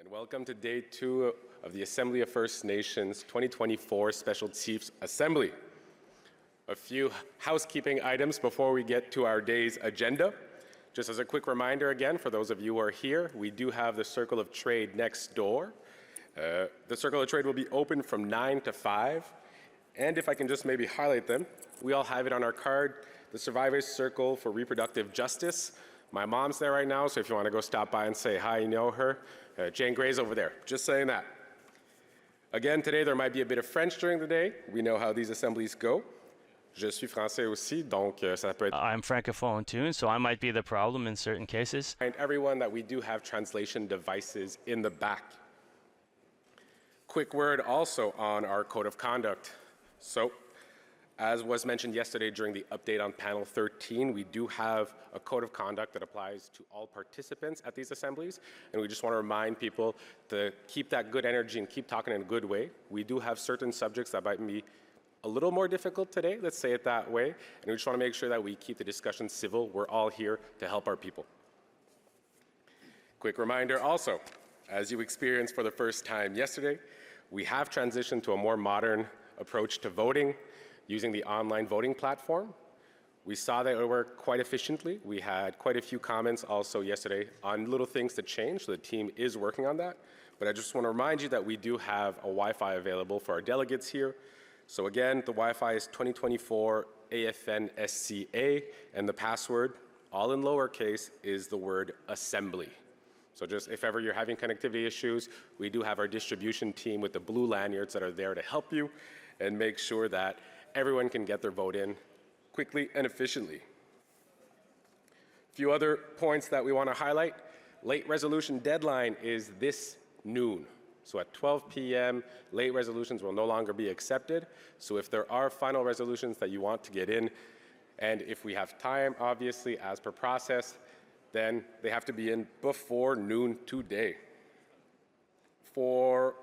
And welcome to day 2 of the Assembly of First Nations 2024 Special Chiefs Assembly. A few housekeeping items before we get to our day's agenda. Just as a quick reminder again, for those of you who are here, we do have the Circle of Trade next door. The Circle of Trade will be open from 9 to 5. And if I can just maybe highlight them, we all have it on our card, the Survivors Circle for Reproductive Justice. My mom's there right now, so if you want to go stop by and say hi, you know her. Jane Gray's over there, just saying that. Again, today there might be a bit of French during the day. We know how these assemblies go. Je suis français aussi, donc ça peut être... I'm francophone too, so I might be the problem in certain cases. And everyone that we do have translation devices in the back. Quick word also on our code of conduct. So, as was mentioned yesterday during the update on panel 13, we do have a code of conduct that applies to all participants at these assemblies, and we just want to remind people to keep that good energy and keep talking in a good way. We do have certain subjects that might be a little more difficult today, let's say it that way, and we just want to make sure that we keep the discussion civil. We're all here to help our people. Quick reminder also, as you experienced for the first time yesterday, we have transitioned to a more modern approach to voting using the online voting platform. We saw that it worked quite efficiently. We had quite a few comments also yesterday on little things to change, so the team is working on that. But I just want to remind you that we do have a Wi-Fi available for our delegates here. So again, the Wi-Fi is 2024 AFNSCA, and the password, all in lowercase, is the word assembly. So just if ever you're having connectivity issues, we do have our distribution team with the blue lanyards that are there to help you and make sure that everyone can get their vote in quickly and efficiently. A few other points that we want to highlight. Late resolution deadline is this noon. So at 12 p.m., late resolutions will no longer be accepted. So if there are final resolutions that you want to get in, and if we have time, obviously, as per process, then they have to be in before noon today. For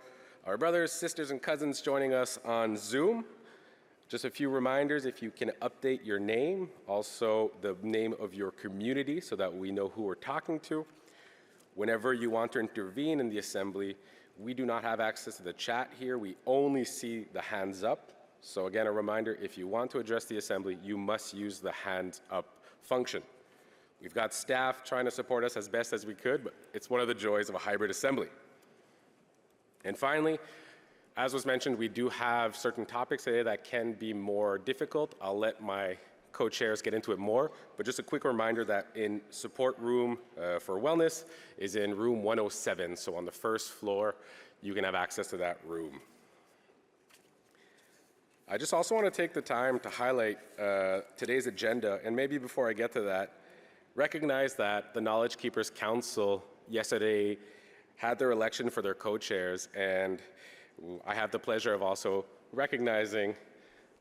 our brothers, sisters, and cousins joining us on Zoom, just a few reminders, if you can update your name, also the name of your community so that we know who we're talking to. Whenever you want to intervene in the assembly, we do not have access to the chat here. We only see the hands up. So again, a reminder, if you want to address the assembly, you must use the hands up function. We've got staff trying to support us as best as we could, but it's one of the joys of a hybrid assembly. And finally, as was mentioned, we do have certain topics today that can be more difficult. I'll let my co-chairs get into it more, but just a quick reminder that in support room for wellness is in room 107. So on the first floor, you can have access to that room. I just also want to take the time to highlight today's agenda, and maybe before I get to that, recognize that the Knowledge Keepers Council yesterday had their election for their co-chairs, and I have the pleasure of also recognizing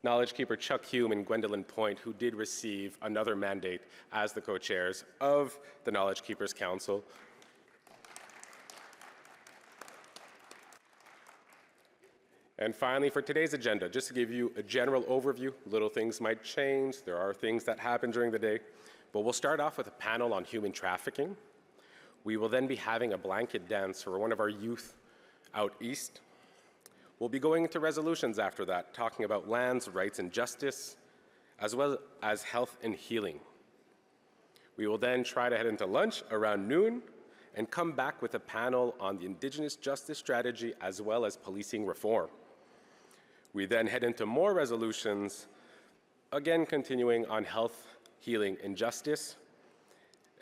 Knowledge Keeper Chuck Hume and Gwendolyn Point, who did receive another mandate as the co-chairs of the Knowledge Keepers Council. And finally, for today's agenda, just to give you a general overview, little things might change, there are things that happen during the day, but we'll start off with a panel on human trafficking. We will then be having a blanket dance for one of our youth out east. We'll be going into resolutions after that, talking about lands, rights, and justice, as well as health and healing. We will then try to head into lunch around noon and come back with a panel on the Indigenous Justice Strategy as well as policing reform. We then head into more resolutions, again continuing on health, healing, and justice,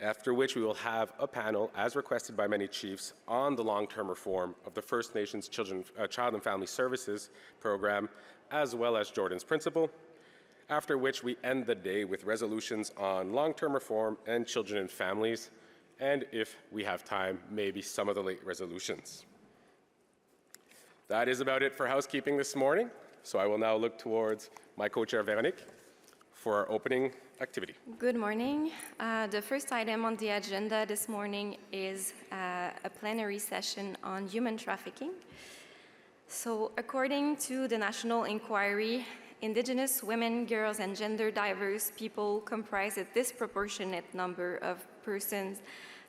after which we will have a panel, as requested by many chiefs, on the long-term reform of the First Nations Child and Family Services Program, as well as Jordan's Principle, after which we end the day with resolutions on long-term reform and children and families, and if we have time, maybe some of the late resolutions. That is about it for housekeeping this morning, so I will now look towards my co-chair, Véronique, for our opening activity. Good morning. The first item on the agenda this morning is a plenary session on human trafficking. So according to the National Inquiry, Indigenous women, girls, and gender diverse people comprise a disproportionate number of persons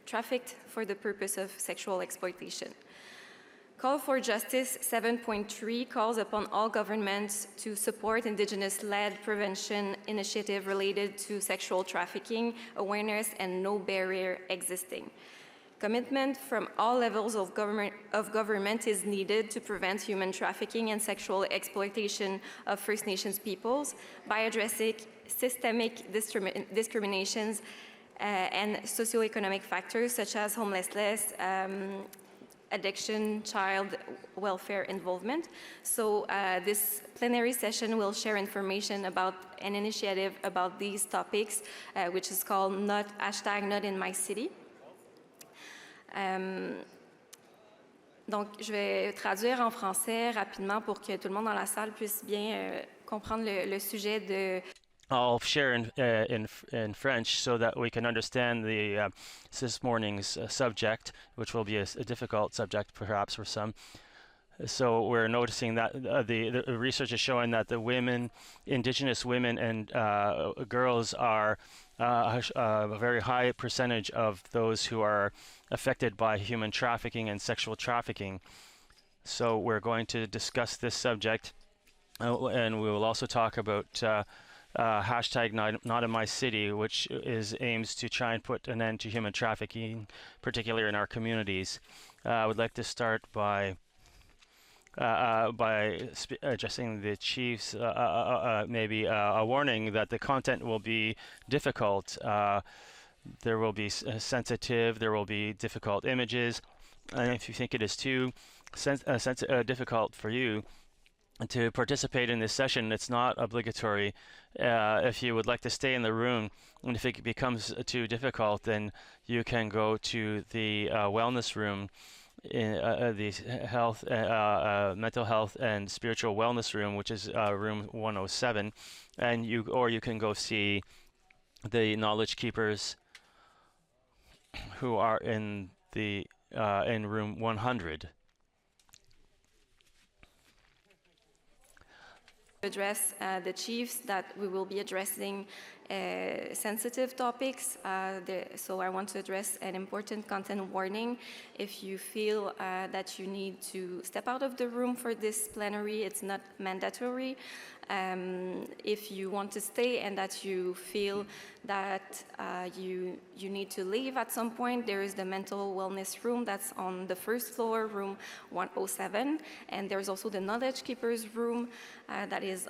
trafficked for the purpose of sexual exploitation. Call for Justice 7.3 calls upon all governments to support Indigenous-led prevention initiatives related to sexual trafficking, awareness, and no barrier existing. Commitment from all levels of government is needed to prevent human trafficking and sexual exploitation of First Nations peoples by addressing systemic discriminations and socioeconomic factors such as homelessness, addiction, child welfare involvement. So this plenary session will share information about an initiative about these topics, which is called #NotInMyCity. Donc, je vais traduire en français rapidement pour que tout le monde dans la salle puisse bien comprendre le sujet de... I'll share in French so that we can understand this morning's subject, which will be a difficult subject perhaps for some. So we're noticing that the research is showing that the women, Indigenous women and girls are a very high percentage of those who are affected by human trafficking and sexual trafficking. So we're going to discuss this subject, and we will also talk about #NotInMyCity, which aims to try and put an end to human trafficking, particularly in our communities. I would like to start by addressing the chiefs, maybe a warning that the content will be difficult. There will be sensitive, there will be difficult images, and if you think it is too difficult for you to participate in this session, it's not obligatory. If you would like to stay in the room, and if it becomes too difficult, then you can go to the wellness room, in the mental health and spiritual wellness room, which is room 107, and you can go see the knowledge keepers who are in room 100. Address the chiefs that we will be addressing sensitive topics. So I want to address an important content warning. If you feel that you need to step out of the room for this plenary, it's not mandatory. If you want to stay and that you feel that you need to leave at some point, there is the mental wellness room that's on the first floor, room 107, and there's also the knowledge keepers room that is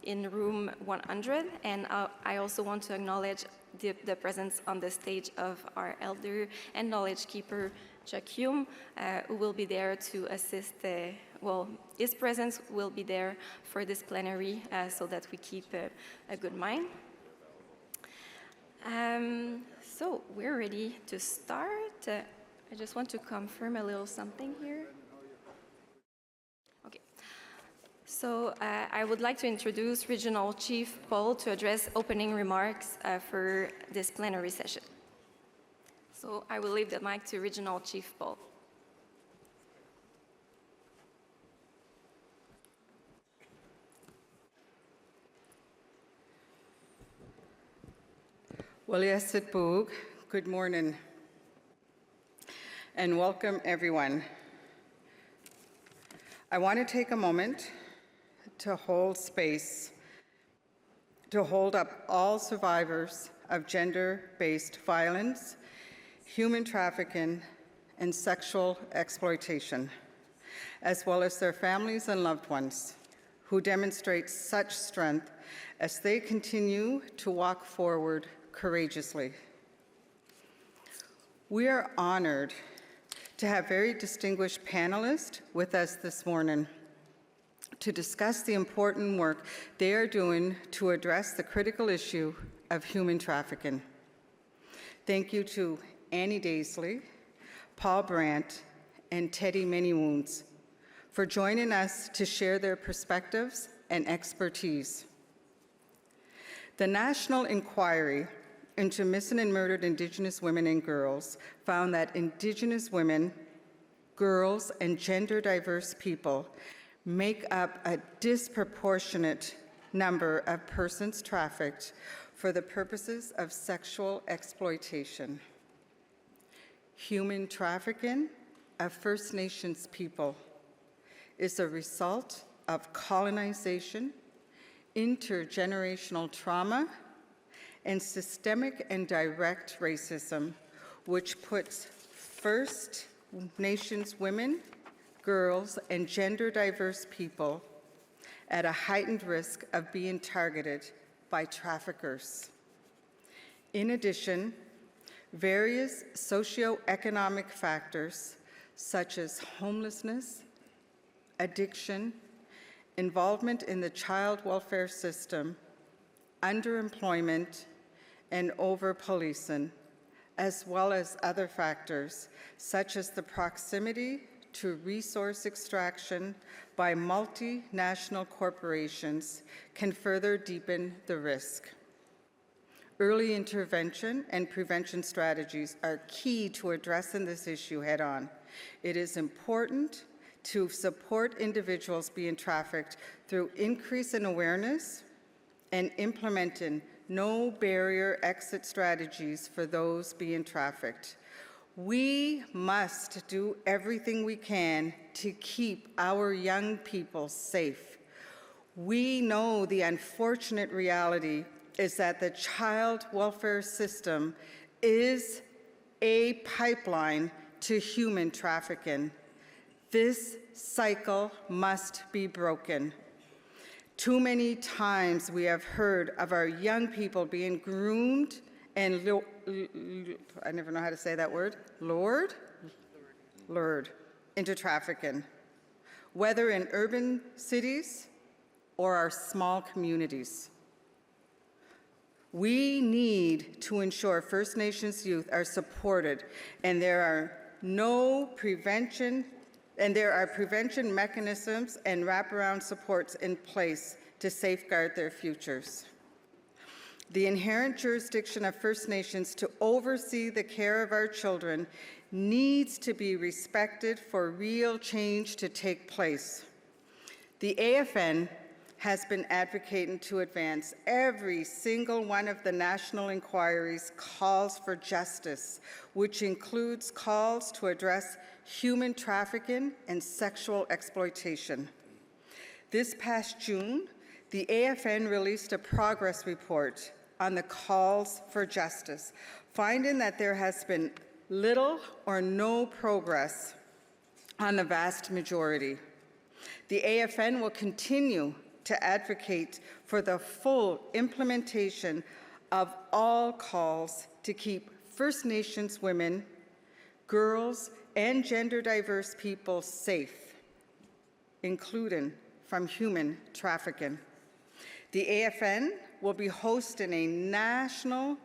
in room 100. And I also want to acknowledge the presence on the stage of our elder and knowledge keeper, Chuck Hume, who will be there to assist his presence will be there for this plenary so that we keep a good mind. So we're ready to start. I just want to confirm a little something here. Okay. So I would like to introduce Regional Chief Paul to address opening remarks for this plenary session. So I will leave the mic to Regional Chief Paul. Good morning, and welcome everyone. I want to take a moment to hold space, to hold up all survivors of gender-based violence, human trafficking, and sexual exploitation, as well as their families and loved ones who demonstrate such strength as they continue to walk forward courageously. We are honored to have very distinguished panelists with us this morning to discuss the important work they are doing to address the critical issue of human trafficking. Thank you to Annie Daisley, Paul Brandt, and Teddy Manywounds for joining us to share their perspectives and expertise. The National Inquiry into Missing and Murdered Indigenous Women and Girls found that Indigenous women, girls, and gender-diverse people make up a disproportionate number of persons trafficked for the purposes of sexual exploitation. Human trafficking of First Nations people is a result of colonization, intergenerational trauma, and systemic and direct racism, which puts First Nations women, girls, and gender diverse people at a heightened risk of being targeted by traffickers. In addition, various socioeconomic factors such as homelessness, addiction, involvement in the child welfare system, underemployment, and over-policing, as well as other factors such as the proximity to resource extraction by multinational corporations, can further deepen the risk. Early intervention and prevention strategies are key to addressing this issue head-on. It is important to support individuals being trafficked through increase in awareness and implementing no-barrier exit strategies for those being trafficked. We must do everything we can to keep our young people safe. We know the unfortunate reality is that the child welfare system is a pipeline to human trafficking. This cycle must be broken. Too many times we have heard of our young people being groomed and I never know how to say that word, lured into trafficking, whether in urban cities or our small communities. We need to ensure First Nations youth are supported, and there are prevention mechanisms and wraparound supports in place to safeguard their futures. The inherent jurisdiction of First Nations to oversee the care of our children needs to be respected for real change to take place. The AFN has been advocating to advance every single one of the national inquiry's calls for justice, which includes calls to address human trafficking and sexual exploitation. This past June, the AFN released a progress report on the calls for justice, finding that there has been little or no progress on the vast majority. The AFN will continue to advocate for the full implementation of all calls to keep First Nations women, girls, and gender diverse people safe, including from human trafficking. The AFN will be hosting a national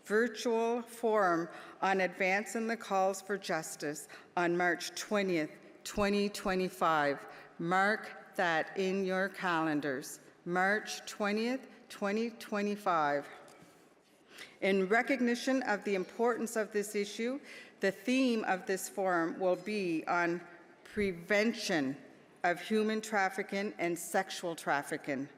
virtual forum on advancing the calls for justice on March 20th, 2025. Mark that in your calendars, March 20th, 2025. In recognition of the importance of this issue, the theme of this forum will be on prevention of human trafficking and sexual trafficking.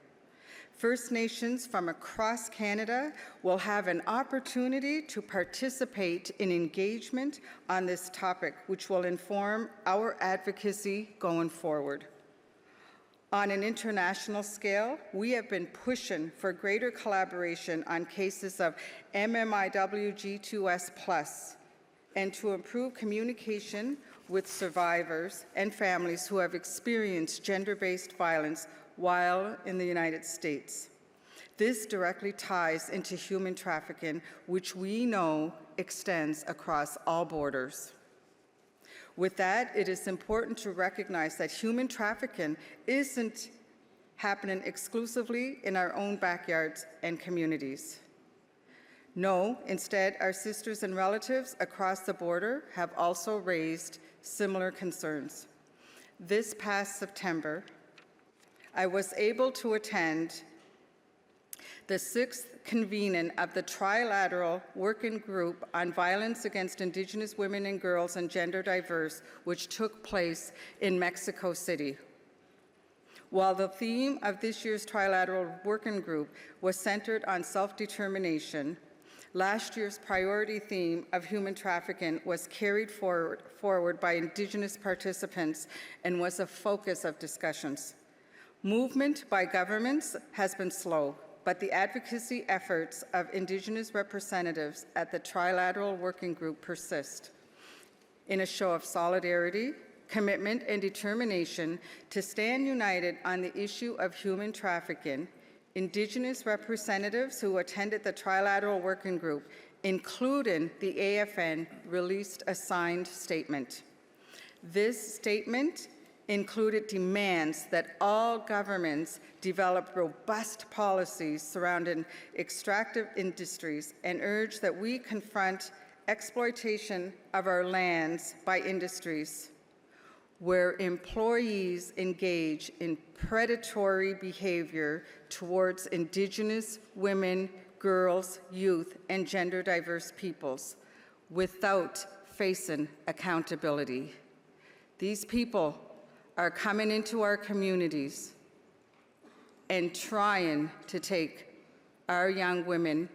First Nations from across Canada will have an opportunity to participate in engagement on this topic, which will inform our advocacy going forward. On an international scale, we have been pushing for greater collaboration on cases of MMIWG2S+, and to improve communication with survivors and families who have experienced gender-based violence while in the United States. This directly ties into human trafficking, which we know extends across all borders. With that, it is important to recognize that human trafficking isn't happening exclusively in our own backyards and communities. No, instead, our sisters and relatives across the border have also raised similar concerns. This past September, I was able to attend the 6th convening of the Trilateral Working Group on Violence Against Indigenous Women and Girls and Gender Diverse, which took place in Mexico City. While the theme of this year's Trilateral Working Group was centered on self-determination, Last year's priority theme of human trafficking was carried forward by Indigenous participants and was a focus of discussions. Movement by governments has been slow, but the advocacy efforts of Indigenous representatives at the Trilateral Working Group persist. In a show of solidarity, commitment, and determination to stand united on the issue of human trafficking, Indigenous representatives who attended the Trilateral Working Group, including the AFN, released a signed statement. This statement included demands that all governments develop robust policies surrounding extractive industries and urged that we confront exploitation of our lands by industries where employees engage in predatory behavior towards Indigenous women, girls, youth, and gender diverse peoples without facing accountability. These people are coming into our communities and trying to take our young women,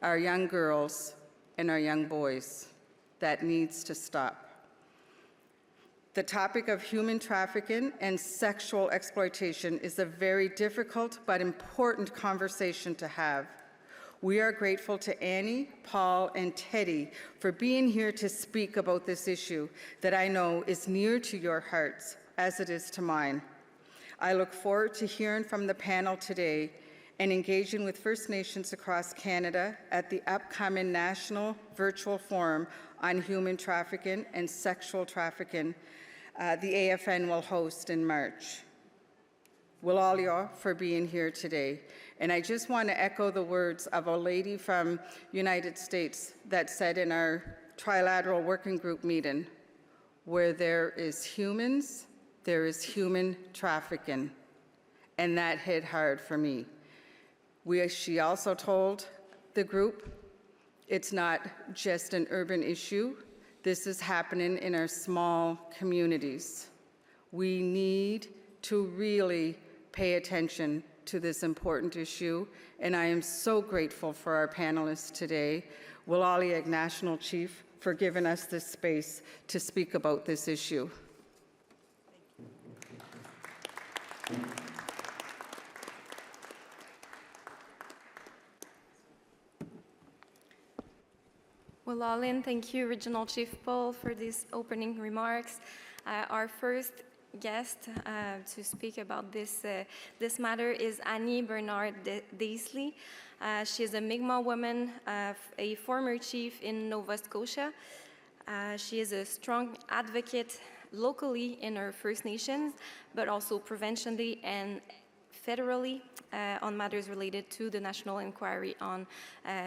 our young girls, and our young boys. That needs to stop. The topic of human trafficking and sexual exploitation is a very difficult but important conversation to have. We are grateful to Annie, Paul, and Teddy for being here to speak about this issue that I know is near to your hearts, as it is to mine. I look forward to hearing from the panel today and engaging with First Nations across Canada at the upcoming National Virtual Forum on Human Trafficking and Sexual Trafficking the AFN will host in March. Will all y'all for being here today. And I just want to echo the words of a lady from United States that said in our Trilateral Working Group meeting, where there is humans, there is human trafficking. And that hit hard for me. She also told the group, it's not just an urban issue. This is happening in our small communities. We need to really pay attention to this important issue, and I am so grateful for our panelists today, Willaliak National Chief, for giving us this space to speak about this issue. Well, Olin, thank you, Regional Chief Paul, for these opening remarks. Our first guest to speak about this matter is Annie Bernard-Daisley. She is a Mi'kmaq woman, a former chief in Nova Scotia. She is a strong advocate locally in her First Nations, but also provincially and federally on matters related to the National Inquiry on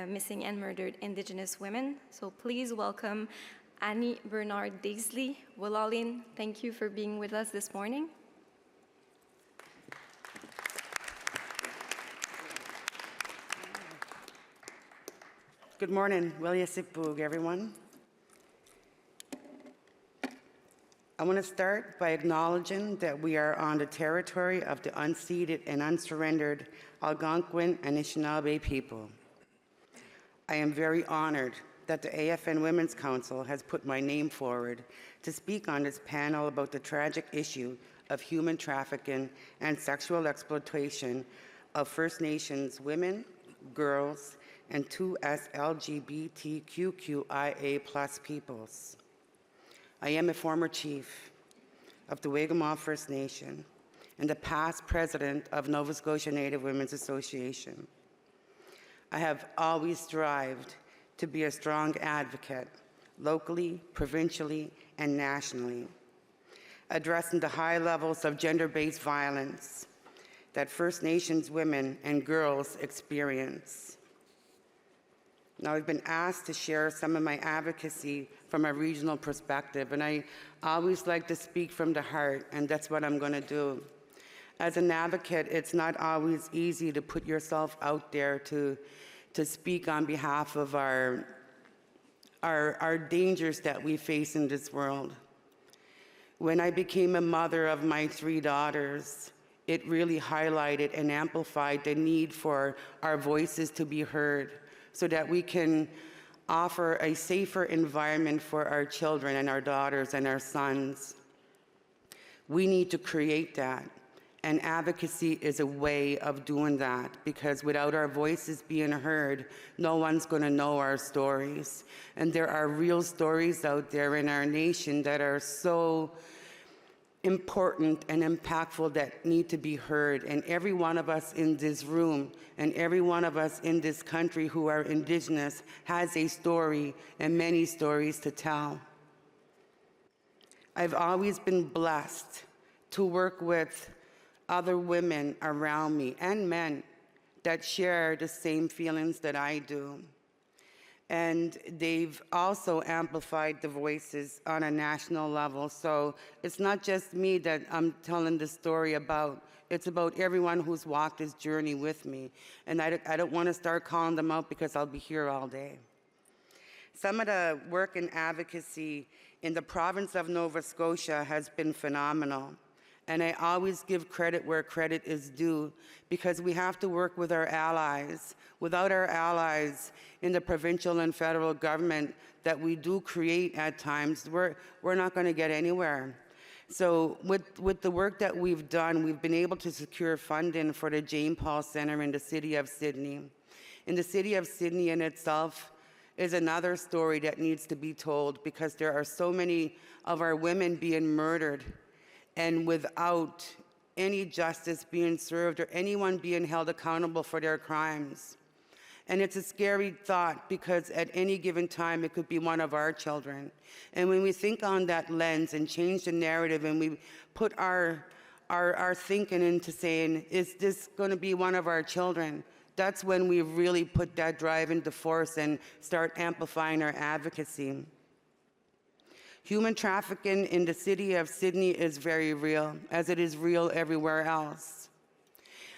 Missing and Murdered Indigenous Women. So please welcome Annie Bernard-Daisley. Willaliak, thank you for being with us this morning. Good morning, Williasipug, everyone. I want to start by acknowledging that we are on the territory of the unceded and unsurrendered Algonquin and Anishinaabe people. I am very honored that the AFN Women's Council has put my name forward to speak on this panel about the tragic issue of human trafficking and sexual exploitation of First Nations women, girls, and 2S LGBTQIA+ peoples. I am a former chief of the Wagimaw First Nation and the past president of Nova Scotia Native Women's Association. I have always strived to be a strong advocate, locally, provincially, and nationally, addressing the high levels of gender-based violence that First Nations women and girls experience. Now, I've been asked to share some of my advocacy from a regional perspective, and I always like to speak from the heart, and that's what I'm going to do. As an advocate, it's not always easy to put yourself out there to speak on behalf of our dangers that we face in this world. When I became a mother of my 3 daughters, it really highlighted and amplified the need for our voices to be heard, so that we can offer a safer environment for our children and our daughters and our sons. We need to create that. And advocacy is a way of doing that, because without our voices being heard, no one's going to know our stories. And there are real stories out there in our nation that are so important and impactful that need to be heard. And every one of us in this room and every one of us in this country who are Indigenous has a story and many stories to tell. I've always been blessed to work with other women around me and men that share the same feelings that I do. And they've also amplified the voices on a national level. So it's not just me that I'm telling this story about. It's about everyone who's walked this journey with me. And I don't want to start calling them out because I'll be here all day. Some of the work in advocacy in the province of Nova Scotia has been phenomenal. And I always give credit where credit is due, because we have to work with our allies. Without our allies in the provincial and federal government that we do create at times, we're not going to get anywhere. So with the work that we've done, we've been able to secure funding for the Jane Paul Center in the city of Sydney. In the city of Sydney in itself is another story that needs to be told, because there are so many of our women being murdered and without any justice being served or anyone being held accountable for their crimes. And it's a scary thought, because at any given time it could be one of our children. And when we think on that lens and change the narrative and we put our thinking into saying, is this going to be one of our children? That's when we really put that drive into force and start amplifying our advocacy. Human trafficking in the city of Sydney is very real, as it is real everywhere else.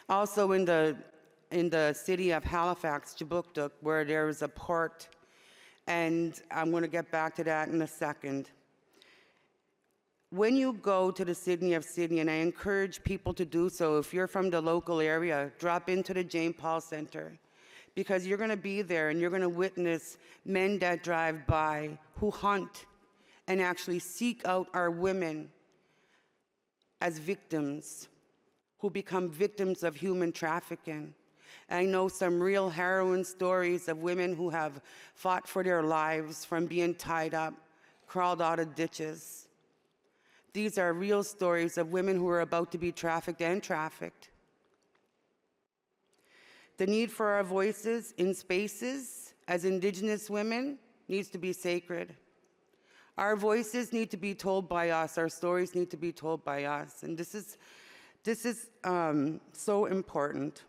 Also in the city of Halifax, Jabuktuk, where there is a port, and I'm going to get back to that in a second. When you go to the city of Sydney, and I encourage people to do so, if you're from the local area, drop into the Jane Paul Center, because you're going to be there and you're going to witness men that drive by who hunt and actually seek out our women as victims, who become victims of human trafficking. I know some real harrowing stories of women who have fought for their lives from being tied up, crawled out of ditches. These are real stories of women who are about to be trafficked and trafficked. The need for our voices in spaces as Indigenous women needs to be sacred. Our voices need to be told by us. Our stories need to be told by us. And this is so important.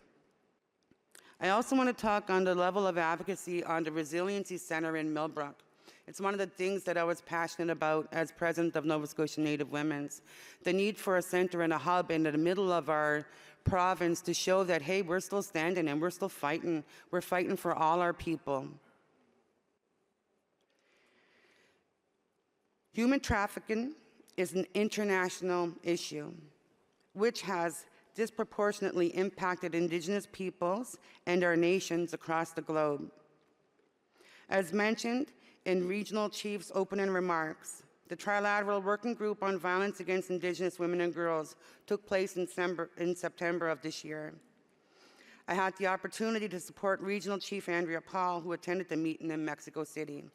I also want to talk on the level of advocacy on the Resiliency Center in Millbrook. It's one of the things that I was passionate about as president of Nova Scotia Native Women's. The need for a center and a hub in the middle of our province to show that, hey, we're still standing and we're still fighting. We're fighting for all our people. Human trafficking is an international issue, which has disproportionately impacted Indigenous peoples and our nations across the globe. As mentioned in Regional Chief's opening remarks, the Trilateral Working Group on Violence Against Indigenous Women and Girls took place in September of this year. I had the opportunity to support Regional Chief Andrea Paul, who attended the meeting in Mexico City,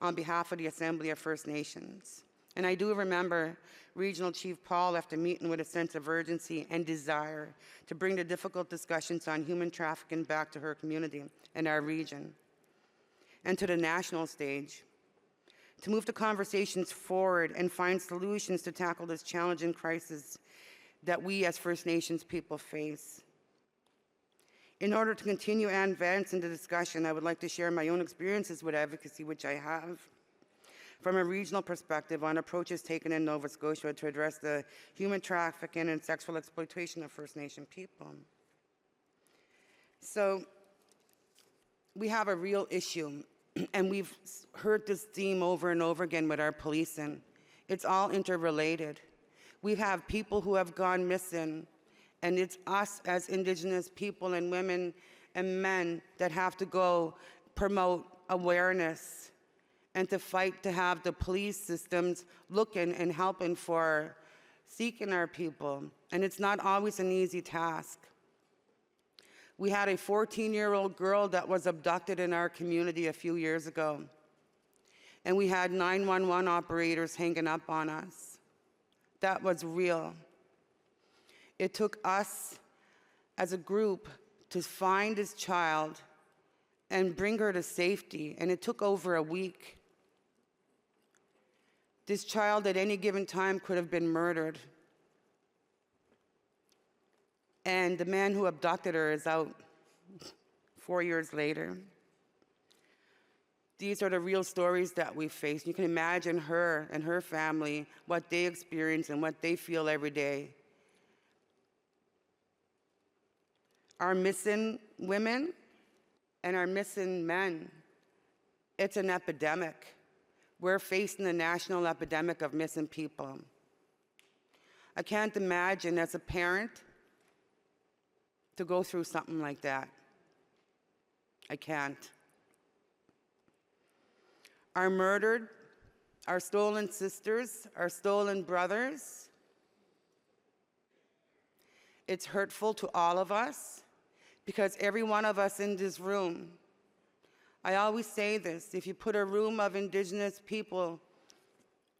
on behalf of the Assembly of First Nations. And I do remember Regional Chief Paul left a meeting with a sense of urgency and desire to bring the difficult discussions on human trafficking back to her community and our region, and to the national stage, to move the conversations forward and find solutions to tackle this challenging crisis that we as First Nations people face. In order to continue and advance in the discussion, I would like to share my own experiences with advocacy, which I have, from a regional perspective on approaches taken in Nova Scotia to address the human trafficking and sexual exploitation of First Nation people. So we have a real issue, and we've heard this theme over and over again with our policing. It's all interrelated. We have people who have gone missing, and it's us as Indigenous people and women and men that have to go promote awareness and to fight to have the police systems looking and helping for seeking our people. And it's not always an easy task. We had a 14-year-old girl that was abducted in our community a few years ago. And we had 911 operators hanging up on us. That was real. It took us as a group to find this child and bring her to safety, and it took over a week. This child at any given time could have been murdered. And the man who abducted her is out 4 years later. These are the real stories that we face. You can imagine her and her family, what they experience and what they feel every day. Our missing women and our missing men, it's an epidemic. We're facing a national epidemic of missing people. I can't imagine as a parent to go through something like that. I can't. Our murdered, our stolen sisters, our stolen brothers, it's hurtful to all of us because every one of us in this room, I always say this, if you put a room of Indigenous people,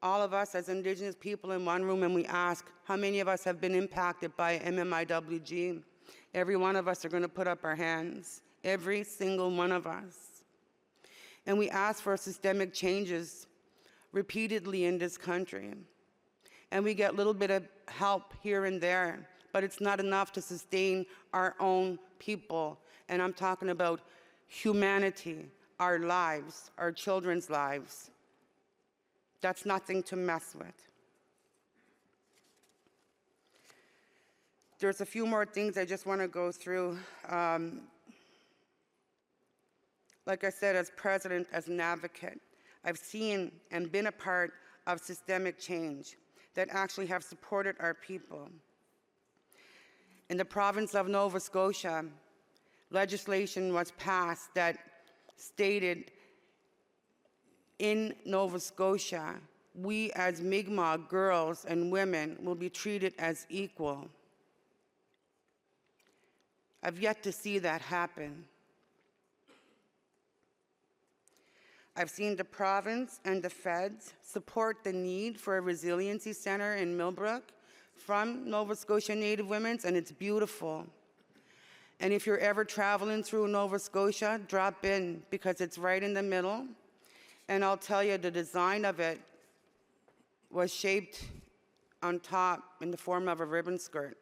all of us as Indigenous people in one room, and we ask how many of us have been impacted by MMIWG, every one of us are going to put up our hands, every single one of us. And we ask for systemic changes repeatedly in this country. And we get a little bit of help here and there, but it's not enough to sustain our own people. And I'm talking about humanity, our lives, our children's lives. That's nothing to mess with. There's a few more things I just want to go through. Like I said, as president, as an advocate, I've seen and been a part of systemic change that actually have supported our people. In the province of Nova Scotia, legislation was passed that stated in Nova Scotia, we as Mi'kmaq girls and women will be treated as equal. I've yet to see that happen. I've seen the province and the feds support the need for a resiliency center in Millbrook from Nova Scotia Native Women's, and it's beautiful. And if you're ever traveling through Nova Scotia, drop in because it's right in the middle. And I'll tell you, the design of it was shaped on top in the form of a ribbon skirt.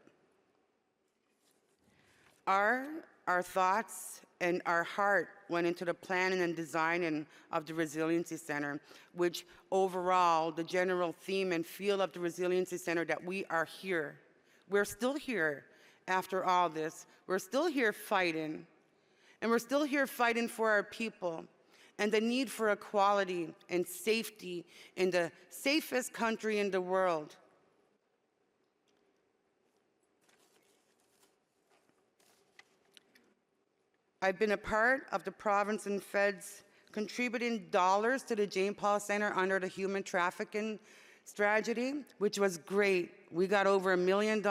Our thoughts and our heart went into the planning and designing of the Resiliency Center, which overall, the general theme and feel of the Resiliency Center that we are here. We're still here after all this. We're still here fighting. And we're still here fighting for our people and the need for equality and safety in the safest country in the world. I've been a part of the province and feds contributing dollars to the Jane Paul Center under the human trafficking strategy, which was great. We got over $1 million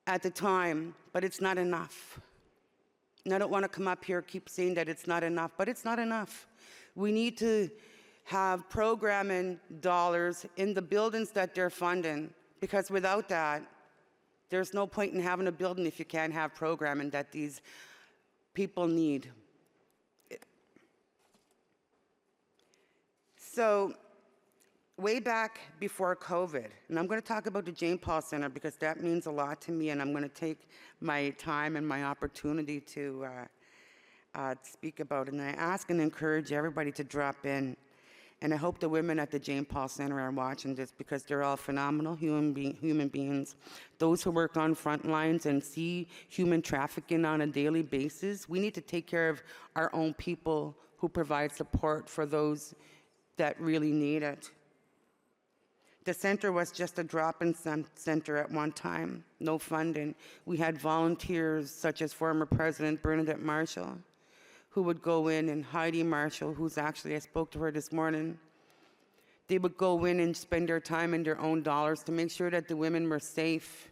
at the time, but it's not enough. And I don't want to come up here and keep saying that it's not enough, but it's not enough. We need to have programming dollars in the buildings that they're funding, because without that, there's no point in having a building if you can't have programming that these people need. So way back before COVID, and I'm going to talk about the Jane Paul Center because that means a lot to me, and I'm going to take my time and my opportunity to speak about it. And I ask and encourage everybody to drop in. And I hope the women at the Jane Paul Center are watching this because they're all phenomenal human beings. Those who work on front lines and see human trafficking on a daily basis, we need to take care of our own people who provide support for those that really need it. The center was just a drop-in center at one time, no funding. We had volunteers such as former President Bernadette Marshall, who would go in, and Heidi Marshall, who's actually, I spoke to her this morning, they would go in and spend their time and their own dollars to make sure that the women were safe,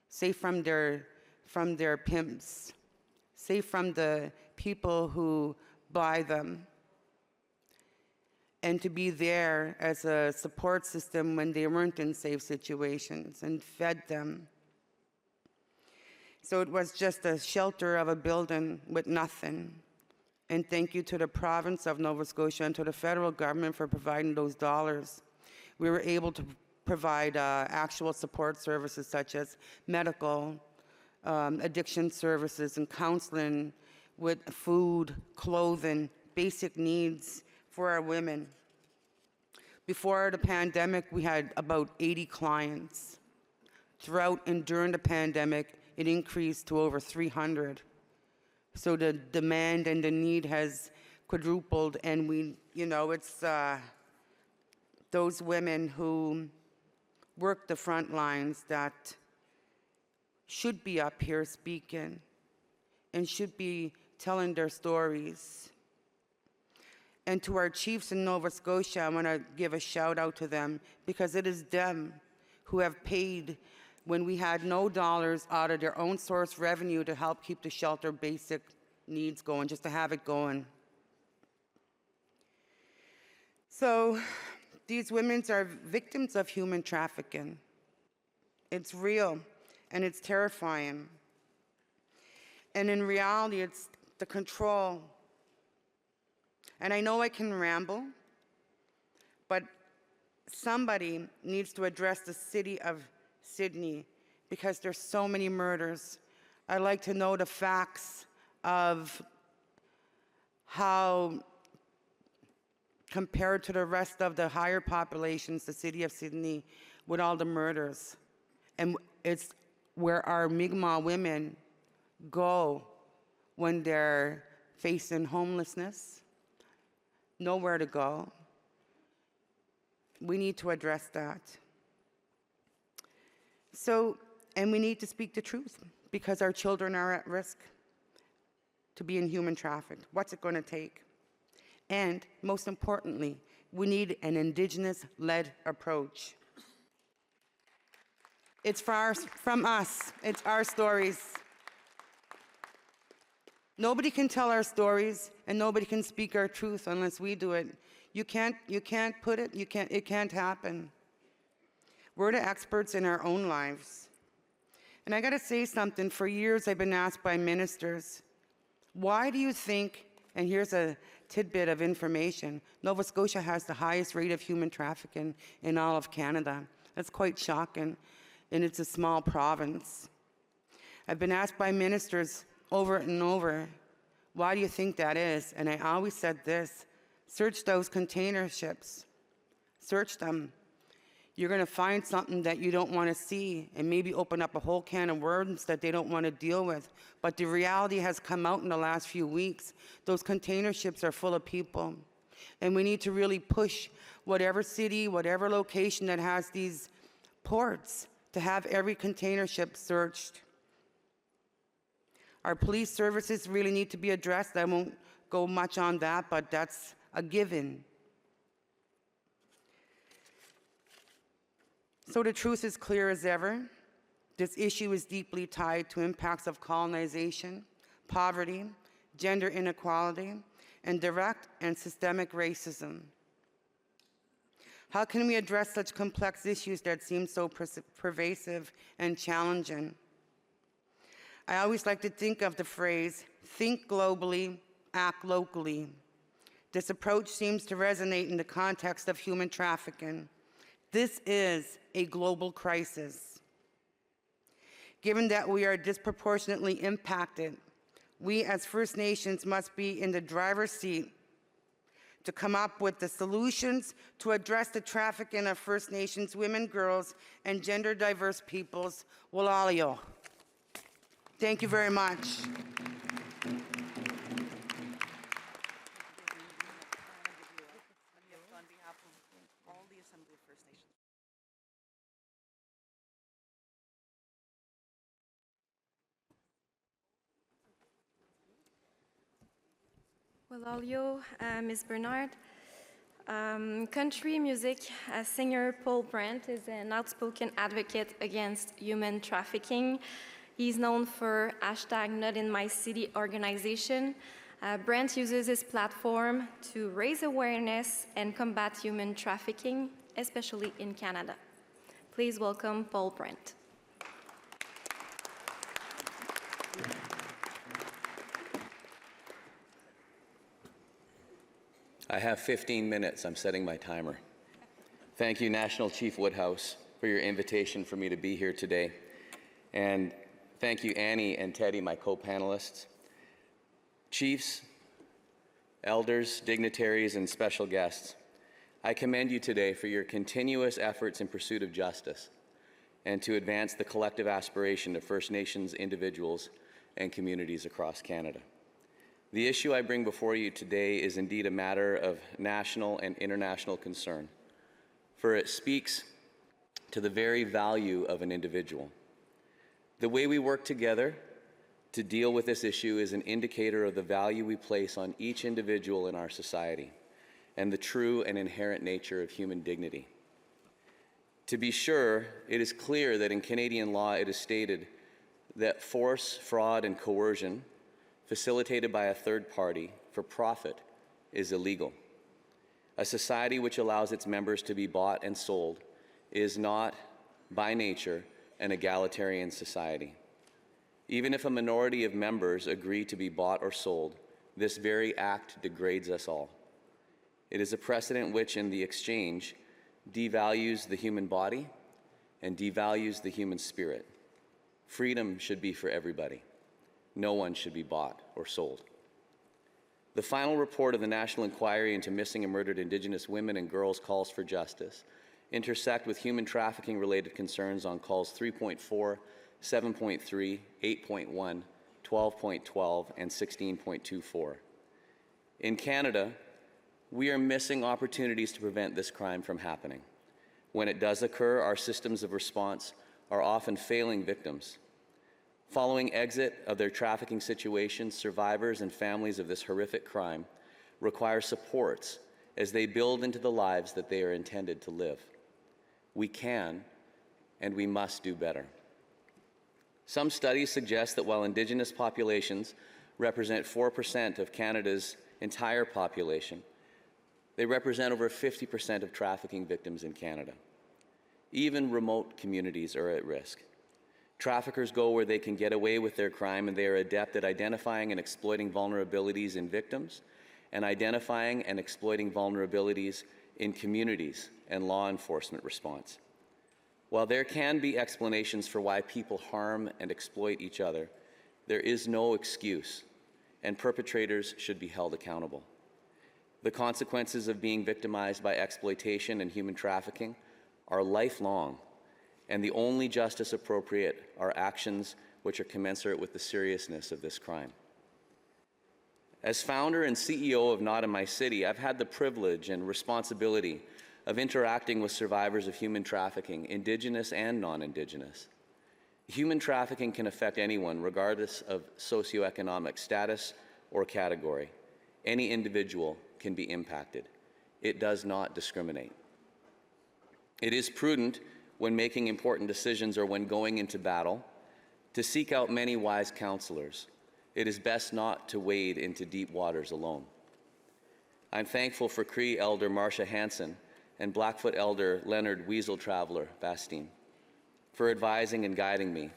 safe from their pimps, safe from the people who buy them, and to be there as a support system when they weren't in safe situations and fed them. So it was just a shelter of a building with nothing. And thank you to the province of Nova Scotia and to the federal government for providing those dollars. We were able to provide actual support services such as medical, addiction services, and counseling with food, clothing, basic needs for our women. Before the pandemic, we had about 80 clients. Throughout and during the pandemic, it increased to over 300. So the demand and the need has quadrupled, and it's those women who work the front lines that should be up here speaking and should be telling their stories. And to our chiefs in Nova Scotia, I want to give a shout out to them, because it is them who have paid when we had no dollars out of their own source revenue to help keep the shelter basic needs going, just to have it going. So these women are victims of human trafficking. It's real and it's terrifying. And in reality, it's the control. And I know I can ramble, but somebody needs to address the city of Sydney, because there's so many murders. I'd like to know the facts of how, compared to the rest of the higher populations, the city of Sydney, with all the murders. And it's where our Mi'kmaq women go when they're facing homelessness, nowhere to go. We need to address that. So, and we need to speak the truth, because our children are at risk to being human trafficked. What's it going to take? And most importantly, we need an Indigenous-led approach. It's from us. It's our stories. Nobody can tell our stories, and nobody can speak our truth unless we do it. You can't put it, it can't happen. We're the experts in our own lives. And I gotta say something, for years I've been asked by ministers, why do you think, and here's a tidbit of information, Nova Scotia has the highest rate of human trafficking in all of Canada. That's quite shocking, and it's a small province. I've been asked by ministers over and over, why do you think that is? And I always said this, search those container ships, search them. You're going to find something that you don't want to see, and maybe open up a whole can of worms that they don't want to deal with. But the reality has come out in the last few weeks. Those container ships are full of people. And we need to really push whatever city, whatever location that has these ports to have every container ship searched. Our police services really need to be addressed. I won't go much on that, but that's a given. So the truth is clear as ever. This issue is deeply tied to impacts of colonization, poverty, gender inequality, and direct and systemic racism. How can we address such complex issues that seem so pervasive and challenging? I always like to think of the phrase, think globally, act locally. This approach seems to resonate in the context of human trafficking. This is a global crisis. Given that we are disproportionately impacted, we as First Nations must be in the driver's seat to come up with the solutions to address the trafficking of First Nations women, girls, and gender diverse peoples. Walalio. Thank you very much. Walalio, Ms. Bernard. Country music singer Paul Brandt is an outspoken advocate against human trafficking. He's known for #NotInMyCity organization. Brandt uses his platform to raise awareness and combat human trafficking, especially in Canada. Please welcome Paul Brandt. I have 15 minutes. I'm setting my timer. Thank you, National Chief Woodhouse, for your invitation for me to be here today. And thank you, Annie and Teddy, my co-panelists. Chiefs, elders, dignitaries, and special guests, I commend you today for your continuous efforts in pursuit of justice and to advance the collective aspiration of First Nations individuals and communities across Canada. The issue I bring before you today is indeed a matter of national and international concern, for it speaks to the very value of an individual. The way we work together to deal with this issue is an indicator of the value we place on each individual in our society and the true and inherent nature of human dignity. To be sure, it is clear that in Canadian law it is stated that force, fraud, and coercion facilitated by a third party for profit is illegal. A society which allows its members to be bought and sold is not, by nature, an egalitarian society. Even if a minority of members agree to be bought or sold, this very act degrades us all. It is a precedent which, in the exchange, devalues the human body and devalues the human spirit. Freedom should be for everybody. No one should be bought or sold. The final report of the National Inquiry into Missing and Murdered Indigenous Women and Girls calls for justice intersect with human trafficking-related concerns on calls 3.4, 7.3, 8.1, 12.12, and 16.24. In Canada, we are missing opportunities to prevent this crime from happening. When it does occur, our systems of response are often failing victims. Following exit of their trafficking situations, survivors and families of this horrific crime require supports as they build into the lives that they are intended to live. We can and we must do better. Some studies suggest that while Indigenous populations represent 4% of Canada's entire population, they represent over 50% of trafficking victims in Canada. Even remote communities are at risk. Traffickers go where they can get away with their crime, and they are adept at identifying and exploiting vulnerabilities in victims and identifying and exploiting vulnerabilities in communities and law enforcement response. While there can be explanations for why people harm and exploit each other, there is no excuse, and perpetrators should be held accountable. The consequences of being victimized by exploitation and human trafficking are lifelong, and the only justice appropriate are actions which are commensurate with the seriousness of this crime. As founder and CEO of Not in My City, I've had the privilege and responsibility of interacting with survivors of human trafficking, Indigenous and non-Indigenous. Human trafficking can affect anyone, regardless of socioeconomic status or category. Any individual can be impacted. It does not discriminate. It is prudent when making important decisions or when going into battle to seek out many wise counselors. It is best not to wade into deep waters alone. I'm thankful for Cree Elder Marcia Hansen and Blackfoot Elder Leonard Weasel Traveler Bastine for advising and guiding me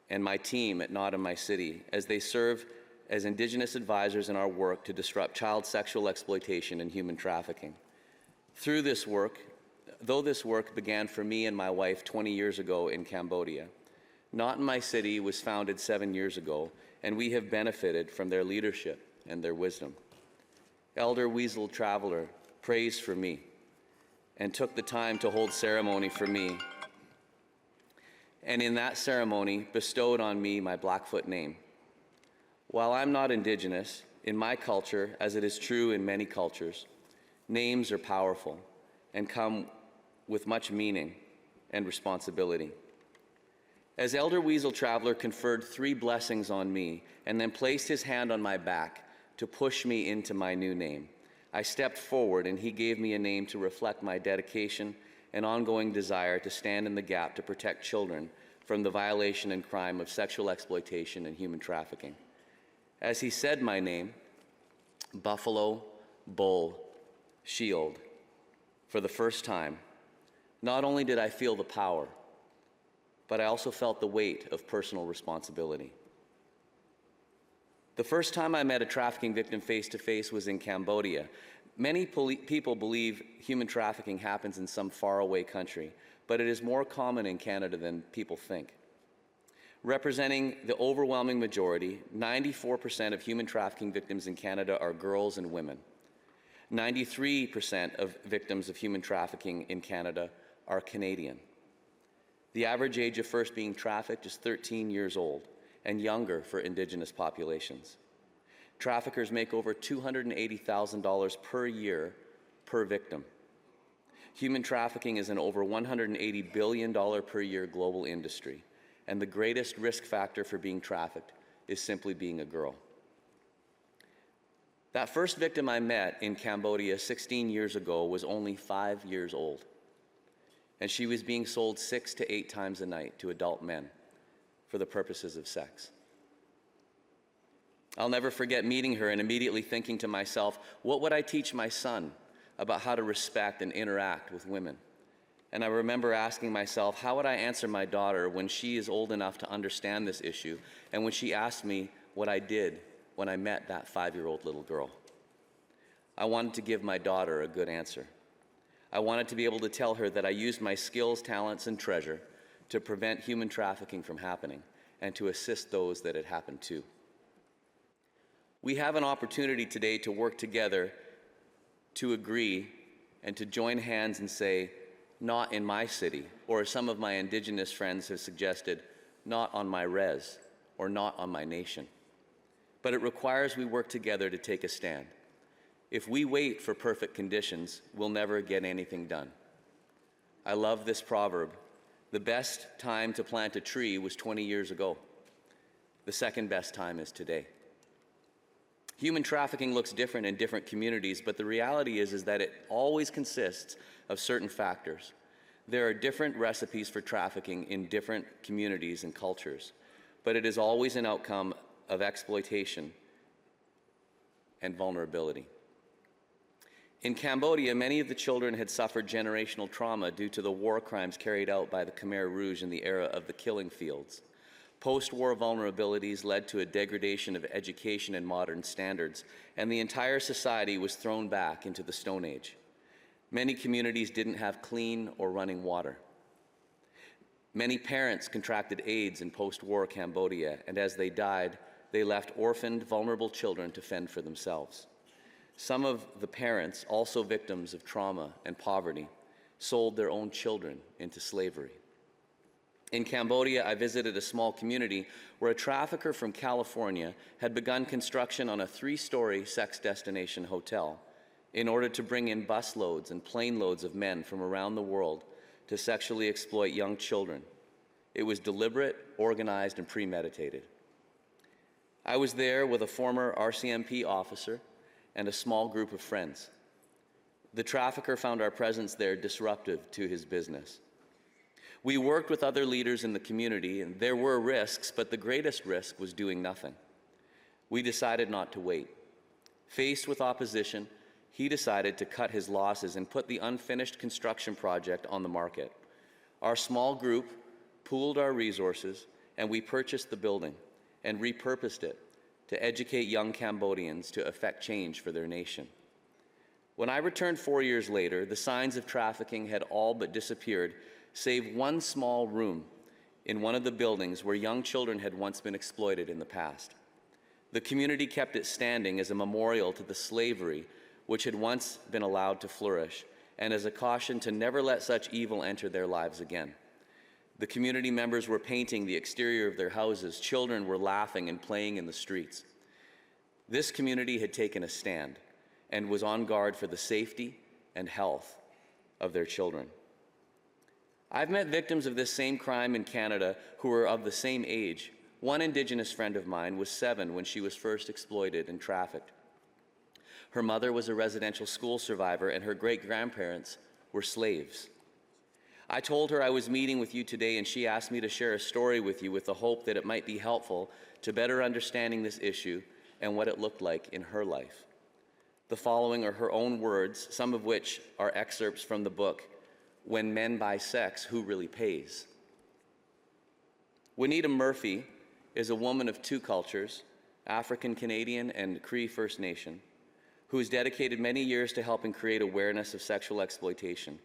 and my team at Not in My City as they serve as Indigenous advisors in our work to disrupt child sexual exploitation and human trafficking. Though this work began for me and my wife 20 years ago in Cambodia, Not in My City was founded 7 years ago, and we have benefited from their leadership and their wisdom. Elder Weasel Traveler prays for me and took the time to hold ceremony for me, and in that ceremony bestowed on me my Blackfoot name. While I'm not Indigenous, in my culture, as it is true in many cultures, names are powerful and come with much meaning and responsibility. As Elder Weasel Traveler conferred 3 blessings on me and then placed his hand on my back, to push me into my new name. I stepped forward and he gave me a name to reflect my dedication and ongoing desire to stand in the gap to protect children from the violation and crime of sexual exploitation and human trafficking. As he said my name, Buffalo, Bull, Shield, for the first time, not only did I feel the power, but I also felt the weight of personal responsibility. The first time I met a trafficking victim face-to-face was in Cambodia. Many people believe human trafficking happens in some faraway country, but it is more common in Canada than people think. Representing the overwhelming majority, 94% of human trafficking victims in Canada are girls and women. 93% of victims of human trafficking in Canada are Canadian. The average age of first being trafficked is 13 years old, and younger for Indigenous populations. Traffickers make over $280,000 per year per victim. Human trafficking is an over $180 billion per year global industry, and the greatest risk factor for being trafficked is simply being a girl. That first victim I met in Cambodia 16 years ago was only 5 years old, and she was being sold 6 to 8 times a night to adult men for the purposes of sex. I'll never forget meeting her and immediately thinking to myself, what would I teach my son about how to respect and interact with women? And I remember asking myself, how would I answer my daughter when she is old enough to understand this issue, and when she asked me what I did when I met that 5-year-old little girl? I wanted to give my daughter a good answer. I wanted to be able to tell her that I used my skills, talents, and treasure to prevent human trafficking from happening and to assist those that it happened to. We have an opportunity today to work together, to agree, and to join hands and say, not in my city, or as some of my Indigenous friends have suggested, not on my res, or not on my nation. But it requires we work together to take a stand. If we wait for perfect conditions, we'll never get anything done. I love this proverb. The best time to plant a tree was 20 years ago. The second best time is today. Human trafficking looks different in different communities, but the reality is that it always consists of certain factors. There are different recipes for trafficking in different communities and cultures, but it is always an outcome of exploitation and vulnerability. In Cambodia, many of the children had suffered generational trauma due to the war crimes carried out by the Khmer Rouge in the era of the killing fields. Post-war vulnerabilities led to a degradation of education and modern standards, and the entire society was thrown back into the Stone Age. Many communities didn't have clean or running water. Many parents contracted AIDS in post-war Cambodia, and as they died, they left orphaned, vulnerable children to fend for themselves. Some of the parents, also victims of trauma and poverty, sold their own children into slavery. In Cambodia, I visited a small community where a trafficker from California had begun construction on a 3-story sex destination hotel in order to bring in busloads and plane loads of men from around the world to sexually exploit young children. It was deliberate, organized, and premeditated. I was there with a former RCMP officer and a small group of friends. The trafficker found our presence there disruptive to his business. We worked with other leaders in the community, and there were risks, but the greatest risk was doing nothing. We decided not to wait. Faced with opposition, he decided to cut his losses and put the unfinished construction project on the market. Our small group pooled our resources, and we purchased the building and repurposed it to educate young Cambodians to effect change for their nation. When I returned 4 years later, the signs of trafficking had all but disappeared, save one small room in one of the buildings where young children had once been exploited in the past. The community kept it standing as a memorial to the slavery which had once been allowed to flourish, and as a caution to never let such evil enter their lives again. The community members were painting the exterior of their houses. Children were laughing and playing in the streets. This community had taken a stand and was on guard for the safety and health of their children. I've met victims of this same crime in Canada who were of the same age. One Indigenous friend of mine was 7 when she was first exploited and trafficked. Her mother was a residential school survivor, and her great-grandparents were slaves. I told her I was meeting with you today, and she asked me to share a story with you with the hope that it might be helpful to better understanding this issue and what it looked like in her life. The following are her own words, some of which are excerpts from the book, When Men Buy Sex, Who Really Pays? Juanita Murphy is a woman of two cultures, African Canadian and Cree First Nation, who has dedicated many years to helping create awareness of sexual exploitation.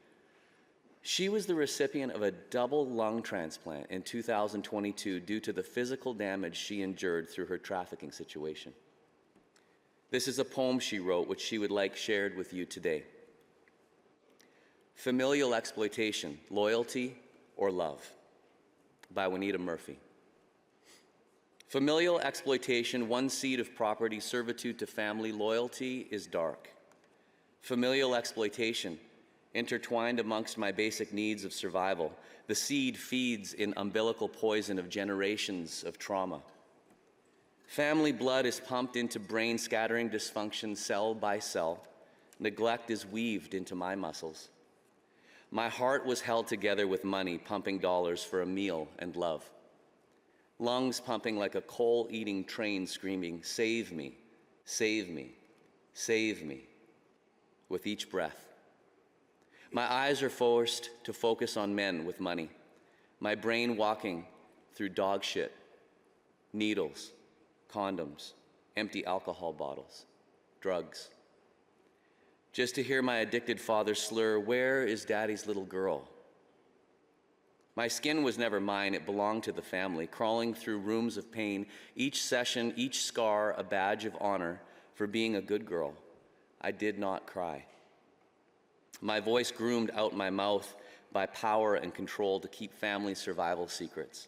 She was the recipient of a double lung transplant in 2022 due to the physical damage she endured through her trafficking situation. This is a poem she wrote, which she would like shared with you today. Familial Exploitation, Loyalty or Love, by Juanita Murphy. Familial exploitation, one seed of property, servitude to family, loyalty is dark. Familial exploitation, intertwined amongst my basic needs of survival, the seed feeds in umbilical poison of generations of trauma. Family blood is pumped into brain scattering dysfunction cell by cell. Neglect is weaved into my muscles. My heart was held together with money, pumping dollars for a meal and love. Lungs pumping like a coal-eating train screaming, "Save me, save me, save me," with each breath. My eyes are forced to focus on men with money, my brain walking through dog shit, needles, condoms, empty alcohol bottles, drugs. Just to hear my addicted father slur, "Where is Daddy's little girl?" My skin was never mine, it belonged to the family, crawling through rooms of pain, each session, each scar, a badge of honor for being a good girl. I did not cry. My voice groomed out my mouth by power and control to keep family survival secrets.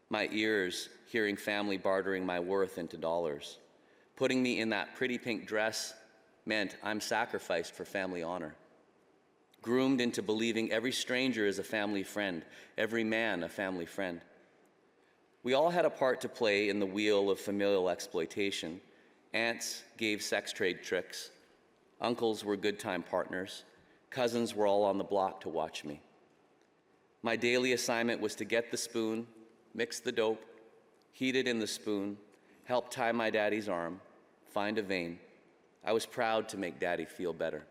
My ears hearing family bartering my worth into dollars. Putting me in that pretty pink dress meant I'm sacrificed for family honor. Groomed into believing every stranger is a family friend, every man a family friend. We all had a part to play in the wheel of familial exploitation. Aunts gave sex trade tricks. Uncles were good time partners. Cousins were all on the block to watch me. My daily assignment was to get the spoon, mix the dope, heat it in the spoon, help tie my daddy's arm, find a vein. I was proud to make Daddy feel better.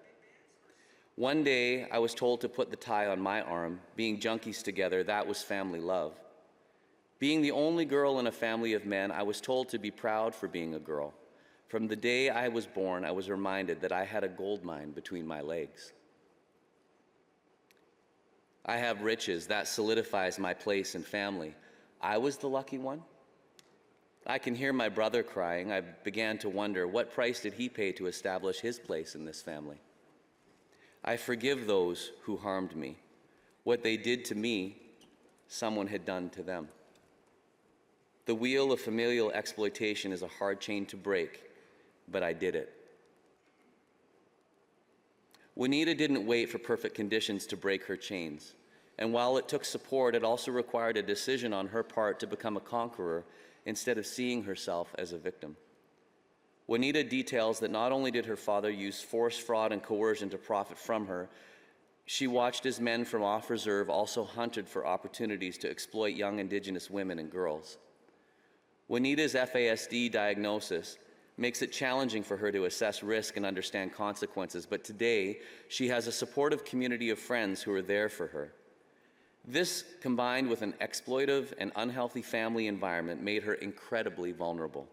One day, I was told to put the tie on my arm. Being junkies together, that was family love. Being the only girl in a family of men, I was told to be proud for being a girl. From the day I was born, I was reminded that I had a gold mine between my legs. I have riches, that solidifies my place in family. I was the lucky one? I can hear my brother crying. I began to wonder, what price did he pay to establish his place in this family? I forgive those who harmed me. What they did to me, someone had done to them. The wheel of familial exploitation is a hard chain to break, but I did it. Juanita didn't wait for perfect conditions to break her chains. And while it took support, it also required a decision on her part to become a conqueror instead of seeing herself as a victim. Juanita details that not only did her father use force, fraud, and coercion to profit from her, she watched as men from off reserve also hunted for opportunities to exploit young Indigenous women and girls. Juanita's FASD diagnosis makes it challenging for her to assess risk and understand consequences, but today she has a supportive community of friends who are there for her. This, combined with an exploitive and unhealthy family environment, made her incredibly vulnerable.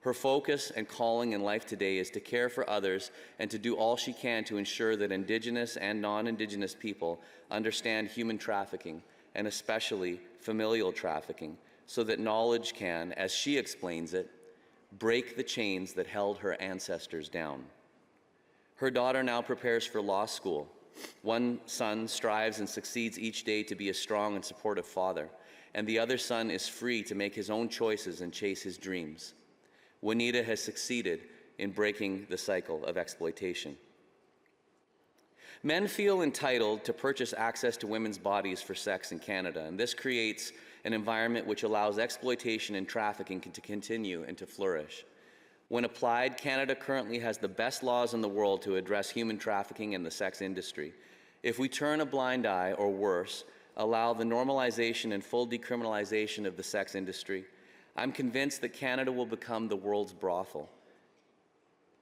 Her focus and calling in life today is to care for others and to do all she can to ensure that Indigenous and non-Indigenous people understand human trafficking, and especially familial trafficking, so that knowledge can, as she explains it, break the chains that held her ancestors down. Her daughter now prepares for law school. One son strives and succeeds each day to be a strong and supportive father, and the other son is free to make his own choices and chase his dreams. Juanita has succeeded in breaking the cycle of exploitation. Men feel entitled to purchase access to women's bodies for sex in Canada, and this creates an environment which allows exploitation and trafficking to continue and to flourish. When applied, Canada currently has the best laws in the world to address human trafficking and the sex industry. If we turn a blind eye, or worse, allow the normalization and full decriminalization of the sex industry, I'm convinced that Canada will become the world's brothel,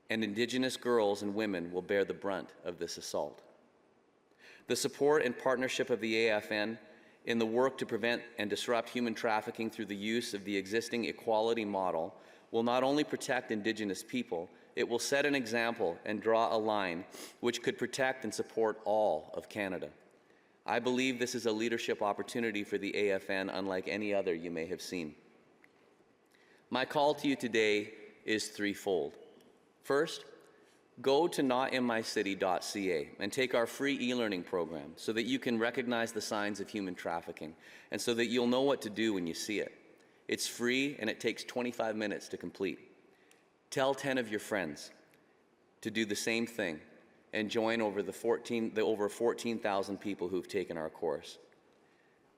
and Indigenous girls and women will bear the brunt of this assault. The support and partnership of the AFN in the work to prevent and disrupt human trafficking through the use of the existing equality model will not only protect Indigenous people, it will set an example and draw a line which could protect and support all of Canada. I believe this is a leadership opportunity for the AFN unlike any other you may have seen. My call to you today is threefold. First, go to notinmycity.ca and take our free e-learning program so that you can recognize the signs of human trafficking and so that you'll know what to do when you see it. It's free and it takes 25 minutes to complete. Tell 10 of your friends to do the same thing and join over the over 14,000 people who've taken our course.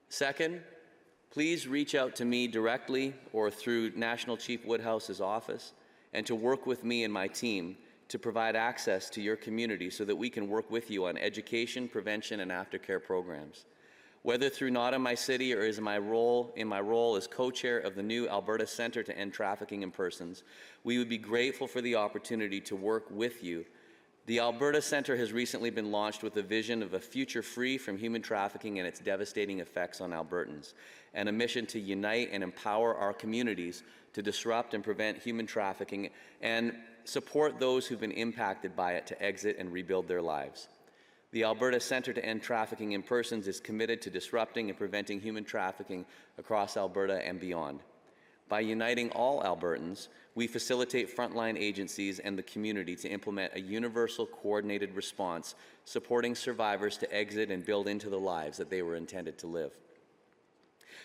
Second, please reach out to me directly or through National Chief Woodhouse's office and to work with me and my team to provide access to your community so that we can work with you on education, prevention, and aftercare programs. Whether through Not in My City or in my role as co-chair of the new Alberta Centre to End Trafficking in Persons, we would be grateful for the opportunity to work with you. The Alberta Centre has recently been launched with a vision of a future free from human trafficking and its devastating effects on Albertans, and a mission to unite and empower our communities to disrupt and prevent human trafficking and support those who've been impacted by it to exit and rebuild their lives. The Alberta Centre to End Trafficking in Persons is committed to disrupting and preventing human trafficking across Alberta and beyond. By uniting all Albertans, we facilitate frontline agencies and the community to implement a universal coordinated response, supporting survivors to exit and build into the lives that they were intended to live.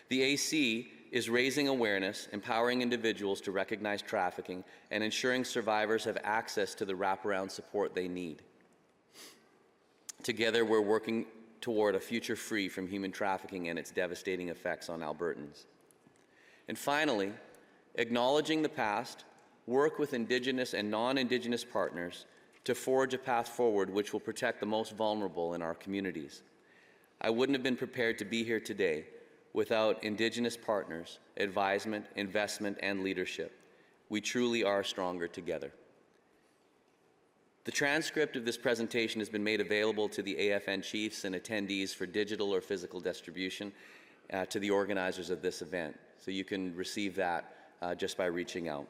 The AC is raising awareness, empowering individuals to recognize trafficking, and ensuring survivors have access to the wraparound support they need. Together, we're working toward a future free from human trafficking and its devastating effects on Albertans. And finally, acknowledging the past, work with Indigenous and non-Indigenous partners to forge a path forward which will protect the most vulnerable in our communities. I wouldn't have been prepared to be here today without Indigenous partners, advisement, investment, and leadership. We truly are stronger together. The transcript of this presentation has been made available to the AFN chiefs and attendees for digital or physical distribution to the organizers of this event. So you can receive that just by reaching out.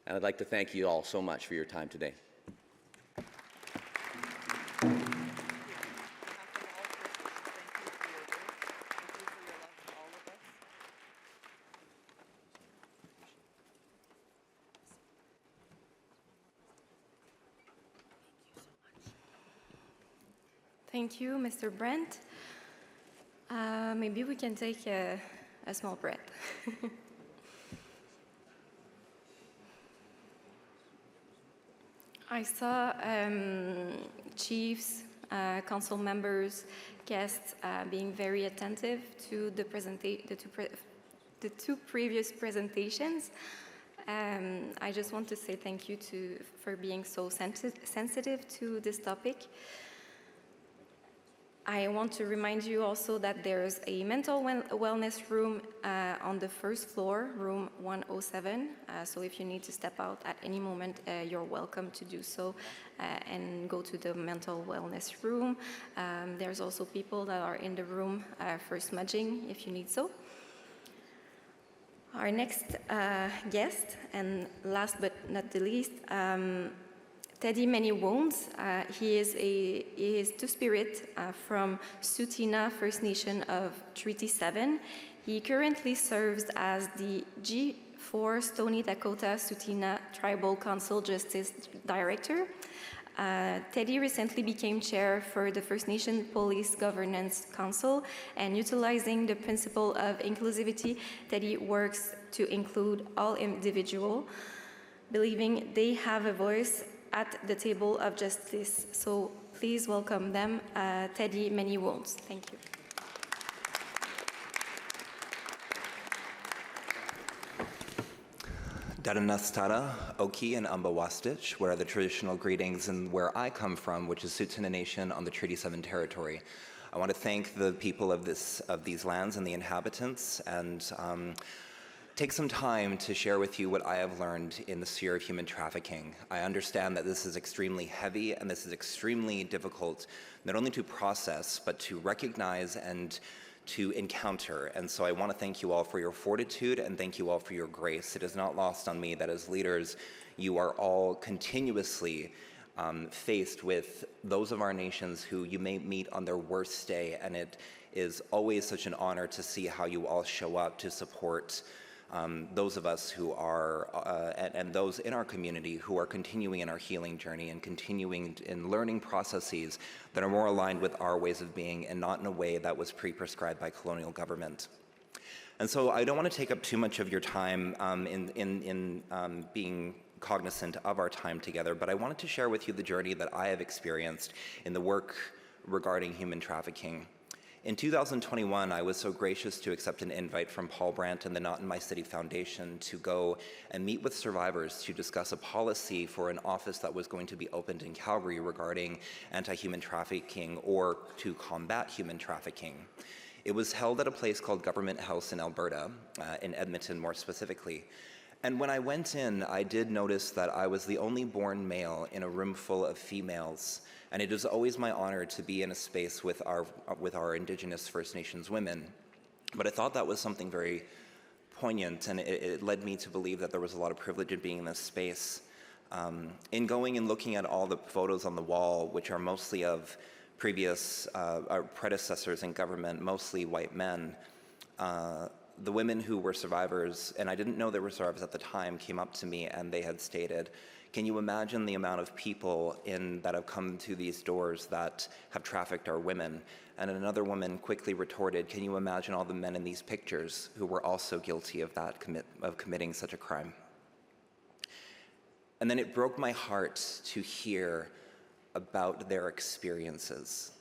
And I'd like to thank you all so much for your time today. Thank you, Mr. Brent. Maybe we can take a small breath. I saw chiefs, council members, guests being very attentive to the two previous presentations. I just want to say thank you for being so sensitive to this topic. I want to remind you also that there's a mental wellness room on the first floor, room 107. So if you need to step out at any moment, you're welcome to do so and go to the mental wellness room. There's also people that are in the room for smudging if you need so. Our next guest, and last but not the least, Teddy Many Wounds. He is Two-Spirit from Tsuut'ina First Nation of Treaty 7. He currently serves as the G4 Stoney Dakota Tsuut'ina Tribal Council Justice Director. Teddy recently became chair for the First Nation Police Governance Council, and utilizing the principle of inclusivity, Teddy works to include all individuals, believing they have a voice at the table of justice. So please welcome them, Teddy Many Wounds. Thank you. Daranastara, Oki, and Ambawastich, where are the traditional greetings and where I come from, which is Tsuut'ina Nation on the Treaty 7 territory. I want to thank the people of these lands and the inhabitants, and take some time to share with you what I have learned in the sphere of human trafficking. I understand that this is extremely heavy and this is extremely difficult, not only to process, but to recognize and to encounter. And so I want to thank you all for your fortitude and thank you all for your grace. It is not lost on me that as leaders, you are all continuously faced with those of our nations who you may meet on their worst day, and it is always such an honor to see how you all show up to support those of us who are, and those in our community who are continuing in our healing journey and continuing in learning processes that are more aligned with our ways of being and not in a way that was pre-prescribed by colonial government. And so I don't want to take up too much of your time in being cognizant of our time together, but I wanted to share with you the journey that I have experienced in the work regarding human trafficking. In 2021, I was so gracious to accept an invite from Paul Brandt and the Not in My City Foundation to go and meet with survivors to discuss a policy for an office that was going to be opened in Calgary regarding anti-human trafficking or to combat human trafficking. It was held at a place called Government House in Alberta, in Edmonton more specifically. And when I went in, I did notice that I was the only born male in a room full of females. And it is always my honor to be in a space with our Indigenous First Nations women. But I thought that was something very poignant, and it led me to believe that there was a lot of privilege in being in this space. In going and looking at all the photos on the wall, which are mostly of previous our predecessors in government, mostly white men, the women who were survivors, and I didn't know they were survivors at the time, came up to me and they had stated, "Can you imagine the amount of people that have come to these doors that have trafficked our women?" And another woman quickly retorted, "Can you imagine all the men in these pictures who were also guilty of committing such a crime?" And then it broke my heart to hear about their experiences.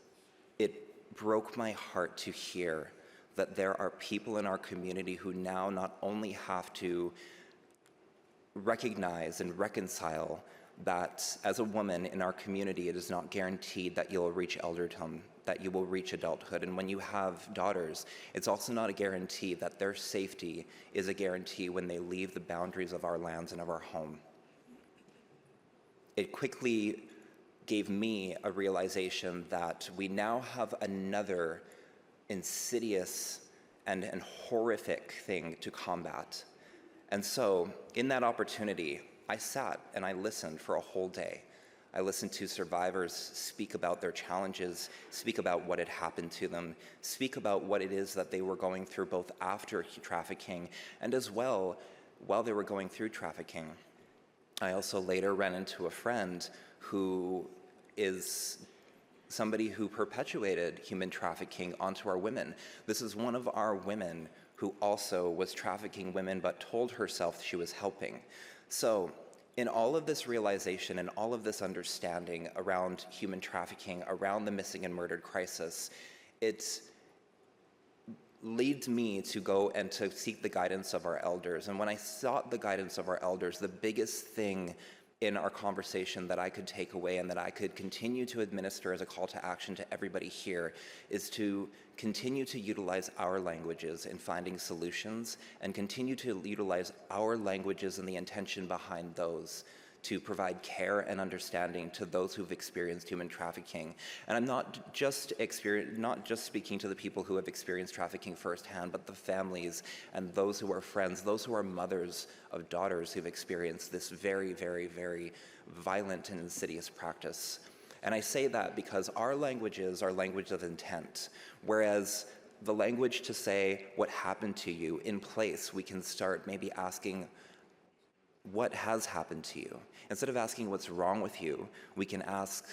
It broke my heart to hear that there are people in our community who now not only have to recognize and reconcile that as a woman in our community, it is not guaranteed that you'll reach elderdom, that you will reach adulthood. And when you have daughters, it's also not a guarantee that their safety is a guarantee when they leave the boundaries of our lands and of our home. It quickly gave me a realization that we now have another insidious and horrific thing to combat. And so, in that opportunity, I sat and I listened for a whole day. I listened to survivors speak about their challenges, speak about what had happened to them, speak about what it is that they were going through both after trafficking and as well while they were going through trafficking. I also later ran into a friend who is somebody who perpetuated human trafficking onto our women. This is one of our women who also was trafficking women but told herself she was helping. So in all of this realization and all of this understanding around human trafficking, around the missing and murdered crisis, it leads me to go and to seek the guidance of our elders. And when I sought the guidance of our elders, the biggest thing in our conversation that I could take away and that I could continue to administer as a call to action to everybody here is to continue to utilize our languages in finding solutions and continue to utilize our languages and the intention behind those to provide care and understanding to those who've experienced human trafficking. And I'm not just speaking to the people who have experienced trafficking firsthand, but the families and those who are friends, those who are mothers of daughters who've experienced this very, very, very violent and insidious practice. And I say that because our languages are language of intent, whereas the language to say what happened to you in place, we can start maybe asking, what has happened to you? Instead of asking what's wrong with you, we can ask,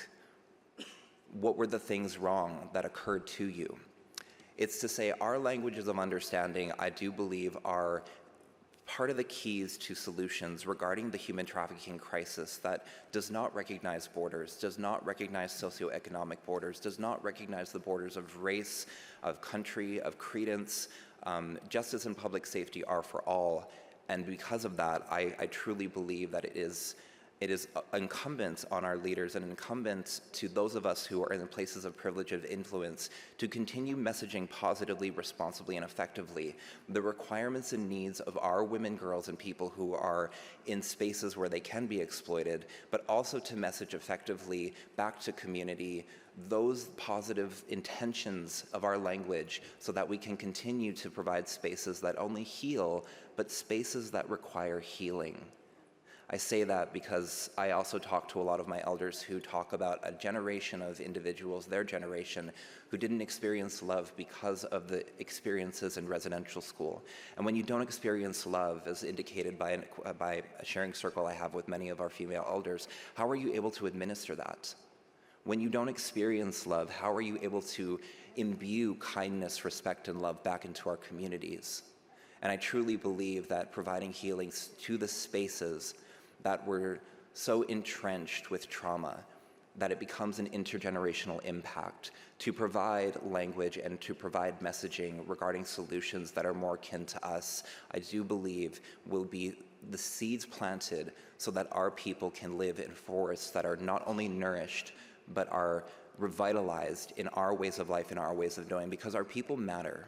what were the things wrong that occurred to you? It's to say our languages of understanding, I do believe, are part of the keys to solutions regarding the human trafficking crisis that does not recognize borders, does not recognize socioeconomic borders, does not recognize the borders of race, of country, of credence. Justice and public safety are for all. And because of that, I truly believe that it is incumbent on our leaders and incumbent to those of us who are in places of privilege of influence to continue messaging positively, responsibly, and effectively the requirements and needs of our women, girls, and people who are in spaces where they can be exploited, but also to message effectively back to community those positive intentions of our language so that we can continue to provide spaces that only heal, but spaces that require healing. I say that because I also talk to a lot of my elders who talk about a generation of individuals, their generation, who didn't experience love because of the experiences in residential school. And when you don't experience love, as indicated by a sharing circle I have with many of our female elders, how are you able to administer that? When you don't experience love, how are you able to imbue kindness, respect, and love back into our communities? And I truly believe that providing healing to the spaces that were so entrenched with trauma that it becomes an intergenerational impact, to provide language and to provide messaging regarding solutions that are more akin to us, I do believe will be the seeds planted so that our people can live in forests that are not only nourished, but are revitalized in our ways of life and our ways of knowing, because our people matter.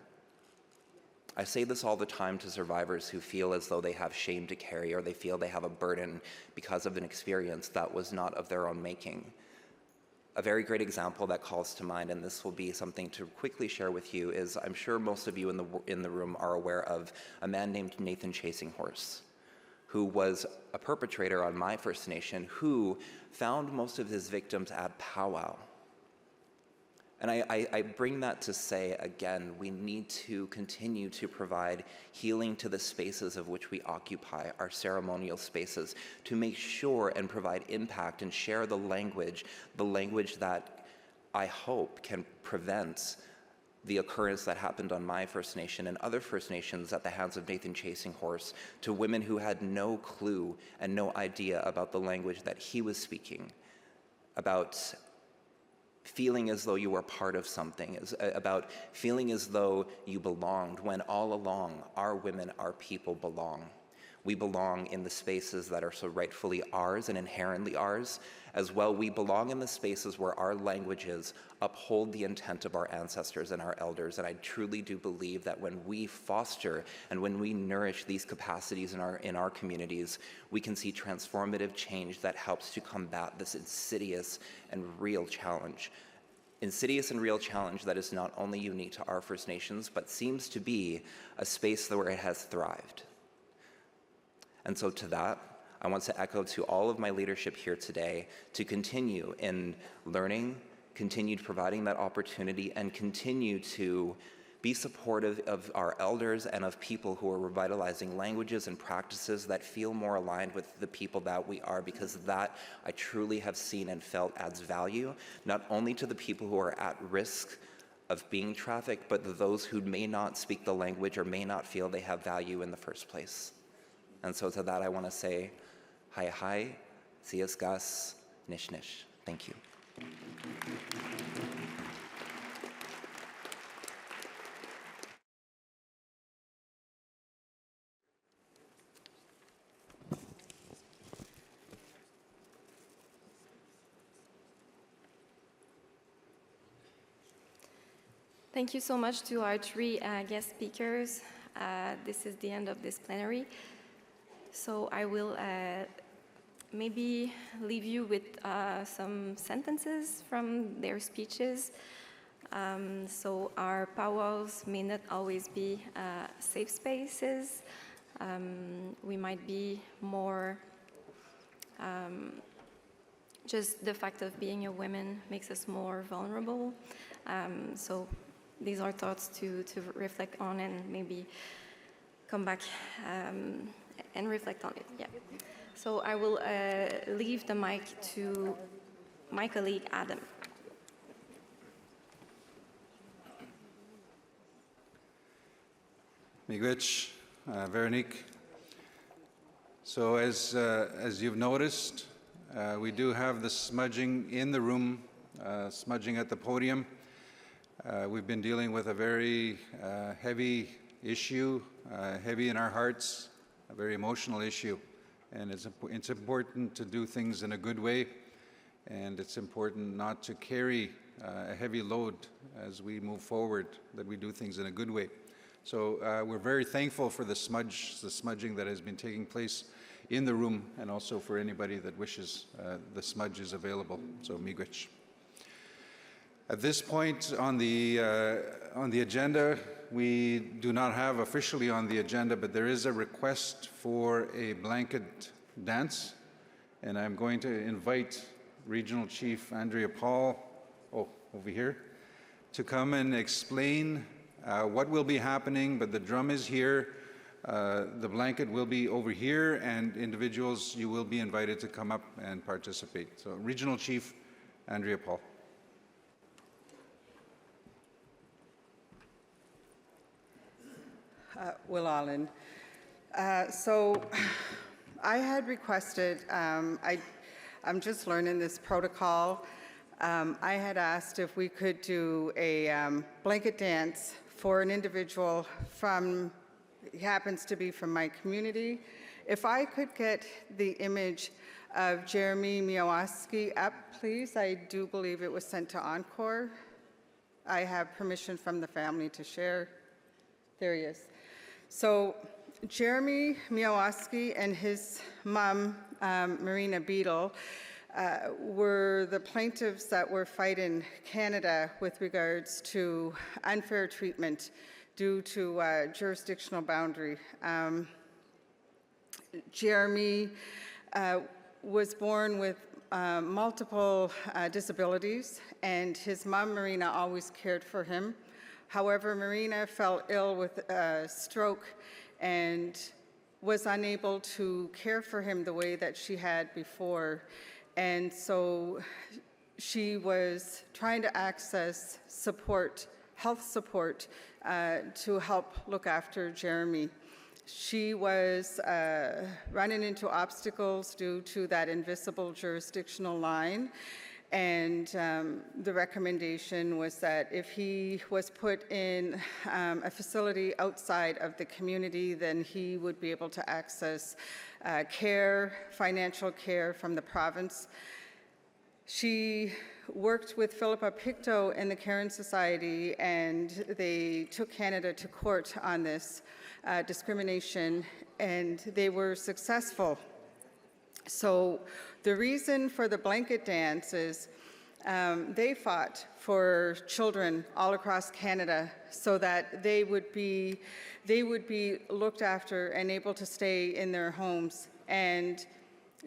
I say this all the time to survivors who feel as though they have shame to carry or they feel they have a burden because of an experience that was not of their own making. A very great example that calls to mind, and this will be something to quickly share with you, is I'm sure most of you in the room are aware of a man named Nathan Chasing Horse, who was a perpetrator on my First Nation, who found most of his victims at powwow. And I bring that to say, again, we need to continue to provide healing to the spaces of which we occupy, our ceremonial spaces, to make sure and provide impact and share the language that I hope can prevent the occurrence that happened on my First Nation and other First Nations at the hands of Nathan Chasing Horse, to women who had no clue and no idea about the language that he was speaking, about feeling as though you were part of something, about feeling as though you belonged, when all along our women, our people belong. We belong in the spaces that are so rightfully ours and inherently ours. As well, we belong in the spaces where our languages uphold the intent of our ancestors and our elders. And I truly do believe that when we foster and when we nourish these capacities in our communities, we can see transformative change that helps to combat this insidious and real challenge. Insidious and real challenge that is not only unique to our First Nations, but seems to be a space where it has thrived. And so to that, I want to echo to all of my leadership here today to continue in learning, continue providing that opportunity, and continue to be supportive of our elders and of people who are revitalizing languages and practices that feel more aligned with the people that we are, because that I truly have seen and felt adds value, not only to the people who are at risk of being trafficked, but those who may not speak the language or may not feel they have value in the first place. And so to that I want to say, hi hi, sias gas, nish nish. Thank you. Thank you so much to our three guest speakers. This is the end of this plenary. So I will maybe leave you with some sentences from their speeches. So our powwows may not always be safe spaces. We might be more, just the fact of being a woman makes us more vulnerable. So these are thoughts to reflect on and maybe come back and reflect on it, yeah. So I will leave the mic to my colleague, Adam. Miigwech, Veronique. So as you've noticed, we do have the smudging in the room, smudging at the podium. We've been dealing with a very heavy issue, heavy in our hearts, a very emotional issue. And it's important to do things in a good way, and it's important not to carry a heavy load as we move forward, that we do things in a good way. So we're very thankful for the smudging that has been taking place in the room, and also for anybody that wishes, the smudge is available. So miigwech. At this point on the agenda, we do not have officially on the agenda, but there is a request for a blanket dance, and I'm going to invite Regional Chief Andrea Paul, over here, to come and explain what will be happening, but the drum is here, the blanket will be over here, and individuals, you will be invited to come up and participate. So Regional Chief Andrea Paul. Will Allen. So I had requested, I'm just learning this protocol. I had asked if we could do a blanket dance for an individual from, he happens to be from my community. If I could get the image of Jeremy Miawaski up, please. I do believe it was sent to Encore. I have permission from the family to share. There he is. So Jeremy Miawaski and his mom, Marina Beadle, were the plaintiffs that were fighting Canada with regards to unfair treatment due to jurisdictional boundary. Jeremy was born with multiple disabilities, and his mom, Marina, always cared for him. However, Marina fell ill with a stroke and was unable to care for him the way that she had before. And so she was trying to access support, health support, to help look after Jeremy. She was running into obstacles due to that invisible jurisdictional line. And the recommendation was that if he was put in a facility outside of the community, then he would be able to access care, financial care from the province. She worked with Philippa Pictou in the Cairn Society, and they took Canada to court on this discrimination, and they were successful. So the reason for the blanket dance is they fought for children all across Canada so that they would be looked after and able to stay in their homes. And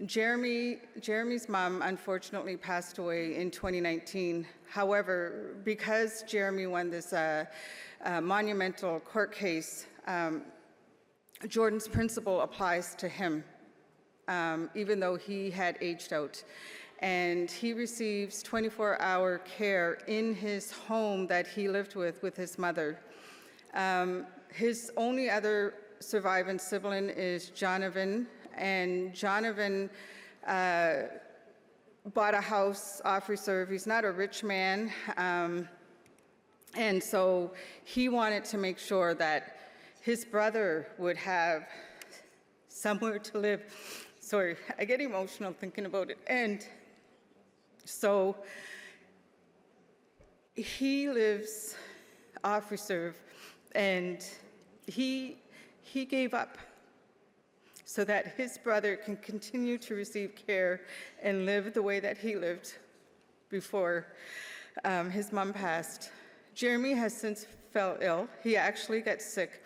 Jeremy's mom unfortunately passed away in 2019. However, because Jeremy won this monumental court case, Jordan's principle applies to him. Even though he had aged out. And he receives 24-hour care in his home that he lived with his mother. His only other surviving sibling is Jonovan, and Jonovan bought a house off reserve. He's not a rich man, and so he wanted to make sure that his brother would have somewhere to live. Sorry, I get emotional thinking about it. And so he lives off reserve, and he gave up so that his brother can continue to receive care and live the way that he lived before his mom passed. Jeremy has since fell ill. He actually got sick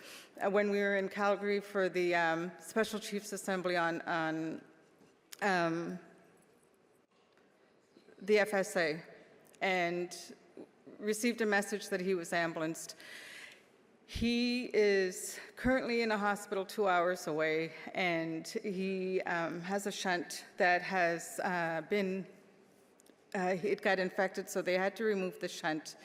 when we were in Calgary for the Special Chiefs Assembly on the FSA, and received a message that he was ambulanced. He is currently in a hospital 2 hours away, and he has a shunt that has it got infected, so they had to remove the shunt.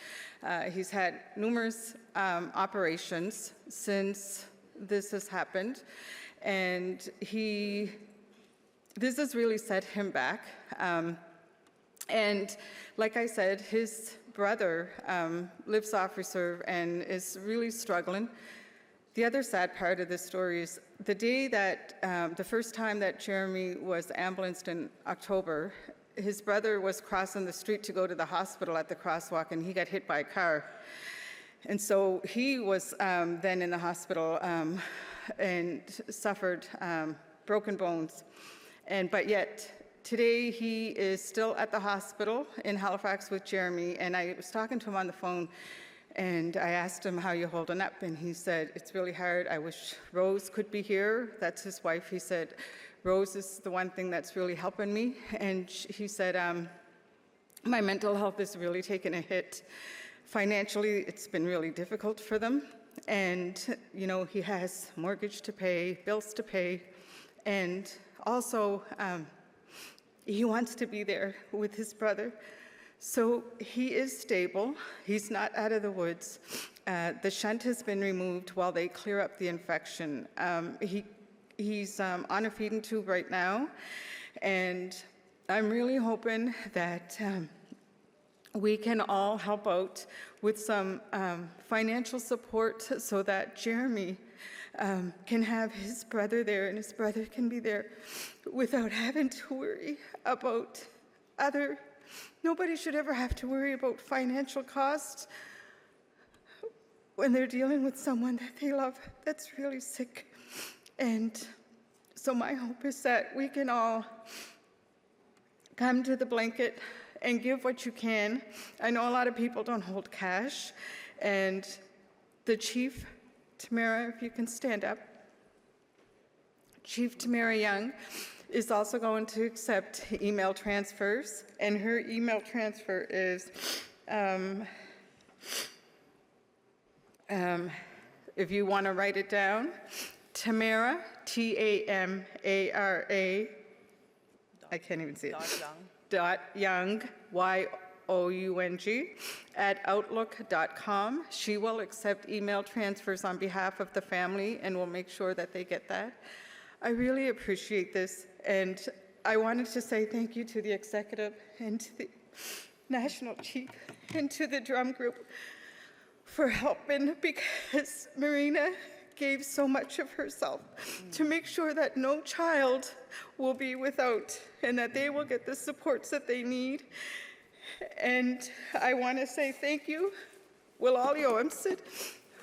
He's had numerous operations since this has happened, and this has really set him back. And like I said, his brother lives off reserve and is really struggling. The other sad part of this story is the day that, the first time that Jeremy was ambulanced in October, his brother was crossing the street to go to the hospital at the crosswalk, and he got hit by a car. And so he was then in the hospital and suffered broken bones. But yet, today he is still at the hospital in Halifax with Jeremy, and I was talking to him on the phone, and I asked him, how you holding up? And he said, it's really hard. I wish Rose could be here. That's his wife. He said, Rose is the one thing that's really helping me. And he said, my mental health is really taking a hit. Financially, it's been really difficult for them. And, you know, he has mortgage to pay, bills to pay, and also he wants to be there with his brother. So he is stable. He's not out of the woods. The shunt has been removed while they clear up the infection. He's on a feeding tube right now, and I'm really hoping that we can all help out with some financial support so that Jeremy can have his brother there, and his brother can be there without having to worry about nobody should ever have to worry about financial costs when they're dealing with someone that they love that's really sick. And so my hope is that we can all come to the blanket and give what you can. I know a lot of people don't hold cash, and the chief, Tamara, if you can stand up. Chief Tamara Young is also going to accept email transfers, and her email transfer is, if you want to write it down, Tamara, Tamara, I can't even see it. Young, YOUNG, at outlook.com. She will accept email transfers on behalf of the family and will make sure that they get that. I really appreciate this, and I wanted to say thank you to the executive and to the national chief and to the drum group for helping, because Marina gave so much of herself to make sure that no child will be without and that they will get the supports that they need. And I want to say thank you, Will Aliomsid,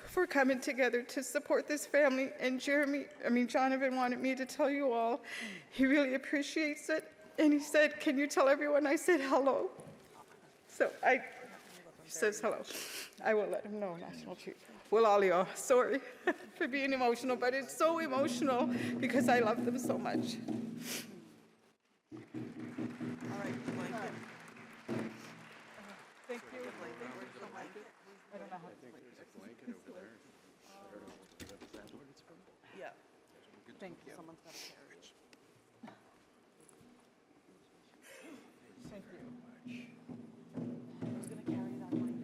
for coming together to support this family. And Jonathan wanted me to tell you all, he really appreciates it. And he said, can you tell everyone I said hello? So he says hello. I will let him know, National Chief. Will Alio, sorry for being emotional, but it's so emotional because I love them so much. All right, blanket. Thank you. I don't know how to blanket over there. Yeah. Thank you. Someone's got to carry it. Thank you. Who's going to carry that blanket?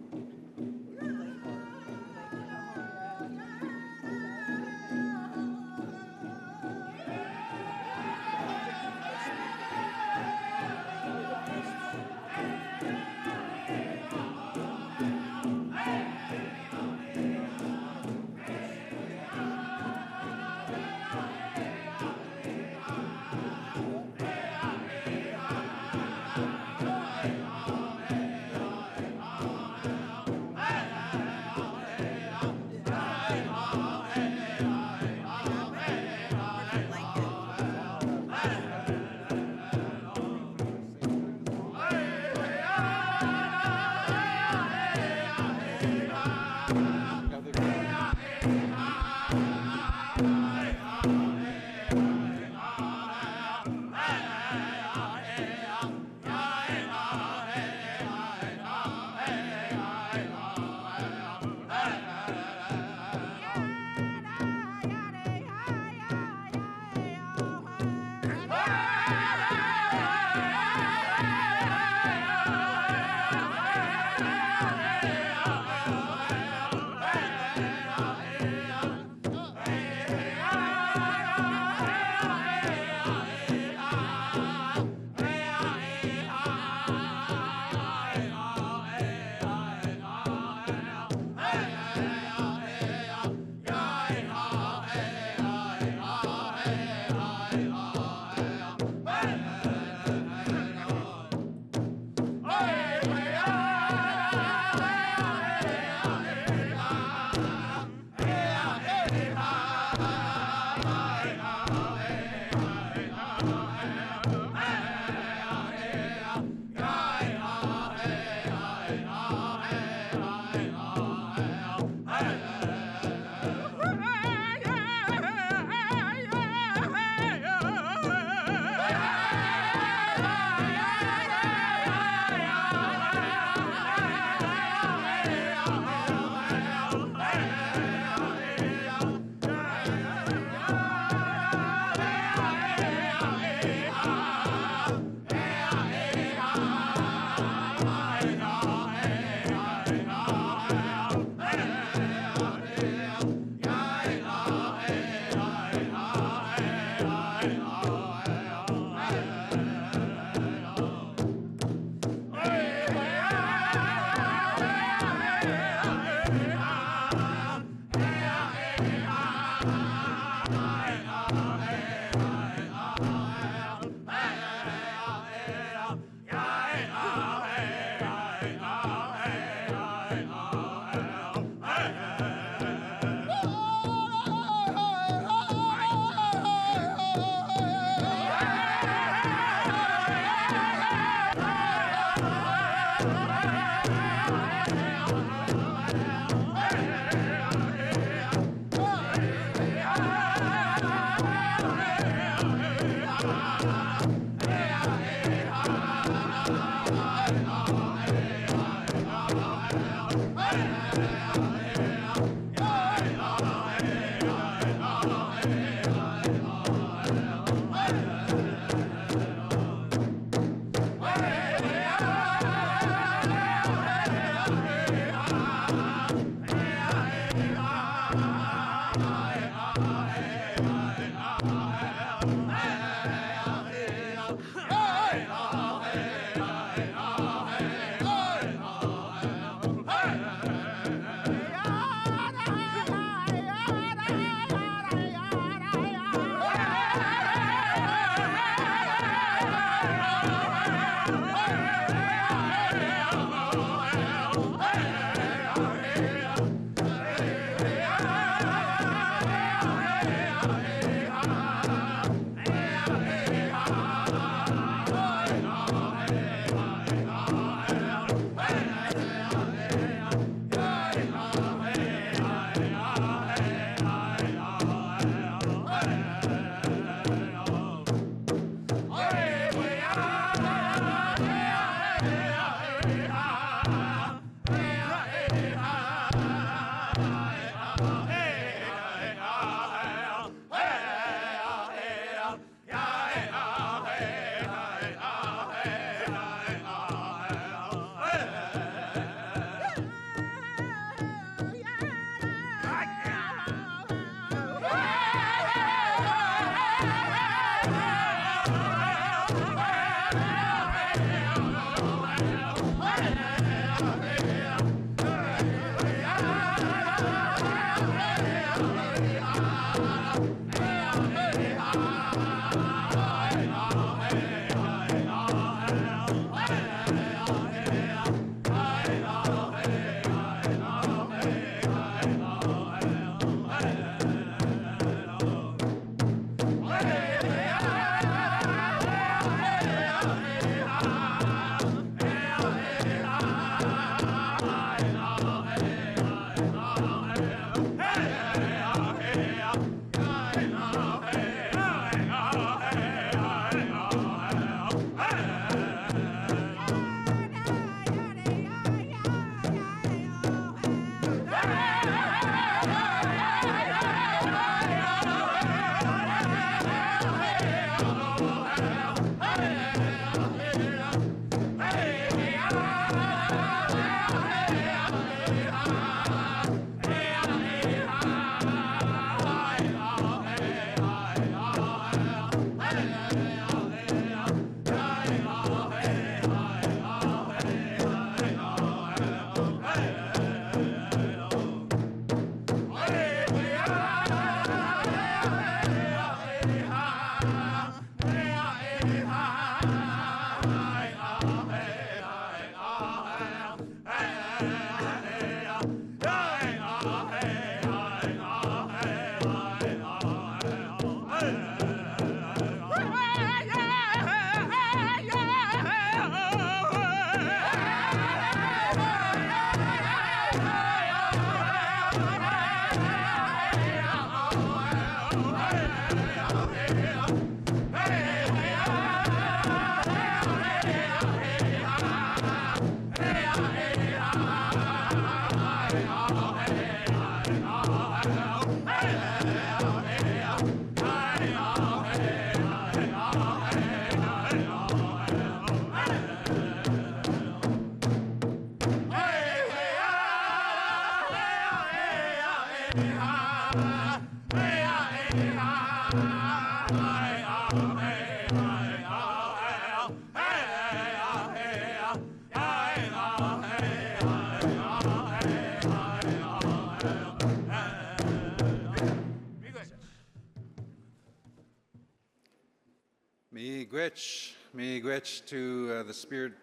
Miigwech to the Spirit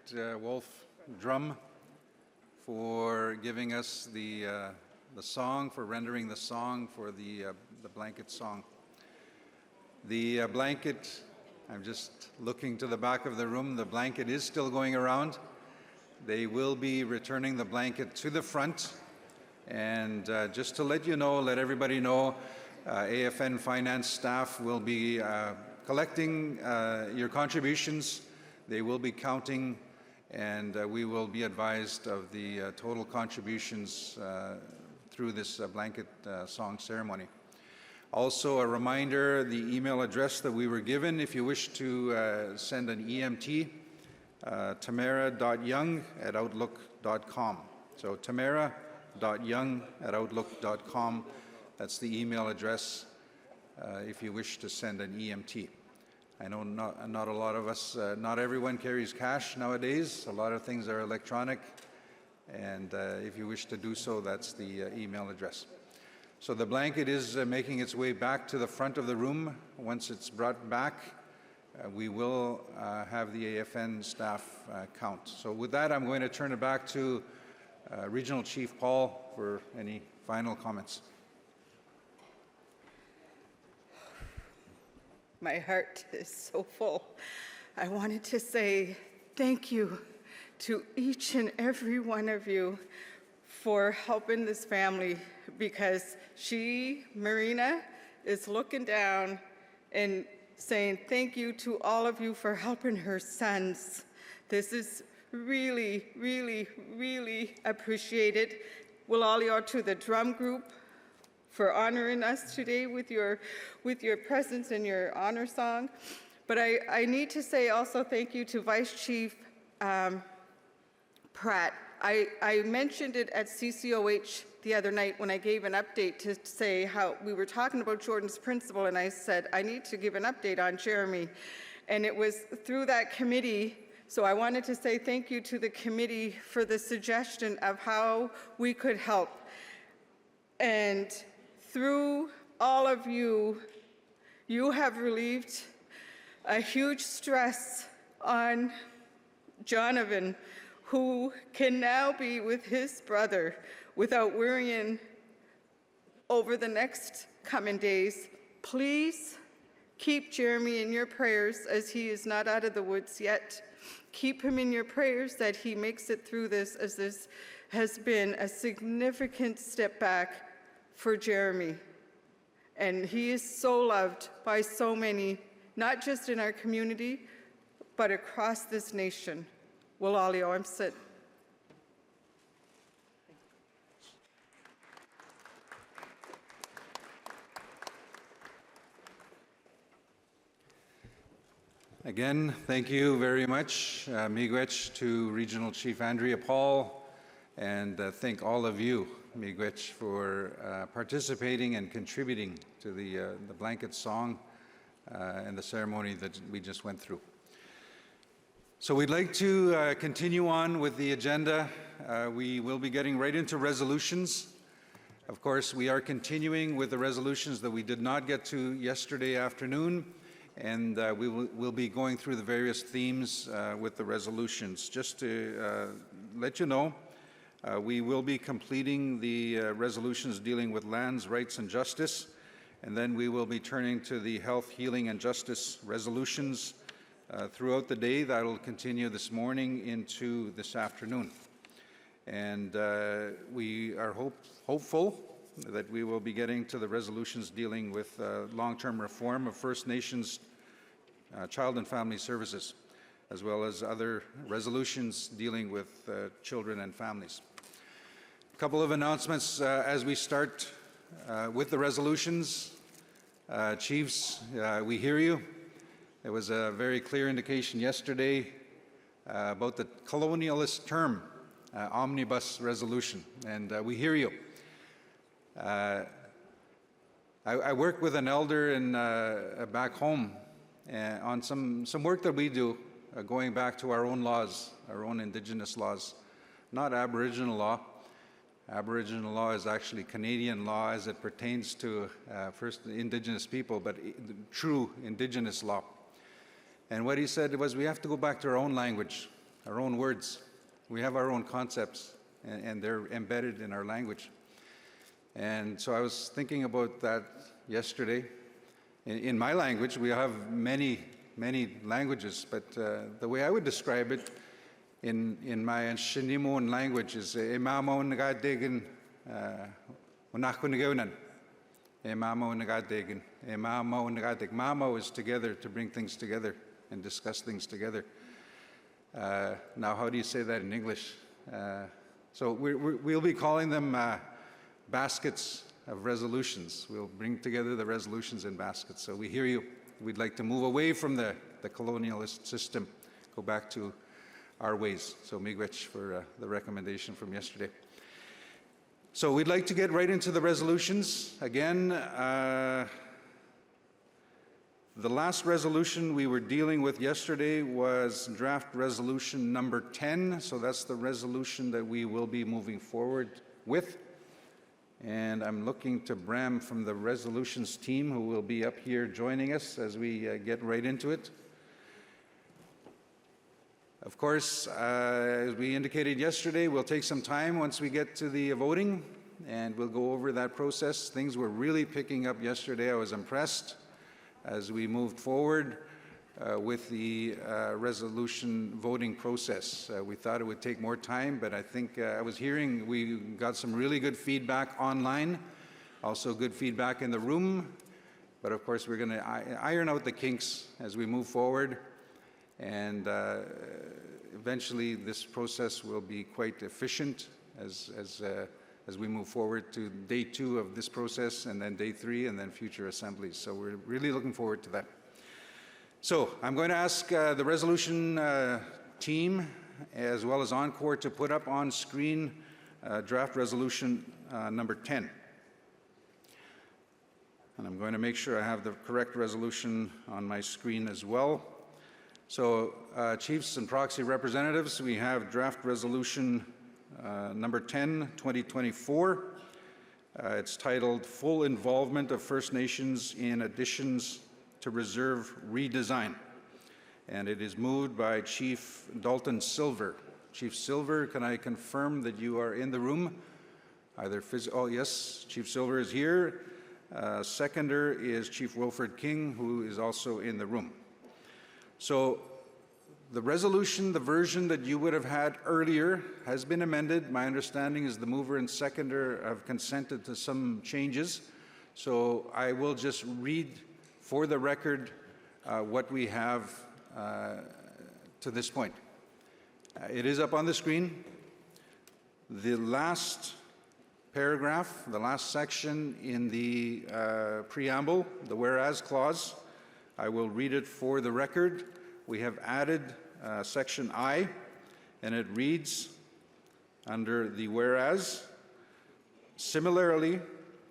Wolf drum for giving us the song, for rendering the song for the blanket song. The blanket, I'm just looking to the back of the room, the blanket is still going around. They will be returning the blanket to the front. And just to let you know, let everybody know, AFN finance staff will be collecting your contributions. They will be counting, and we will be advised of the total contributions through this blanket song ceremony. Also, a reminder, the email address that we were given, if you wish to send an EMT, tamara.young@outlook.com. So tamara.young@outlook.com. That's the email address if you wish to send an EMT. I know not a lot of us, not everyone carries cash nowadays. A lot of things are electronic. And if you wish to do so, that's the email address. So the blanket is making its way back to the front of the room. Once it's brought back, we will have the AFN staff count. So with that, I'm going to turn it back to Regional Chief Paul for any final comments. My heart is so full. I wanted to say thank you to each and every one of you for helping this family, because Marina, is looking down and saying thank you to all of you for helping her sons. This is really, really, really appreciated. Will all you to the drum group for honoring us today with your presence and your honor song. But I need to say also thank you to Vice Chief Pratt. I mentioned it at CCOH the other night when I gave an update to say how we were talking about Jordan's principle, and I said, I need to give an update on Jeremy. And it was through that committee, so I wanted to say thank you to the committee for the suggestion of how we could help. And through all of you, you have relieved a huge stress on Jonathan, who can now be with his brother without worrying over the next coming days. Please keep Jeremy in your prayers, as he is not out of the woods yet. Keep him in your prayers that he makes it through this, as this has been a significant step back for Jeremy. And he is so loved by so many, not just in our community, but across this nation. Walalio, I'm sit. Again, thank you very much, Miigwech, to Regional Chief Andrea Paul, and thank all of you, Miigwech, for participating and contributing to the blanket song and the ceremony that we just went through. So we'd like to continue on with the agenda. We will be getting right into resolutions. Of course, we are continuing with the resolutions that we did not get to yesterday afternoon, and we'll be going through the various themes with the resolutions. Just to let you know, we will be completing the resolutions dealing with lands, rights, and justice, and then we will be turning to the health, healing, and justice resolutions throughout the day. That will continue this morning into this afternoon. And we are hopeful that we will be getting to the resolutions dealing with long-term reform of First Nations child and family services, as well as other resolutions dealing with children and families. A couple of announcements as we start with the resolutions. Chiefs, we hear you. There was a very clear indication yesterday about the colonialist term, omnibus resolution, and we hear you. I work with an elder in, back home on some work that we do, going back to our own laws, our own Indigenous laws, not Aboriginal law. Aboriginal law is actually Canadian law as it pertains to first Indigenous people, but true Indigenous law. And what he said was we have to go back to our own language, our own words. We have our own concepts, and they're embedded in our language. And so I was thinking about that yesterday. In my language, we have many languages, but the way I would describe it in my Shinimon language is Emamo Nagadegen Unakunagaunan. Emamo Nagadegen. Emamo Nagadeg. Mamo is together, to bring things together and discuss things together. Now, how do you say that in English? So we'll be calling them baskets of resolutions. We'll bring together the resolutions in baskets. So we hear you. We'd like to move away from the colonialist system, go back to our ways. So miigwech for the recommendation from yesterday. So we'd like to get right into the resolutions. Again, the last resolution we were dealing with yesterday was draft resolution number 10. So that's the resolution that we will be moving forward with. And I'm looking to Bram from the resolutions team, who will be up here joining us as we get right into it. Of course, as we indicated yesterday, we'll take some time once we get to the voting, and we'll go over that process. Things were really picking up yesterday. I was impressed as we moved forward with the resolution voting process. We thought it would take more time, but I think I was hearing we got some really good feedback online, also good feedback in the room. But of course, we're going to iron out the kinks as we move forward, and eventually this process will be quite efficient as we move forward to day 2 of this process, and then day 3, and then future assemblies. So we're really looking forward to that. So I'm going to ask the resolution team, as well as Encore, to put up on screen draft resolution number 10. And I'm going to make sure I have the correct resolution on my screen as well. So chiefs and proxy representatives, we have draft resolution number 10, 2024. It's titled Full Involvement of First Nations in Additions to Reserve Redesign. And it is moved by Chief Dalton Silver. Chief Silver, can I confirm that you are in the room? Oh yes, Chief Silver is here. Seconder is Chief Wilfred King, who is also in the room. So the resolution, the version that you would have had earlier, has been amended. My understanding is the mover and seconder have consented to some changes. So I will just read for the record what we have to this point. It is up on the screen. The last paragraph, the last section in the preamble, the whereas clause, I will read it for the record. We have added section I, and it reads under the whereas, similarly,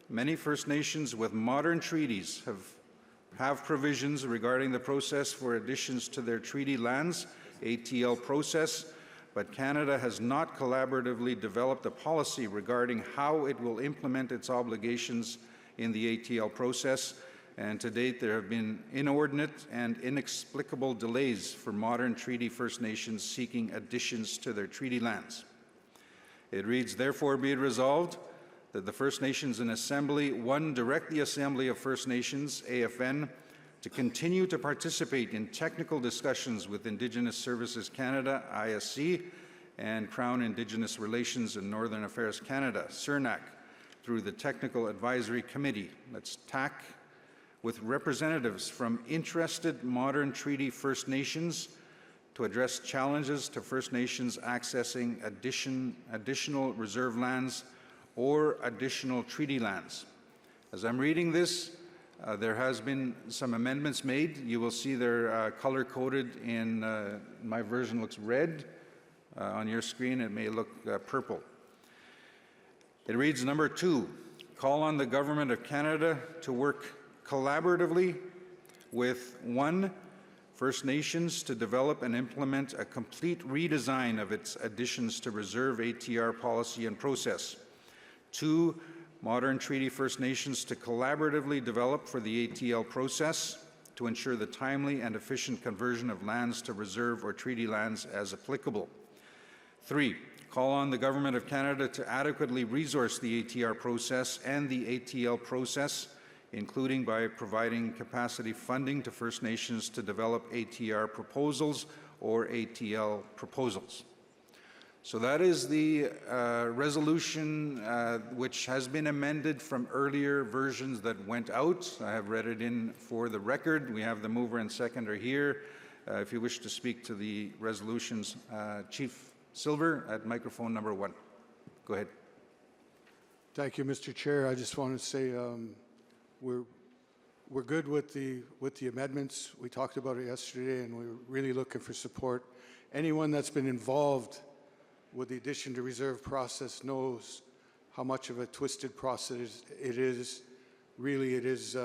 many First Nations with modern treaties have provisions regarding the process for additions to their treaty lands, ATL process, but Canada has not collaboratively developed a policy regarding how it will implement its obligations in the ATL process, and to date there have been inordinate and inexplicable delays for modern treaty First Nations seeking additions to their treaty lands. It reads, therefore be it resolved that the First Nations in Assembly 1 direct the Assembly of First Nations, AFN, to continue to participate in technical discussions with Indigenous Services Canada, ISC, and Crown Indigenous Relations and Northern Affairs Canada, CERNAC, through the Technical Advisory Committee, that's TAC, with representatives from interested modern treaty First Nations to address challenges to First Nations accessing additional reserve lands or additional treaty lands. As I'm reading this, there has been some amendments made. You will see they're color-coded in, my version looks red. On your screen, it may look purple. It reads number 2, call on the Government of Canada to work collaboratively with 1, First Nations to develop and implement a complete redesign of its additions to reserve ATR policy and process. 2, Modern Treaty First Nations to collaboratively develop for the ATL process to ensure the timely and efficient conversion of lands to reserve or treaty lands as applicable. 3, call on the Government of Canada to adequately resource the ATR process and the ATL process, including by providing capacity funding to First Nations to develop ATR proposals or ATL proposals. So that is the resolution which has been amended from earlier versions that went out. I have read it in for the record. We have the mover and seconder here. If you wish to speak to the resolutions, Chief Silver at microphone number 1. Go ahead. Thank you, Mr. Chair. I just want to say we're good with the amendments. We talked about it yesterday, and we're really looking for support. Anyone that's been involved with the addition to reserve process knows how much of a twisted process it is. Really, it is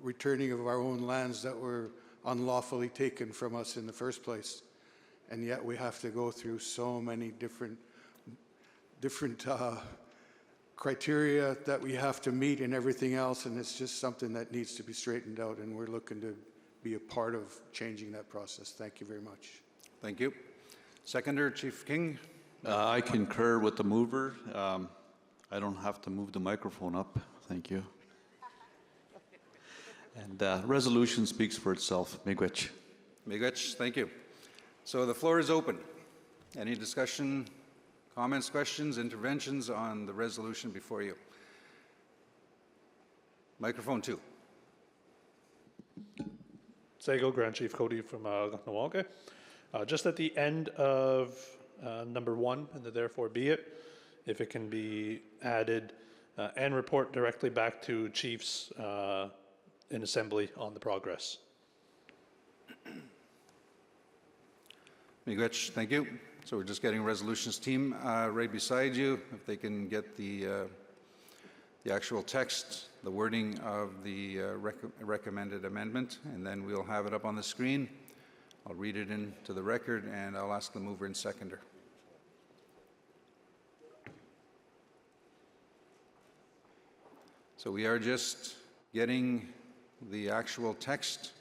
returning of our own lands that were unlawfully taken from us in the first place. And yet we have to go through so many different criteria that we have to meet and everything else, and it's just something that needs to be straightened out, and we're looking to be a part of changing that process. Thank you very much. Thank you. Seconder, Chief King. I concur with the mover. I don't have to move the microphone up. Thank you. And resolution speaks for itself. Miigwech. Miigwech, thank you. So the floor is open. Any discussion, comments, questions, interventions on the resolution before you? Microphone 2. Sego, Grand Chief Cody from Gaknawaga. Just at the end of number 1, and the therefore be it, if it can be added and report directly back to chiefs in assembly on the progress. Miigwech, thank you. So we're just getting resolutions team right beside you. If they can get the actual text, the wording of the recommended amendment, and then we'll have it up on the screen. I'll read it into the record, and I'll ask the mover and seconder. So we are just getting the actual text,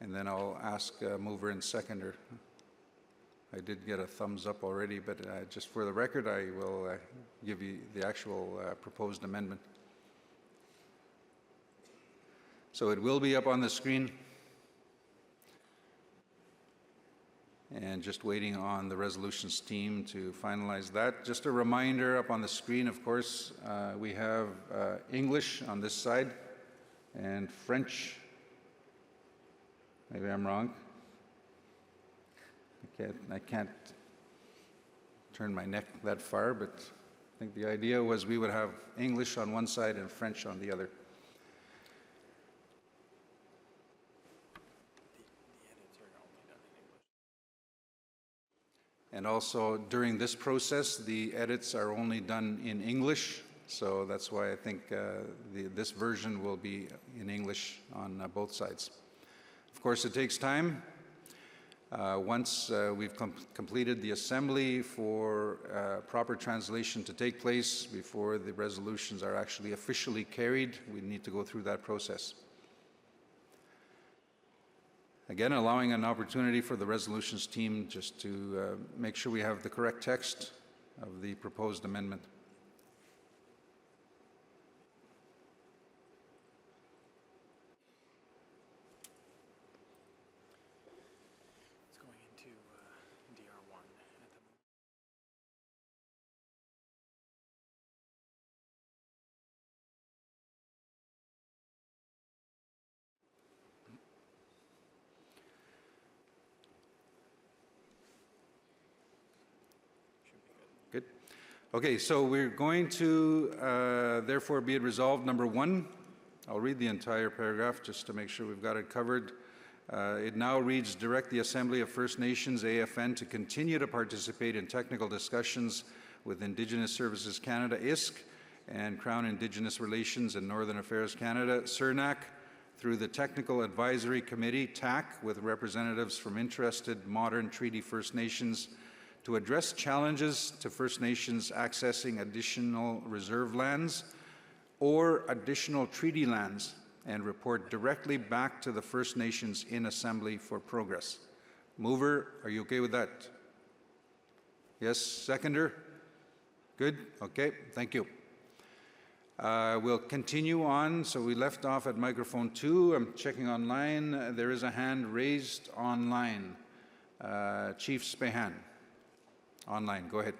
and then I'll ask mover and seconder. I did get a thumbs up already, but just for the record, I will give you the actual proposed amendment. So it will be up on the screen. And just waiting on the resolutions team to finalize that. Just a reminder, up on the screen, of course, we have English on this side and French. Maybe I'm wrong. I can't turn my neck that far, but I think the idea was we would have English on one side and French on the other. And also, during this process, the edits are only done in English, so that's why I think this version will be in English on both sides. Of course, it takes time. Once we've completed the assembly for proper translation to take place before the resolutions are actually officially carried, we need to go through that process. Again, allowing an opportunity for the resolutions team just to make sure we have the correct text of the proposed amendment. It's going into DR1 at the moment. Good. Okay, so we're going to therefore be it resolved number 1. I'll read the entire paragraph just to make sure we've got it covered. It now reads, direct the Assembly of First Nations, AFN, to continue to participate in technical discussions with Indigenous Services Canada, ISC, and Crown Indigenous Relations and Northern Affairs Canada, CERNAC, through the Technical Advisory Committee, TAC, with representatives from interested modern treaty First Nations to address challenges to First Nations accessing additional reserve lands or additional treaty lands and report directly back to the First Nations in Assembly for progress. Mover, are you okay with that? Yes, seconder? Good, okay, thank you. We'll continue on. So we left off at microphone 2. I'm checking online. There is a hand raised online. Chief Spehan, online, go ahead.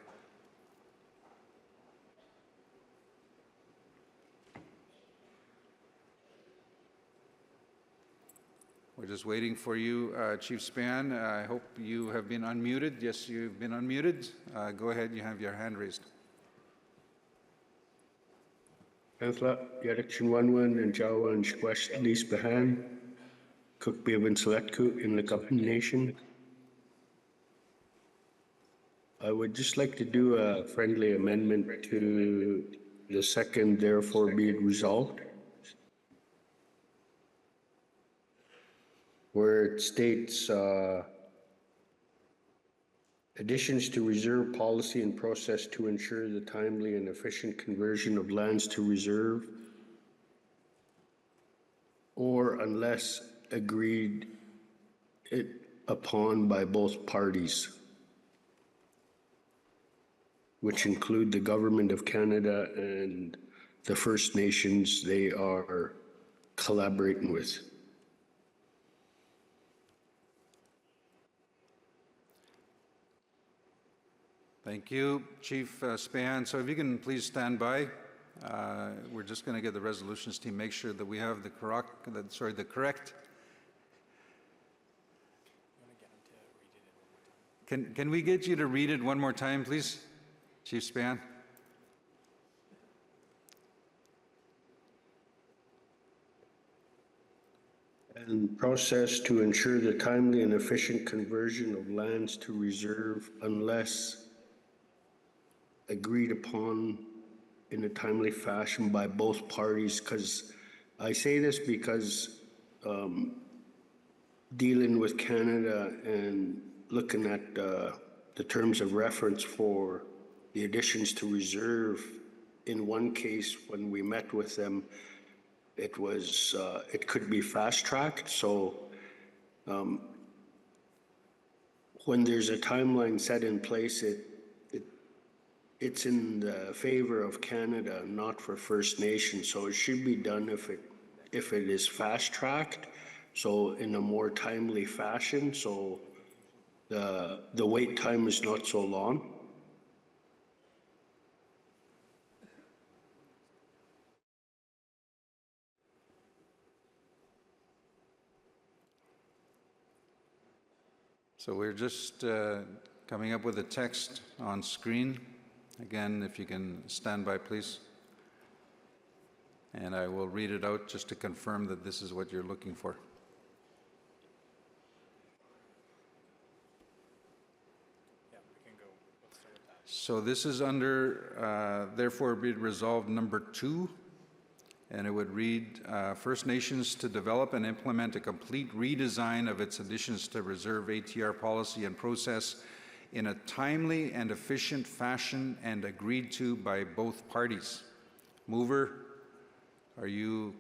We're just waiting for you, Chief Spehan. I hope you have been unmuted. Yes, you've been unmuted. Go ahead, you have your hand raised. Ansla, Yarakshin Wanwan and Jawa and Shquash Lis Bahan, Cook Bevan Selectku in the Kapin Nation. I would just like to do a friendly amendment to the second, therefore be it resolved, where it states additions to reserve policy and process to ensure the timely and efficient conversion of lands to reserve, or unless agreed upon by both parties, which include the Government of Canada and the First Nations they are collaborating with. Thank you, Chief Spehan. So if you can please stand by. We're just going to get the resolutions team, make sure that we have the correct. Can we get you to read it one more time, please, Chief Spehan? And process to ensure the timely and efficient conversion of lands to reserve unless agreed upon in a timely fashion by both parties. Because I say this because dealing with Canada and looking at the terms of reference for the additions to reserve, in one case when we met with them, it was it could be fast-tracked. So when there's a timeline set in place, it's in the favor of Canada, not for First Nations. So it should be done if it is fast-tracked, so in a more timely fashion, so the wait time is not so long. So we're just coming up with a text on screen. Again, if you can stand by, please. And I will read it out just to confirm that this is what you're looking for. Yeah, we can go. Let's start with that. So this is under, therefore be resolved number 2. And it would read, First Nations to develop and implement a complete redesign of its additions to reserve ATR policy and process in a timely and efficient fashion and agreed to by both parties. Mover, are you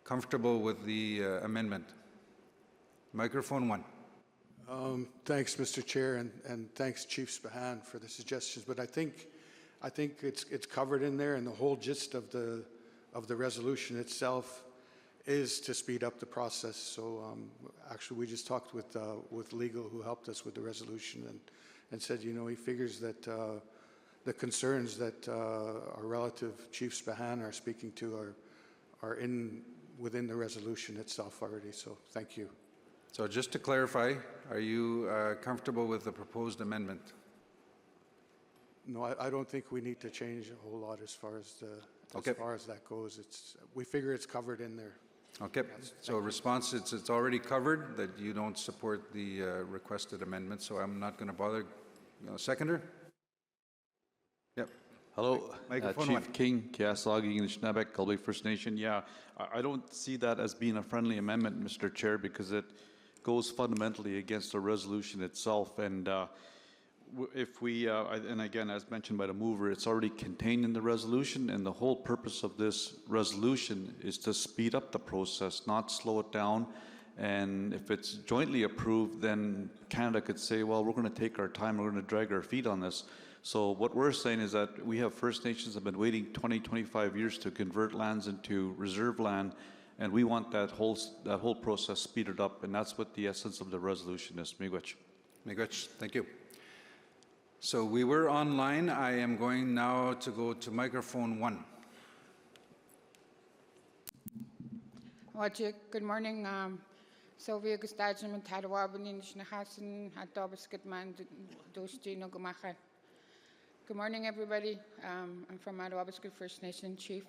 comfortable with the amendment? Microphone 1. Thanks, Mr. Chair, and thanks, Chief Spehan, for the suggestions. But I think it's covered in there, and the whole gist of the resolution itself is to speed up the process. So actually, we just talked with legal, who helped us with the resolution, and said, you know, he figures that the concerns that our relative Chief Spehan are speaking to are within the resolution itself already. So thank you. So just to clarify, are you comfortable with the proposed amendment? No, I don't think we need to change a whole lot as far as Okay. as far as that goes. We figure it's covered in there. Okay, so response, it's already covered that you don't support the requested amendment, so I'm not going to bother. Seconder? Yep. Hello, Microphone Chief one. King, Kiaslagi, Anishinaabe, Gully First Nation. Yeah, I don't see that as being a friendly amendment, Mr. Chair, because it goes fundamentally against the resolution itself. And if we, and again, as mentioned by the mover, it's already contained in the resolution, and the whole purpose of this resolution is to speed up the process, not slow it down. And if it's jointly approved, then Canada could say, well, we're going to take our time, we're going to drag our feet on this. So what we're saying is that we have First Nations that have been waiting 20, 25 years to convert lands into reserve land, and we want that whole process speeded up, and that's what the essence of the resolution is. Miigwech. Miigwech, thank you. So we were online. I am going now to go to microphone 1. Wajik, good morning. Sylvia Gustadjum and Tadawabani Nishnahasan at Dobiskitman Dostino Gumachat. Good morning, everybody. I'm from Attawabaskit First Nation Chief.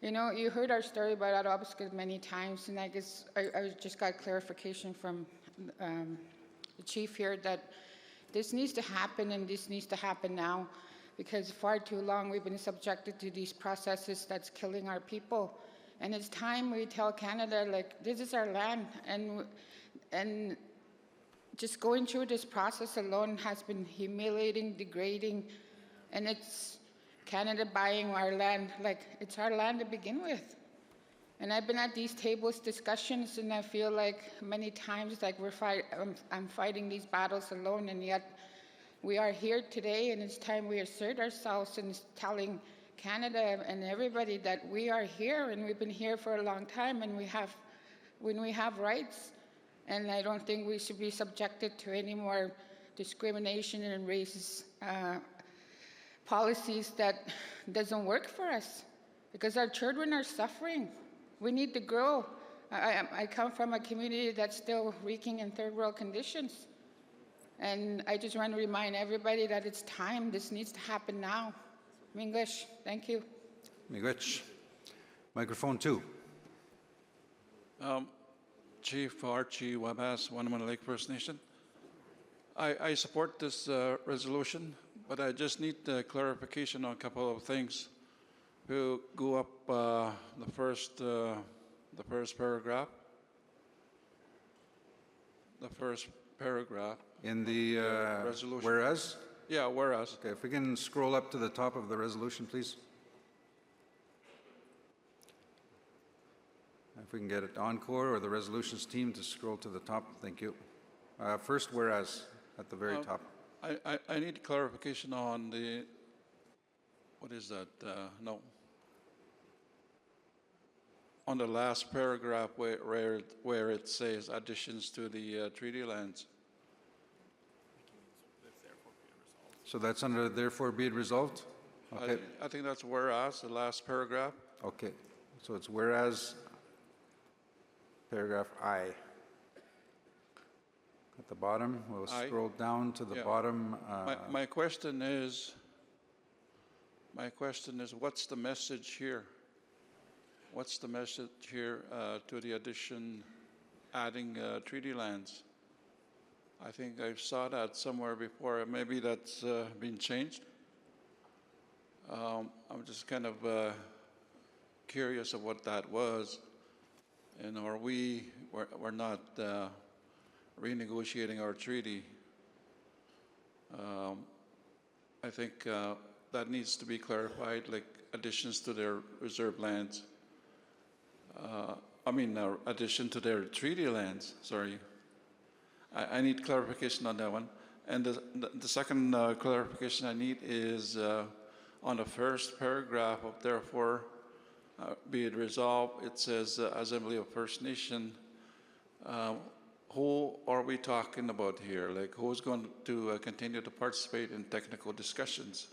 You know, you heard our story about Attawabaskit many times, and I guess I just got clarification from the Chief here that this needs to happen, and this needs to happen now, because far too long we've been subjected to these processes that's killing our people. And it's time we tell Canada, like, this is our land, and just going through this process alone has been humiliating, degrading, and it's Canada buying our land, like, it's our land to begin with. And I've been at these tables discussions, and I feel like many times like I'm fighting these battles alone, and yet we are here today, and it's time we assert ourselves and telling Canada and everybody that we are here, and we've been here for a long time, and when we have rights. And I don't think we should be subjected to any more discrimination and racist policies that doesn't work for us, because our children are suffering. We need to grow. I come from a community that's still reeking in third world conditions. And I just want to remind everybody that it's time. This needs to happen now. English, thank you. Miigwech. Microphone 2. Chief Archie Wabas, Wanamana Lake First Nation. I support this resolution, but I just need clarification on a couple of things. We'll go up the first paragraph. The first paragraph. In the resolution. whereas? Yeah, whereas. Okay, if we can scroll up to the top of the resolution, please. If we can get it Encore or the resolutions team to scroll to the top, thank you. First, whereas, at the very top. I need clarification on the, what is that? No. On the last paragraph where it says additions to the treaty lands. So that's under therefore be it resolved? Okay. I think that's whereas, the last paragraph. Okay, so it's whereas paragraph I. At the bottom, we'll scroll down to the bottom. My question is, what's the message here? What's the message here to the addition, adding treaty lands? I think I saw that somewhere before. Maybe that's been changed. I'm just kind of curious of what that was. And we're not renegotiating our treaty. I think that needs to be clarified, like additions to their reserve lands. Addition to their treaty lands, sorry. I need clarification on that one. And the second clarification I need is on the first paragraph of therefore be it resolved, it says Assembly of First Nation. Who are we talking about here? Like, who's going to continue to participate in technical discussions?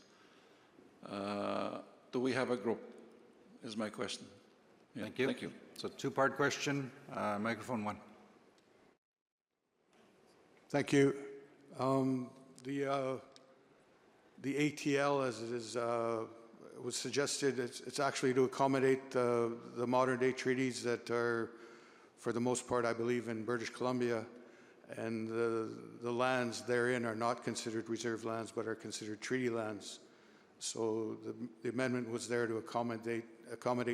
Do we have a group, is my question. Yeah, thank you. Thank you. So two-part question, microphone 1. Thank you. The ATL, as it is was suggested, it's actually to accommodate the modern-day treaties that are, for the most part, I believe, in British Columbia, and the lands therein are not considered reserve lands, but are considered treaty lands. So the amendment was there to accommodate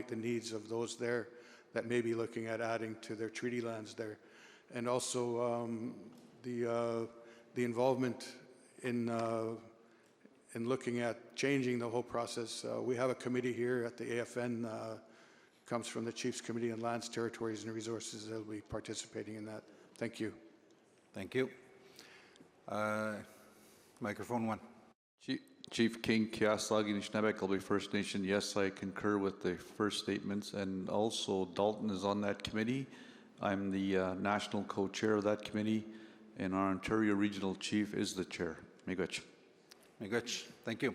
the needs of those there that may be looking at adding to their treaty lands there. And also the involvement in looking at changing the whole process. We have a committee here at the AFN, comes from the Chiefs Committee on Lands, Territories and Resources. They'll be participating in that. Thank you. Thank you. Microphone 1. Chief King, Kiaslagi, Nishnabek, Gulby First Nation. Yes, I concur with the first statements, and also Dalton is on that committee. I'm the national co-chair of that committee, and our Ontario Regional Chief is the chair. Miigwech. Miigwech. Thank you.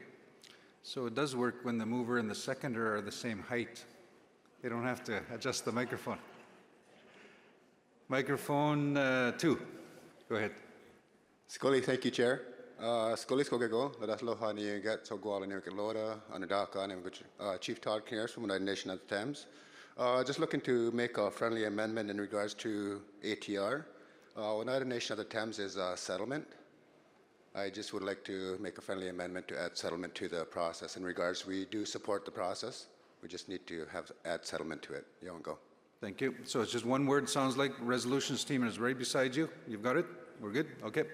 So it does work when the mover and the seconder are the same height. They don't have to adjust the microphone. Microphone 2. Go ahead. Scully, thank you, Chair. Scully Skogego, Ladaslo Hani get so go on Loda, Anadaka, and Chief Todd Knares from United Nations at the Thames. Just looking to make a friendly amendment in regards to ATR. United Nations at the Thames is a settlement. I just would like to make a friendly amendment to add settlement to the process. In regards, we do support the process. We just need to add settlement to it. You want to go? Thank you. So it's just one word, sounds like. Resolutions team is right beside you. You've got it? We're good? Okay.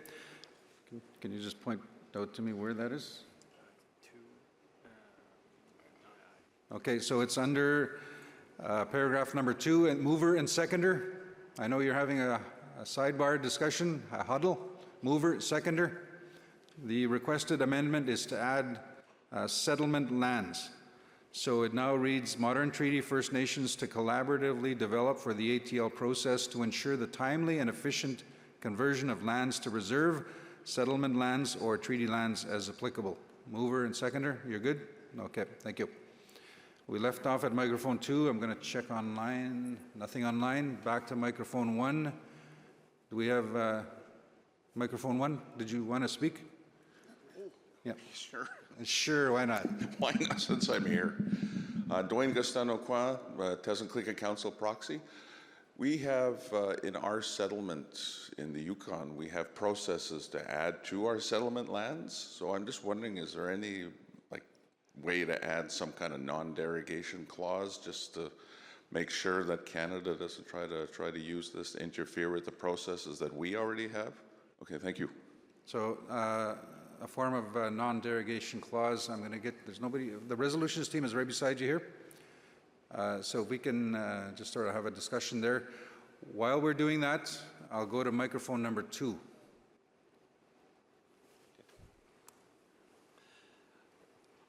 Can you just point out to me where that is? Okay, so it's under paragraph number 2, and mover and seconder. I know you're having a sidebar discussion, a huddle. Mover, seconder. The requested amendment is to add settlement lands. So it now reads, Modern Treaty First Nations to collaboratively develop for the ATL process to ensure the timely and efficient conversion of lands to reserve, settlement lands, or treaty lands as applicable. Mover and seconder, you're good? Okay, thank you. We left off at microphone 2. I'm going to check online. Nothing online. Back to microphone 1. Do we have microphone 1? Did you want to speak? Yeah. Sure. Sure, why not? Why not, since I'm here? Dwayne Gastano-Qua, Tesan-Clica Council proxy. We have, in our settlements in the Yukon, we have processes to add to our settlement lands. So I'm just wondering, is there any way to add some kind of non-derogation clause just to make sure that Canada doesn't try to use this to interfere with the processes that we already have? Okay, thank you. So a form of non-derogation clause, I'm going to get, there's nobody, the resolutions team is right beside you here. So if we can just sort of have a discussion there. While we're doing that, I'll go to microphone number 2.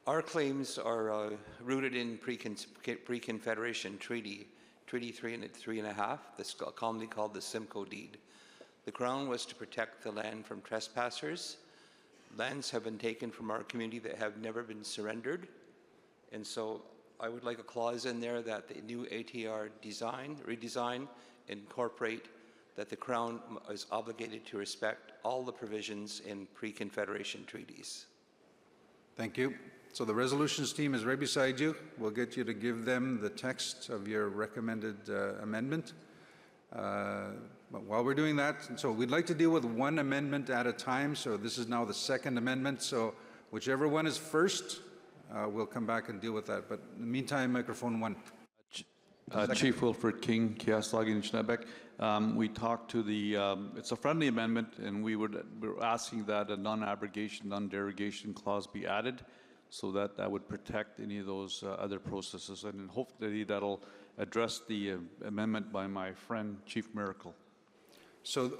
Our claims are rooted in pre-Confederation Treaty 3 and 3.5, that's commonly called the Simcoe Deed. The Crown was to protect the land from trespassers. Lands have been taken from our community that have never been surrendered. And so I would like a clause in there that the new ATR redesign, incorporate that the Crown is obligated to respect all the provisions in pre-Confederation treaties. Thank you. So the resolutions team is right beside you. We'll get you to give them the text of your recommended amendment. But while we're doing that, so we'd like to deal with one amendment at a time. So this is now the second amendment. So whichever one is first, we'll come back and deal with that. But in the meantime, microphone 1. Chief Wilfred King, Kiaslagi and Schnebek. We talked to the, it's a friendly amendment, and we're asking that a non-abrogation, non-derogation clause be added so that that would protect any of those other processes. And hopefully that'll address the amendment by my friend, Chief Miracle. So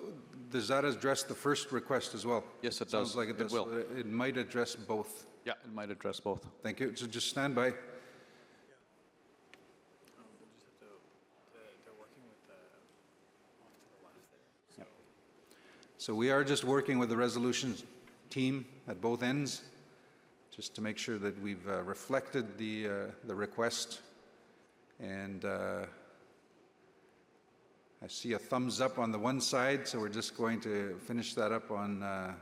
does that address the first request as well? Yes, it does. Sounds like it does. It will. It might address both. Yeah, it might address both. Thank you. So just stand by. So we are just working with the resolutions team at both ends, just to make sure that we've reflected the request. And I see a thumbs up on the one side, so we're just going to finish that up on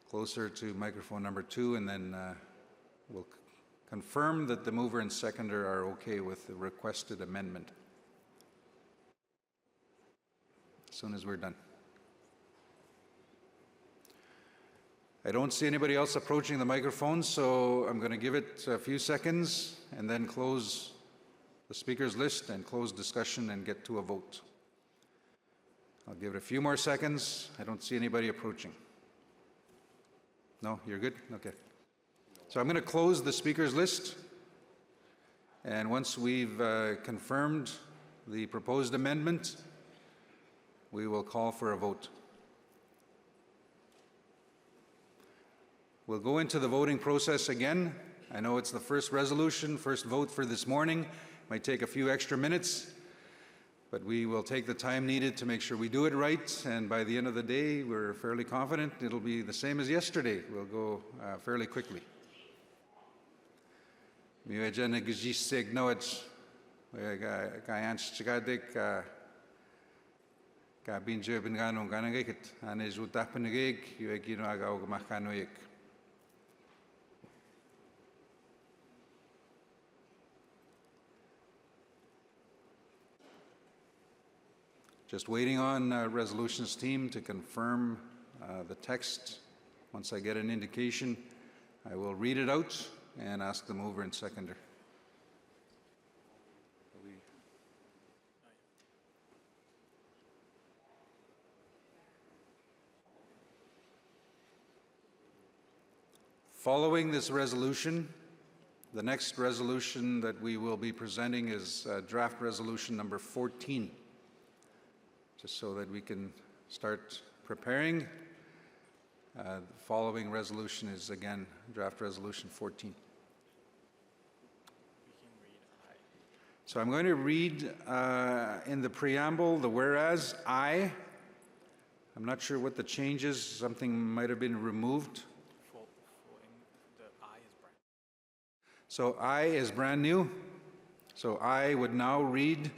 closer to microphone number 2, and then we'll confirm that the mover and seconder are okay with the requested amendment as soon as we're done. I don't see anybody else approaching the microphone, so I'm going to give it a few seconds and then close the speakers list and close discussion and get to a vote. I'll give it a few more seconds. I don't see anybody approaching. No, you're good? Okay. So I'm going to close the speakers list. And once we've confirmed the proposed amendment, we will call for a vote. We'll go into the voting process again. I know it's the first resolution, first vote for this morning. Might take a few extra minutes, but we will take the time needed to make sure we do it right. And by the end of the day, we're fairly confident it'll be the same as yesterday. We'll go fairly quickly. Miwajana gajiseg noach, kayanch chikadik, kabinjo bingano ganagik, anezutapanagig, yuegino agaw makanoik. Just waiting on resolutions team to confirm the text. Once I get an indication, I will read it out and ask the mover and seconder. Following this resolution, the next resolution that we will be presenting is draft resolution number 14. Just so that we can start preparing. The following resolution is, again, draft resolution 14. So I'm going to read in the preamble the whereas I. I'm not sure what the change is. Something might have been removed. So I is brand new. So I would now read: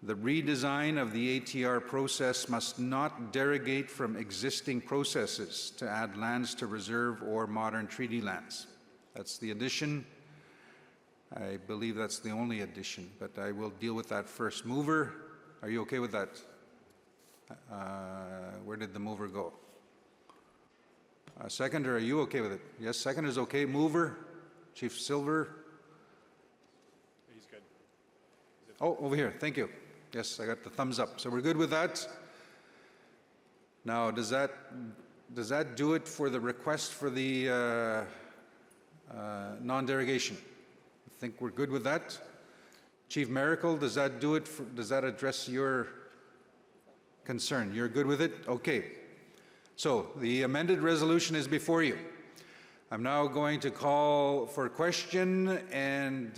the redesign of the ATR process must not derogate from existing processes to add lands to reserve or modern treaty lands. That's the addition. I believe that's the only addition, but I will deal with that first. Mover, are you okay with that? Where did the mover go? Seconder, are you okay with it? Yes, seconder is okay. Mover, Chief Silver. He's good. Oh, over here, thank you. Yes, I got the thumbs up. So we're good with that. Now, does that do it for the request for the non-derogation? I think we're good with that. Chief Miracle, does that do it? Does that address your concern? You're good with it? Okay. So the amended resolution is before you. I'm now going to call for a question, and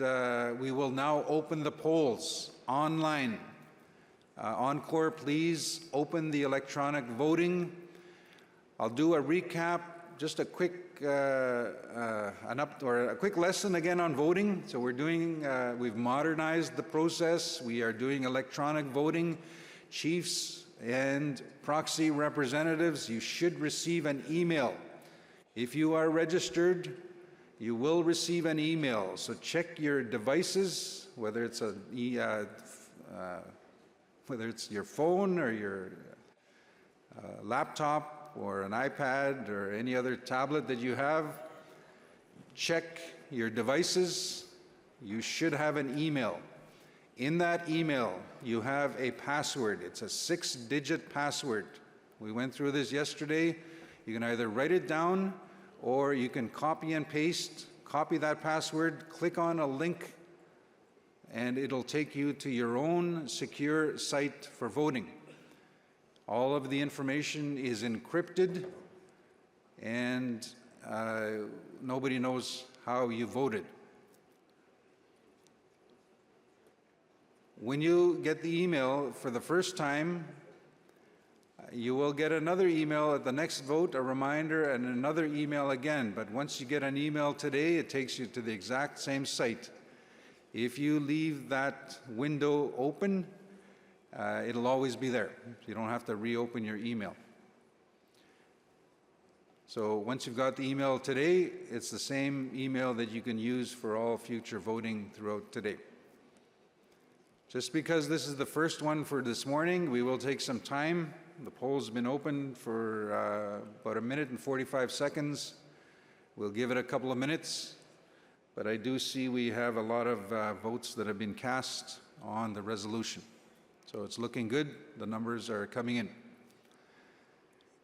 we will now open the polls online. Encore, please open the electronic voting. I'll do a recap, just a quick a quick lesson again on voting. So we've modernized the process. We are doing electronic voting. Chiefs and proxy representatives, you should receive an email. If you are registered, you will receive an email. So check your devices, whether it's whether it's your phone or your laptop or an iPad or any other tablet that you have. Check your devices. You should have an email. In that email, you have a password. It's a 6-digit password. We went through this yesterday. You can either write it down or you can copy and paste, copy that password, click on a link, and it'll take you to your own secure site for voting. All of the information is encrypted, and nobody knows how you voted. When you get the email for the first time, you will get another email at the next vote, a reminder, and another email again. But once you get an email today, it takes you to the exact same site. If you leave that window open, it'll always be there. You don't have to reopen your email. So once you've got the email today, it's the same email that you can use for all future voting throughout today. Just because this is the first one for this morning, we will take some time The poll's been open for about 1 minute and 45 seconds. We'll give it a couple of minutes, but I do see we have a lot of votes that have been cast on the resolution. So it's looking good. The numbers are coming in.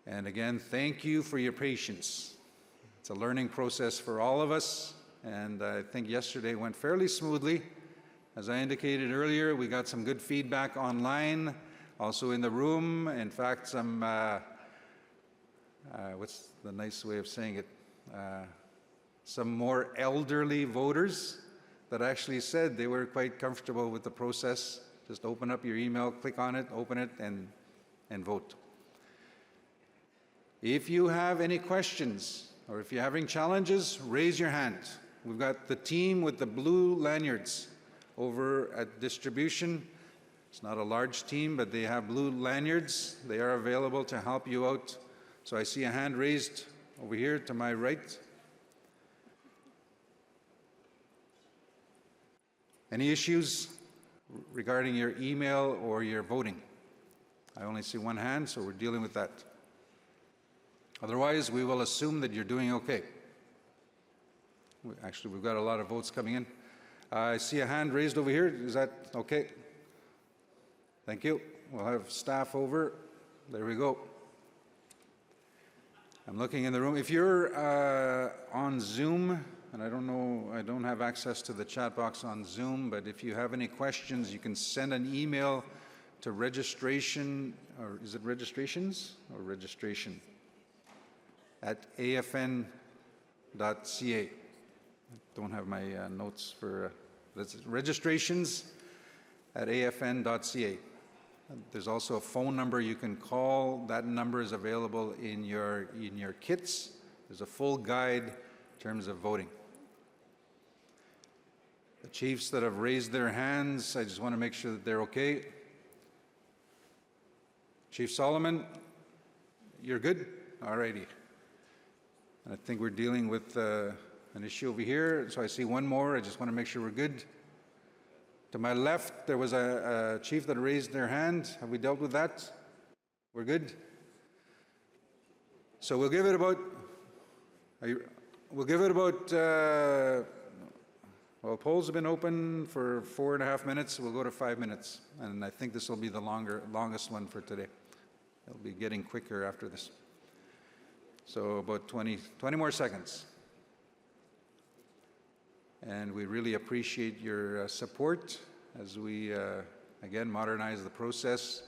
And again, thank you for your patience. It's a learning process for all of us, and I think yesterday went fairly smoothly. As I indicated earlier, we got some good feedback online, also in the room. In fact, some, what's the nice way of saying it? Some more elderly voters that actually said they were quite comfortable with the process. Just open up your email, click on it, open it, and vote. If you have any questions or if you're having challenges, raise your hand. We've got the team with the blue lanyards over at distribution. It's not a large team, but they have blue lanyards. They are available to help you out. So I see a hand raised over here to my right. Any issues regarding your email or your voting? I only see one hand, so we're dealing with that. Otherwise, we will assume that you're doing okay. Actually, we've got a lot of votes coming in. I see a hand raised over here. Is that okay? Thank you. We'll have staff over. There we go. I'm looking in the room. If you're on Zoom, and I don't know, I don't have access to the chat box on Zoom, but if you have any questions, you can send an email to registration, or is it registrations or registration? At afn.ca. Don't have my notes for registrations at afn.ca. There's also a phone number you can call. That number is available in your kits. There's a full guide in terms of voting. The chiefs that have raised their hands, I just want to make sure that they're okay. Chief Solomon, you're good? All righty. I think we're dealing with an issue over here. So I see one more. I just want to make sure we're good. To my left, there was a chief that raised their hand. Have we dealt with that? We're good? So we'll give it about, well, polls have been open for 4.5 minutes. We'll go to 5 minutes. And I think this will be the longest one for today. It'll be getting quicker after this. So about 20 more seconds. And we really appreciate your support as we, again, modernize the process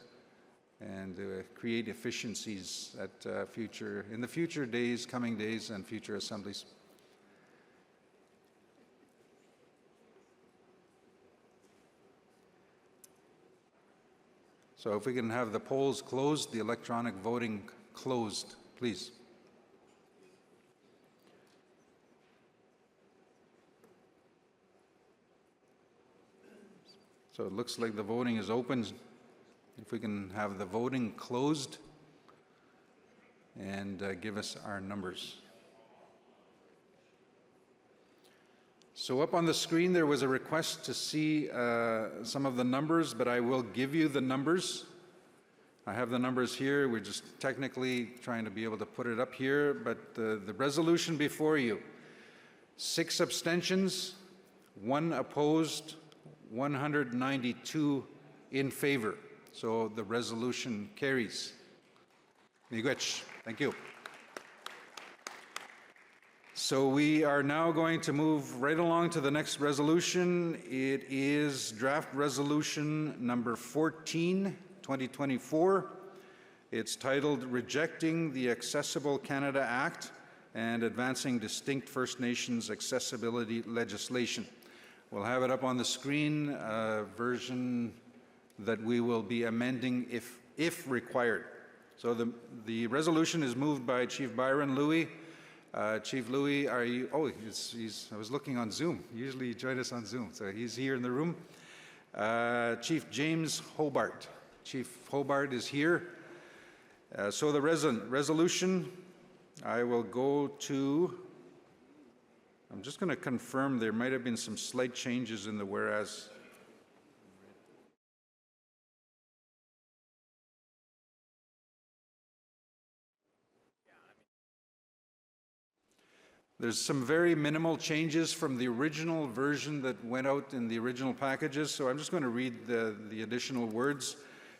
and create efficiencies at in the future days, coming days, and future assemblies. So if we can have the polls closed, the electronic voting closed, please. So it looks like the voting is open. If we can have the voting closed and give us our numbers. So up on the screen there was a request to see some of the numbers, but I will give you the numbers. I have the numbers here. We're just technically trying to be able to put it up here, but the resolution before you, 6 abstentions, 1 opposed, 192 in favor. So the resolution carries. Miigwech. Thank you. So we are now going to move right along to the next resolution. It is draft resolution number 14, 2024. It's titled Rejecting the Accessible Canada Act and Advancing Distinct First Nations Accessibility Legislation. We'll have it up on the screen, version that we will be amending if required. So the resolution is moved by Chief Byron Louis. Chief Louis, are you, oh, I was looking on Zoom. Usually you join us on Zoom, so he's here in the room. Chief James Hobart. Chief Hobart is here. So the resolution, I will go to, I'm just going to confirm there might have been some slight changes in the whereas. There's some very minimal changes from the original version that went out in the original packages, so I'm just going to read the additional words.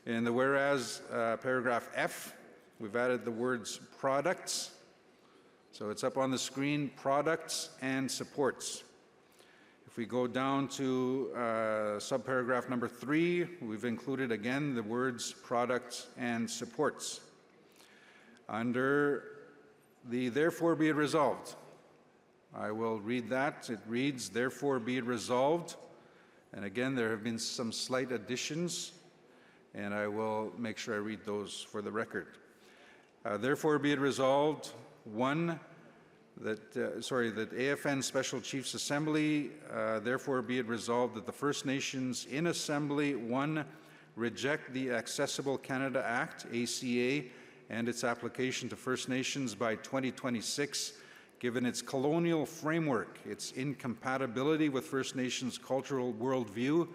In the whereas paragraph F, we've added the words products. So it's up on the screen, products and supports. If we go down to subparagraph number 3, we've included again the words products and supports. Under the therefore be it resolved, I will read that. It reads, therefore be it resolved. And again, there have been some slight additions, and I will make sure I read those for the record. Therefore be it resolved, 1, that AFN Special Chiefs Assembly, therefore be it resolved that the First Nations in Assembly, 1, reject the Accessible Canada Act, ACA, and its application to First Nations by 2026, given its colonial framework, its incompatibility with First Nations cultural worldview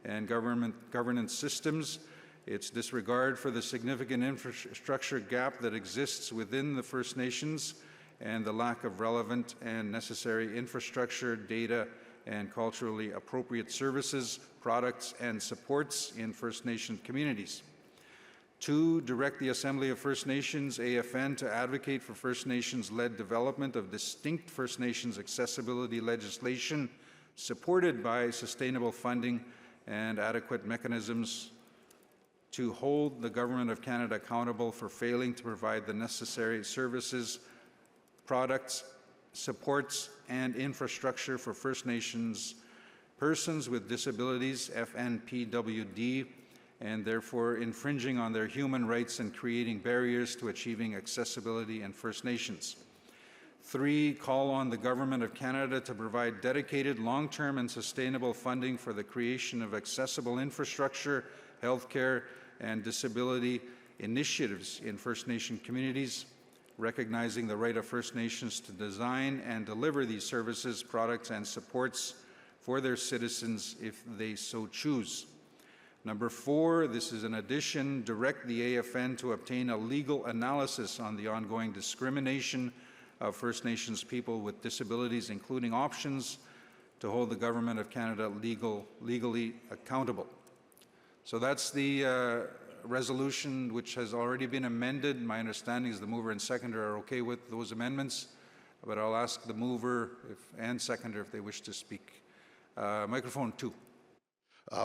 and governance systems, its disregard for the significant infrastructure gap that exists within the First Nations, and the lack of relevant and necessary infrastructure, data, and culturally appropriate services, products, and supports in First Nation communities. 2, direct the Assembly of First Nations, AFN, to advocate for First Nations-led development of distinct First Nations accessibility legislation supported by sustainable funding and adequate mechanisms to hold the Government of Canada accountable for failing to provide the necessary services, products, supports, and infrastructure for First Nations persons with disabilities, FNPWD, and therefore infringing on their human rights and creating barriers to achieving accessibility in First Nations. 3, call on the Government of Canada to provide dedicated long-term and sustainable funding for the creation of accessible infrastructure, healthcare, and disability initiatives in First Nation communities, recognizing the right of First Nations to design and deliver these services, products, and supports for their citizens if they so choose. Number 4, this is an addition, direct the AFN to obtain a legal analysis on the ongoing discrimination of First Nations people with disabilities, including options to hold the Government of Canada legally accountable. So that's the resolution which has already been amended. My understanding is the mover and seconder are okay with those amendments, but I'll ask the mover and seconder if they wish to speak. Microphone 2.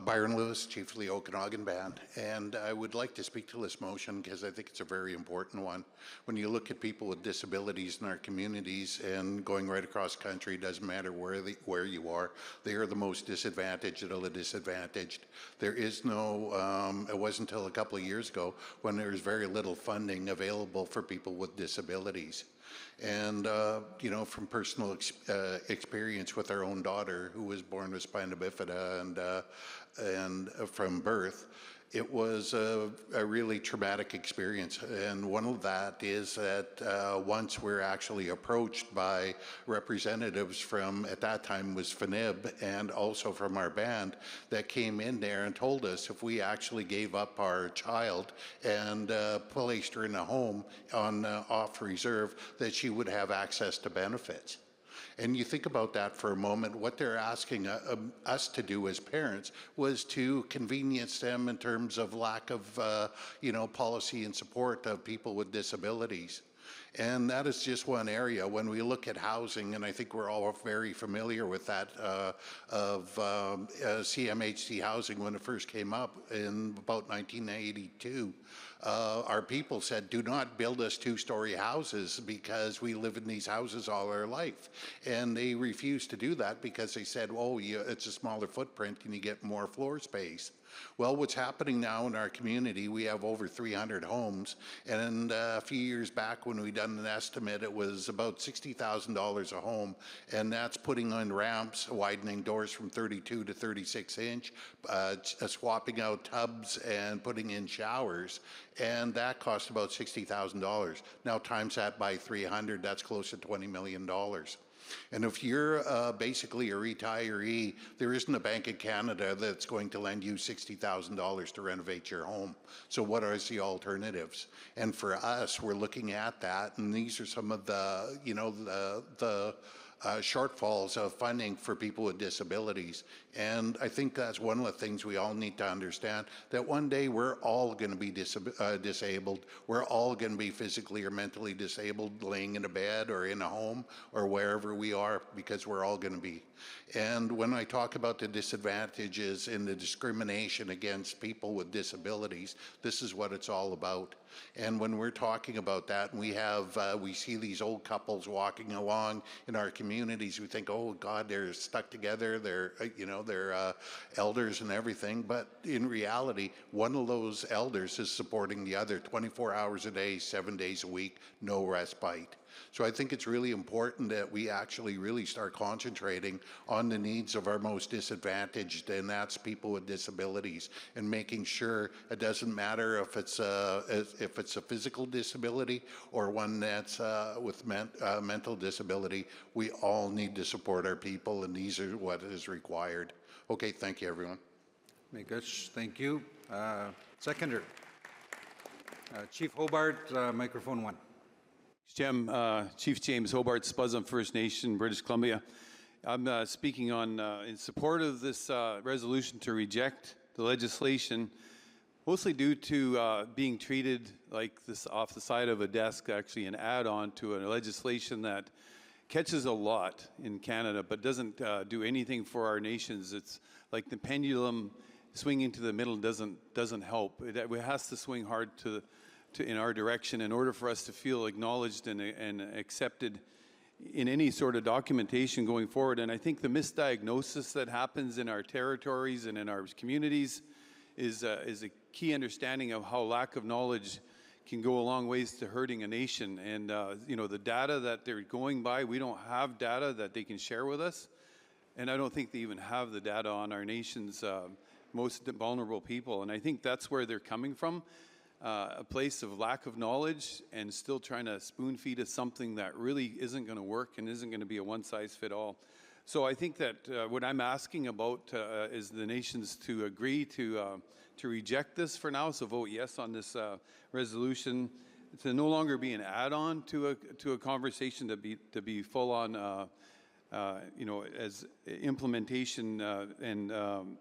Byron Lewis, Chief of the Okanagan Band, and I would like to speak to this motion because I think it's a very important one. When you look at people with disabilities in our communities and going right across country, doesn't matter where you are, they are the most disadvantaged of the disadvantaged. There is no, it wasn't until a couple of years ago when there was very little funding available for people with disabilities. And, you know, from personal experience with our own daughter who was born with spina bifida and from birth, it was a really traumatic experience. And one of that is that once we're actually approached by representatives from, at that time was FNIB, and also from our band, that came in there and told us if we actually gave up our child and placed her in a home on off reserve, that she would have access to benefits. And you think about that for a moment, what they're asking us to do as parents was to convenience them in terms of lack of, you know, policy and support of people with disabilities. And that is just one area. When we look at housing, and I think we're all very familiar with that, of CMHC housing when it first came up in about 1982, our people said, do not build us two-story houses because we live in these houses all our life. And they refused to do that because they said, oh, it's a smaller footprint and you get more floor space. Well, what's happening now in our community, we have over 300 homes, and a few years back when we done an estimate, it was about $60,000 a home, and that's putting on ramps, widening doors from 32 to 36 inch, swapping out tubs and putting in showers, and that cost about $60,000. Now times that by 300, that's close to $20 million. And if you're basically a retiree, there isn't a bank in Canada that's going to lend you $60,000 to renovate your home. So what are the alternatives? And for us, we're looking at that, and these are some of the, the shortfalls of funding for people with disabilities. And I think that's one of the things we all need to understand, that one day we're all going to be disabled. We're all going to be physically or mentally disabled, laying in a bed or in a home or wherever we are, because we're all going to be. And when I talk about the disadvantages and the discrimination against people with disabilities, this is what it's all about. And when we're talking about that, and we see these old couples walking along in our communities, we think, oh God, they're stuck together, they're elders and everything. But in reality, one of those elders is supporting the other 24 hours a day, 7 days a week, no respite. So I think it's really important that we actually really start concentrating on the needs of our most disadvantaged, and that's people with disabilities, and making sure it doesn't matter if it's a physical disability or one that's with mental disability. We all need to support our people, and these are what is required. Okay, thank you, everyone. Megush, thank you. Seconder, Chief Hobart, microphone 1. Chief James Hobart, Spuzzum First Nation, British Columbia. I'm speaking on in support of this resolution to reject the legislation, mostly due to being treated like this off the side of a desk, actually an add-on to a legislation that catches a lot in Canada but doesn't do anything for our nations. It's like the pendulum swinging to the middle doesn't help. It has to swing hard in our direction in order for us to feel acknowledged and accepted in any sort of documentation going forward. And I think the misdiagnosis that happens in our territories and in our communities is a key understanding of how lack of knowledge can go a long ways to hurting a nation. And the data that they're going by, we don't have data that they can share with us. And I don't think they even have the data on our nation's most vulnerable people. And I think that's where they're coming from. A place of lack of knowledge and still trying to spoon feed us something that really isn't going to work and isn't going to be a one-size-fit-all. So I think that what I'm asking about is the nations to agree to reject this for now, so vote yes on this resolution, to no longer be an add-on to a conversation, to be full-on, as implementation and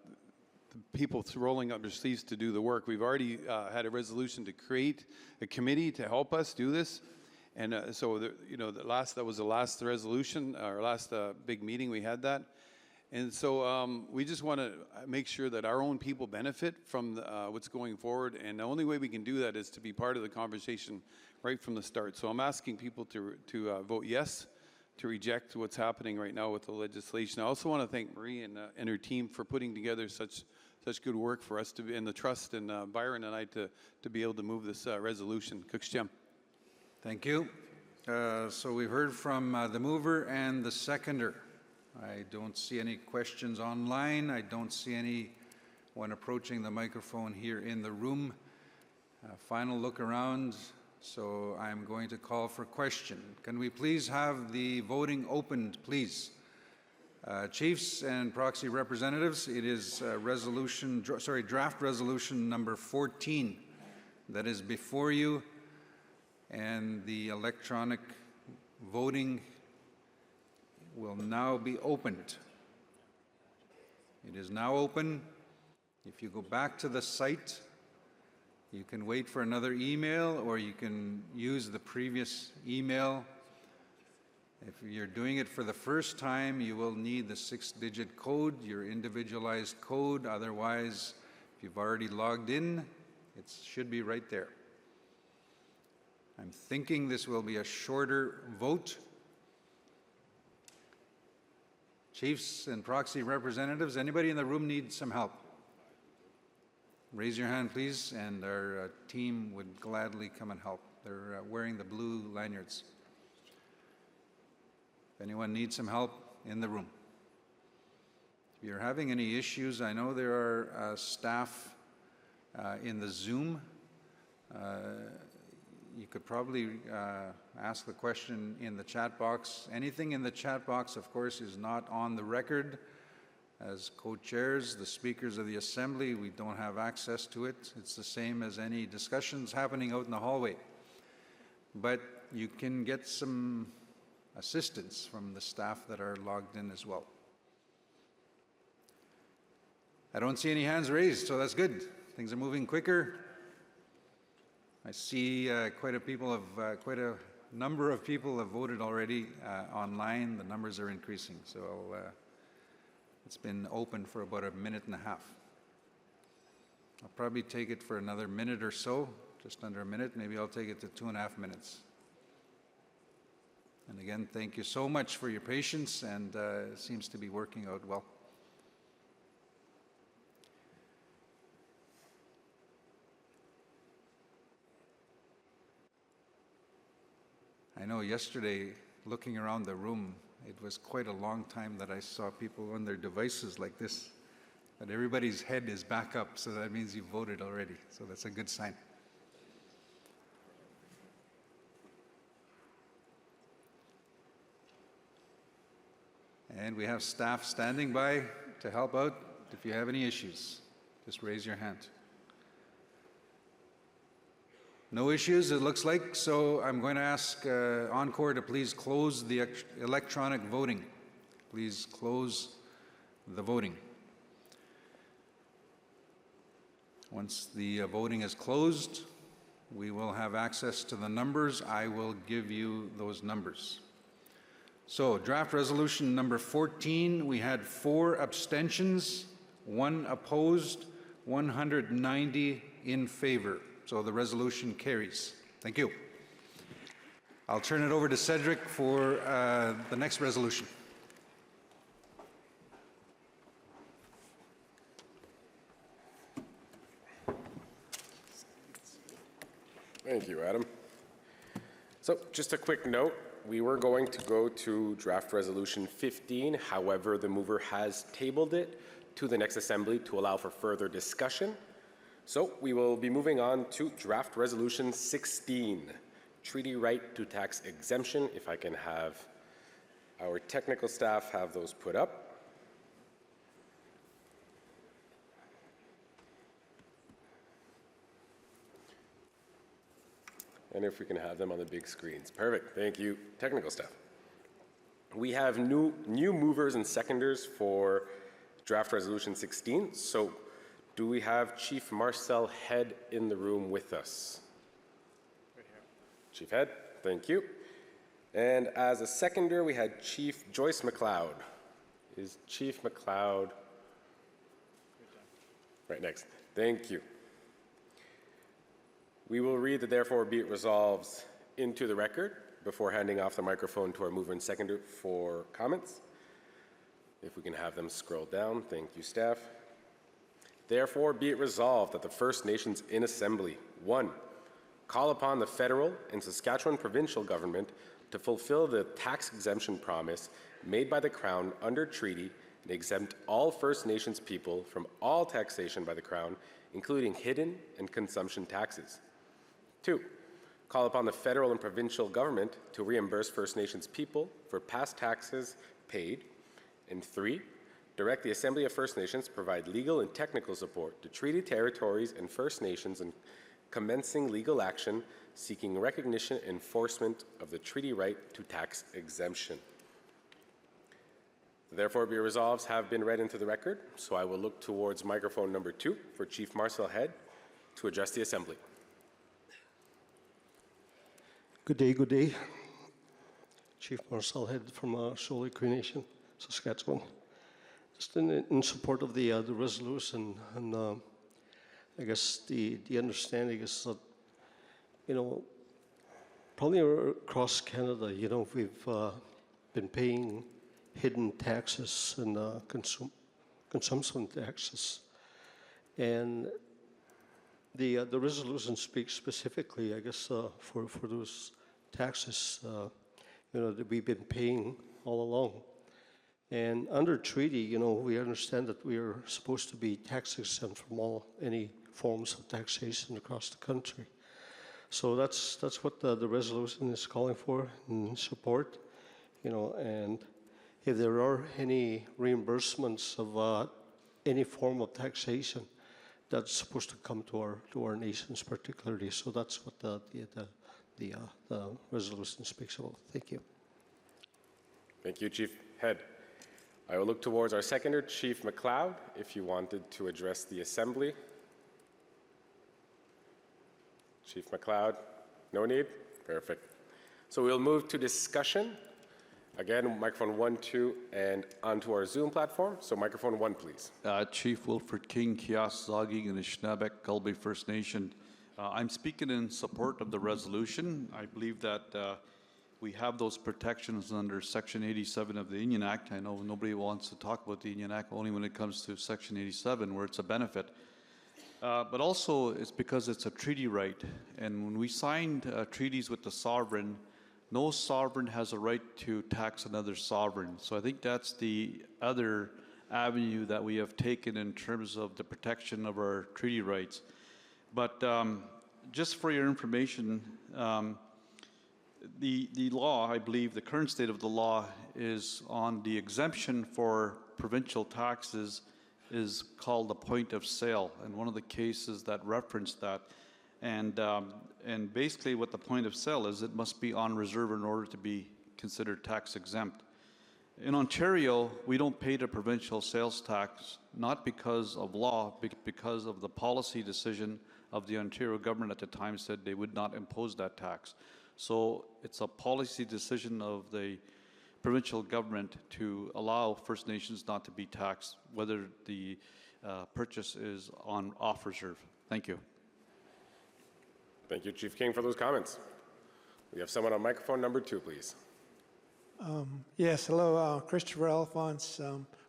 people rolling up their sleeves to do the work. We've already had a resolution to create a committee to help us do this. And that was the last resolution, our last big meeting, we had that. And so we just want to make sure that our own people benefit from what's going forward. And the only way we can do that is to be part of the conversation right from the start. So I'm asking people to vote yes to reject what's happening right now with the legislation. I also want to thank Marie and her team for putting together such good work for us to be, and the trust in Byron and I to be able to move this resolution. Kuksjem. Thank you. So we've heard from the mover and the seconder. I don't see any questions online. I don't see anyone approaching the microphone here in the room. Final look around. So I'm going to call for question. Can we please have the voting opened, please? Chiefs and proxy representatives, it is draft resolution number 14 that is before you, and the electronic voting will now be opened. It is now open. If you go back to the site, you can wait for another email, or you can use the previous email. If you're doing it for the first time, you will need the 6-digit code, your individualized code. Otherwise, if you've already logged in, it should be right there. I'm thinking this will be a shorter vote. Chiefs and proxy representatives, anybody in the room need some help? Raise your hand, please, and our team would gladly come and help. They're wearing the blue lanyards. If anyone needs some help in the room. If you're having any issues, I know there are staff in the Zoom. You could probably ask the question in the chat box. Anything in the chat box, of course, is not on the record. As co-chairs, the speakers of the Assembly, we don't have access to it. It's the same as any discussions happening out in the hallway. But you can get some assistance from the staff that are logged in as well. I don't see any hands raised, so that's good. Things are moving quicker. I see quite a number of people have voted already online. The numbers are increasing, so it's been open for about a minute and a half. I'll probably take it for another minute or so, just under a minute. Maybe I'll take it to 2.5 minutes. And again, thank you so much for your patience, and it seems to be working out well. I know yesterday, looking around the room, it was quite a long time that I saw people on their devices like this. But everybody's head is back up, so that means you voted already. So that's a good sign. And we have staff standing by to help out. If you have any issues, just raise your hand. No issues, it looks like, so I'm going to ask Encore to please close the electronic voting. Please close the voting. Once the voting is closed, we will have access to the numbers. I will give you those numbers. So, draft resolution number 14, we had 4 abstentions, 1 opposed, 190 in favor. So the resolution carries. Thank you. I'll turn it over to Cedric for the next resolution. Thank you, Adam. So just a quick note, we were going to go to draft resolution 15. However, the mover has tabled it to the next assembly to allow for further discussion. So we will be moving on to draft resolution 16, treaty right to tax exemption. If I can have our technical staff have those put up. And if we can have them on the big screens. Perfect, thank you, technical staff. We have new movers and seconders for draft resolution 16. So do we have Chief Marcel Head in the room with us? Right here. Chief Head, thank you. And as a seconder, we had Chief Joyce McLeod. Is Chief McLeod right next? Thank you. We will read the therefore be it resolves into the record before handing off the microphone to our mover and seconder for comments. If we can have them scroll down, thank you, staff. Therefore, be it resolved that the First Nations in Assembly, 1, call upon the federal and Saskatchewan provincial government to fulfill the tax exemption promise made by the Crown under treaty and exempt all First Nations people from all taxation by the Crown, including hidden and consumption taxes. 2, call upon the federal and provincial government to reimburse First Nations people for past taxes paid. And 3, direct the Assembly of First Nations to provide legal and technical support to treaty territories and First Nations in commencing legal action seeking recognition and enforcement of the treaty right to tax exemption. Therefore, be resolved have been read into the record, so I will look towards microphone number 2 for Chief Marcel Head to address the Assembly. Good day, good day. Chief Marcel Head from Shoal Cree Nation, Saskatchewan. Just in support of the resolution, and I guess the understanding is that, you know, probably across Canada, you know, we've been paying hidden taxes and consumption taxes, and the resolution speaks specifically, I guess, for those taxes, you know, that we've been paying all along. And under treaty, you know, we understand that we are supposed to be tax exempt from any forms of taxation across the country. So that's what the resolution is calling for and support, and if there are any reimbursements of any form of taxation, that's supposed to come to our nations particularly. So that's what the resolution speaks about. Thank you. Thank you, Chief Head. I will look towards our seconder, Chief McLeod, if you wanted to address the Assembly. Chief McLeod, no need? Perfect. So we'll move to discussion. Again, microphone 1, 2, and onto our Zoom platform. So microphone 1, please. Chief Wilfred King, Kias Zagi, and Anishinaabe, Gulby First Nation. I'm speaking in support of the resolution. I believe that we have those protections under Section 87 of the Union Act. I know nobody wants to talk about the Union Act only when it comes to Section 87, where it's a benefit. But also, it's because it's a treaty right. And when we signed treaties with the sovereign, no sovereign has a right to tax another sovereign. So I think that's the other avenue that we have taken in terms of the protection of our treaty rights. But just for your information, the law, I believe, the current state of the law is on the exemption for provincial taxes is called the point of sale, and one of the cases that referenced that. And basically what the point of sale is, it must be on reserve in order to be considered tax exempt. In Ontario, we don't pay the provincial sales tax, not because of law, but because of the policy decision of the Ontario government at the time said they would not impose that tax. So it's a policy decision of the provincial government to allow First Nations not to be taxed, whether the purchase is off reserve. Thank you. Thank you, Chief King, for those comments. We have someone on microphone number 2, please. Yes, hello, Christopher Alphonse,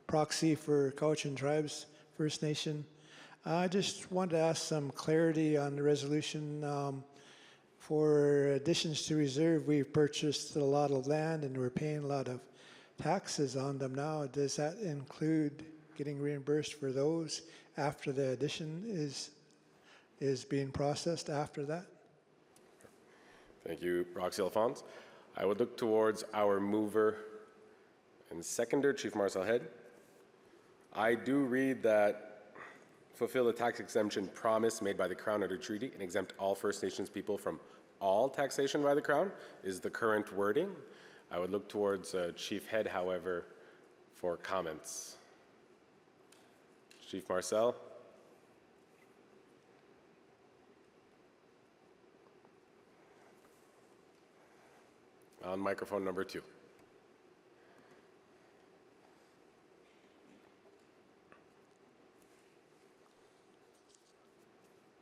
proxy for Cowichan Tribes First Nation. I just wanted to ask some clarity on the resolution. For additions to reserve, we've purchased a lot of land and we're paying a lot of taxes on them now. Does that include getting reimbursed for those after the addition is being processed after that? Thank you, Proxy Alphonse. I would look towards our mover and seconder, Chief Marcel Head. I do read that fulfill the tax exemption promise made by the Crown under treaty and exempt all First Nations people from all taxation by the Crown is the current wording. I would look towards Chief Head, however, for comments. Chief Marcel. On microphone number 2.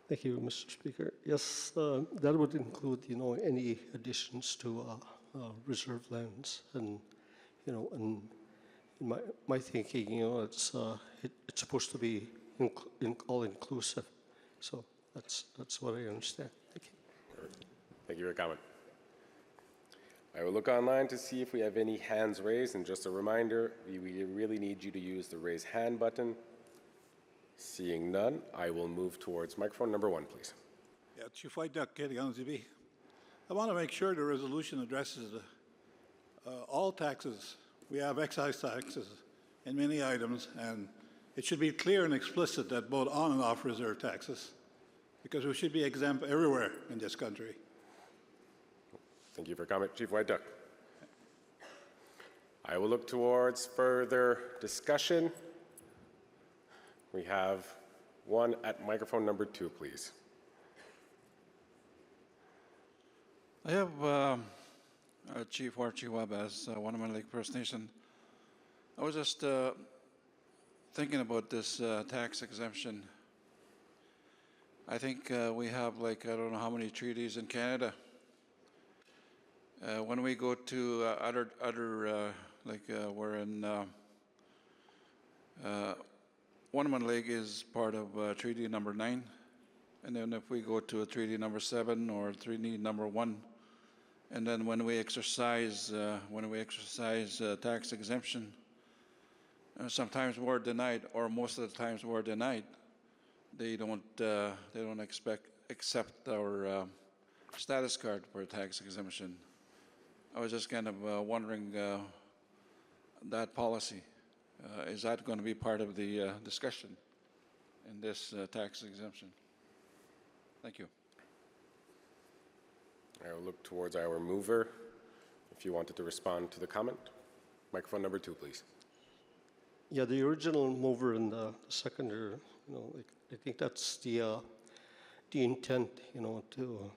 Thank you, Mr. Speaker. Yes, that would include, any additions to reserve lands, and, and in my thinking, it's supposed to be all inclusive. So that's what I understand. Thank you. Thank you for your comment. I will look online to see if we have any hands raised, and just a reminder, we really need you to use the raise hand button. Seeing none, I will move towards microphone number 1, please. Yeah, Chief White Duck, I want to make sure the resolution addresses all taxes. We have excise taxes in many items, and it should be clear and explicit that both on and off reserve taxes, because we should be exempt everywhere in this country. Thank you for your comment, Chief White Duck. I will look towards further discussion. We have one at microphone number 2, please. I have Chief Archie Webb as Wanama Lake First Nation. I was just thinking about this tax exemption. I think we have I don't know how many treaties in Canada. When we go to other we're in Wanama Lake is part of Treaty Number 9, and then if we go to a Treaty Number 7 or Treaty Number 1, and then when we exercise tax exemption, sometimes we're denied, or most of the times we're denied. They don't accept our status card for tax exemption. I was just kind of wondering that policy. Is that going to be part of the discussion in this tax exemption? Thank you. I will look towards our mover if you wanted to respond to the comment. Microphone number 2, please. Yeah, the original mover and the seconder, I think that's the intent, to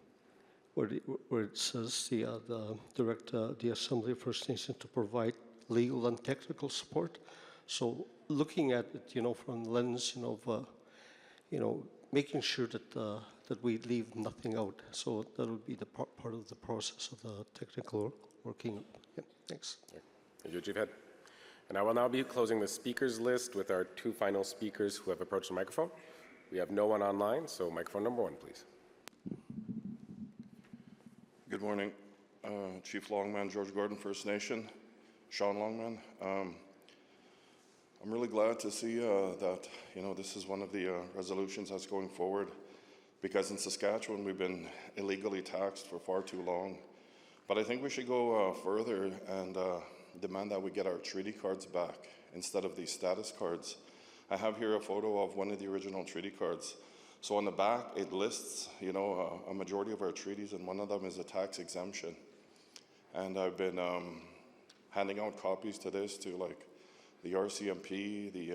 where it says the direct the Assembly of First Nations to provide legal and technical support. So looking at it, from the lens, of making sure that we leave nothing out. So that will be the part of the process of the technical working. Yeah, thanks. Thank you, Chief Head. And I will now be closing the speakers list with our 2 final speakers who have approached the microphone. We have no one online, so microphone number 1, please. Good morning. Chief Longman, George Gordon, First Nation. Sean Longman. I'm really glad to see that, this is one of the resolutions that's going forward, because in Saskatchewan we've been illegally taxed for far too long. But I think we should go further and demand that we get our treaty cards back instead of these status cards. I have here a photo of one of the original treaty cards. So on the back, it lists, a majority of our treaties, and one of them is a tax exemption. And I've been handing out copies to this to like the RCMP, the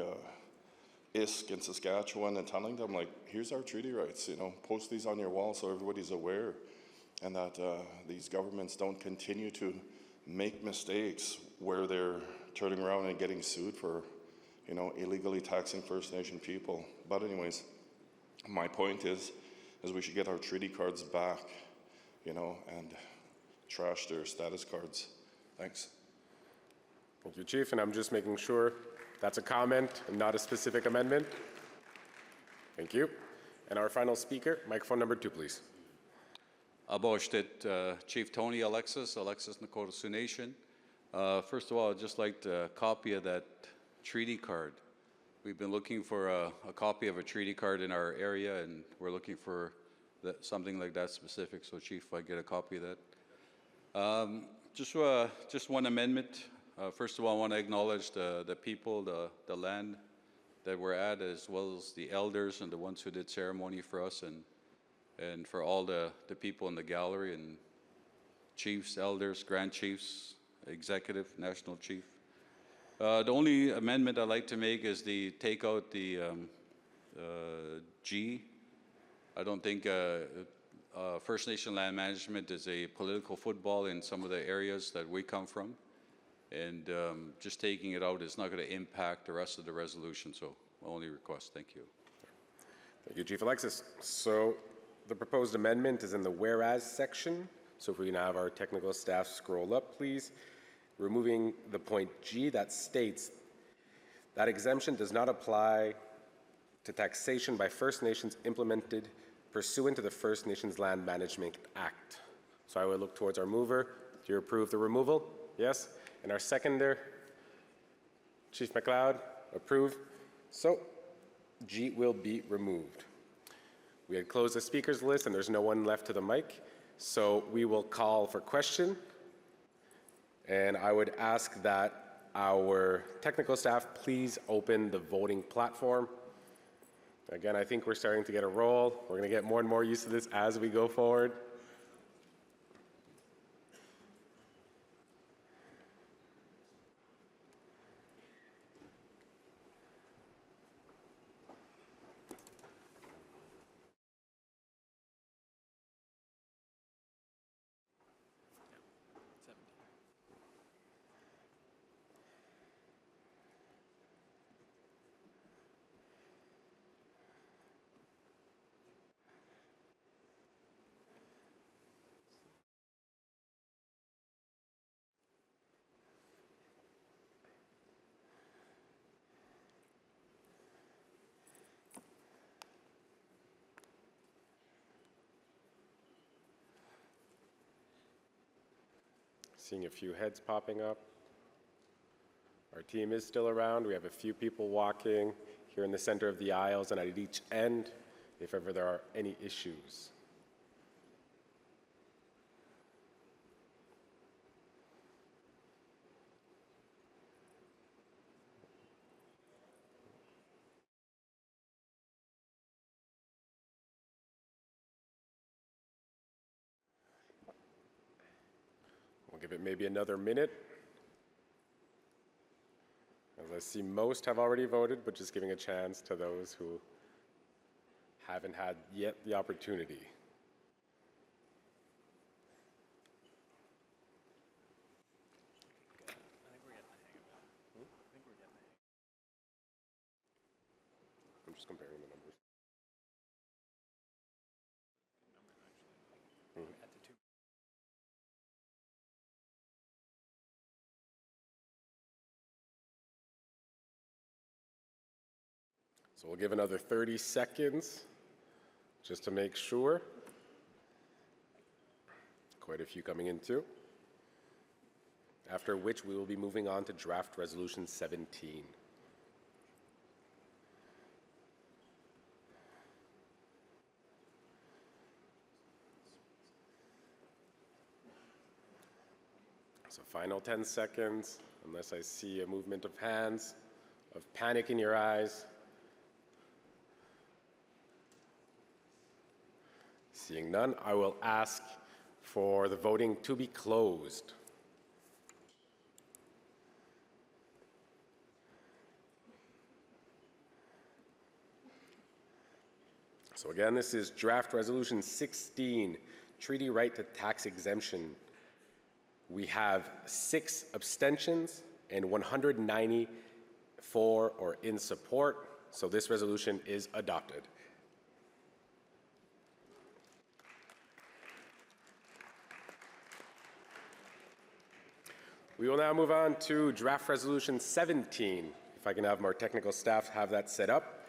ISK in Saskatchewan, and telling them, like, here's our treaty rights, post these on your wall so everybody's aware, and that these governments don't continue to make mistakes where they're turning around and getting sued for, illegally taxing First Nation people. But anyways, my point is we should get our treaty cards back, and trash their status cards. Thanks. Thank you, Chief. And I'm just making sure that's a comment and not a specific amendment. Thank you. And our final speaker, microphone number 2, please. Aboshtit, Chief Tony Alexis Nakota Sioux Nation. First of all, I'd just like a copy of that treaty card. We've been looking for a copy of a treaty card in our area, and we're looking for something like that specific. So, Chief, if I get a copy of that. Just one amendment. First of all, I want to acknowledge the people, the land that we're at, as well as the elders and the ones who did ceremony for us, and for all the people in the gallery, and chiefs, elders, grand chiefs, executive, national chief. The only amendment I'd like to make is take out the G. I don't think First Nation land management is a political football in some of the areas that we come from. And just taking it out is not going to impact the rest of the resolution. So my only request. Thank you. Thank you, Chief Alexis. So the proposed amendment is in the whereas section. So if we can have our technical staff scroll up, please. Removing the point G that states that exemption does not apply to taxation by First Nations implemented pursuant to the First Nations Land Management Act. So I would look towards our mover. Do you approve the removal? Yes. And our seconder, Chief McLeod, approve. So G will be removed. We had closed the speakers list and there's no one left to the mic. So we will call for question. And I would ask that our technical staff please open the voting platform. Again, I think we're starting to get a roll. We're going to get more and more used to this as we go forward. Seeing a few heads popping up. Our team is still around. We have a few people walking here in the center of the aisles and at each end if ever there are any issues. Give it maybe another minute. As I see most have already voted, but just giving a chance to those who haven't had yet the opportunity. I'm just comparing the numbers. So we'll give another 30 seconds just to make sure. Quite a few coming in too. After which we will be moving on to draft resolution 17. So final 10 seconds, unless I see a movement of hands, of panic in your eyes. Seeing none, I will ask for the voting to be closed. So again, this is draft resolution 16, treaty right to tax exemption. We have 6 abstentions and 190 for or in support. So this resolution is adopted. We will now move on to draft resolution 17. If I can have our technical staff have that set up.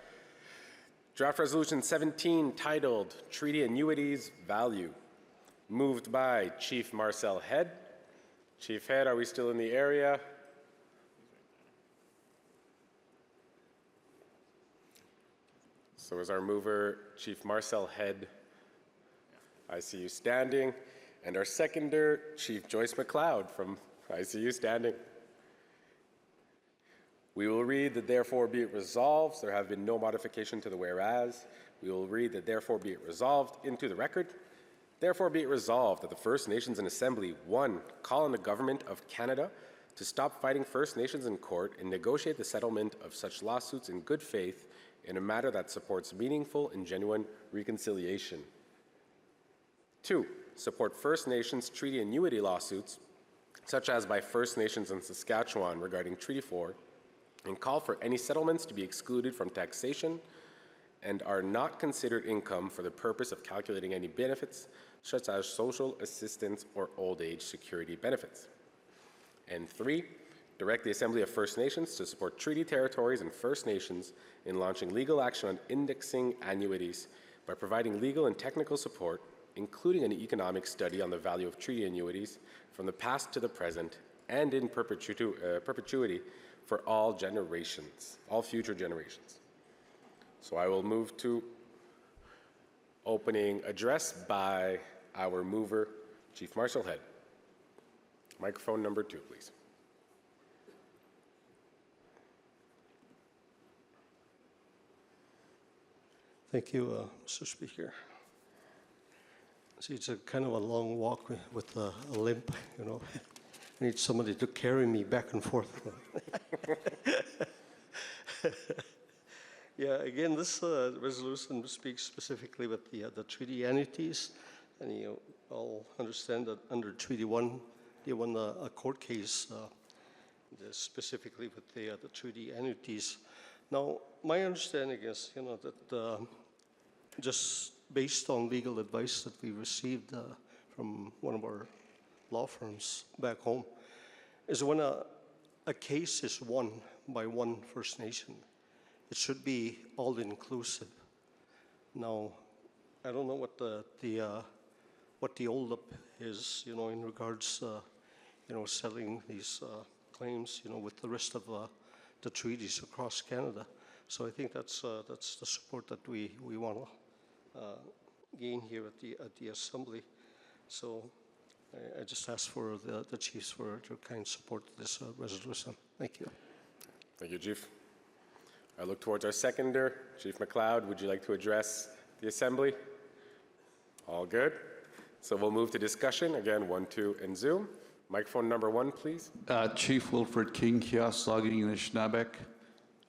Draft resolution 17 titled Treaty Annuities Value. Moved by Chief Marcel Head. Chief Head, are we still in the area? So is our mover, Chief Marcel Head. I see you standing. And our seconder, Chief Joyce McLeod from I see you standing. We will read that therefore be it resolved. There have been no modification to the whereas. We will read that therefore be it resolved into the record. Therefore be it resolved that the First Nations in Assembly, 1, call on the Government of Canada to stop fighting First Nations in court and negotiate the settlement of such lawsuits in good faith in a manner that supports meaningful and genuine reconciliation. 2, support First Nations treaty annuity lawsuits such as by First Nations in Saskatchewan regarding Treaty 4, and call for any settlements to be excluded from taxation and are not considered income for the purpose of calculating any benefits, such as social assistance or old age security benefits. And 3, direct the Assembly of First Nations to support treaty territories and First Nations in launching legal action on indexing annuities by providing legal and technical support, including an economic study on the value of treaty annuities from the past to the present and in perpetuity for all generations, all future generations. So I will move to opening address by our mover, Chief Marcel Head. Microphone number 2, please. Thank you, Mr. Speaker. See, it's a kind of a long walk with a limp, you know. I need somebody to carry me back and forth. Yeah, again, this resolution speaks specifically with the treaty entities, and you all understand that under Treaty 1, they won a court case specifically with the treaty entities. Now, my understanding is, you know, that just based on legal advice that we received from one of our law firms back home, is when a case is won by one First Nation, it should be all-inclusive. Now, I don't know what the holdup is, you know, in regards, you know, settling these claims, you know, with the rest of the treaties across Canada. So I think that's the support that we want to gain here at the Assembly. So I just ask for the Chiefs for their kind support to this resolution. Thank you. Thank you, Chief. I look towards our seconder, Chief McLeod. Would you like to address the Assembly? All good. So we'll move to discussion. Again, 1, 2, and Zoom. Microphone number 1, please. Chief Wilfred King, Kiasaging Anishinabek,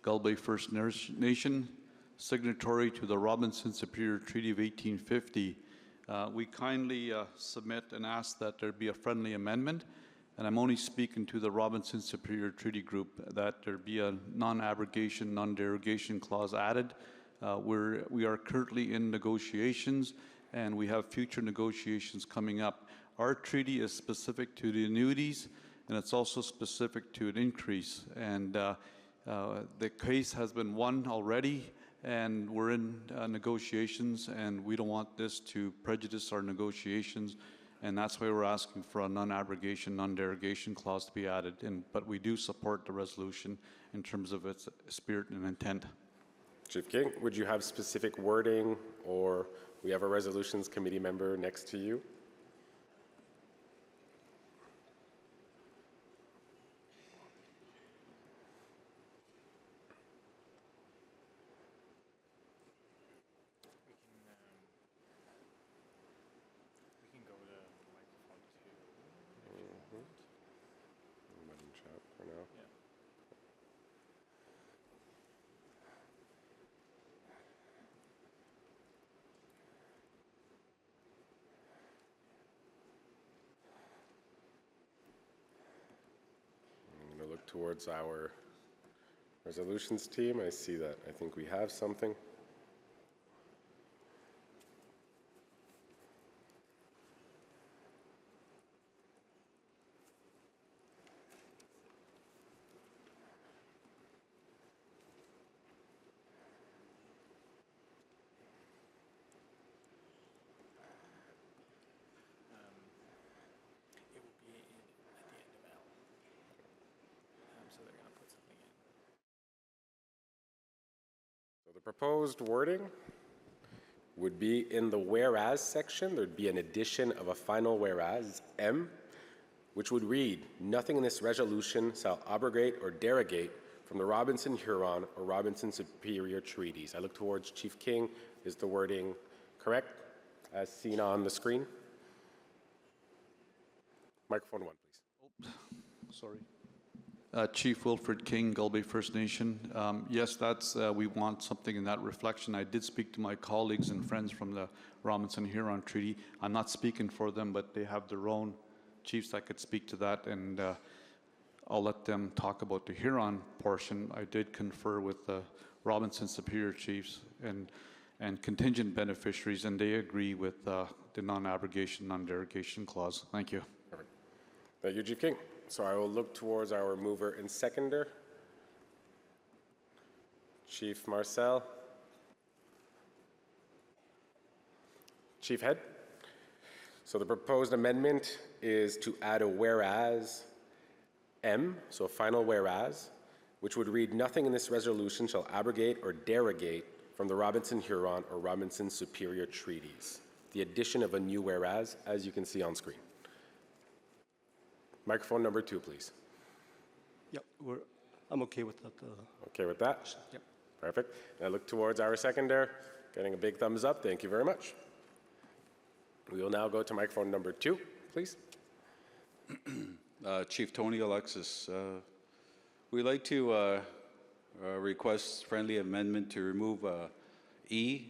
Galway First Nation, signatory to the Robinson Superior Treaty of 1850. We kindly submit and ask that there be a friendly amendment, and I'm only speaking to the Robinson Superior Treaty Group, that there be a non-abrogation, non-derogation clause added. We are currently in negotiations, and we have future negotiations coming up. Our treaty is specific to the annuities, and it's also specific to an increase. And the case has been won already, and we're in negotiations, and we don't want this to prejudice our negotiations, and that's why we're asking for a non-abrogation, non-derogation clause to be added. But we do support the resolution in terms of its spirit and intent. Chief King, would you have specific wording, or we have a resolutions committee member next to you? We can go to microphone 2. Let him chat for now. Yeah. I'm going to look towards our resolutions team. I see that I think we have something. It will be at the end of L. So they're going to put something in. So the proposed wording would be in the whereas section. There'd be an addition of a final whereas, M, which would read, nothing in this resolution shall abrogate or derogate from the Robinson-Huron or Robinson Superior Treaties. I look towards Chief King. Is the wording correct as seen on the screen? Microphone 1, please. Sorry. Chief Wilfred King, Galway First Nation. Yes, that's we want something in that reflection. I did speak to my colleagues and friends from the Robinson-Huron Treaty. I'm not speaking for them, but they have their own chiefs that could speak to that, and I'll let them talk about the Huron portion. I did confer with the Robinson Superior Chiefs and contingent beneficiaries, and they agree with the non-abrogation, non-derogation clause. Thank you. Perfect. Thank you, Chief King. So I will look towards our mover and seconder. Chief Marcel. Chief Head. So the proposed amendment is to add a whereas M, so a final whereas, which would read, nothing in this resolution shall abrogate or derogate from the Robinson-Huron or Robinson Superior Treaties. The addition of a new whereas, as you can see on screen. Microphone number 2, please. Yep, I'm okay with that. Okay with that? Yep. Perfect. And I look towards our seconder, getting a big thumbs up. Thank you very much. We will now go to microphone number 2, please. Chief Tony Alexis, we'd like to request friendly amendment to remove E.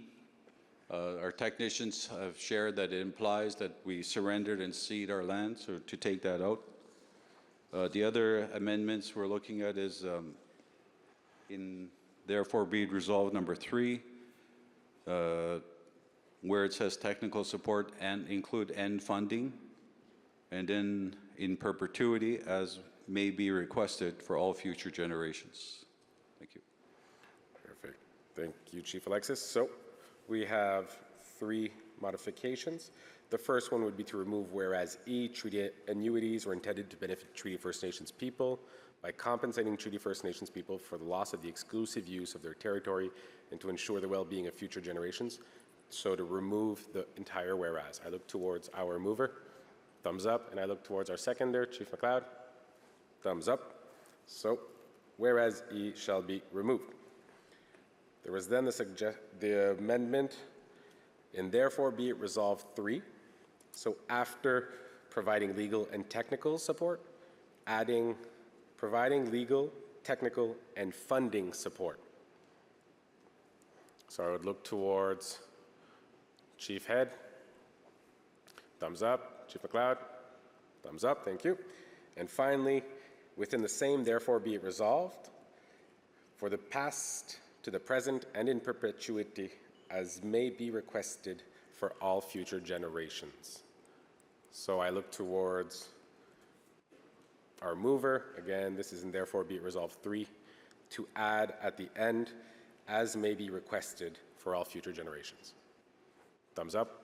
Our technicians have shared that it implies that we surrendered and cede our land, so to take that out. The other amendments we're looking at is in therefore be resolved number 3, where it says technical support and include end funding, and then in perpetuity as may be requested for all future generations. Thank you. Perfect. Thank you, Chief Alexis. So we have 3 modifications. The first one would be to remove whereas E, treaty annuities are intended to benefit Treaty First Nations people by compensating Treaty First Nations people for the loss of the exclusive use of their territory and to ensure the well-being of future generations. So to remove the entire whereas. I look towards our mover, thumbs up, and I look towards our seconder, Chief McLeod, thumbs up. So whereas E shall be removed. There was then the amendment, and therefore be it resolved 3. So after providing legal and technical support, adding providing legal, technical, and funding support. So I would look towards Chief Head. Thumbs up. Chief McLeod. Thumbs up. Thank you. And finally, within the same, therefore be it resolved, for the past to the present and in perpetuity as may be requested for all future generations. So I look towards our mover. Again, this is in therefore be it resolved 3, to add at the end, as may be requested for all future generations. Thumbs up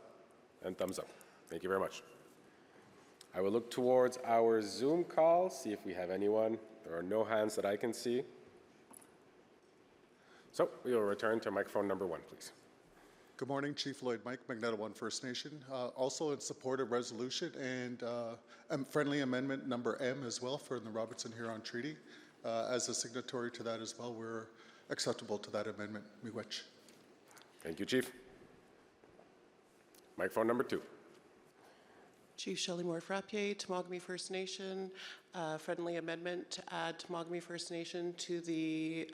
and thumbs up. Thank you very much. I will look towards our Zoom call, see if we have anyone. There are no hands that I can see. So we will return to microphone number 1, please. Good morning, Chief Lloyd Mike, Magneto One First Nation. Also in support of resolution and friendly amendment number M as well for the Robertson-Huron Treaty. As a signatory to that as well, we're acceptable to that amendment. Miigwech. Thank you, Chief. Microphone number 2. Chief Shelley Moore Frappier, Temagami First Nation, friendly amendment to add Temagami First Nation to the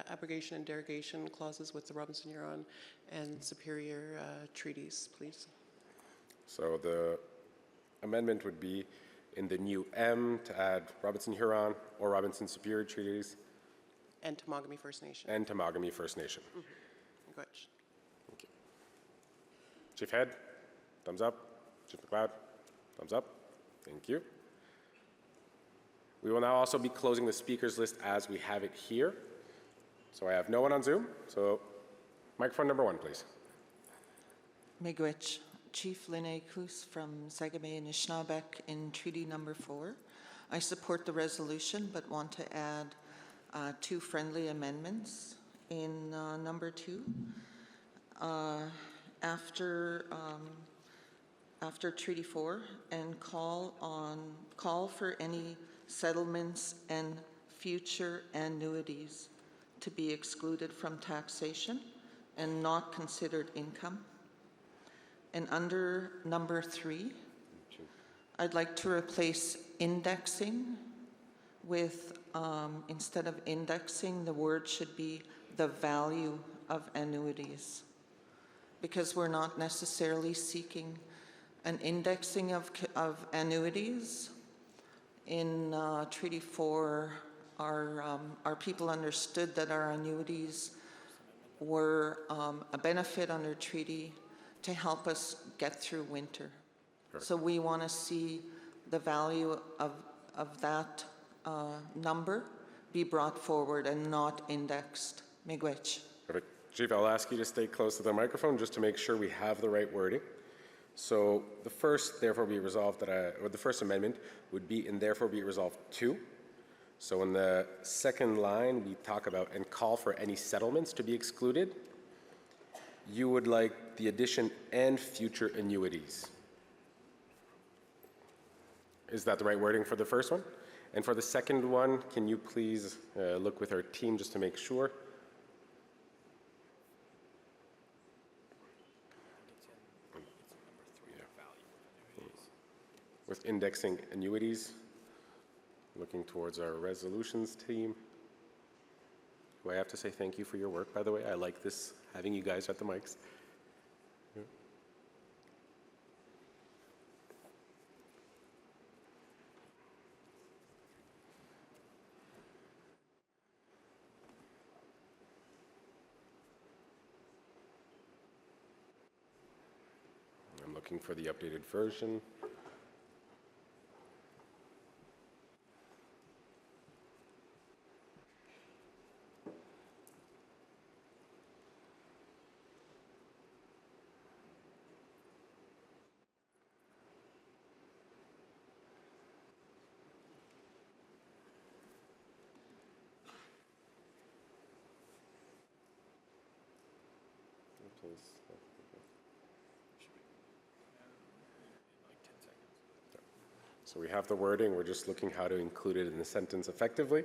abrogation and derogation clauses with the Robinson-Huron and Superior treaties, please. So the amendment would be in the new M to add Robinson-Huron or Robinson Superior treaties. And Temagami First Nation. And Temagami First Nation. Mm-hmm. Thank you. Chief Head, thumbs up. Chief McLeod, thumbs up. Thank you. We will now also be closing the speakers list as we have it here. So I have no one on Zoom. So microphone number 1, please. Miigwech, Chief Linné Koos from Sagame Anishinaabeg in Treaty Number 4. I support the resolution but want to add 2 friendly amendments in number 2. After Treaty 4 and call for any settlements and future annuities to be excluded from taxation and not considered income. And under number 3, I'd like to replace indexing with, instead of indexing, the word should be the value of annuities, because we're not necessarily seeking an indexing of annuities. In Treaty 4, our people understood that our annuities were a benefit under treaty to help us get through winter. So we want to see the value of that number be brought forward and not indexed. Miigwech. Perfect. Chief, I'll ask you to stay close to the microphone just to make sure we have the right wording. So the first, therefore be resolved or the first amendment would be in therefore be resolved 2. So in the second line, we talk about and call for any settlements to be excluded. You would like the addition and future annuities. Is that the right wording for the first one? And for the second one, can you please look with our team just to make sure? With indexing annuities, looking towards our resolutions team, who I have to say thank you for your work, by the way. I like this, having you guys at the mics. Yeah. I'm looking for the updated version. So we have the wording, we're just looking how to include it in the sentence effectively.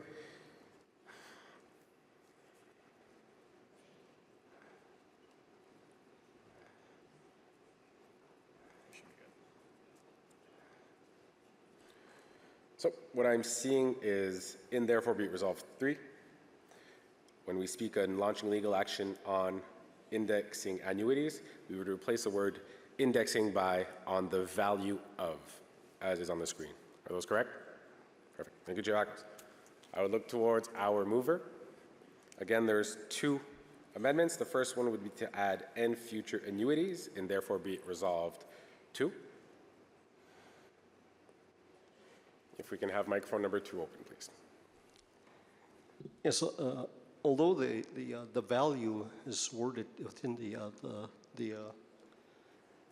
So what I'm seeing is in therefore be it resolved 3. When we speak on launching legal action on indexing annuities, we would replace the word indexing by on the value of, as is on the screen. Are those correct? Perfect. Thank you, Chair Ackles. I would look towards our mover. Again, there's 2 amendments. The first one would be to add and future annuities, and therefore be it resolved 2. If we can have microphone number 2 open, please. Yes, although the value is worded within the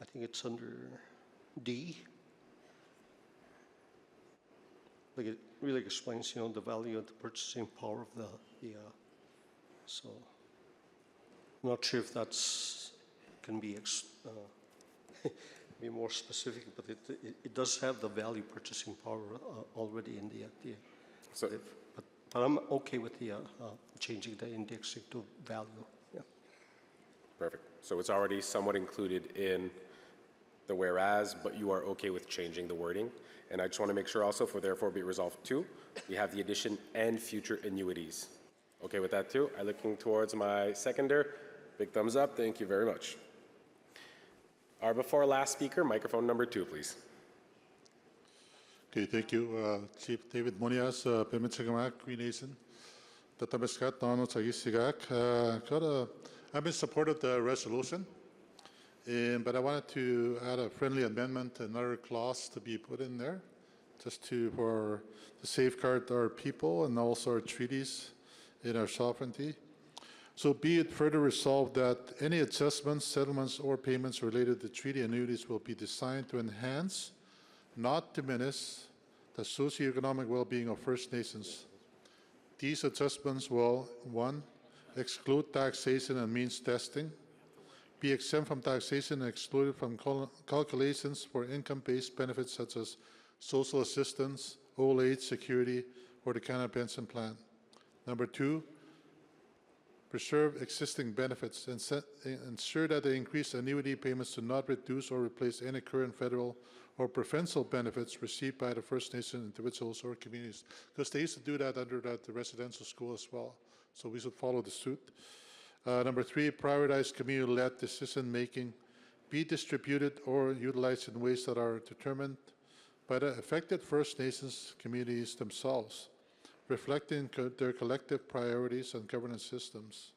I think it's under D. Like it really explains, the value of the purchasing power of the so I'm not sure if that's can be be more specific, but it does have the value purchasing power already in the so, but I'm okay with the changing the indexing to value. Yeah. Perfect. So it's already somewhat included in the whereas, but you are okay with changing the wording. And I just want to make sure also for therefore be resolved 2, we have the addition and future annuities. Okay with that too? I'm looking towards my seconder. Big thumbs up. Thank you very much. Our before last speaker, microphone number 2, please. Okay, thank you. Chief David Monias, Pemitsagamak, Green Nation. Tatabaskat, Donald Sagisigak. I'm in support of the resolution, but I wanted to add a friendly amendment, another clause to be put in there, just to safeguard our people and also our treaties in our sovereignty. So be it further resolved that any adjustments, settlements, or payments related to treaty annuities will be designed to enhance, not diminish, the socioeconomic well-being of First Nations. These adjustments will, 1, exclude taxation and means testing, be exempt from taxation and excluded from calculations for income-based benefits such as social assistance, old age security, or the Canada Pension Plan. Number 2, preserve existing benefits and ensure that the increased annuity payments do not reduce or replace any current federal or provincial benefits received by the First Nation individuals or communities. Because they used to do that under the residential school as well. So we should follow the suit. Number 3, prioritize community-led decision-making, be distributed or utilized in ways that are determined by the affected First Nations communities themselves, reflecting their collective priorities and governance systems,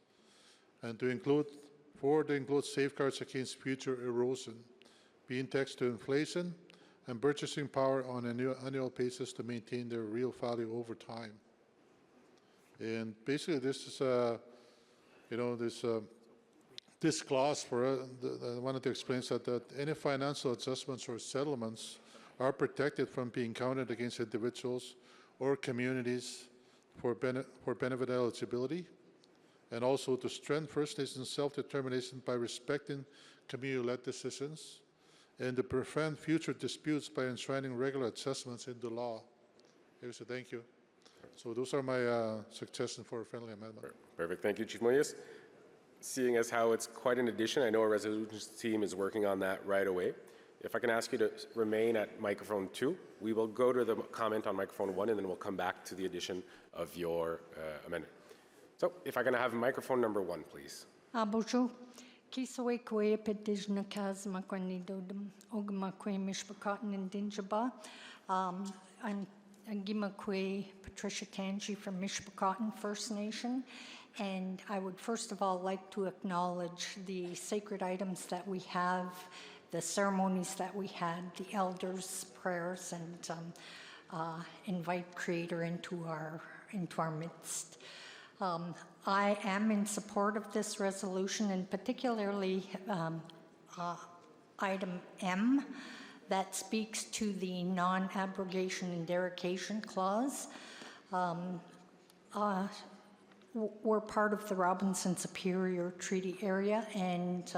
and to include safeguards against future erosion, be indexed to inflation, and purchasing power on an annual basis to maintain their real value over time. And basically, this is this clause I wanted to explain that any financial adjustments or settlements are protected from being counted against individuals or communities for benefit eligibility, and also to strengthen First Nations self-determination by respecting community-led decisions, and to prevent future disputes by enshrining regular adjustments in the law. So thank you. So those are my suggestions for a friendly amendment. Perfect. Thank you, Chief Moyes. Seeing as how it's quite an addition, I know our resolutions team is working on that right away. If I can ask you to remain at microphone 2, we will go to the comment on microphone 1, and then we'll come back to the addition of your amendment. So if I can have microphone number 1, please. Bonjour. Kisoe koe petijna kazma kwani dodum ogma koe mishpakatan and Dinjaba. I'm Angima Kwe Patricia Kanji from Mishpakatan First Nation, and I would first of all like to acknowledge the sacred items that we have, the ceremonies that we had, the elders' prayers, and invite Creator into our midst. I am in support of this resolution, and particularly item M, that speaks to the non-abrogation and derogation clause. We're part of the Robinson Superior Treaty Area, and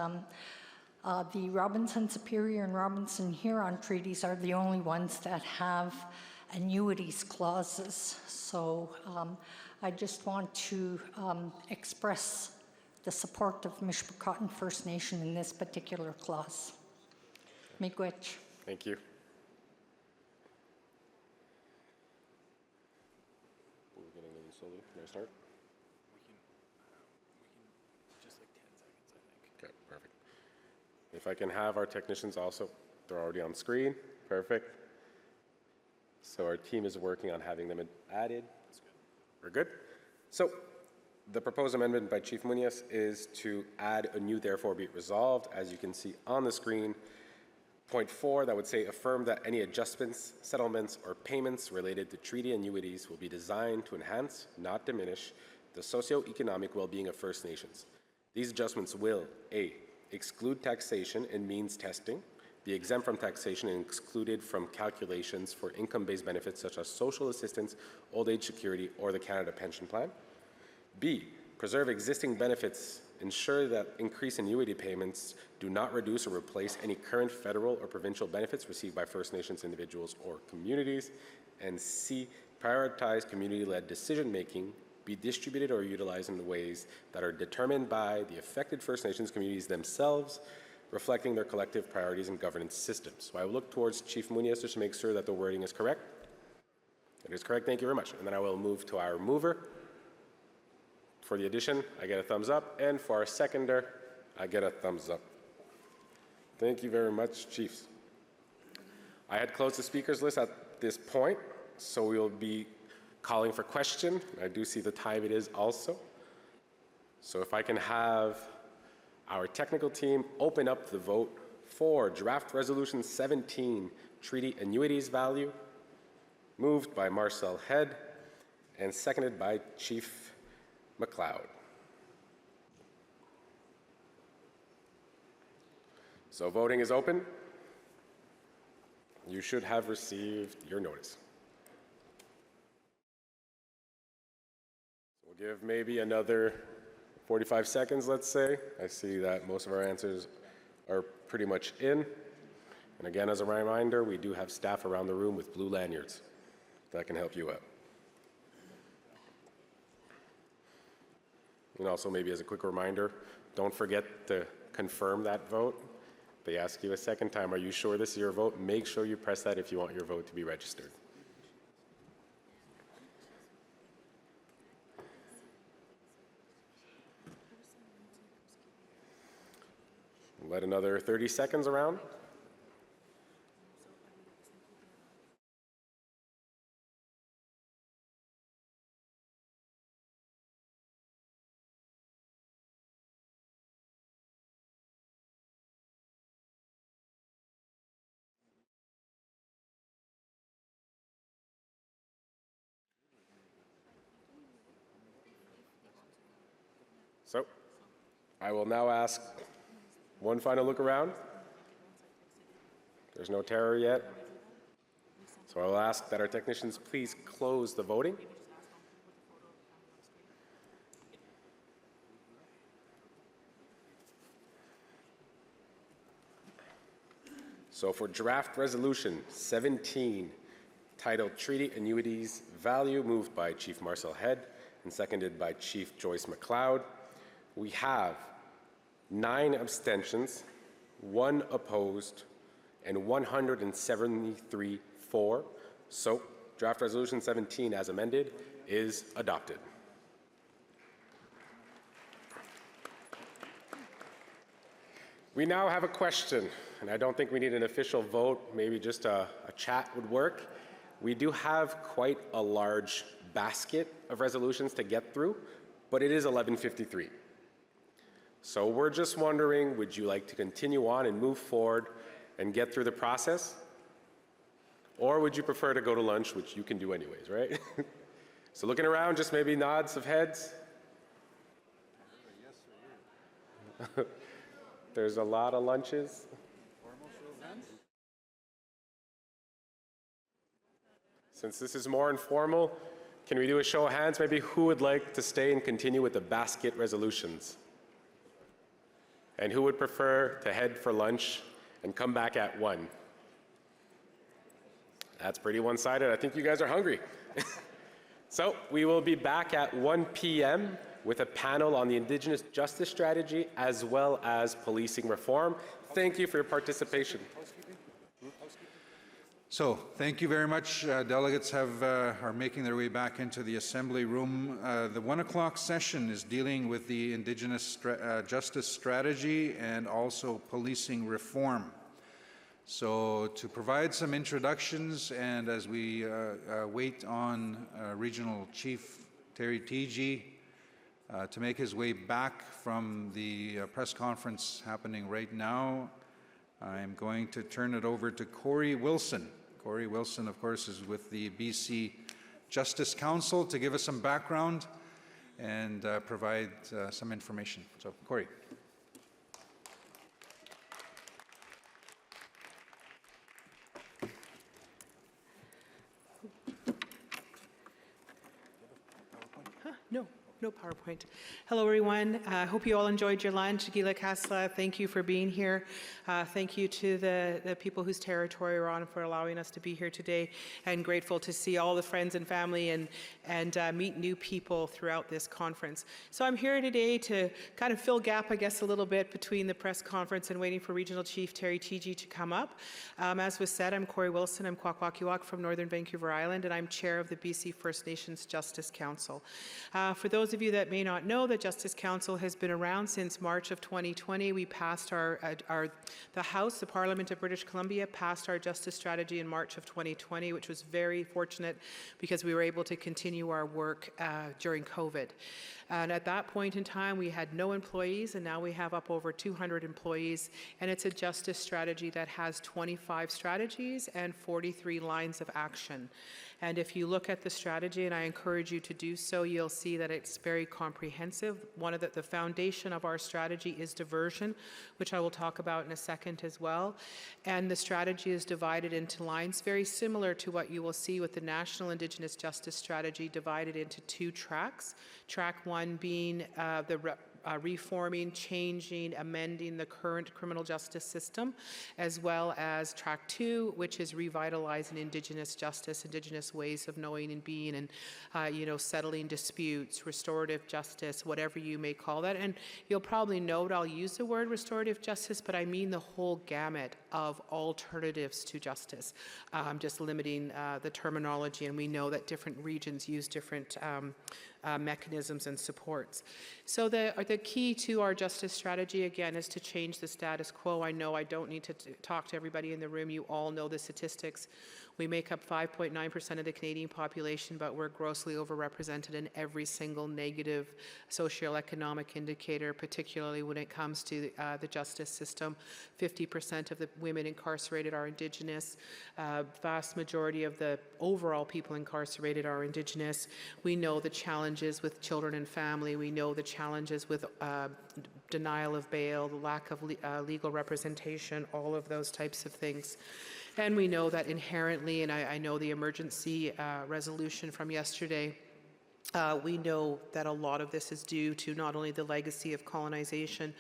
the Robinson Superior and Robinson Huron treaties are the only ones that have annuities clauses. So I just want to express the support of Mishpakatan First Nation in this particular clause. Miigwech. Thank you. if I can have our technicians also, they're already on screen. Perfect. So our team is working on having them added. We're good. So the proposed amendment by Chief Munoz is to add a new therefore be it resolved. As you can see on the screen, point 4, that would say affirm that any adjustments, settlements, or payments related to treaty annuities will be designed to enhance, not diminish, the socioeconomic well-being of First Nations. These adjustments will, A, exclude taxation and means testing, be exempt from taxation and excluded from calculations for income-based benefits such as social assistance, old age security, or the Canada Pension Plan. B, preserve existing benefits, ensure that increased annuity payments do not reduce or replace any current federal or provincial benefits received by First Nations individuals or communities. And C, prioritize community-led decision-making, be distributed or utilized in ways that are determined by the affected First Nations communities themselves, reflecting their collective priorities and governance systems. So I will look towards Chief Munoz just to make sure that the wording is correct. It is correct, thank you very much. And then I will move to our mover. For the addition, I get a thumbs up, and for our seconder, I get a thumbs up. Thank you very much, Chiefs. I had closed the speakers list at this point, so we will be calling for question. I do see the time it is also. So if I can have our technical team open up the vote for Draft Resolution 17, Treaty Annuities Value, moved by Marcel Head and seconded by Chief McLeod. So voting is open. You should have received your notice. So we'll give maybe another 45 seconds, let's say. I see that most of our answers are pretty much in. And again, as a reminder, we do have staff around the room with blue lanyards that can help you out. And also maybe as a quick reminder, don't forget to confirm that vote. They ask you a second time, are you sure this is your vote? Make sure you press that if you want your vote to be registered. Let another 30 seconds around. So I will now ask one final look around. There's no terror yet. So I will ask that our technicians please close the voting. So for Draft Resolution 17, titled Treaty Annuities Value, moved by Chief Marcel Head and seconded by Chief Joyce McLeod, we have 9 abstentions, 1 opposed, and 173 for. So Draft Resolution 17 as amended is adopted. We now have a question, and I don't think we need an official vote, maybe just a chat would work. We do have quite a large basket of resolutions to get through, but it is 11:53. So we're just wondering, would you like to continue on and move forward and get through the process? Or would you prefer to go to lunch, which you can do anyways, right? So looking around, just maybe nods of heads. There's a lot of lunches. Since this is more informal, can we do a show of hands? Maybe who would like to stay and continue with the basket resolutions? And who would prefer to head for lunch and come back at 1? That's pretty one-sided. I think you guys are hungry. So we will be back at 1 p.m. with a panel on the Indigenous Justice Strategy as well as policing reform. Thank you for your participation. So, thank you very much. Delegates are making their way back into the Assembly room. The 1 o'clock session is dealing with the Indigenous Justice Strategy and also policing reform. So, to provide some introductions, and as we wait on Regional Chief Terry Teegee to make his way back from the press conference happening right now, I'm going to turn it over to Corey Wilson. Corey Wilson, of course, is with the BC Justice Council to give us some background and provide some information. So, Corey. No PowerPoint. Hello, everyone. I hope you all enjoyed your lunch. Gila Kasla, thank you for being here. Thank you to the people whose territory we're on for allowing us to be here today, and grateful to see all the friends and family and meet new people throughout this conference. So I'm here today to kind of fill gap, I guess, a little bit between the press conference and waiting for Regional Chief Terry Teegee to come up. As was said, I'm Corey Wilson. I'm Kwakwakiwak from Northern Vancouver Island, and I'm chair of the BC First Nations Justice Council. For those of you that may not know, the Justice Council has been around since March of 2020. We passed the House, the Parliament of British Columbia, passed our justice strategy in March of 2020, which was very fortunate because we were able to continue our work during COVID. And at that point in time, we had no employees, and now we have up over 200 employees. And it's a justice strategy that has 25 strategies and 43 lines of action. And if you look at the strategy, and I encourage you to do so, you'll see that it's very comprehensive. One of the foundation of our strategy is diversion, which I will talk about in a second as well. And the strategy is divided into lines very similar to what you will see with the National Indigenous Justice Strategy, divided into 2 tracks. Track 1 being reforming, changing, amending the current criminal justice system, as well as track 2, which is revitalizing Indigenous justice, Indigenous ways of knowing and being, and settling disputes, restorative justice, whatever you may call that. And you'll probably note I'll use the word restorative justice, but I mean the whole gamut of alternatives to justice. I'm just limiting the terminology, and we know that different regions use different mechanisms and supports. So the key to our justice strategy, again, is to change the status quo. I know I don't need to talk to everybody in the room. You all know the statistics. We make up 5.9% of the Canadian population, but we're grossly overrepresented in every single negative socioeconomic indicator, particularly when it comes to the justice system. 50% of the women incarcerated are Indigenous. Vast majority of the overall people incarcerated are Indigenous. We know the challenges with children and family. We know the challenges with denial of bail, the lack of legal representation, all of those types of things. And we know that inherently, and I know the emergency resolution from yesterday, we know that a lot of this is due to not only the legacy of colonization,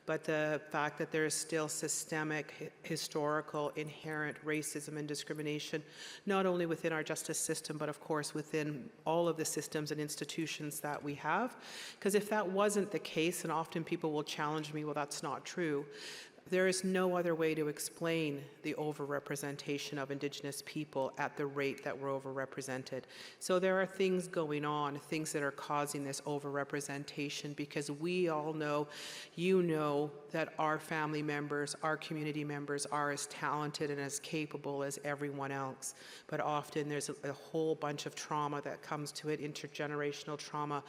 but the fact that there is still systemic, historical, inherent racism and discrimination, not only within our justice system, but of course within all of the systems and institutions that we have. Because if that wasn't the case, and often people will challenge me, well, that's not true, there is no other way to explain the overrepresentation of Indigenous people at the rate that we're overrepresented. So there are things going on, things that are causing this overrepresentation, because we all know, you know, that our family members, our community members are as talented and as capable as everyone else. But often there's a whole bunch of trauma that comes to it, intergenerational trauma,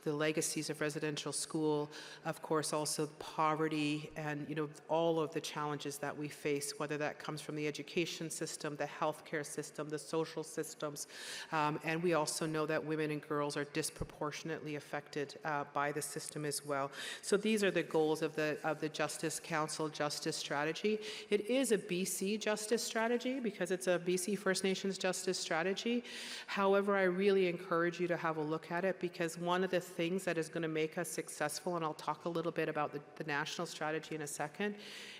the legacies of residential school, of course also poverty, and all of the challenges that we face, whether that comes from the education system, the healthcare system, the social systems, and we also know that women and girls are disproportionately affected by the system as well. So these are the goals of the Justice Council Justice Strategy. It is a BC Justice Strategy because it's a BC First Nations Justice Strategy. However, I really encourage you to have a look at it, because one of the things that is going to make us successful, and I'll talk a little bit about the national strategy in a second,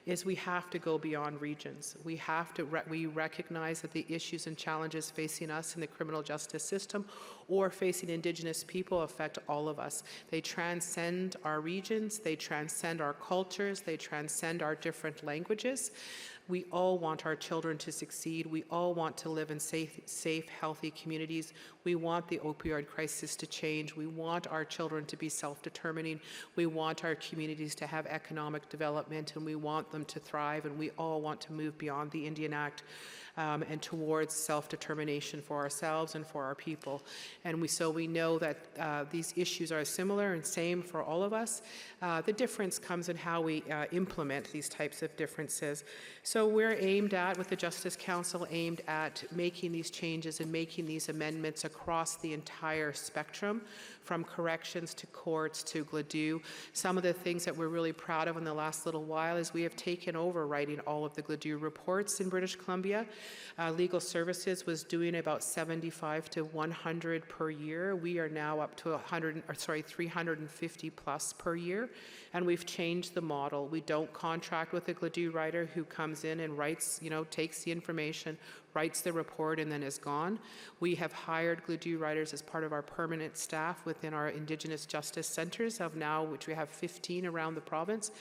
is we have to go beyond regions. We have to we recognize that the issues and challenges facing us in the criminal justice system or facing Indigenous people affect all of us. They transcend our regions, they transcend our cultures, they transcend our different languages. We all want our children to succeed. We all want to live in safe, healthy communities. We want the opioid crisis to change. We want our children to be self-determining. We want our communities to have economic development, and we want them to thrive, and we all want to move beyond the Indian Act and towards self-determination for ourselves and for our people. And so we know that these issues are similar and same for all of us. The difference comes in how we implement these types of differences. So we're aimed at, with the Justice Council, aimed at making these changes and making these amendments across the entire spectrum, from corrections to courts to GLADU. Some of the things that we're really proud of in the last little while is we have taken over writing all of the GLADU reports in British Columbia. Legal Services was doing about 75 to 100 per year. We are now up to 350 plus per year, and we've changed the model. We don't contract with a GLADU writer who comes in and writes, takes the information, writes the report, and then is gone. We have hired GLADU writers as part of our permanent staff within our Indigenous Justice Centres of now, which we have 15 around the province.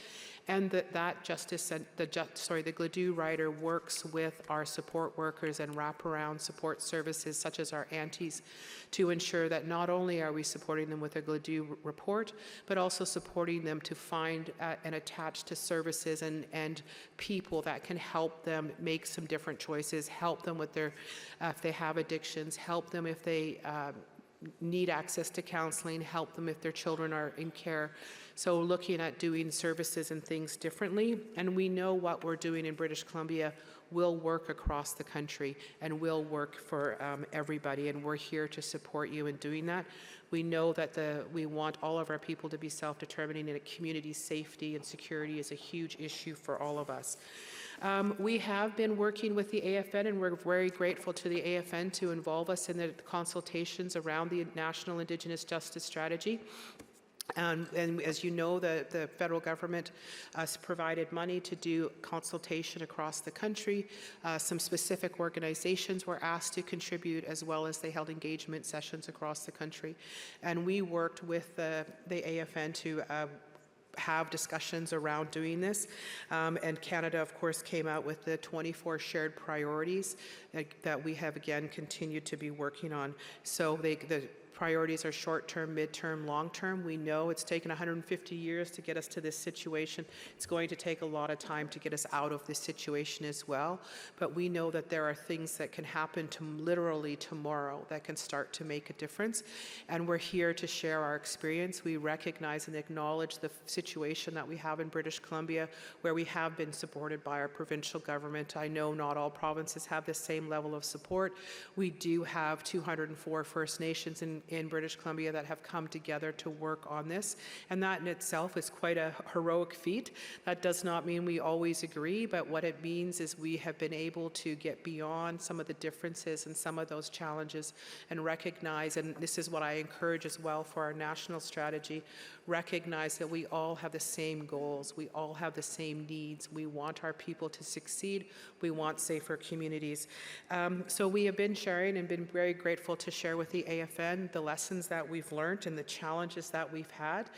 And the GLADU writer works with our support workers and wraparound support services, such as our aunties, to ensure that not only are we supporting them with a GLADU report, but also supporting them to find and attach to services and people that can help them make some different choices, help them with their, if they have addictions, help them if they need access to counseling, help them if their children are in care. So looking at doing services and things differently, and we know what we're doing in British Columbia will work across the country and will work for everybody, and we're here to support you in doing that. We know that we want all of our people to be self-determining, and community safety and security is a huge issue for all of us. We have been working with the AFN, and we're very grateful to the AFN to involve us in the consultations around the National Indigenous Justice Strategy. And as you know, the federal government has provided money to do consultation across the country. Some specific organizations were asked to contribute, as well as they held engagement sessions across the country. And we worked with the AFN to have discussions around doing this. And Canada, of course, came out with the 24 shared priorities that we have, again, continued to be working on. So the priorities are short-term, mid-term, long-term. We know it's taken 150 years to get us to this situation. It's going to take a lot of time to get us out of this situation as well. But we know that there are things that can happen literally tomorrow that can start to make a difference. And we're here to share our experience. We recognize and acknowledge the situation that we have in British Columbia, where we have been supported by our provincial government. I know not all provinces have the same level of support. We do have 204 First Nations in British Columbia that have come together to work on this, and that in itself is quite a heroic feat. That does not mean we always agree, but what it means is we have been able to get beyond some of the differences and some of those challenges and recognize, and this is what I encourage as well for our national strategy, recognize that we all have the same goals, we all have the same needs. We want our people to succeed, we want safer communities. So we have been sharing and been very grateful to share with the AFN the lessons that we've learned and the challenges that we've had.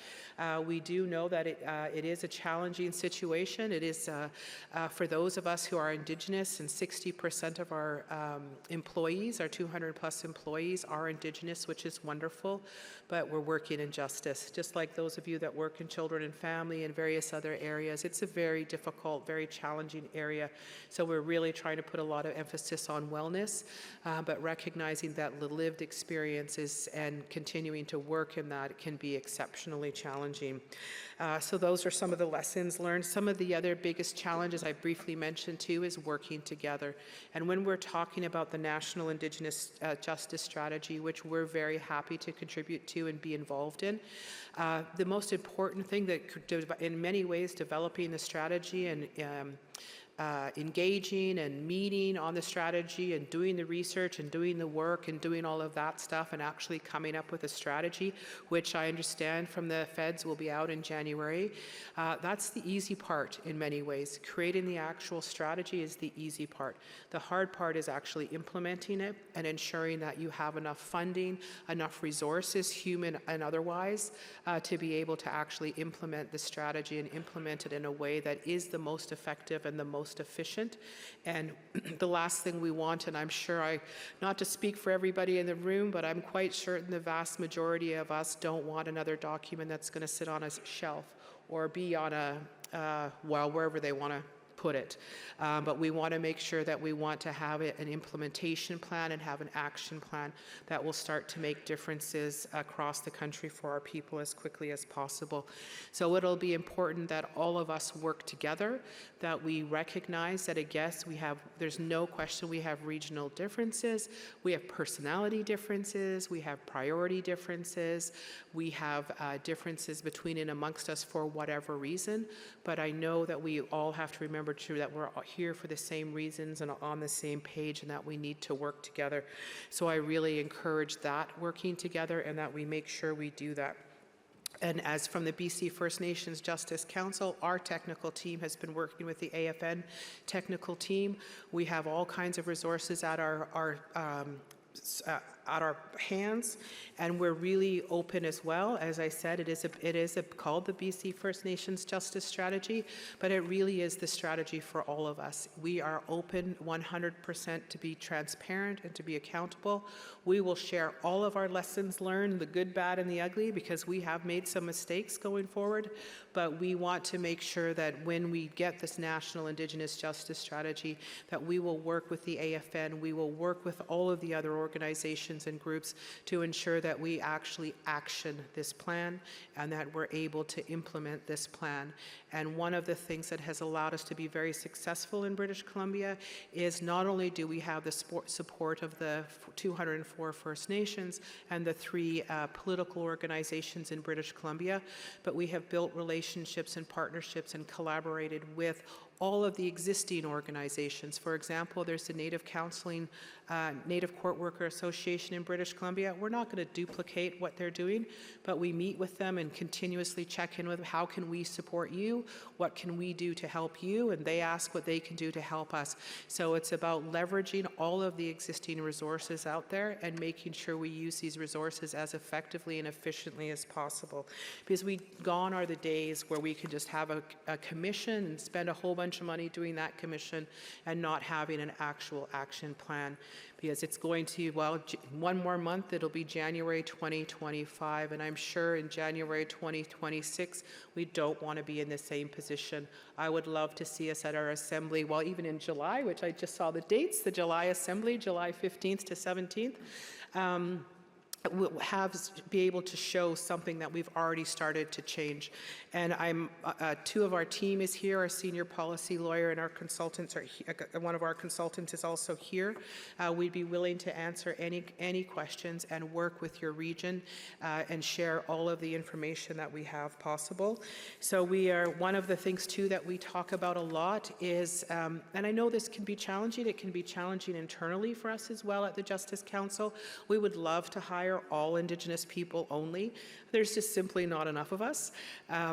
We do know that it is a challenging situation. It is for those of us who are Indigenous, and 60% of our employees, our 200 plus employees, are Indigenous, which is wonderful, but we're working in justice. Just like those of you that work in children and family and various other areas, it's a very difficult, very challenging area. So we're really trying to put a lot of emphasis on wellness, but recognizing that the lived experiences and continuing to work in that can be exceptionally challenging. So those are some of the lessons learned. Some of the other biggest challenges I briefly mentioned too is working together. And when we're talking about the National Indigenous Justice Strategy, which we're very happy to contribute to and be involved in, the most important thing that in many ways developing the strategy and engaging and meeting on the strategy and doing the research and doing the work and doing all of that stuff and actually coming up with a strategy, which I understand from the feds will be out in January. That's the easy part in many ways. Creating the actual strategy is the easy part. The hard part is actually implementing it and ensuring that you have enough funding, enough resources, human and otherwise, to be able to actually implement the strategy and implement it in a way that is the most effective and the most most efficient. And the last thing we want, and I'm sure not to speak for everybody in the room, but I'm quite certain the vast majority of us don't want another document that's going to sit on a shelf or be on wherever they want to put it. But we want to make sure that we want to have an implementation plan and have an action plan that will start to make differences across the country for our people as quickly as possible. So it'll be important that all of us work together, that we recognize that, there's no question we have regional differences, we have personality differences, we have priority differences, we have differences between and amongst us for whatever reason, but I know that we all have to remember too that we're here for the same reasons and on the same page, and that we need to work together. So I really encourage that working together and that we make sure we do that. And as from the BC First Nations Justice Council, our technical team has been working with the AFN technical team. We have all kinds of resources at our hands, and we're really open as well. As I said, it is called the BC First Nations Justice Strategy, but it really is the strategy for all of us. We are open 100% to be transparent and to be accountable. We will share all of our lessons learned, the good, bad, and the ugly, because we have made some mistakes going forward, but we want to make sure that when we get this National Indigenous Justice Strategy, that we will work with the AFN, we will work with all of the other organizations and groups to ensure that we actually action this plan and that we're able to implement this plan. And one of the things that has allowed us to be very successful in British Columbia is not only do we have the support of the 204 First Nations and the 3 political organizations in British Columbia, but we have built relationships and partnerships and collaborated with all of the existing organizations. For example, there's the Native Counseling, Native Court Worker Association in British Columbia. We're not going to duplicate what they're doing, but we meet with them and continuously check in with how can we support you, what can we do to help you, and they ask what they can do to help us. So it's about leveraging all of the existing resources out there and making sure we use these resources as effectively and efficiently as possible. Because gone are the days where we can just have a commission and spend a whole bunch of money doing that commission and not having an actual action plan, because it's going to, one more month, it'll be January 2025, and I'm sure in January 2026, we don't want to be in the same position. I would love to see us at our assembly, even in July, which I just saw the dates, the July assembly, July 15th to 17th, we'll be able to show something that we've already started to change. And 2 of our team is here, our senior policy lawyer and our consultants are here. One of our consultants is also here. We'd be willing to answer any questions and work with your region and share all of the information that we have possible. So one of the things too that we talk about a lot is, and I know this can be challenging, it can be challenging internally for us as well at the Justice Council. We would love to hire all Indigenous people only. There's just simply not enough of us.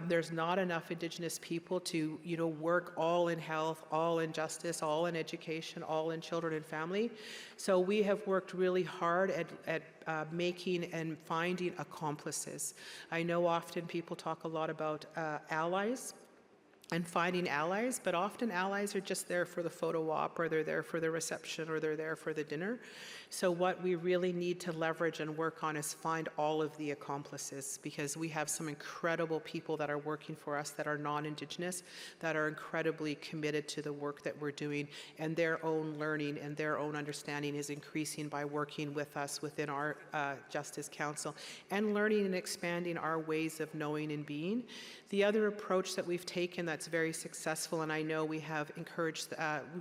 There's not enough Indigenous people to work all in health, all in justice, all in education, all in children and family. So we have worked really hard at making and finding accomplices. I know often people talk a lot about allies and finding allies, but often allies are just there for the photo op, or they're there for the reception, or they're there for the dinner. So what we really need to leverage and work on is find all of the accomplices, because we have some incredible people that are working for us that are non-Indigenous, that are incredibly committed to the work that we're doing, and their own learning and their own understanding is increasing by working with us within our Justice Council and learning and expanding our ways of knowing and being. The other approach that we've taken that's very successful, and I know we have encouraged,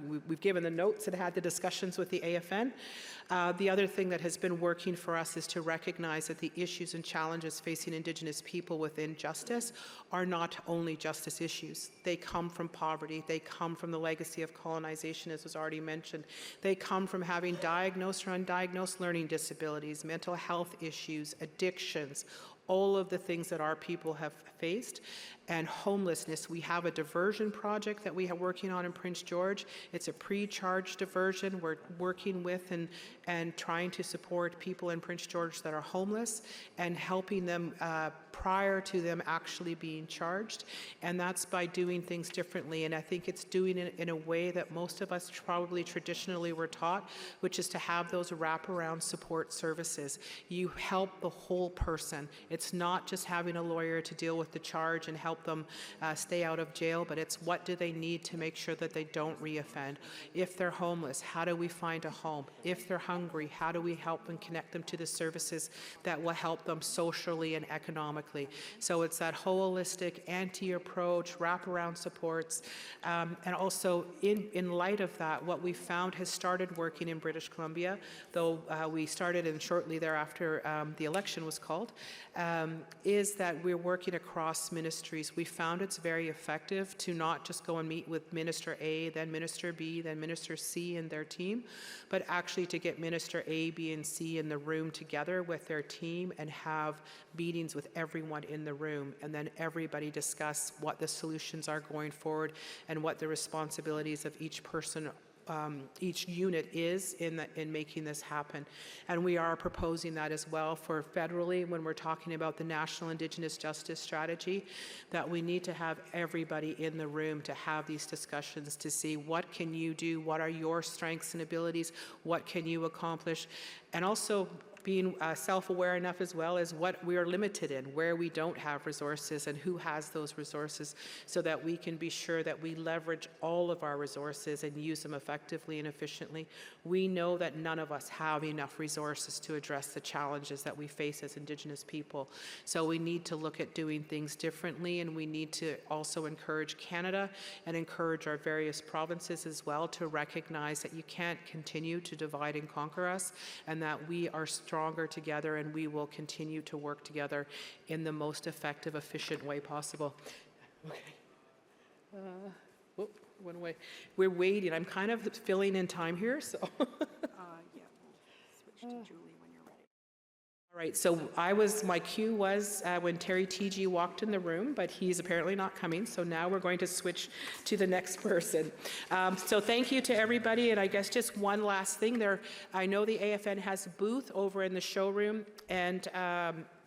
we've given the notes and had the discussions with the AFN. The other thing that has been working for us is to recognize that the issues and challenges facing Indigenous people within justice are not only justice issues. They come from poverty. They come from the legacy of colonization, as was already mentioned. They come from having diagnosed or undiagnosed learning disabilities, mental health issues, addictions, all of the things that our people have faced. and homelessness. We have a diversion project that we are working on in Prince George. It's a pre-charge diversion. We're working with and trying to support people in Prince George that are homeless and helping them prior to them actually being charged. And that's by doing things differently. And I think it's doing it in a way that most of us probably traditionally were taught, which is to have those wraparound support services. You help the whole person. It's not just having a lawyer to deal with the charge and help them stay out of jail, but it's what do they need to make sure that they don't reoffend. If they're homeless, how do we find a home? If they're hungry, how do we help and connect them to the services that will help them socially and economically? So it's that holistic anti-approach, wraparound supports, and also in light of that, what we found has started working in British Columbia, though we started and shortly thereafter the election was called, is that we're working across ministries. We found it's very effective to not just go and meet with Minister A, then Minister B, then Minister C and their team, but actually to get Minister A, B, and C in the room together with their team and have meetings with everyone in the room, and then everybody discuss what the solutions are going forward and what the responsibilities of each person each unit is in making this happen. And we are proposing that as well for federally when we're talking about the National Indigenous Justice Strategy, that we need to have everybody in the room to have these discussions to see what can you do, what are your strengths and abilities, what can you accomplish, and also being self-aware enough as well as what we are limited in, where we don't have resources and who has those resources, so that we can be sure that we leverage all of our resources and use them effectively and efficiently. We know that none of us have enough resources to address the challenges that we face as Indigenous people. So we need to look at doing things differently, and we need to also encourage Canada and encourage our various provinces as well to recognize that you can't continue to divide and conquer us, and that we are stronger together, and we will continue to work together in the most effective, efficient way possible. Okay. Whoop, went away. We're waiting. I'm kind of filling in time here, so. Yeah, switch to Julie when you're ready. All right, so my cue was when Terry TG walked in the room, but he's apparently not coming, so now we're going to switch to the next person. So thank you to everybody, and I guess just one last thing there. I know the AFN has a booth over in the showroom, and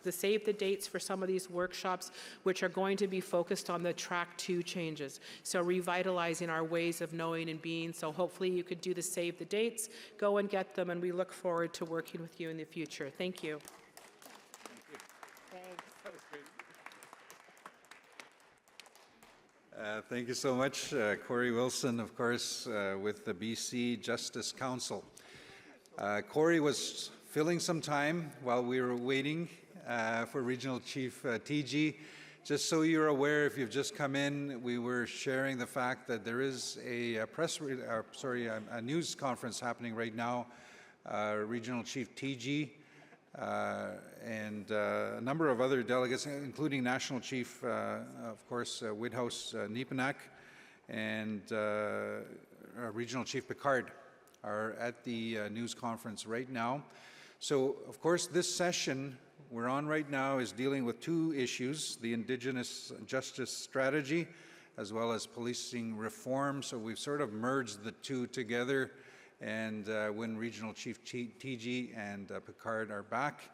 the save the dates for some of these workshops, which are going to be focused on the Track 2 changes. So revitalizing our ways of knowing and being. So hopefully you could do the save the dates, go and get them, and we look forward to working with you in the future. Thank you. Thank you so much. Corey Wilson, of course, with the BC Justice Council. Corey was filling some time while we were waiting for Regional Chief TG. Just so you're aware, if you've just come in, we were sharing the fact that there is a news conference happening right now. Regional Chief TG and a number of other delegates, including National Chief, of course, Whithouse Neepanak, and Regional Chief Picard are at the news conference right now. So, of course, this session we're on right now is dealing with two issues, the Indigenous Justice Strategy as well as policing reform. So we've sort of merged the two together, and when Regional Chief TG and Picard are back,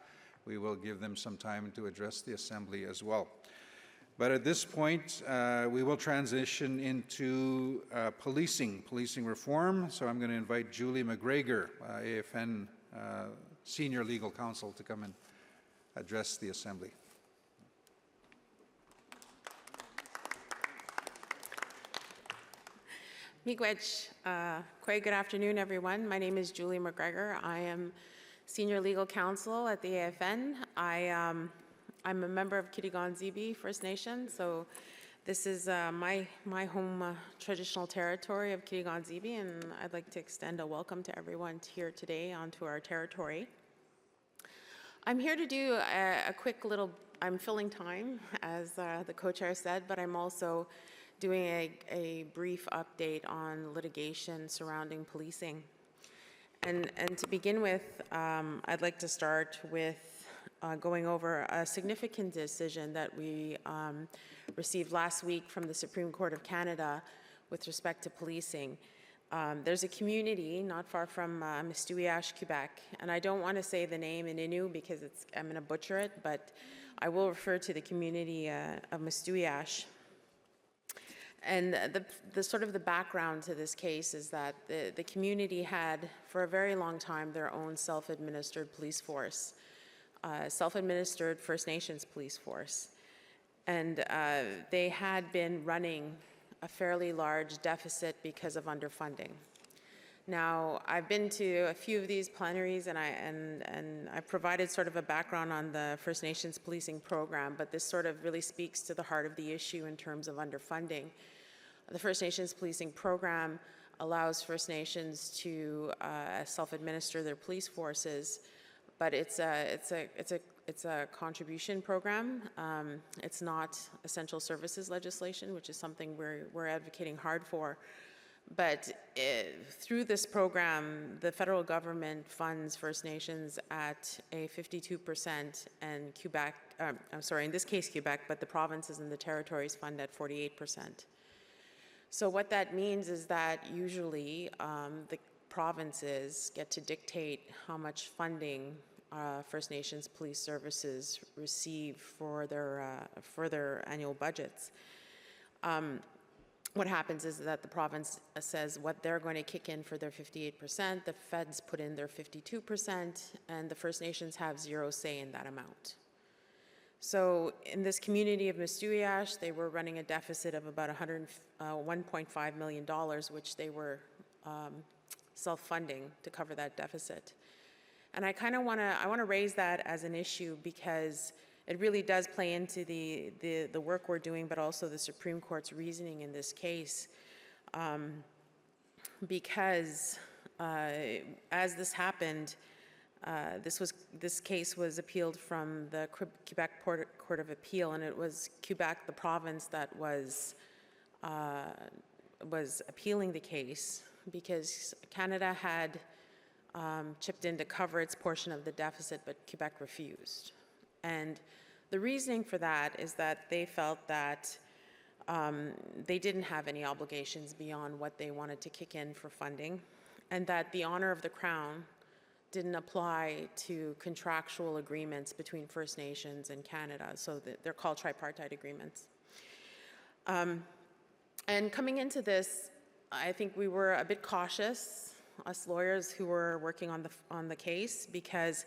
we will give them some time to address the Assembly as well. But at this point, we will transition into policing reform. So I'm going to invite Julie McGregor, AFN Senior Legal Counsel, to come and address the Assembly. Miigwech. Quite good afternoon, everyone. My name is Julie McGregor. I am Senior Legal Counsel at the AFN. I'm a member of Kitigan-Zibi First Nation, so this is my home traditional territory of Kitigan-Zibi, and I'd like to extend a welcome to everyone here today onto our territory. I'm here to do a quick little, I'm filling time, as the co-chair said, but I'm also doing a brief update on litigation surrounding policing. And to begin with, I'd like to start with going over a significant decision that we received last week from the Supreme Court of Canada with respect to policing. There's a community not far from Mistouiache, Quebec, and I don't want to say the name in Innu because I'm going to butcher it, but I will refer to the community of Mistouiache. And the sort of the background to this case is that the community had, for a very long time, their own self-administered police force, self-administered First Nations police force. And they had been running a fairly large deficit because of underfunding. Now, I've been to a few of these plenaries, and I provided sort of a background on the First Nations policing program, but this sort of really speaks to the heart of the issue in terms of underfunding. The First Nations policing program allows First Nations to self-administer their police forces, but it's a contribution program. It's not essential services legislation, which is something we're advocating hard for. But through this program, the federal government funds First Nations at a 52%, and Quebec, I'm sorry, in this case Quebec, but the provinces and the territories fund at 48%. So what that means is that usually the provinces get to dictate how much funding First Nations police services receive for their annual budgets. What happens is that the province says what they're going to kick in for their 58%, the feds put in their 52%, and the First Nations have zero say in that amount. So in this community of Mistouiache, they were running a deficit of about $1.5 million, which they were self-funding to cover that deficit. And I kind of want to raise that as an issue because it really does play into the work we're doing, but also the Supreme Court's reasoning in this case. Because as this happened, this case was appealed from the Quebec Court of Appeal, and it was Quebec, the province, that was appealing the case because Canada had chipped in to cover its portion of the deficit, but Quebec refused. And the reasoning for that is that they felt that they didn't have any obligations beyond what they wanted to kick in for funding, and that the honor of the Crown didn't apply to contractual agreements between First Nations and Canada. So they're called tripartite agreements. And coming into this, I think we were a bit cautious, us lawyers who were working on the case, because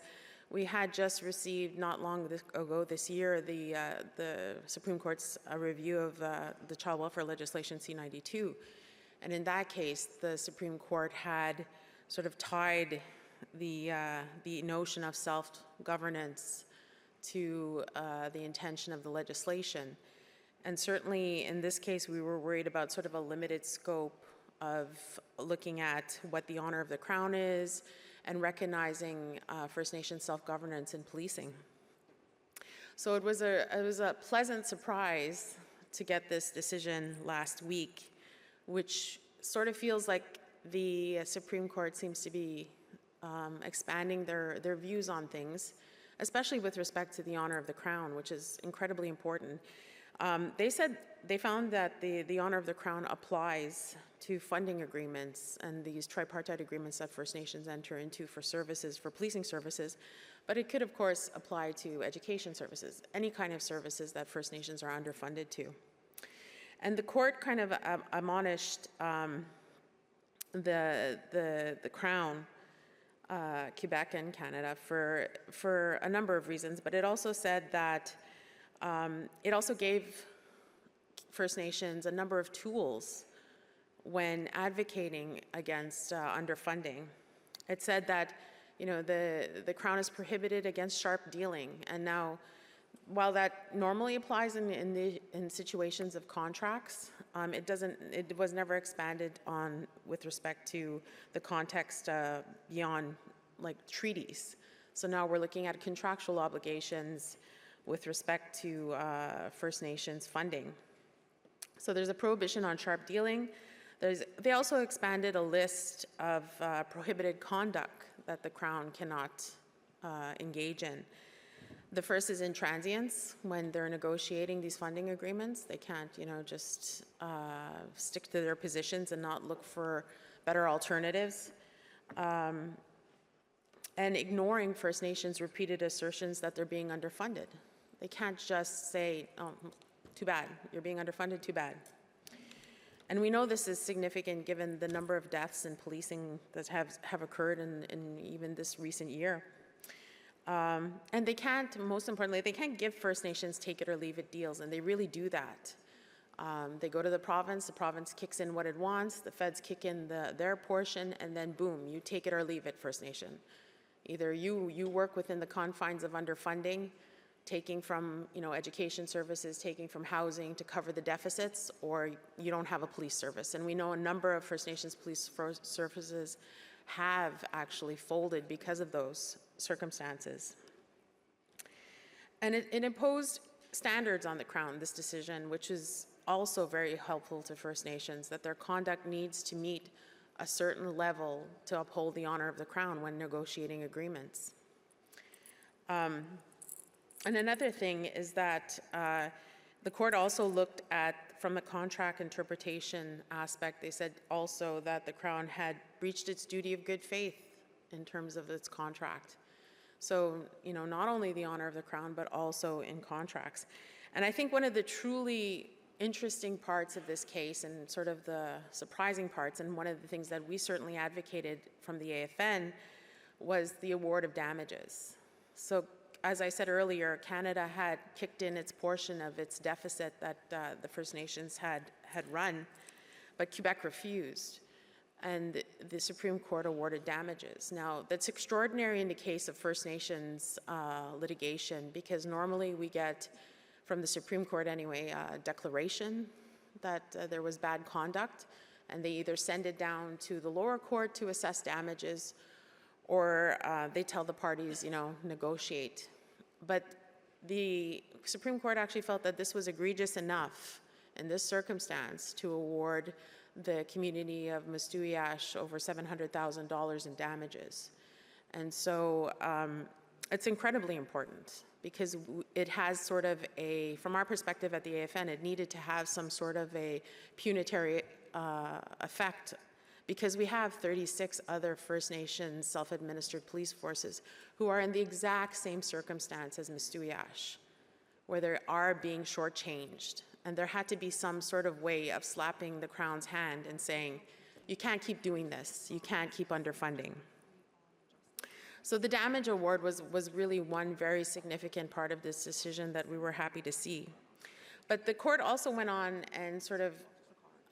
we had just received not long ago this year the Supreme Court's review of the child welfare legislation C-92. And in that case, the Supreme Court had sort of tied the notion of self-governance to the intention of the legislation. And certainly in this case, we were worried about sort of a limited scope of looking at what the honor of the Crown is and recognizing First Nation self-governance in policing. So it was a pleasant surprise to get this decision last week, which sort of feels like the Supreme Court seems to be expanding their views on things, especially with respect to the honor of the Crown, which is incredibly important. They found that the honor of the Crown applies to funding agreements and these tripartite agreements that First Nations enter into for services, for policing services, but it could, of course, apply to education services, any kind of services that First Nations are underfunded to. And the court kind of admonished the Crown, Quebec and Canada for a number of reasons, but it also said that it also gave First Nations a number of tools when advocating against underfunding. It said that, you know, the Crown is prohibited against sharp dealing, and now, while that normally applies in situations of contracts, it was never expanded on with respect to the context beyond like treaties. So now we're looking at contractual obligations with respect to First Nations funding. So there's a prohibition on sharp dealing. They also expanded a list of prohibited conduct that the Crown cannot engage in. The first is in transience. When they're negotiating these funding agreements, they can't, just stick to their positions and not look for better alternatives. And ignoring First Nations' repeated assertions that they're being underfunded. They can't just say, oh, too bad, you're being underfunded, too bad. And we know this is significant given the number of deaths in policing that have occurred in even this recent year. And they can't, most importantly, they can't give First Nations take it or leave it deals, and they really do that. They go to the province kicks in what it wants, the feds kick in their portion, and then boom, you take it or leave it, First Nation. Either you work within the confines of underfunding, taking from education services, taking from housing to cover the deficits, or you don't have a police service. And we know a number of First Nations police services have actually folded because of those circumstances. And it imposed standards on the Crown, this decision, which is also very helpful to First Nations, that their conduct needs to meet a certain level to uphold the honor of the Crown when negotiating agreements. And another thing is that the court also looked at, from the contract interpretation aspect, they said also that the Crown had breached its duty of good faith in terms of its contract. So, not only the honor of the Crown, but also in contracts. And I think one of the truly interesting parts of this case, and sort of the surprising parts, and one of the things that we certainly advocated from the AFN, was the award of damages. So, as I said earlier, Canada had kicked in its portion of its deficit that the First Nations had run, but Quebec refused, and the Supreme Court awarded damages. Now, that's extraordinary in the case of First Nations litigation, because normally we get, from the Supreme Court anyway, a declaration that there was bad conduct, and they either send it down to the lower court to assess damages, or they tell the parties, negotiate. But the Supreme Court actually felt that this was egregious enough in this circumstance to award the community of Mistouyash over $700,000 in damages. And so it's incredibly important, because it has sort of from our perspective at the AFN, it needed to have some sort of a punitary effect, because we have 36 other First Nations self-administered police forces who are in the exact same circumstance as Mistouyash, where they are being shortchanged. And there had to be some sort of way of slapping the Crown's hand and saying, you can't keep doing this, you can't keep underfunding. So the damage award was really one very significant part of this decision that we were happy to see. But the court also went on and sort of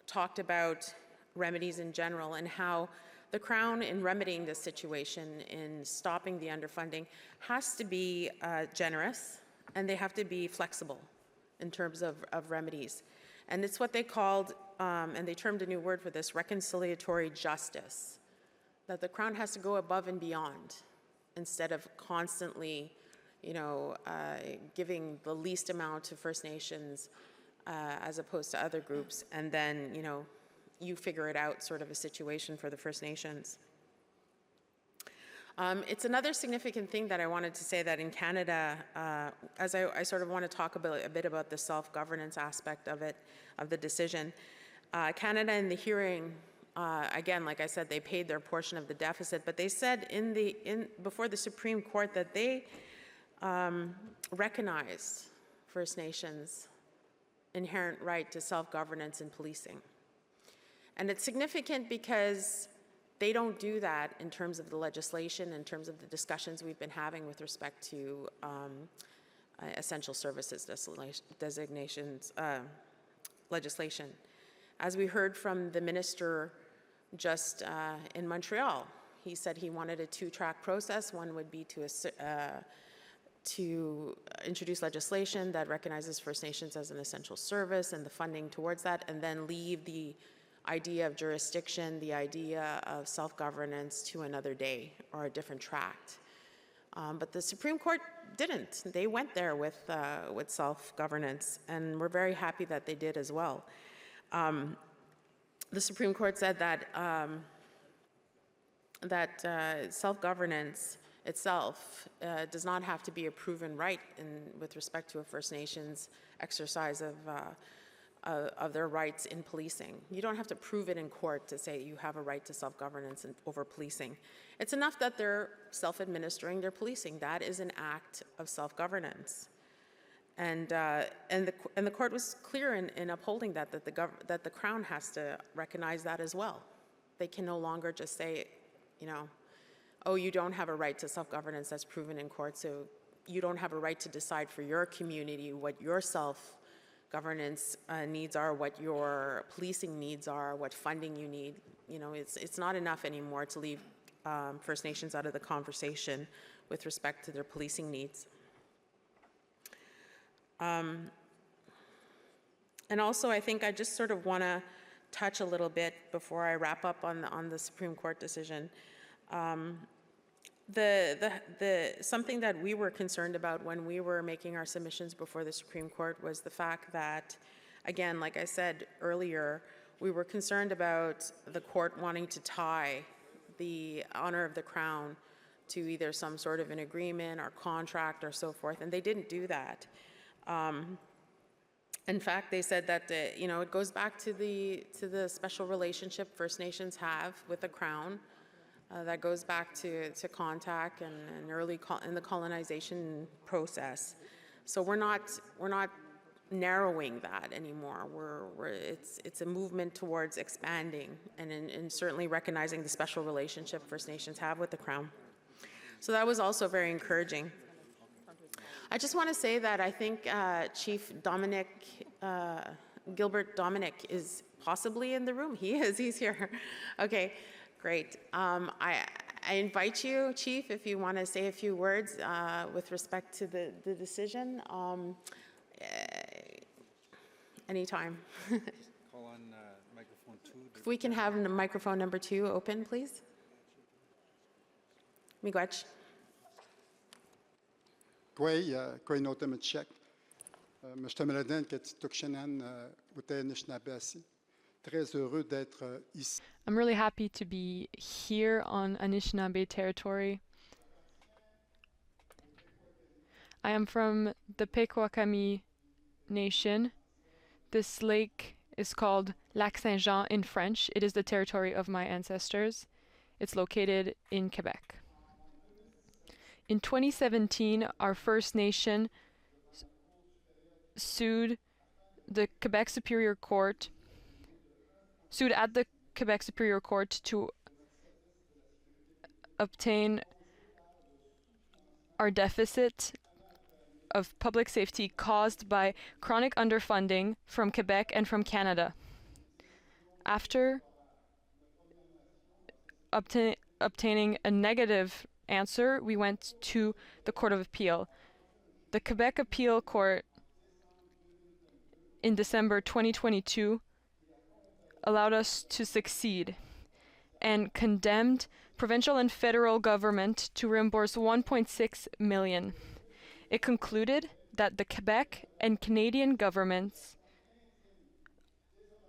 talked about remedies in general, and how the Crown, in remedying this situation, in stopping the underfunding, has to be generous, and they have to be flexible in terms of remedies. And it's what they called, and they termed a new word for this, reconciliatory justice, that the Crown has to go above and beyond, instead of constantly, giving the least amount to First Nations as opposed to other groups, and then, you figure it out sort of a situation for the First Nations. It's another significant thing that I wanted to say, that in Canada, as I sort of want to talk a bit about the self-governance aspect of it, of the decision. Canada, in the hearing, again, like I said, they paid their portion of the deficit, but they said before the Supreme Court that they recognize First Nations' inherent right to self-governance in policing. And it's significant because they don't do that in terms of the legislation, in terms of the discussions we've been having with respect to essential services designations legislation. As we heard from the minister just in Montreal, he said he wanted a two-track process. One would be to introduce legislation that recognizes First Nations as an essential service and the funding towards that, and then leave the idea of jurisdiction, the idea of self-governance to another day or a different tract. But the Supreme Court didn't. They went there with self-governance, and we're very happy that they did as well. The Supreme Court said that self-governance itself does not have to be a proven right with respect to a First Nations exercise of their rights in policing. You don't have to prove it in court to say you have a right to self-governance over policing. It's enough that they're self-administering their policing. That is an act of self-governance. And the court was clear in upholding that the Crown has to recognize that as well. They can no longer just say, you know, oh, you don't have a right to self-governance that's proven in court, so you don't have a right to decide for your community what your self-governance needs are, what your policing needs are, what funding you need. You know, it's not enough anymore to leave First Nations out of the conversation with respect to their policing needs. And also, I think I just sort of want to touch a little bit before I wrap up on the Supreme Court decision. Something that we were concerned about when we were making our submissions before the Supreme Court was the fact that, again, like I said earlier, we were concerned about the court wanting to tie the honor of the Crown to either some sort of an agreement or contract or so forth, and they didn't do that. In fact, they said that you know, it goes back to the special relationship First Nations have with the Crown. That goes back to contact and early in the colonization process. So we're not narrowing that anymore. It's a movement towards expanding and certainly recognizing the special relationship First Nations have with the Crown. So that was also very encouraging. I just want to say that I think Chief Gilbert Dominic is possibly in the room. He is, he's here. Okay, great. I invite you, Chief, if you want to say a few words with respect to the decision. Anytime. Call on microphone 2. If we can have microphone number 2 open, please. Miigwech. Kwei notem check. Mr. Meladen, Tukshanan, Nishnabasi. Très heureux d'être ici. I'm really happy to be here on Anishinaabe territory. I am from the Pequakami Nation. This lake is called Lac Saint-Jean in French. It is the territory of my ancestors. It's located in Quebec. In 2017, our First Nation sued the Quebec Superior Court, sued at the Quebec Superior Court to obtain our deficit of public safety caused by chronic underfunding from Quebec and from Canada. After obtaining a negative answer, we went to the Court of Appeal. The Quebec Appeal Court in December 2022 allowed us to succeed and condemned provincial and federal government to reimburse 1.6 million. It concluded that the Quebec and Canadian governments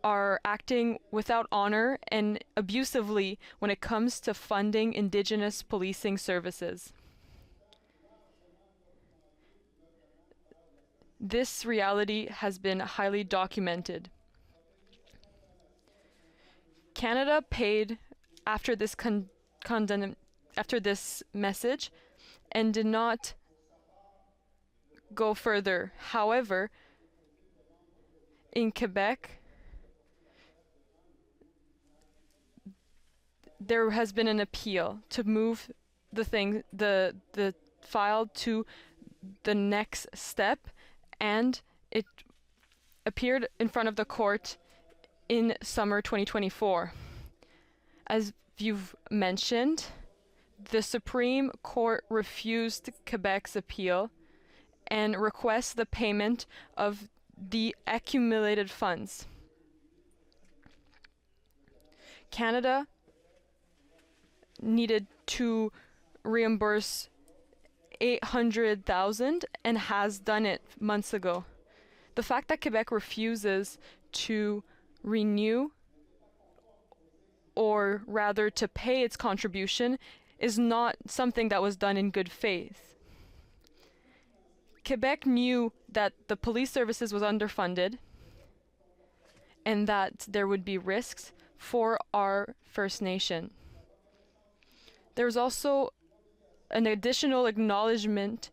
are acting without honor and abusively when it comes to funding Indigenous policing services. This reality has been highly documented. Canada paid after this after this message and did not go further. However, in Quebec, there has been an appeal to move the file to the next step, and it appeared in front of the court in summer 2024. As you've mentioned, the Supreme Court refused Quebec's appeal and requests the payment of the accumulated funds. Canada needed to reimburse $800,000 and has done it months ago. The fact that Quebec refuses to renew, or rather to pay its contribution, is not something that was done in good faith. Quebec knew that the police services was underfunded and that there would be risks for our First Nation. There was also an additional acknowledgement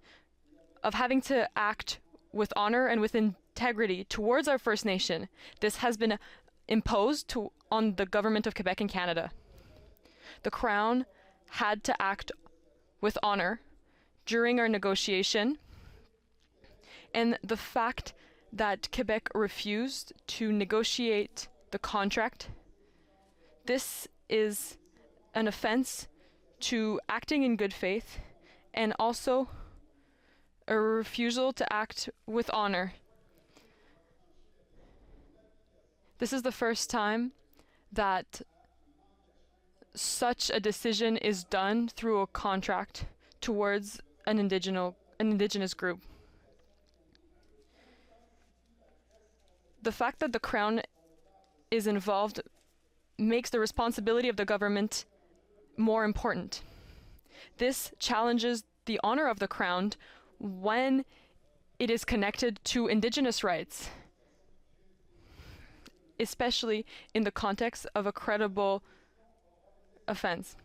of having to act with honor and with integrity towards our First Nation. This has been imposed on the government of Quebec and Canada. The Crown had to act with honor during our negotiation, and the fact that Quebec refused to negotiate the contract, this is an offense to acting in good faith and also a refusal to act with honor. This is the first time that such a decision is done through a contract towards an indigenous group. The fact that the Crown is involved makes the responsibility of the government more important. This challenges the honor of the Crown when it is connected to Indigenous rights, especially in the context of a credible offense.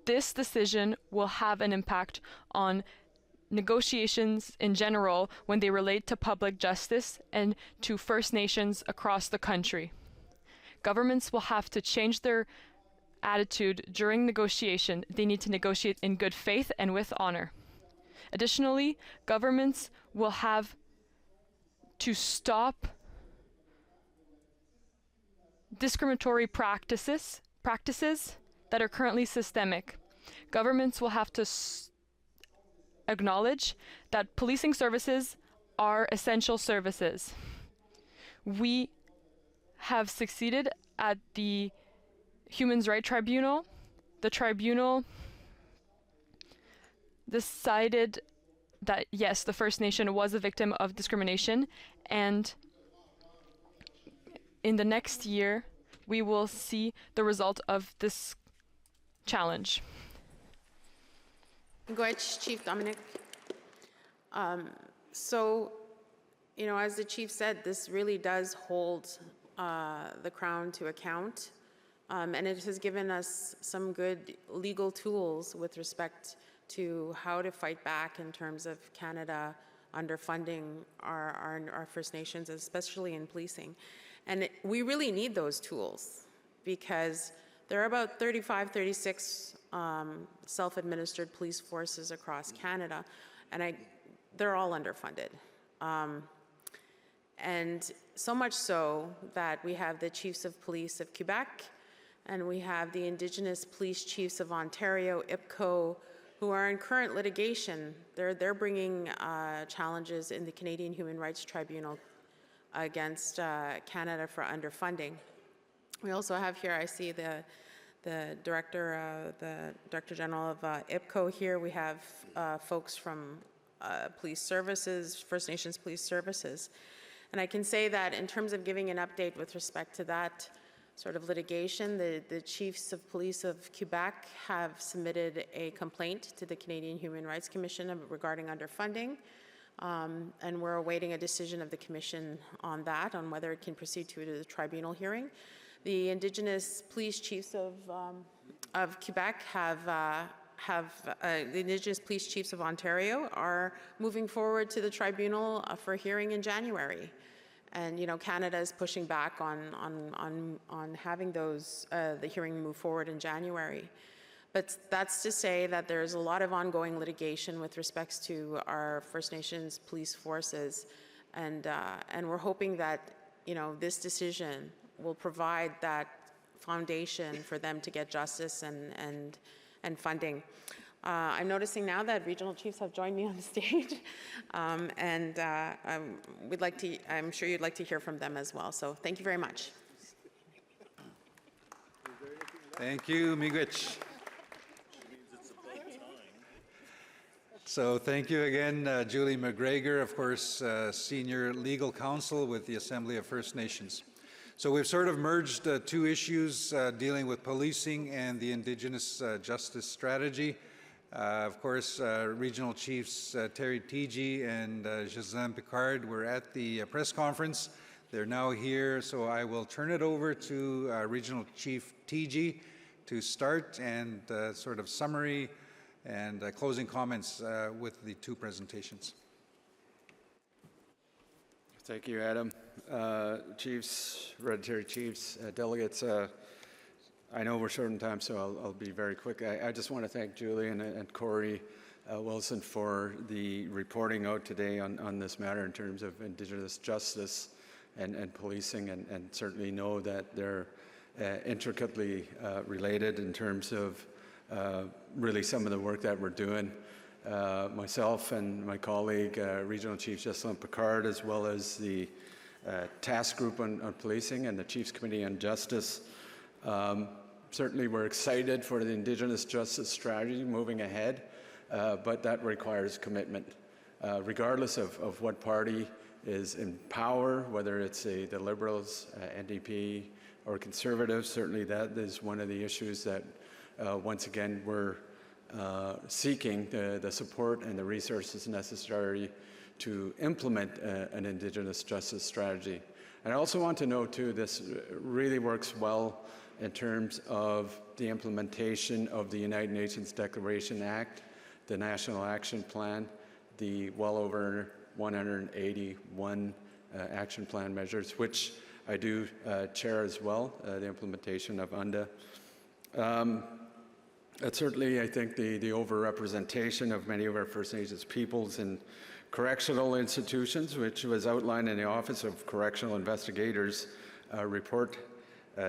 This decision will have an impact on negotiations in general when they relate to public justice and to First Nations across the country. Governments will have to change their attitude during negotiation. They need to negotiate in good faith and with honor. Additionally, governments will have to stop discriminatory practices that are currently systemic. Governments will have to acknowledge that policing services are essential services. We have succeeded at the Human Rights Tribunal. The tribunal decided that yes, the First Nation was a victim of discrimination, and in the next year we will see the result of this challenge. Goich, Chief Dominic. So, you know, as the Chief said, this really does hold the Crown to account, and it has given us some good legal tools with respect to how to fight back in terms of Canada underfunding our First Nations, especially in policing. And we really need those tools because there are about 35, 36 self-administered police forces across Canada, and they're all underfunded. And so much so that we have the Chiefs of Police of Quebec, and we have the Indigenous Police Chiefs of Ontario, IPCO, who are in current litigation. They're bringing challenges in the Canadian Human Rights Tribunal against Canada for underfunding. We also have here, I see the Director General of IPCO here. We have folks from police services, First Nations police services. And I can say that in terms of giving an update with respect to that sort of litigation, the Chiefs of Police of Quebec have submitted a complaint to the Canadian Human Rights Commission regarding underfunding. And we're awaiting a decision of the Commission on that, on whether it can proceed to the tribunal hearing. The Indigenous Police Chiefs of Quebec the Indigenous Police Chiefs of Ontario are moving forward to the tribunal for hearing in January. And you know, Canada is pushing back on having the hearing move forward in January. But that's to say that there's a lot of ongoing litigation with respects to our First Nations police forces, and we're hoping that, you know, this decision will provide that foundation for them to get justice and funding. I'm noticing now that regional chiefs have joined me on the stage, and I'm sure you'd like to hear from them as well. So thank you very much. Thank you, Miigwech. So thank you again, Julie McGregor, of course, Senior Legal Counsel with the Assembly of First Nations. So we've sort of merged two issues dealing with policing and the Indigenous Justice Strategy. Of course, Regional Chiefs Terry Teegee and Ghislaine Picard were at the press conference. They're now here, so I will turn it over to Regional Chief Teegee to start and sort of summary and closing comments with the two presentations. Thank you, Adam. Chiefs, hereditary chiefs, delegates, I know we're short on time, so I'll be very quick. I just want to thank Julian and Corey Wilson for the reporting out today on this matter in terms of Indigenous justice and policing, and certainly know that they're intricately related in terms of really some of the work that we're doing. Myself and my colleague, Regional Chief Ghislaine Picard, as well as the task group on policing and the Chiefs Committee on Justice. Certainly we're excited for the Indigenous Justice Strategy moving ahead, but that requires commitment. Regardless of what party is in power, whether it's the Liberals, NDP, or Conservatives, certainly that is one of the issues that, once again, we're seeking the support and the resources necessary to implement an Indigenous Justice Strategy. And I also want to note, too, this really works well in terms of the implementation of the United Nations Declaration Act, the National Action Plan, the well over 181 action plan measures, which I do chair as well, the implementation of UNDA. Certainly, I think the overrepresentation of many of our First Nations peoples in correctional institutions, which was outlined in the Office of Correctional Investigators report,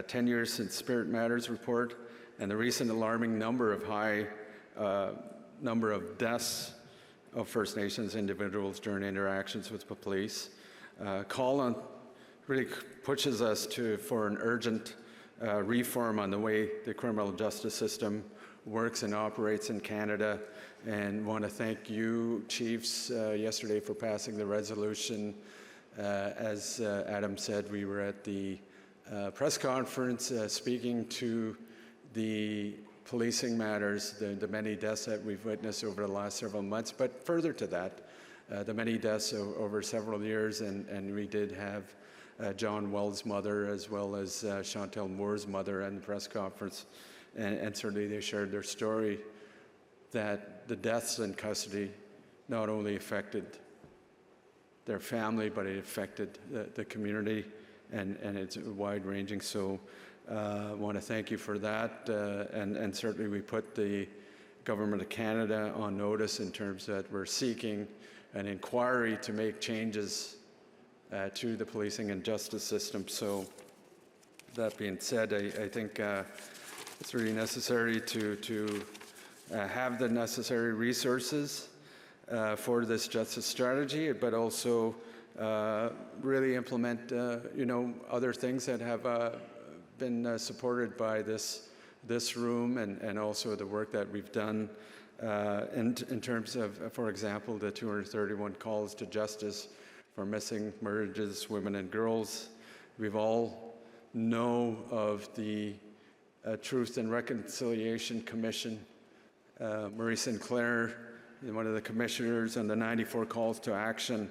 10 years since Spirit Matters report, and the recent alarming number of deaths of First Nations individuals during interactions with the police, call on really pushes us for an urgent reform on the way the criminal justice system works and operates in Canada, and want to thank you, Chiefs, yesterday for passing the resolution. As Adam said, we were at the press conference speaking to the policing matters, the many deaths that we've witnessed over the last several months, but further to that, the many deaths over several years, and we did have John Wells' mother as well as Chantel Moore's mother at the press conference, and certainly they shared their story that the deaths in custody not only affected their family, but it affected the community, and it's wide-ranging. So I want to thank you for that, and certainly we put the Government of Canada on notice in terms that we're seeking an inquiry to make changes to the policing and justice system. So that being said, I think it's really necessary to have the necessary resources for this justice strategy, but also really implement other things that have been supported by this room, and also the work that we've done in terms of, for example, the 231 calls to justice for missing marriages, women and girls. We've all know of the Truth and Reconciliation Commission. Marie Sinclair, one of the commissioners, and the 94 calls to action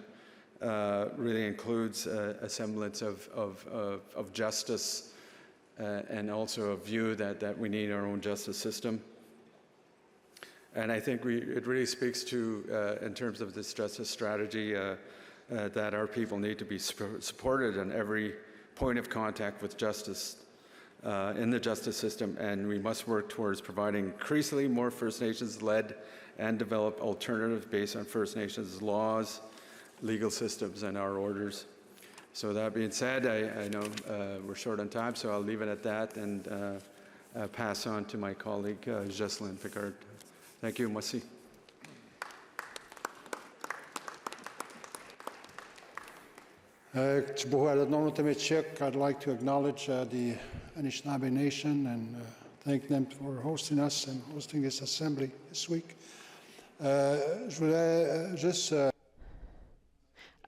really includes a semblance of justice and also a view that we need our own justice system. And I think it really speaks to, in terms of this justice strategy, that our people need to be supported in every point of contact with justice in the justice system, and we must work towards providing increasingly more First Nations-led and develop alternatives based on First Nations laws, legal systems, and our orders. So that being said, I know we're short on time, so I'll leave it at that and pass on to my colleague, Ghislaine Picard. Thank you. Merci. I'd like to acknowledge the Anishinaabe Nation and thank them for hosting us and hosting this assembly this week.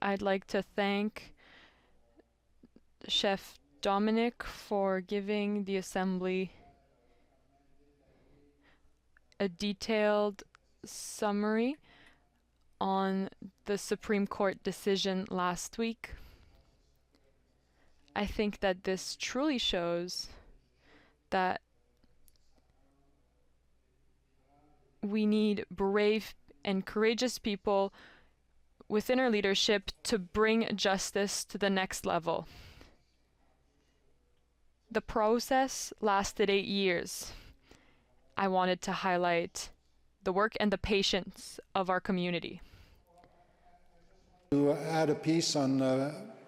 I'd like to thank Chef Dominic for giving the Assembly a detailed summary on the Supreme Court decision last week. I think that this truly shows that we need brave and courageous people within our leadership to bring justice to the next level. The process lasted 8 years. I wanted to highlight the work and the patience of our community. To add a piece on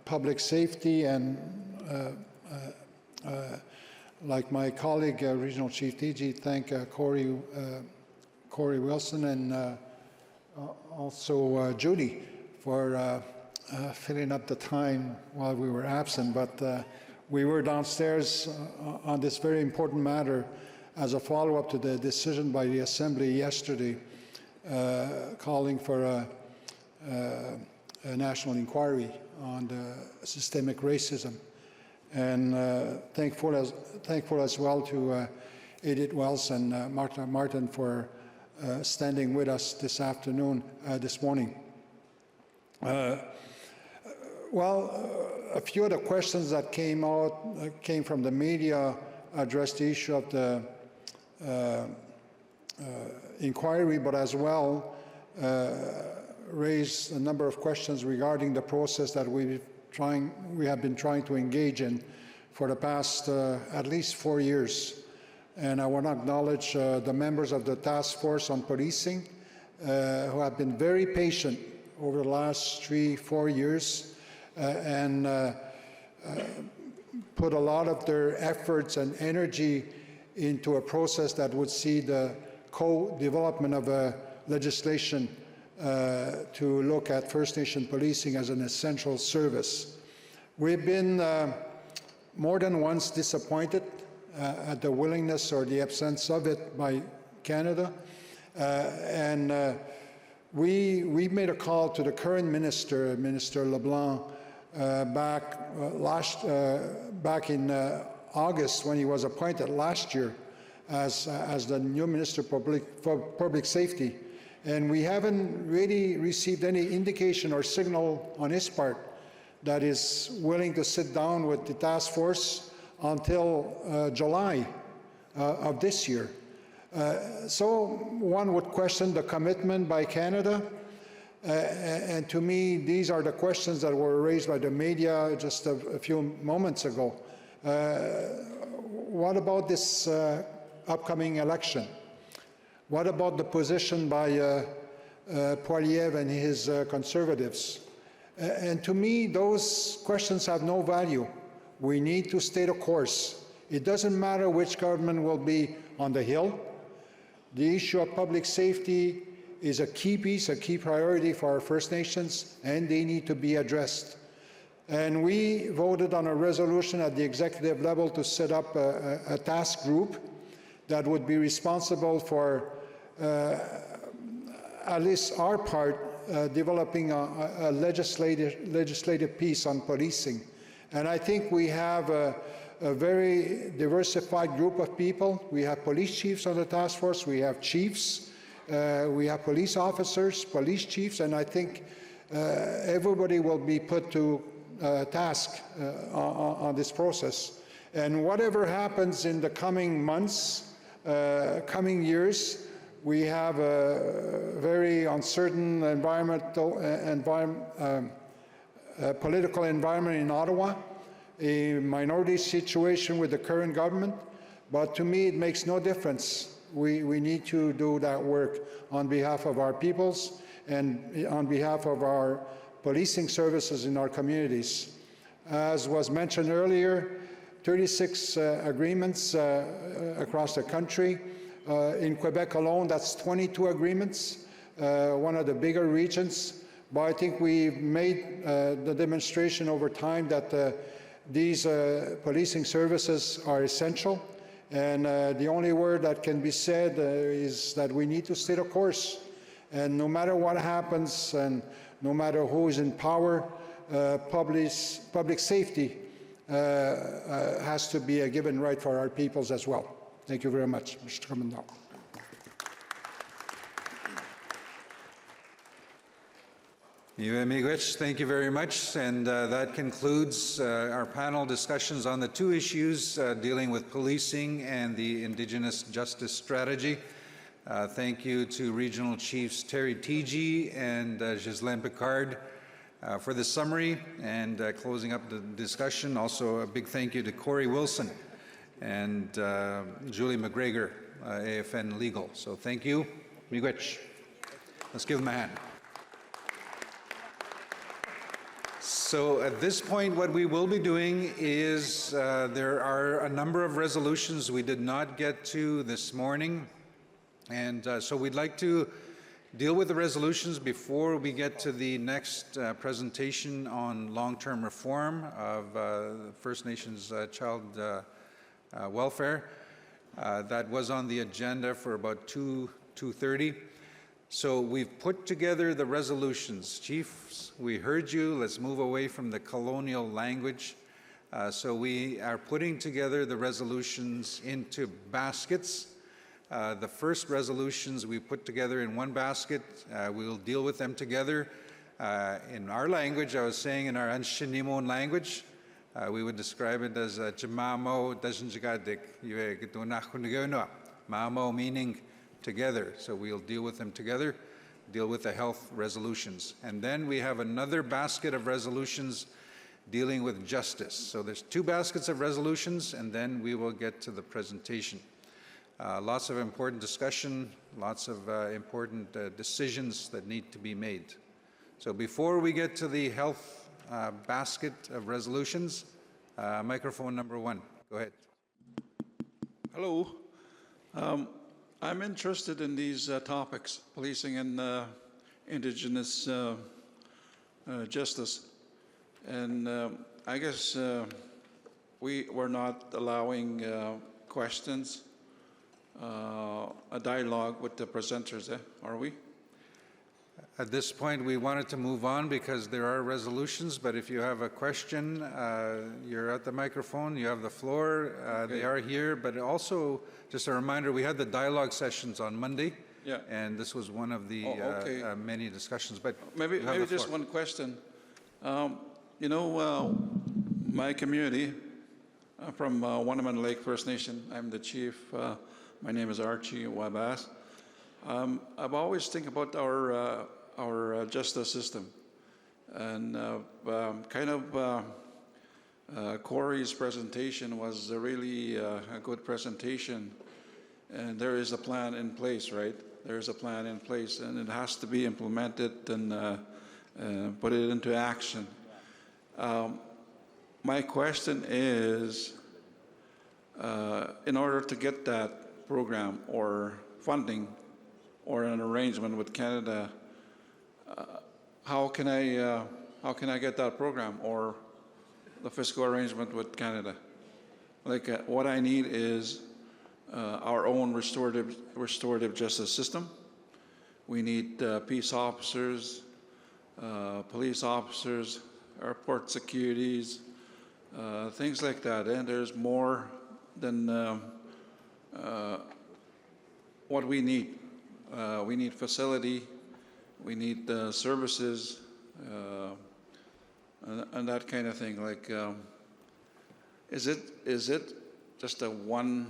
public safety and like my colleague, Regional Chief DG, thank Corey Wilson and also Judy for filling up the time while we were absent. But we were downstairs on this very important matter as a follow-up to the decision by the Assembly yesterday calling for a national inquiry on the systemic racism. And thankful as well to Edith Wells and Martha Martin for standing with us this afternoon, this morning. A few of the questions that came from the media addressed the issue of the inquiry, but as well raised a number of questions regarding the process that we have been trying to engage in for the past at least 4 years. And I want to acknowledge the members of the task force on policing who have been very patient over the last 3-4 years and put a lot of their efforts and energy into a process that would see the co-development of a legislation to look at First Nation policing as an essential service. We've been more than once disappointed at the willingness or the absence of it by Canada. We made a call to the current minister, Minister LeBlanc, back in August when he was appointed last year as the new Minister for Public Safety. And we haven't really received any indication or signal on his part that is willing to sit down with the task force until July of this year. So one would question the commitment by Canada. And to me, these are the questions that were raised by the media just a few moments ago. What about this upcoming election? What about the position by Poilievre and his Conservatives? And to me, those questions have no value. We need to stay the course. It doesn't matter which government will be on the Hill. The issue of public safety is a key piece, a key priority for our First Nations, and they need to be addressed. And we voted on a resolution at the executive level to set up a task group that would be responsible for, at least our part, developing a legislative piece on policing. And I think we have a very diversified group of people. We have police chiefs on the task force, we have chiefs, we have police officers, police chiefs, and I think everybody will be put to task on this process. And whatever happens in the coming months, coming years, we have a very uncertain political environment in Ottawa, a minority situation with the current government, but to me it makes no difference. We need to do that work on behalf of our peoples and on behalf of our policing services in our communities. As was mentioned earlier, 36 agreements across the country. In Quebec alone, that's 22 agreements, one of the bigger regions. But I think we've made the demonstration over time that these policing services are essential. And the only word that can be said is that we need to stay the course. And no matter what happens and no matter who is in power, public safety has to be a given right for our peoples as well. Thank you very much, Mr. Commandant. Miigwech, thank you very much. And that concludes our panel discussions on the two issues dealing with policing and the Indigenous Justice Strategy. Thank you to Regional Chiefs Terry Teegee and Ghislaine Picard for the summary and closing up the discussion. Also, a big thank you to Corey Wilson and Julie McGregor, AFN Legal. So thank you. Miigwech. Let's give them a hand. So at this point, what we will be doing is there are a number of resolutions we did not get to this morning. And so we'd like to deal with the resolutions before we get to the next presentation on long-term reform of First Nations child welfare. That was on the agenda for about 2:30. So we've put together the resolutions. Chiefs, we heard you. Let's move away from the colonial language. So we are putting together the resolutions into baskets. The first resolutions we put together in one basket. We will deal with them together. In our language, I was saying in our Anshinimon language, we would describe it as Jamamo Dajanjagadik, Mamo meaning together. So we'll deal with them together, deal with the health resolutions. And then we have another basket of resolutions dealing with justice. So there's two baskets of resolutions, and then we will get to the presentation. Lots of important discussion, lots of important decisions that need to be made. So before we get to the health basket of resolutions, microphone number 1. Go ahead. Hello. I'm interested in these topics, policing and Indigenous justice. And I guess we're not allowing questions, a dialogue with the presenters, are we? At this point, we wanted to move on because there are resolutions, but if you have a question, you're at the microphone, you have the floor, They are here, but also, just a reminder, we had the dialogue sessions on Monday, and this was one of the many discussions, but maybe just one question. You know, my community, from Wannaman Lake First Nation, I'm the chief, my name is Archie Wabas. I've always think about our justice system, and Corey's presentation was really a good presentation, and there is a plan in place, right? There is a plan in place, and it has to be implemented and put it into action. My question is, in order to get that program or funding or an arrangement with Canada, how can I get that program or the fiscal arrangement with Canada? Like what I need is our own restorative justice system. We need peace officers, police officers, airport securities, things like that. And there's more than what we need. We need facility, we need services, and that kind of thing. Like, is it just a one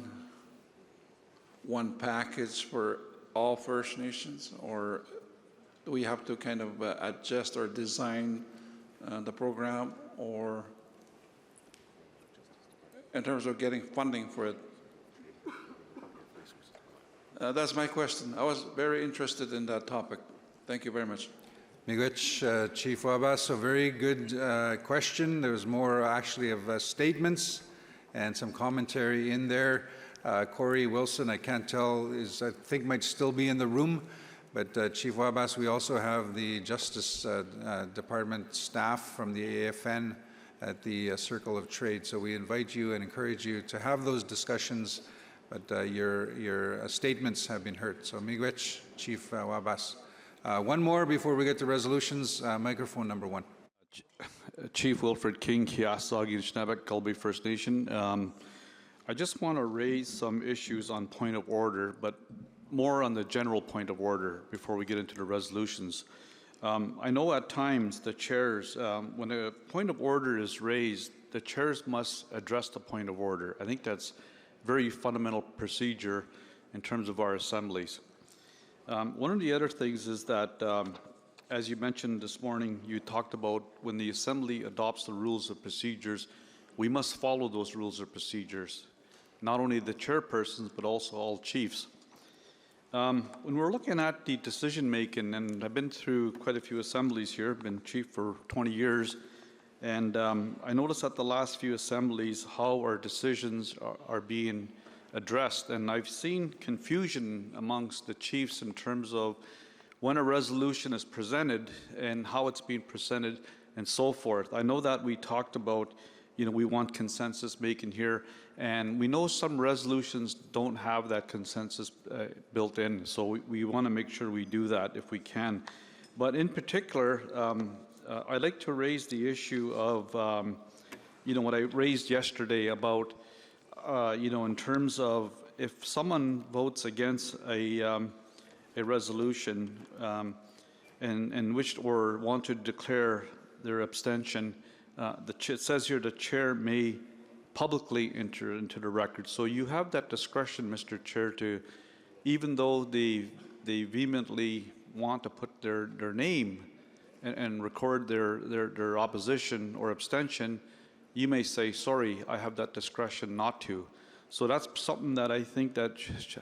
package for all First Nations, or do we have to kind of adjust or design the program, or in terms of getting funding for it? That's my question. I was very interested in that topic. Thank you very much. Miigwech, Chief Wabas, a very good question. There's more actually of statements and some commentary in there. Corey Wilson, I can't tell, I think might still be in the room, but Chief Wabas, we also have the Justice Department staff from the AFN at the Circle of Trade. So we invite you and encourage you to have those discussions, but your statements have been heard. So miigwech, Chief Wabas. One more before we get to resolutions. Microphone number 1. Chief Wilfred King, Kiasagi, Schnabek, Gulby First Nation. I just want to raise some issues on point of order, but more on the general point of order before we get into the resolutions. I know at times the chairs, when a point of order is raised, the chairs must address the point of order. I think that's very fundamental procedure in terms of our assemblies. One of the other things is that, as you mentioned this morning, you talked about when the Assembly adopts the rules of procedures, we must follow those rules of procedures, not only the chairpersons, but also all chiefs. When we're looking at the decision making, and I've been through quite a few assemblies here, been chief for 20 years, and I noticed at the last few assemblies how our decisions are being addressed, and I've seen confusion amongst the chiefs in terms of when a resolution is presented and how it's being presented and so forth. I know that we talked about, we want consensus making here, and we know some resolutions don't have that consensus built in, so we want to make sure we do that if we can. But in particular, I'd like to raise the issue of, what I raised yesterday about, in terms of if someone votes against a resolution and wished or want to declare their abstention, it says here the chair may publicly enter into the record. So you have that discretion, Mr. Chair, to, even though they vehemently want to put their name and record their opposition or abstention, you may say, sorry, I have that discretion not to. So that's something that I think that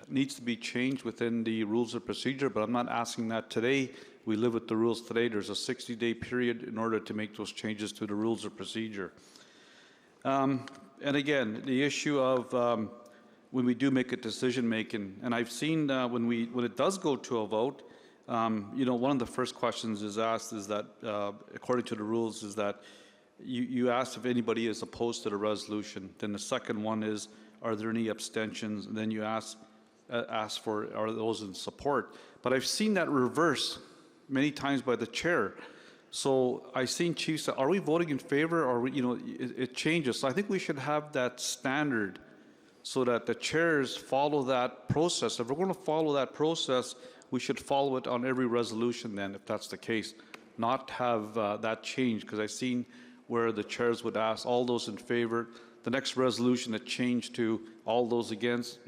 needs to be changed within the rules of procedure, but I'm not asking that today. We live with the rules today. There's a 60-day period in order to make those changes to the rules of procedure. And again, the issue of when we do make a decision making, and I've seen when it does go to a vote, one of the first questions is asked is that, according to the rules, is that you ask if anybody is opposed to the resolution. Then the second one is, are there any abstentions? And then you ask for, are those in support? But I've seen that reverse many times by the chair. So I've seen chiefs say, are we voting in favor, or it changes. So I think we should have that standard so that the chairs follow that process. If we're going to follow that process, we should follow it on every resolution then, if that's the case, not have that change, because I've seen where the chairs would ask all those in favor, the next resolution that changed to all those against,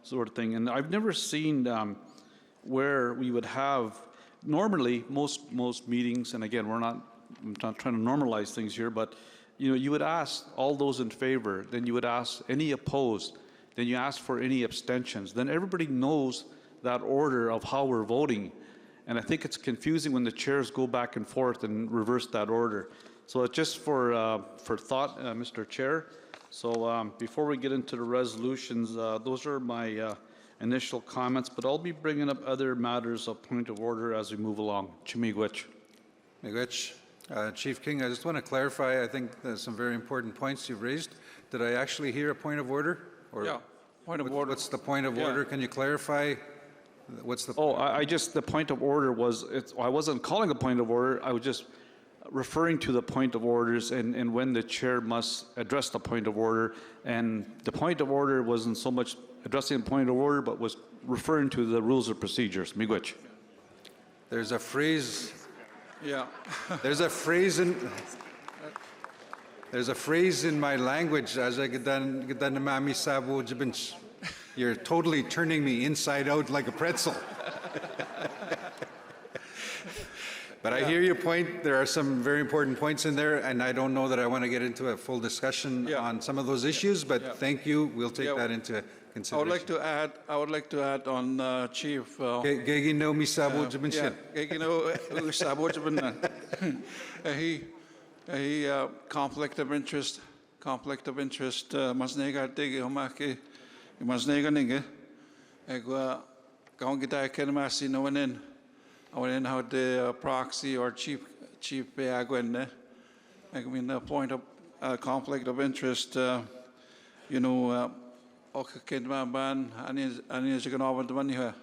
sort of thing. And I've never seen where we would have, normally most meetings, and again, I'm not trying to normalize things here, but you would ask all those in favor, then you would ask any opposed, then you ask for any abstentions. Then everybody knows that order of how we're voting. And I think it's confusing when the chairs go back and forth and reverse that order. So just for thought, Mr. Chair. So before we get into the resolutions, those are my initial comments, but I'll be bringing up other matters of point of order as we move along. Chimigwich. Miigwech. Chief King, I just want to clarify, I think there's some very important points you've raised. Did I actually hear a point of order? Or Yeah, point of order. What's the point of order? Can you clarify? What's the? Oh, the point of order was, I wasn't calling a point of order, I was just referring to the point of orders and when the chair must address the point of order. And the point of order wasn't so much addressing the point of order, but was referring to the rules of procedures. Miigwech. There's a phrase. Yeah. There's a phrase in my language. You're totally turning me inside out like a pretzel. But I hear your point. There are some very important points in there, and I don't know that I want to get into a full discussion on some of those issues, but thank you. We'll take that into consideration. I would like to add on Chief. Gegino misabo jibin. Gegino misabo jibin. He conflict of interest. Masnega digi homaki. Masnega ninge. Egwa kaung kita kenmasi no one in. I went in how the proxy or chief agwenne. I mean, the point of conflict of interest, okay, ban, ani can over the money here,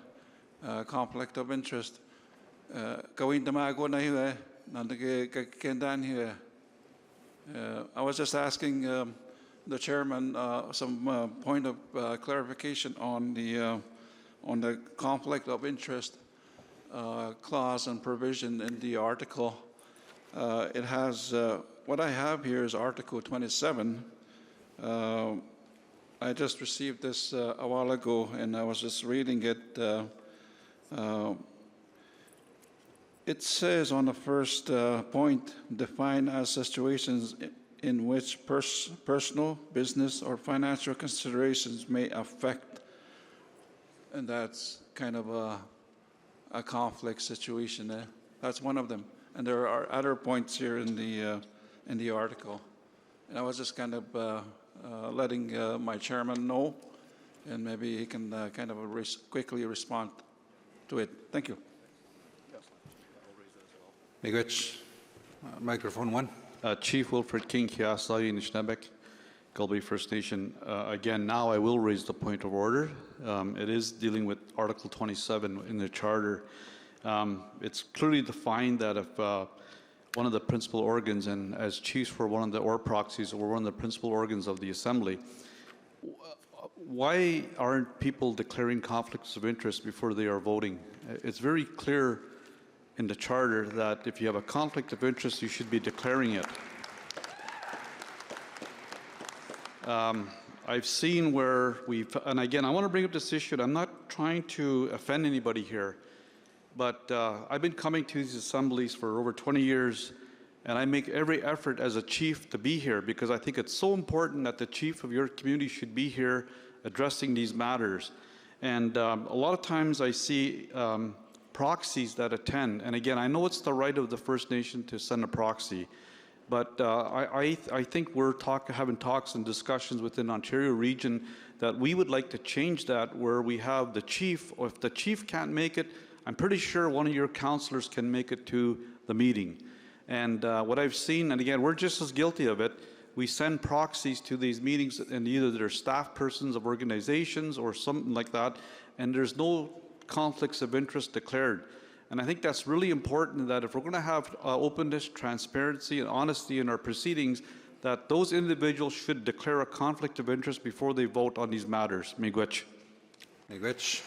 conflict of interest. Going to my go na here, none the kendan here. I was just asking the chairman some point of clarification on the conflict of interest clause and provision in the article. It has, what I have here is Article 27. I just received this a while ago, and I was just reading it. It says on the first point, define as situations in which personal, business, or financial considerations may affect, and that's kind of a conflict situation there. That's one of them. And there are other points here in the article. And I was just kind of letting my chairman know, and maybe he can kind of quickly respond to it. Thank you. Miigwech. Microphone 1. Chief Wilfred King, Kiaslagi, Nishnabek, Gulby First Nation. Again, now I will raise the point of order. It is dealing with Article 27 in the Charter. It's clearly defined that if one of the principal organs, and as chiefs for one of the or proxies, or one of the principal organs of the Assembly, why aren't people declaring conflicts of interest before they are voting? It's very clear in the Charter that if you have a conflict of interest, you should be declaring it. I've seen where and again, I want to bring up this issue, and I'm not trying to offend anybody here, but I've been coming to these assemblies for over 20 years, and I make every effort as a chief to be here because I think it's so important that the chief of your community should be here addressing these matters. And a lot of times I see proxies that attend, and again, I know it's the right of the First Nation to send a proxy, but I think we're having talks and discussions within Ontario region that we would like to change that, where we have the chief, or if the chief can't make it, I'm pretty sure one of your councillors can make it to the meeting. And what I've seen, and again, we're just as guilty of it, we send proxies to these meetings, and either they're staff persons of organizations or something like that, and there's no conflicts of interest declared. And I think that's really important, that if we're going to have openness, transparency, and honesty in our proceedings, that those individuals should declare a conflict of interest before they vote on these matters. Miigwech. Miigwech.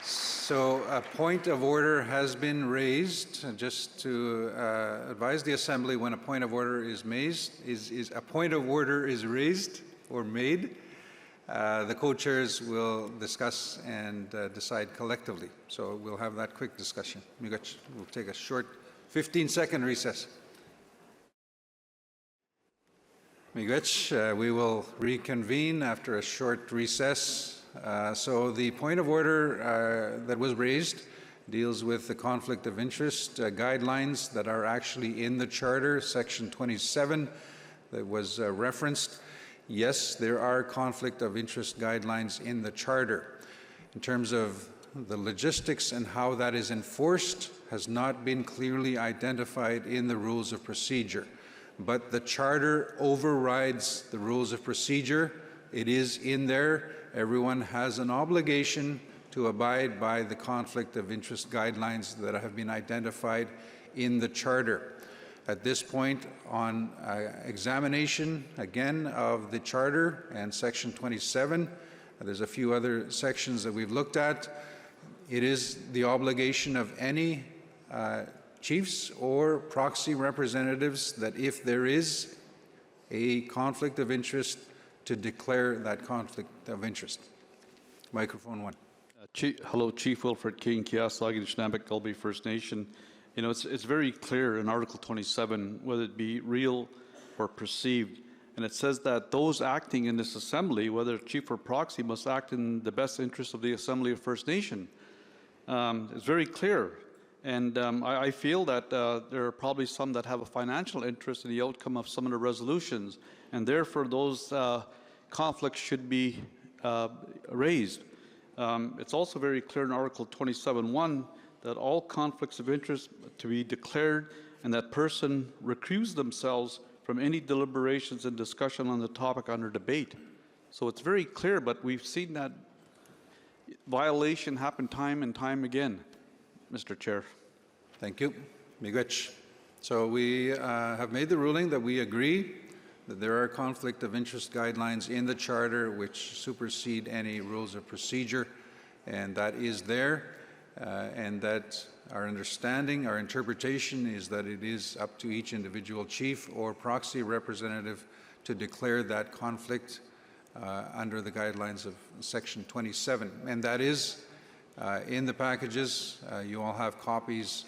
So a point of order has been raised. Just to advise the Assembly, when a point of order is raised or made, the co-chairs will discuss and decide collectively. So we'll have that quick discussion. We'll take a short 15-second recess. Miigwech, we will reconvene after a short recess. So the point of order that was raised deals with the conflict of interest guidelines that are actually in the Charter, Section 27, that was referenced. Yes, there are conflict of interest guidelines in the Charter. In terms of the logistics and how that is enforced has not been clearly identified in the rules of procedure. But the Charter overrides the rules of procedure. It is in there. Everyone has an obligation to abide by the conflict of interest guidelines that have been identified in the Charter. At this point, on examination, again, of the Charter and Section 27, there's a few other sections that we've looked at. It is the obligation of any chiefs or proxy representatives that if there is a conflict of interest, to declare that conflict of interest. Microphone 1. Hello, Chief Wilfred King, Kiaslagi, Nishnabek, Gulby First Nation. You know, it's very clear in Article 27, whether it be real or perceived, and it says that those acting in this Assembly, whether chief or proxy, must act in the best interest of the Assembly of First Nation. It's very clear, and I feel that there are probably some that have a financial interest in the outcome of some of the resolutions, and therefore those conflicts should be raised. It's also very clear in Article 27.1 that all conflicts of interest to be declared and that person recuse themselves from any deliberations and discussion on the topic under debate. So it's very clear, but we've seen that violation happen time and time again, Mr. Chair. Thank you. Miigwech. So we have made the ruling that we agree that there are conflict of interest guidelines in the charter which supersede any rules of procedure, and that is there, and that our understanding, our interpretation is that it is up to each individual chief or proxy representative to declare that conflict under the guidelines of Section 27. And that is in the packages. You all have copies.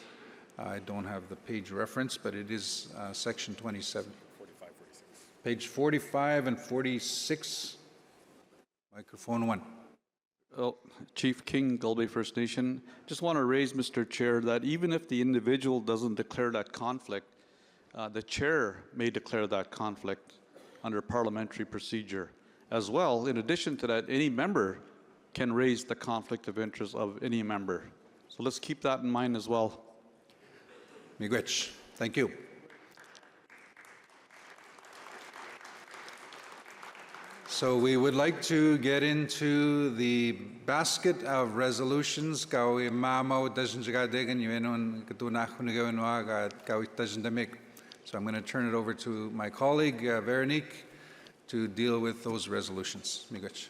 I don't have the page reference, but it is Section 27. 45, 46. Page 45 and 46. Microphone 1. Well, Chief King, Gulbey First Nation, just want to raise, Mr. Chair, that even if the individual doesn't declare that conflict, the chair may declare that conflict under parliamentary procedure. As well, in addition to that, any member can raise the conflict of interest of any member. So let's keep that in mind as well. Miigwech. Thank you. So we would like to get into the basket of resolutions. So I'm going to turn it over to my colleague, Veronique, to deal with those resolutions. Miigwech.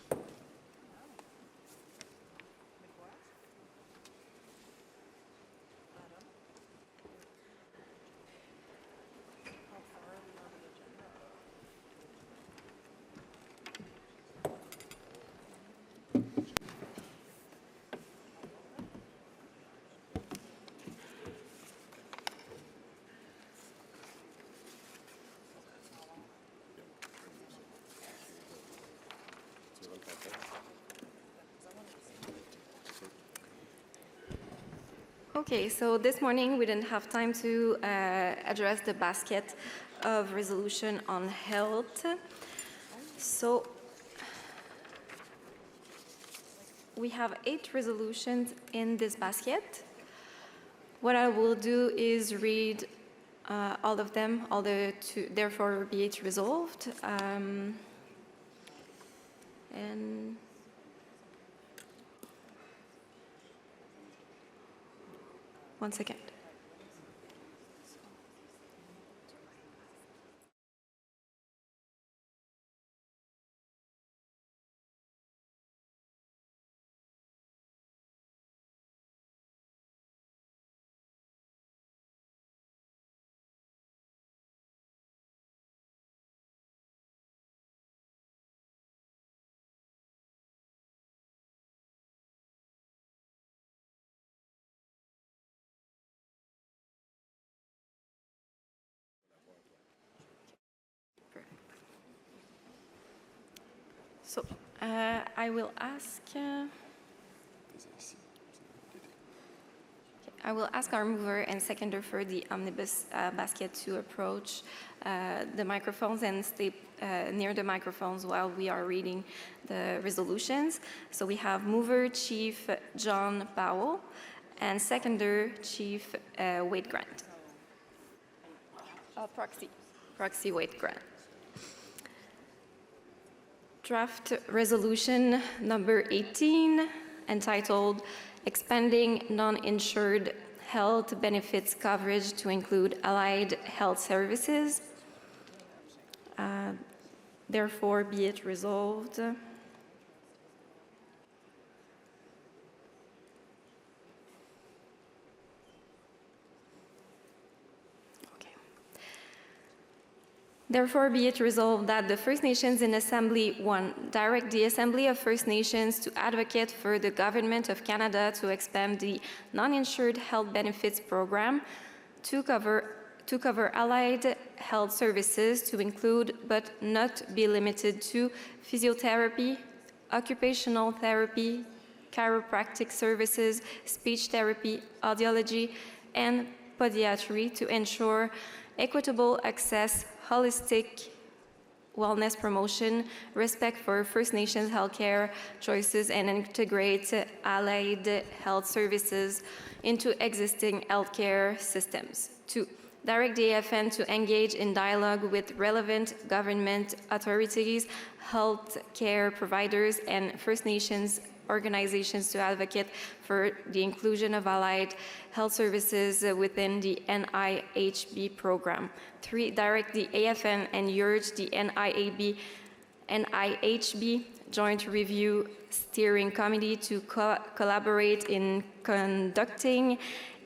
Okay, so this morning we didn't have time to address the basket of resolution on health. So we have 8 resolutions in this basket. What I will do is read all of them, all the therefore be it resolved. And one second. So I will ask our mover and seconder for the omnibus basket to approach the microphones and stay near the microphones while we are reading the resolutions. So we have mover Chief John Powell and seconder Chief Wade Grant. Proxy Wade Grant. Draft resolution number 18, entitled Expanding Non-Insured Health Benefits Coverage to Include Allied Health Services. Therefore, be it resolved. Therefore, be it resolved that the First Nations in Assembly 1 direct the Assembly of First Nations to advocate for the Government of Canada to expand the non-insured health benefits program to cover allied health services to include but not be limited to physiotherapy, occupational therapy, chiropractic services, speech therapy, audiology, and podiatry to ensure equitable access, holistic wellness promotion, respect for First Nations healthcare choices, and integrate allied health services into existing healthcare systems. 2, direct the AFN to engage in dialogue with relevant government authorities, healthcare providers, and First Nations organizations to advocate for the inclusion of allied health services within the NIHB program. 3, direct the AFN and urge the NIHB Joint Review Steering Committee to collaborate in conducting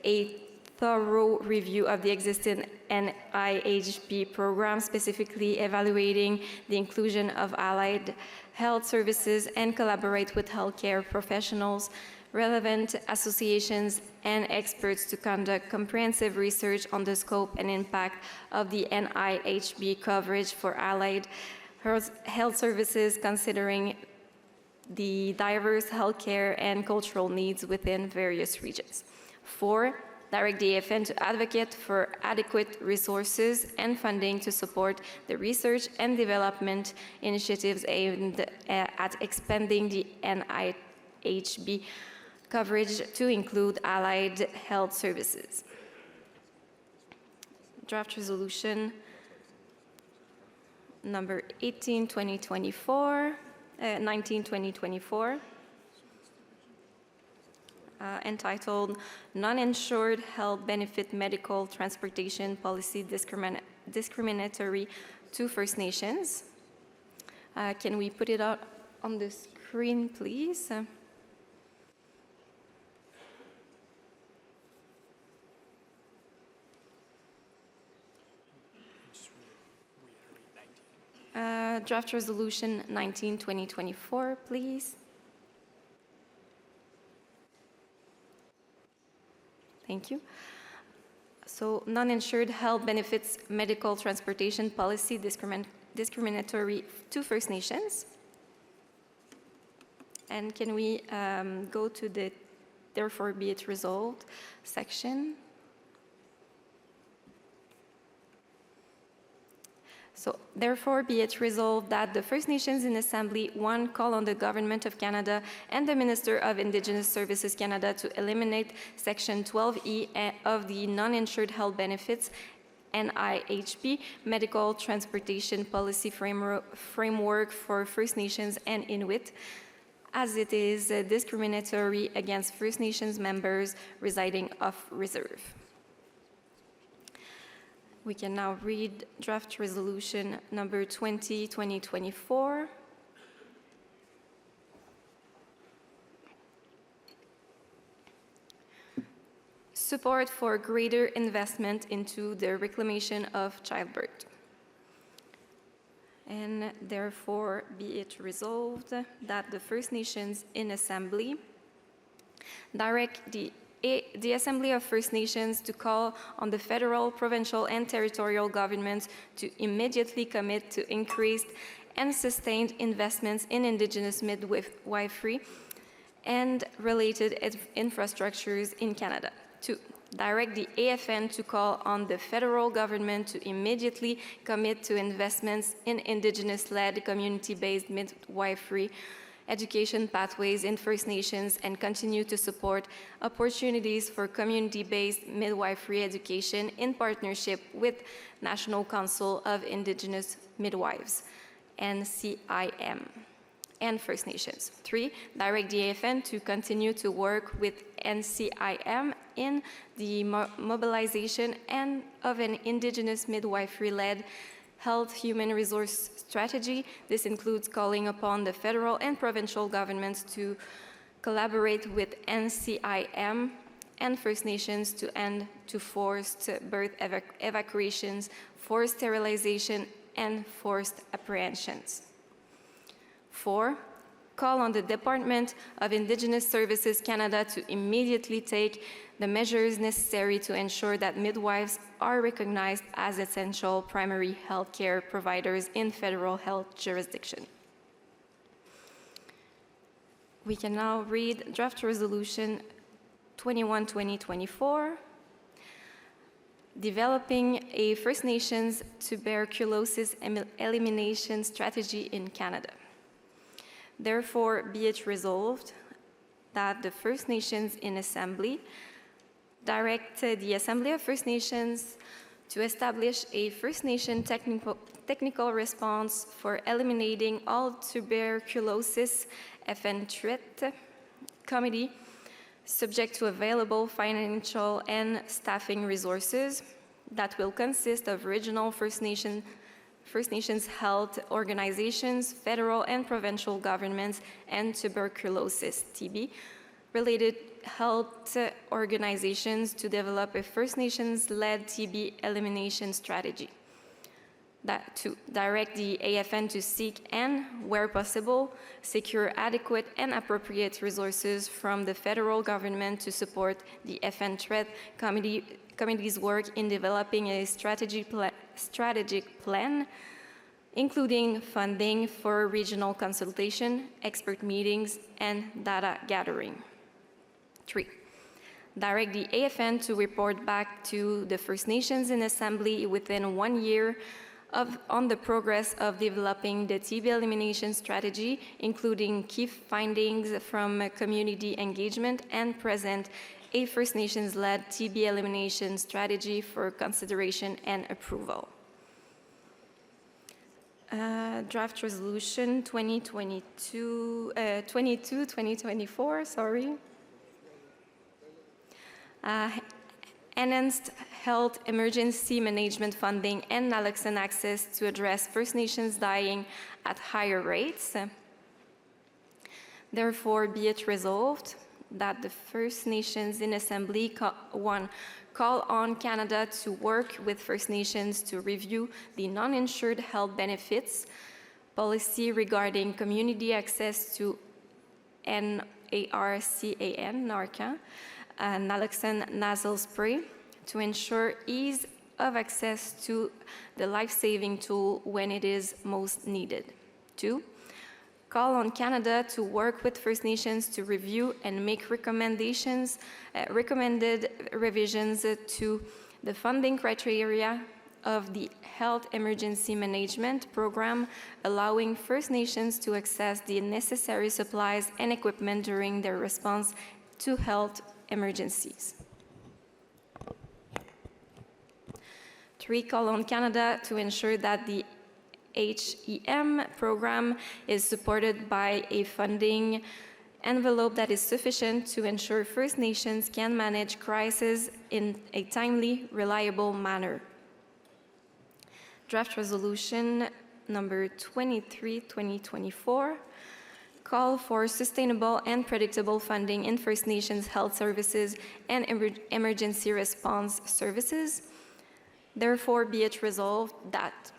a thorough review of the existing NIHB program, specifically evaluating the inclusion of allied health services, and collaborate with healthcare professionals, relevant associations, and experts to conduct comprehensive research on the scope and impact of the NIHB coverage for allied health services, considering the diverse healthcare and cultural needs within various regions. 4, direct the AFN to advocate for adequate resources and funding to support the research and development initiatives aimed at expanding the NIHB coverage to include allied health services. Draft resolution number 19/2024, entitled Non-Insured Health Benefit Medical Transportation Policy Discriminatory to First Nations. Can we put it out on the screen, please? Draft resolution 19/2024, please. Thank you. So, non-insured health benefits medical transportation policy discriminatory to First Nations. And can we go to the therefore be it resolved section? So, therefore, be it resolved that the First Nations in Assembly 1 call on the Government of Canada and the Minister of Indigenous Services Canada to eliminate Section 12E of the Non-Insured Health Benefits NIHB Medical Transportation Policy Framework for First Nations and Inuit, as it is discriminatory against First Nations members residing off reserve. We can now read draft resolution number 20/2024. Support for greater investment into the reclamation of childbirth. And therefore be it resolved that the First Nations in Assembly direct the Assembly of First Nations to call on the federal, provincial, and territorial governments to immediately commit to increased and sustained investments in Indigenous midwifery and related infrastructures in Canada. 2, direct the AFN to call on the federal government to immediately commit to investments in Indigenous-led, community-based midwifery education pathways in First Nations and continue to support opportunities for community-based midwifery education in partnership with National Council of Indigenous Midwives, NCIM, and First Nations. 3, direct the AFN to continue to work with NCIM in the mobilization of an Indigenous midwifery-led health human resource strategy. This includes calling upon the federal and provincial governments to collaborate with NCIM and First Nations to end to forced birth evacuations, forced sterilization, and forced apprehensions. 4, call on the Department of Indigenous Services Canada to immediately take the measures necessary to ensure that midwives are recognized as essential primary health care providers in federal health jurisdiction. We can now read draft resolution 21/2024, developing a First Nations tuberculosis elimination strategy in Canada. Therefore, be it resolved that the First Nations in Assembly direct the Assembly of First Nations to establish a First Nation technical response for eliminating all tuberculosis, FN threat, committee, subject to available financial and staffing resources that will consist of regional First Nations health organizations, federal and provincial governments, and tuberculosis, TB, related health organizations to develop a First Nations-led TB elimination strategy. To direct the AFN to seek and, where possible, secure adequate and appropriate resources from the federal government to support the FN Threat Committee's work in developing a strategic plan, including funding for regional consultation, expert meetings, and data gathering. 3. Direct the AFN to report back to the First Nations in Assembly within 1 year on the progress of developing the TB elimination strategy, including key findings from community engagement, and present a First Nations-led TB elimination strategy for consideration and approval. Draft Resolution 22-2024, sorry. Enhanced health emergency management funding and naloxone access to address First Nations dying at higher rates. Therefore, be it resolved that the First Nations in Assembly, call on Canada to work with First Nations to review the non-insured health benefits policy regarding community access to Narcan, naloxone nasal spray, to ensure ease of access to the life-saving tool when it is most needed. 2. Call on Canada to work with First Nations to review and make recommended revisions to the funding criteria of the Health Emergency Management Program, allowing First Nations to access the necessary supplies and equipment during their response to health emergencies. 3. Call on Canada to ensure that the HEM program is supported by a funding envelope that is sufficient to ensure First Nations can manage crises in a timely, reliable manner. Draft Resolution number 23-2024. Call for sustainable and predictable funding in First Nations health services and emergency response services. Therefore, be it resolved that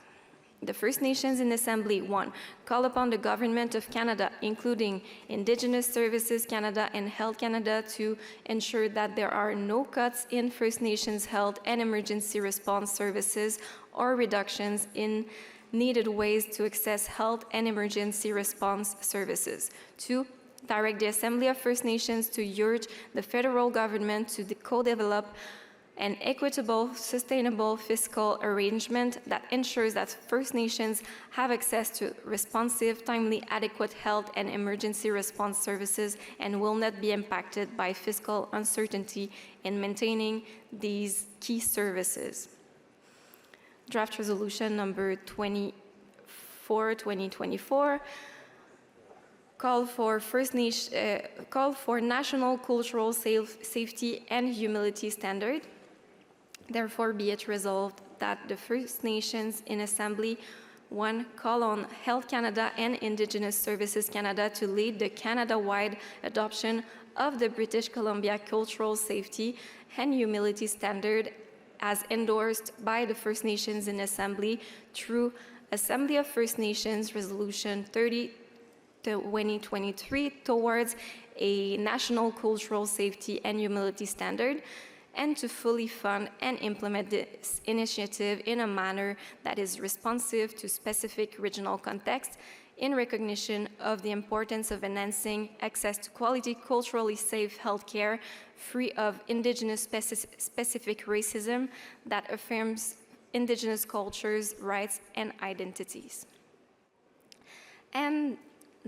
the First Nations in Assembly 1 call upon the Government of Canada, including Indigenous Services Canada and Health Canada, to ensure that there are no cuts in First Nations health and emergency response services or reductions in needed ways to access health and emergency response services. 2. Direct the Assembly of First Nations to urge the federal government to co-develop an equitable, sustainable fiscal arrangement that ensures that First Nations have access to responsive, timely, adequate health and emergency response services and will not be impacted by fiscal uncertainty in maintaining these key services. Draft Resolution number 24-2024. Call for national cultural safety and humility standard. Therefore, be it resolved that the First Nations in Assembly 1 call on Health Canada and Indigenous Services Canada to lead the Canada-wide adoption of the British Columbia Cultural Safety and Humility Standard as endorsed by the First Nations in Assembly through Assembly of First Nations Resolution 30-2023 towards a national cultural safety and humility standard, and to fully fund and implement this initiative in a manner that is responsive to specific regional contexts in recognition of the importance of enhancing access to quality, culturally safe healthcare free of Indigenous specific racism that affirms Indigenous cultures, rights, and identities. And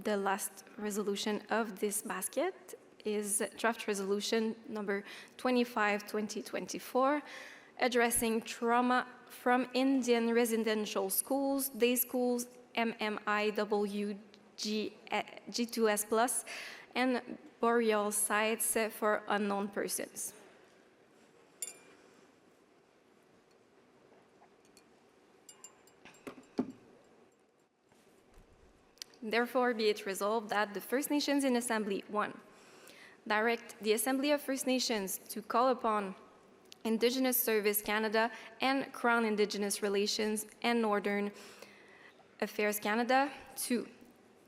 the last resolution of this basket is Draft Resolution number 25-2024, addressing trauma from Indian residential schools, day schools, MMIW, G2S+, and burial sites for unknown persons. Therefore, be it resolved that the First Nations in Assembly 1 direct the Assembly of First Nations to call upon Indigenous Service Canada and Crown Indigenous Relations and Northern Affairs Canada to,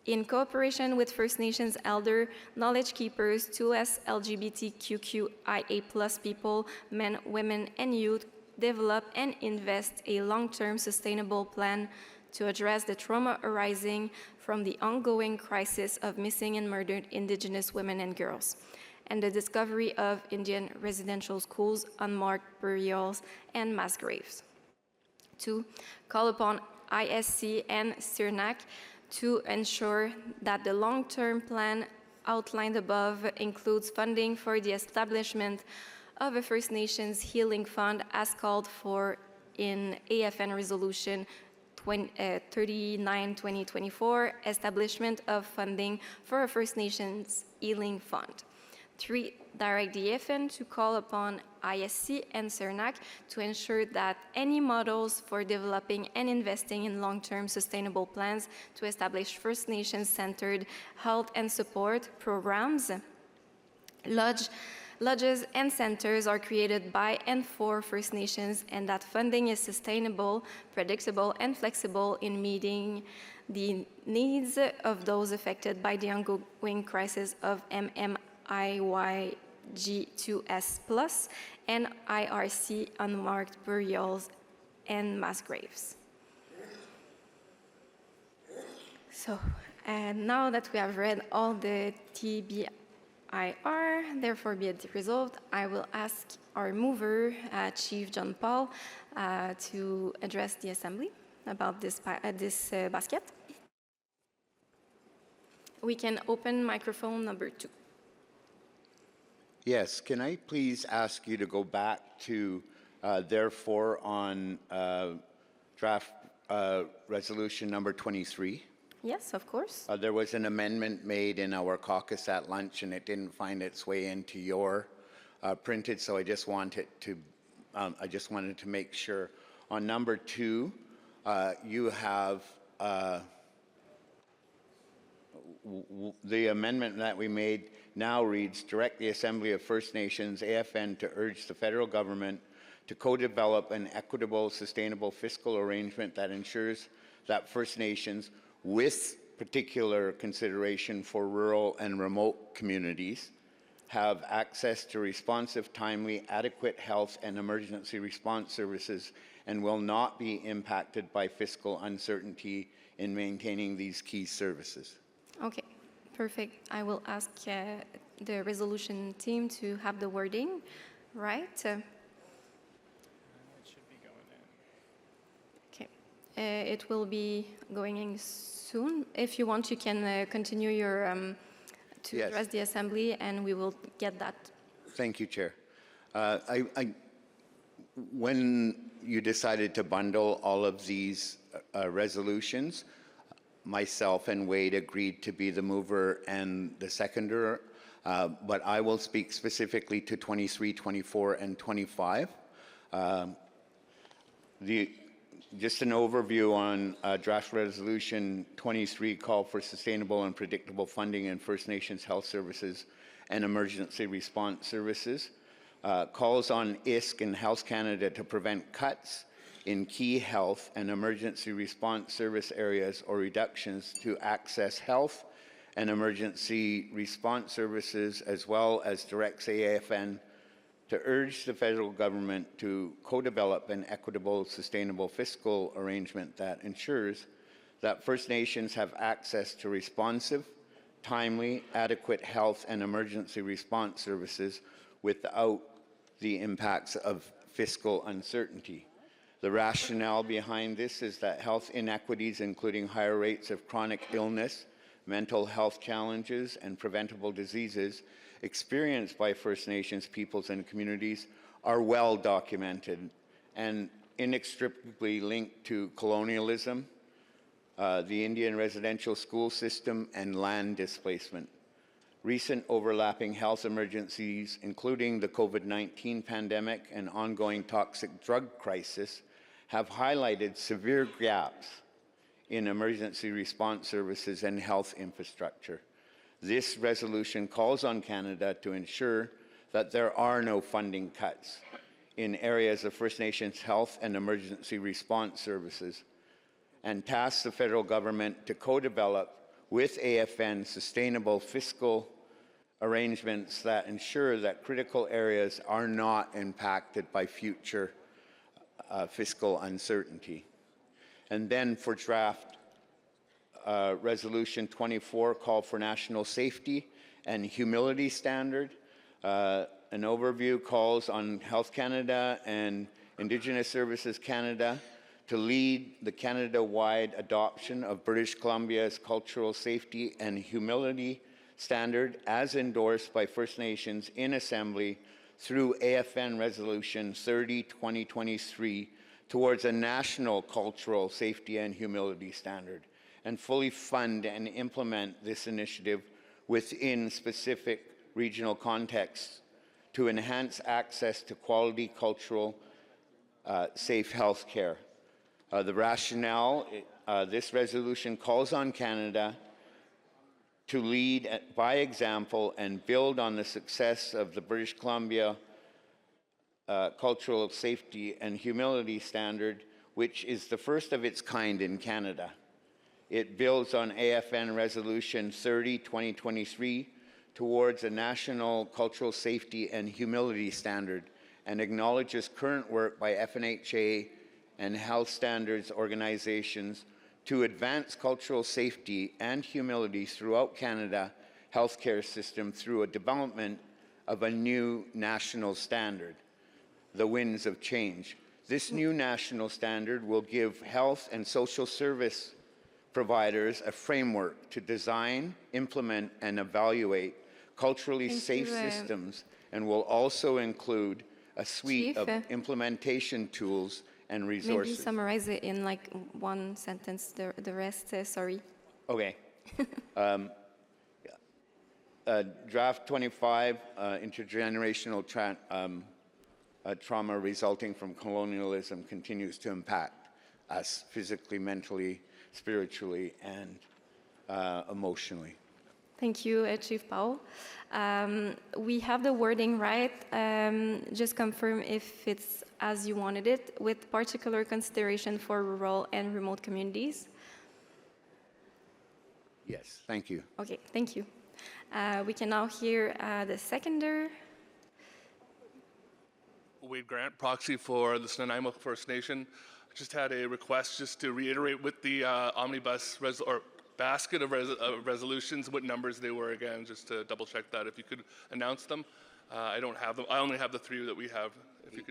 in cooperation with First Nations elder, knowledge keepers, 2S LGBTQIA+ people, men, women, and youth, develop and invest a long-term sustainable plan to address the trauma arising from the ongoing crisis of missing and murdered Indigenous women and girls, and the discovery of Indian residential schools, unmarked burials, and mass graves. 2. Call upon ISC and CIRNAC to ensure that the long-term plan outlined above includes funding for the establishment of a First Nations Healing Fund as called for in AFN Resolution 39-2024, establishment of funding for a First Nations Healing Fund. 3. Direct the AFN to call upon ISC and CIRNAC to ensure that any models for developing and investing in long-term sustainable plans to establish First Nations-centered health and support programs, lodges and centers are created by and for First Nations, and that funding is sustainable, predictable, and flexible in meeting the needs of those affected by the ongoing crisis of MMIYG2S+ and IRC unmarked burials and mass graves. So, and now that we have read all the TBIR, therefore be it resolved, I will ask our mover, Chief John Paul, to address the Assembly about this basket. We can open microphone number 2. Yes, can I please ask you to go back to therefore on draft resolution number 23? Yes, of course. There was an amendment made in our caucus at lunch, and it didn't find its way into your printed. So I just wanted to make sure. On number 2, you have the amendment that we made now reads: direct the Assembly of First Nations (AFN) to urge the federal government to co-develop an equitable, sustainable fiscal arrangement that ensures that First Nations, with particular consideration for rural and remote communities, have access to responsive, timely, adequate health and emergency response services and will not be impacted by fiscal uncertainty in maintaining these key services. Okay, perfect. I will ask the resolution team to have the wording right. It should be going in. Okay, it will be going in soon. If you want, you can continue your to Yes. address the Assembly, and we will get that. Thank you, Chair. When you decided to bundle all of these resolutions, myself and Wade agreed to be the mover and the seconder, but I will speak specifically to 23, 24, and 25. Just an overview on draft resolution 23, call for sustainable and predictable funding in First Nations health services and emergency response services. Calls on ISC and Health Canada to prevent cuts in key health and emergency response service areas or reductions to access health and emergency response services, as well as directs AFN to urge the federal government to co-develop an equitable, sustainable fiscal arrangement that ensures that First Nations have access to responsive, timely, adequate health and emergency response services without the impacts of fiscal uncertainty. The rationale behind this is that health inequities, including higher rates of chronic illness, mental health challenges, and preventable diseases experienced by First Nations peoples and communities, are well documented and inextricably linked to colonialism, the Indian residential school system, and land displacement. recent overlapping health emergencies, including the COVID-19 pandemic and ongoing toxic drug crisis, have highlighted severe gaps in emergency response services and health infrastructure. This resolution calls on Canada to ensure that there are no funding cuts in areas of First Nations health and emergency response services, and tasks the federal government to co-develop with AFN sustainable fiscal arrangements that ensure that critical areas are not impacted by future fiscal uncertainty. And then for draft Resolution 24, call for national safety and humility standard. An overview calls on Health Canada and Indigenous Services Canada to lead the Canada-wide adoption of British Columbia's cultural safety and humility standard as endorsed by First Nations in Assembly through AFN Resolution 30-2023 towards a national cultural safety and humility standard, and fully fund and implement this initiative within specific regional contexts to enhance access to quality cultural safe health care. The rationale, this resolution calls on Canada to lead by example and build on the success of the British Columbia Cultural Safety and Humility Standard, which is the first of its kind in Canada. It builds on AFN Resolution 30-2023 towards a national cultural safety and humility standard, and acknowledges current work by FNHA and health standards organizations to advance cultural safety and humility throughout Canada healthcare system through a development of a new national standard, the Winds of Change. This new national standard will give health and social service providers a framework to design, implement, and evaluate culturally safe systems, and will also include a suite of implementation tools and resources. Maybe summarize it in like one sentence, the rest, sorry. Okay. Draft 25, intergenerational trauma resulting from colonialism continues to impact us physically, mentally, spiritually, and emotionally. Thank you, Chief Powell. We have the wording right. Just confirm if it's as you wanted it, with particular consideration for rural and remote communities. Yes, thank you. Okay, thank you. We can now hear the seconder. Wade Grant, proxy for the Nanaimo First Nation. Just had a request just to reiterate with the omnibus basket of resolutions what numbers they were again, just to double check that. If you could announce them. I don't have them. I only have the three that we have. If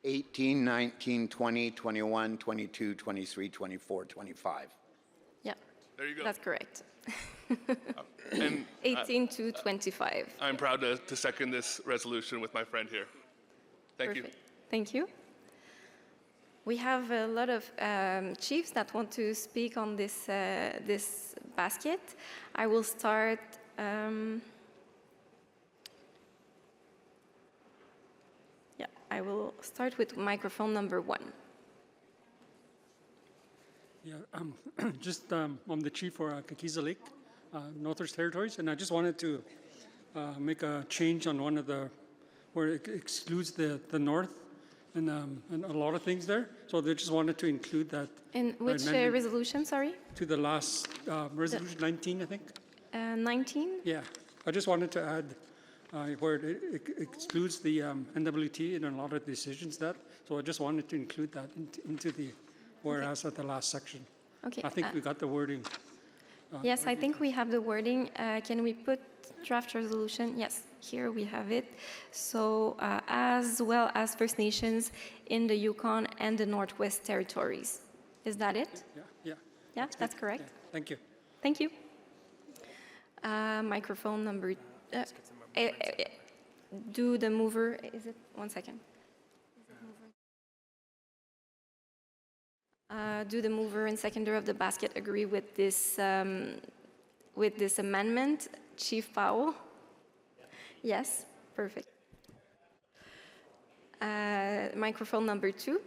18, 19, 20, 21, 22, 23, 24, 25. Yeah. There you go. That's correct. And 18 to 25. I'm proud to second this resolution with my friend here. Thank you. Thank you. We have a lot of chiefs that want to speak on this, this basket. I will start. I will start with microphone number 1. Yeah, just I'm the chief for Kakiza Lake, Northwest Territories, and I just wanted to make a change on one of the, where it excludes the north and a lot of things there. So they just wanted to include that. In which resolution, sorry? To the last, resolution 19, I think. 19? Yeah, I just wanted to add where it excludes the NWT in a lot of decisions that. So I just wanted to include that into the whereas at the last section. Okay. I think we got the wording. Yes, I think we have the wording. Can we put draft resolution? Yes, here we have it. So as well as First Nations in the Yukon and the Northwest Territories. Is that it? Yeah. Yeah, that's correct. Yeah, thank you. Thank you. Microphone number. Do the mover. Is it 1 second? Do the mover and seconder of the basket agree with this with this amendment? Chief Powell? Yes, perfect. Microphone number 2.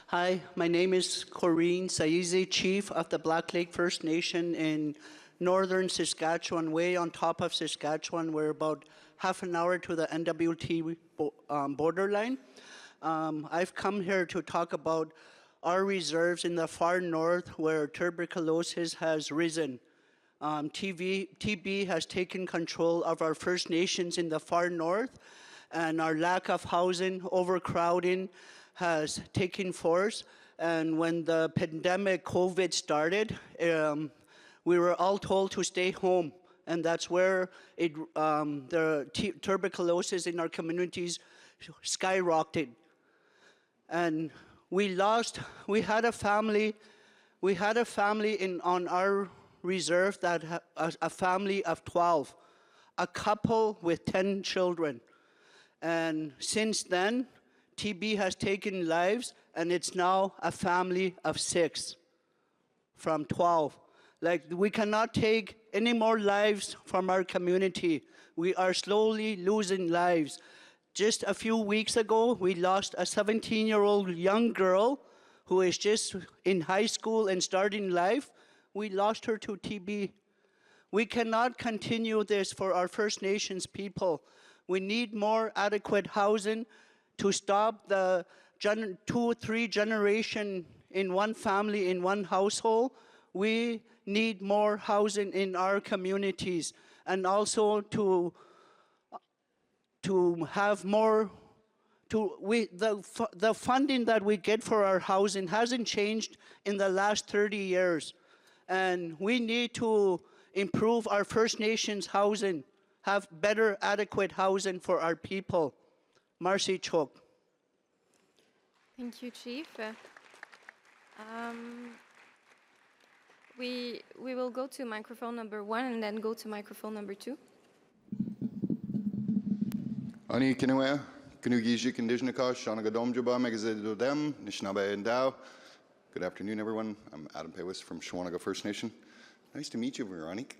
Hi, my name is Corrine Saizi, Chief of the Black Lake First Nation in northern Saskatchewan, way on top of Saskatchewan. We're about half an hour to the NWT borderline. I've come here to talk about our reserves in the far north where tuberculosis has risen. TB has taken control of our First Nations in the far north, and our lack of housing, overcrowding has taken force. And when the pandemic COVID started, we were all told to stay home, and that's where the tuberculosis in our communities skyrocketed. And we had a family on our reserve that a family of 12, a couple with 10 children. And since then, TB has taken lives, and it's now a family of 6 from 12. Like, we cannot take any more lives from our community. We are slowly losing lives. Just a few weeks ago, we lost a 17-year-old young girl who is just in high school and starting life. We lost her to TB. We cannot continue this for our First Nations people. We need more adequate housing to stop the 2-3 generation in one family, in one household. We need more housing in our communities, and also to have more. The funding that we get for our housing hasn't changed in the last 30 years. And we need to improve our First Nations housing, have better, adequate housing for our people. Marcy Chok. Thank you, Chief. We will go to microphone number 1 and then go to microphone number 2. Ani Kinua, Kinugiji Kondizhnikosh, Shawanagadom Megazidodem, Nishnaba and Dow. Good afternoon, everyone. I'm Adam Pewis from Shawanaga First Nation. Nice to meet you, Veronique.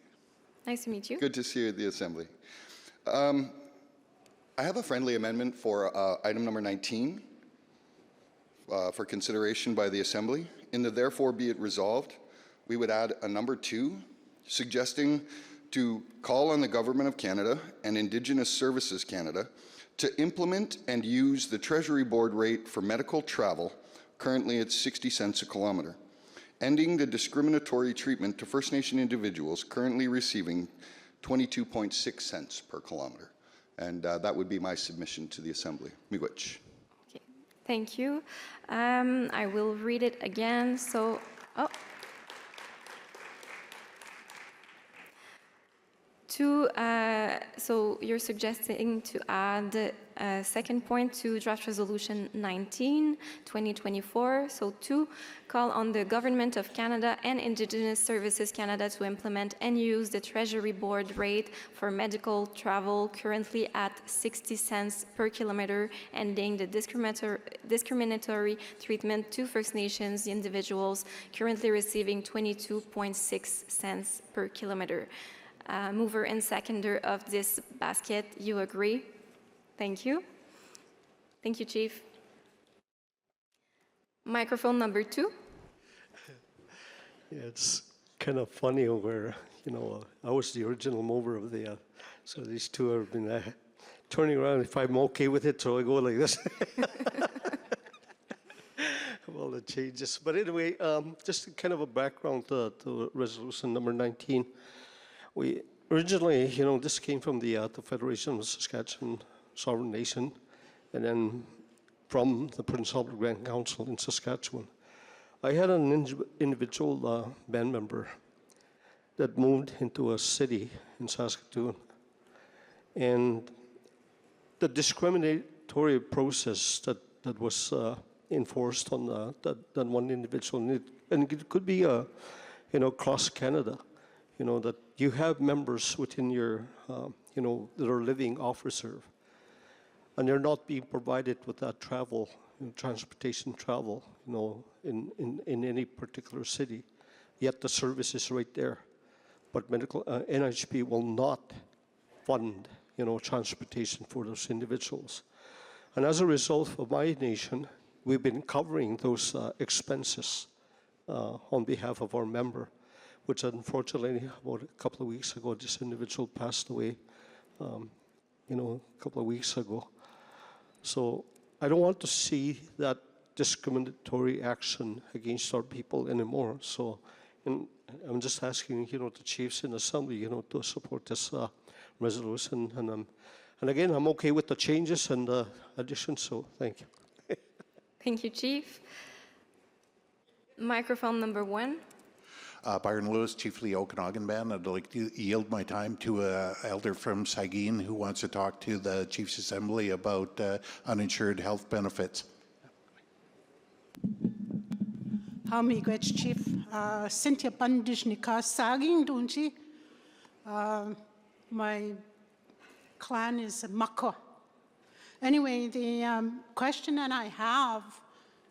Nice to meet you. Good to see you at the Assembly. I have a friendly amendment for item number 19 for consideration by the Assembly. In the therefore be it resolved, we would add a number 2, suggesting to call on the Government of Canada and Indigenous Services Canada to implement and use the Treasury Board rate for medical travel, currently at 60 cents a kilometre, ending the discriminatory treatment to First Nation individuals currently receiving 22.6 cents per kilometre. And that would be my submission to the Assembly. Miigwech. Okay, thank you. I will read it again. So you're suggesting to add a second point to Draft Resolution 19, 2024. So 2, call on the Government of Canada and Indigenous Services Canada to implement and use the Treasury Board rate for medical travel, currently at 60 cents per kilometre, ending the discriminatory treatment to First Nations individuals currently receiving 22.6 cents per kilometre. Mover and seconder of this basket, you agree? Thank you. Thank you, Chief. Microphone number 2. Yeah, it's kind of funny where, I was the original mover of the, so these two have been turning around. If I'm okay with it, so I go like this. All the changes. But anyway, just kind of a background to resolution number 19. We originally, this came from the Federation of Saskatchewan Sovereign Nation, and then from the Prince Albert Grand Council in Saskatchewan. I had an individual band member that moved into a city in Saskatoon, and the discriminatory process that was enforced on that one individual, and it could be across Canada. That you have members within your, that are living off reserve, and they're not being provided with that travel, transportation travel, in any particular city, yet the service is right there. But NHP will not fund, transportation for those individuals. And as a result of my nation, we've been covering those expenses on behalf of our member, which unfortunately, about a couple of weeks ago, this individual passed away, a couple of weeks ago. So I don't want to see that discriminatory action against our people anymore. So I'm just asking, the chiefs in Assembly, to support this resolution. And again, I'm okay with the changes and the additions, so thank you. Thank you, Chief. Microphone number 1. Byron Lewis, Chief of the Okanagan Band. I'd like to yield my time to an elder from Saugeen who wants to talk to the Chiefs Assembly about uninsured health benefits. Miigwech Chief Cynthia Pandishnika Saugeen Dunji. My clan is Mako. Anyway, the question that I have,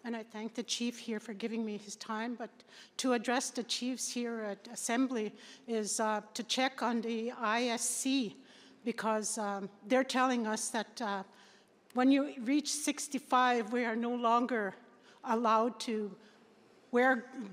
and I thank the chief here for giving me his time, but to address the chiefs here at Assembly is to check on the ISC, because they're telling us that when you reach 65, we are no longer allowed to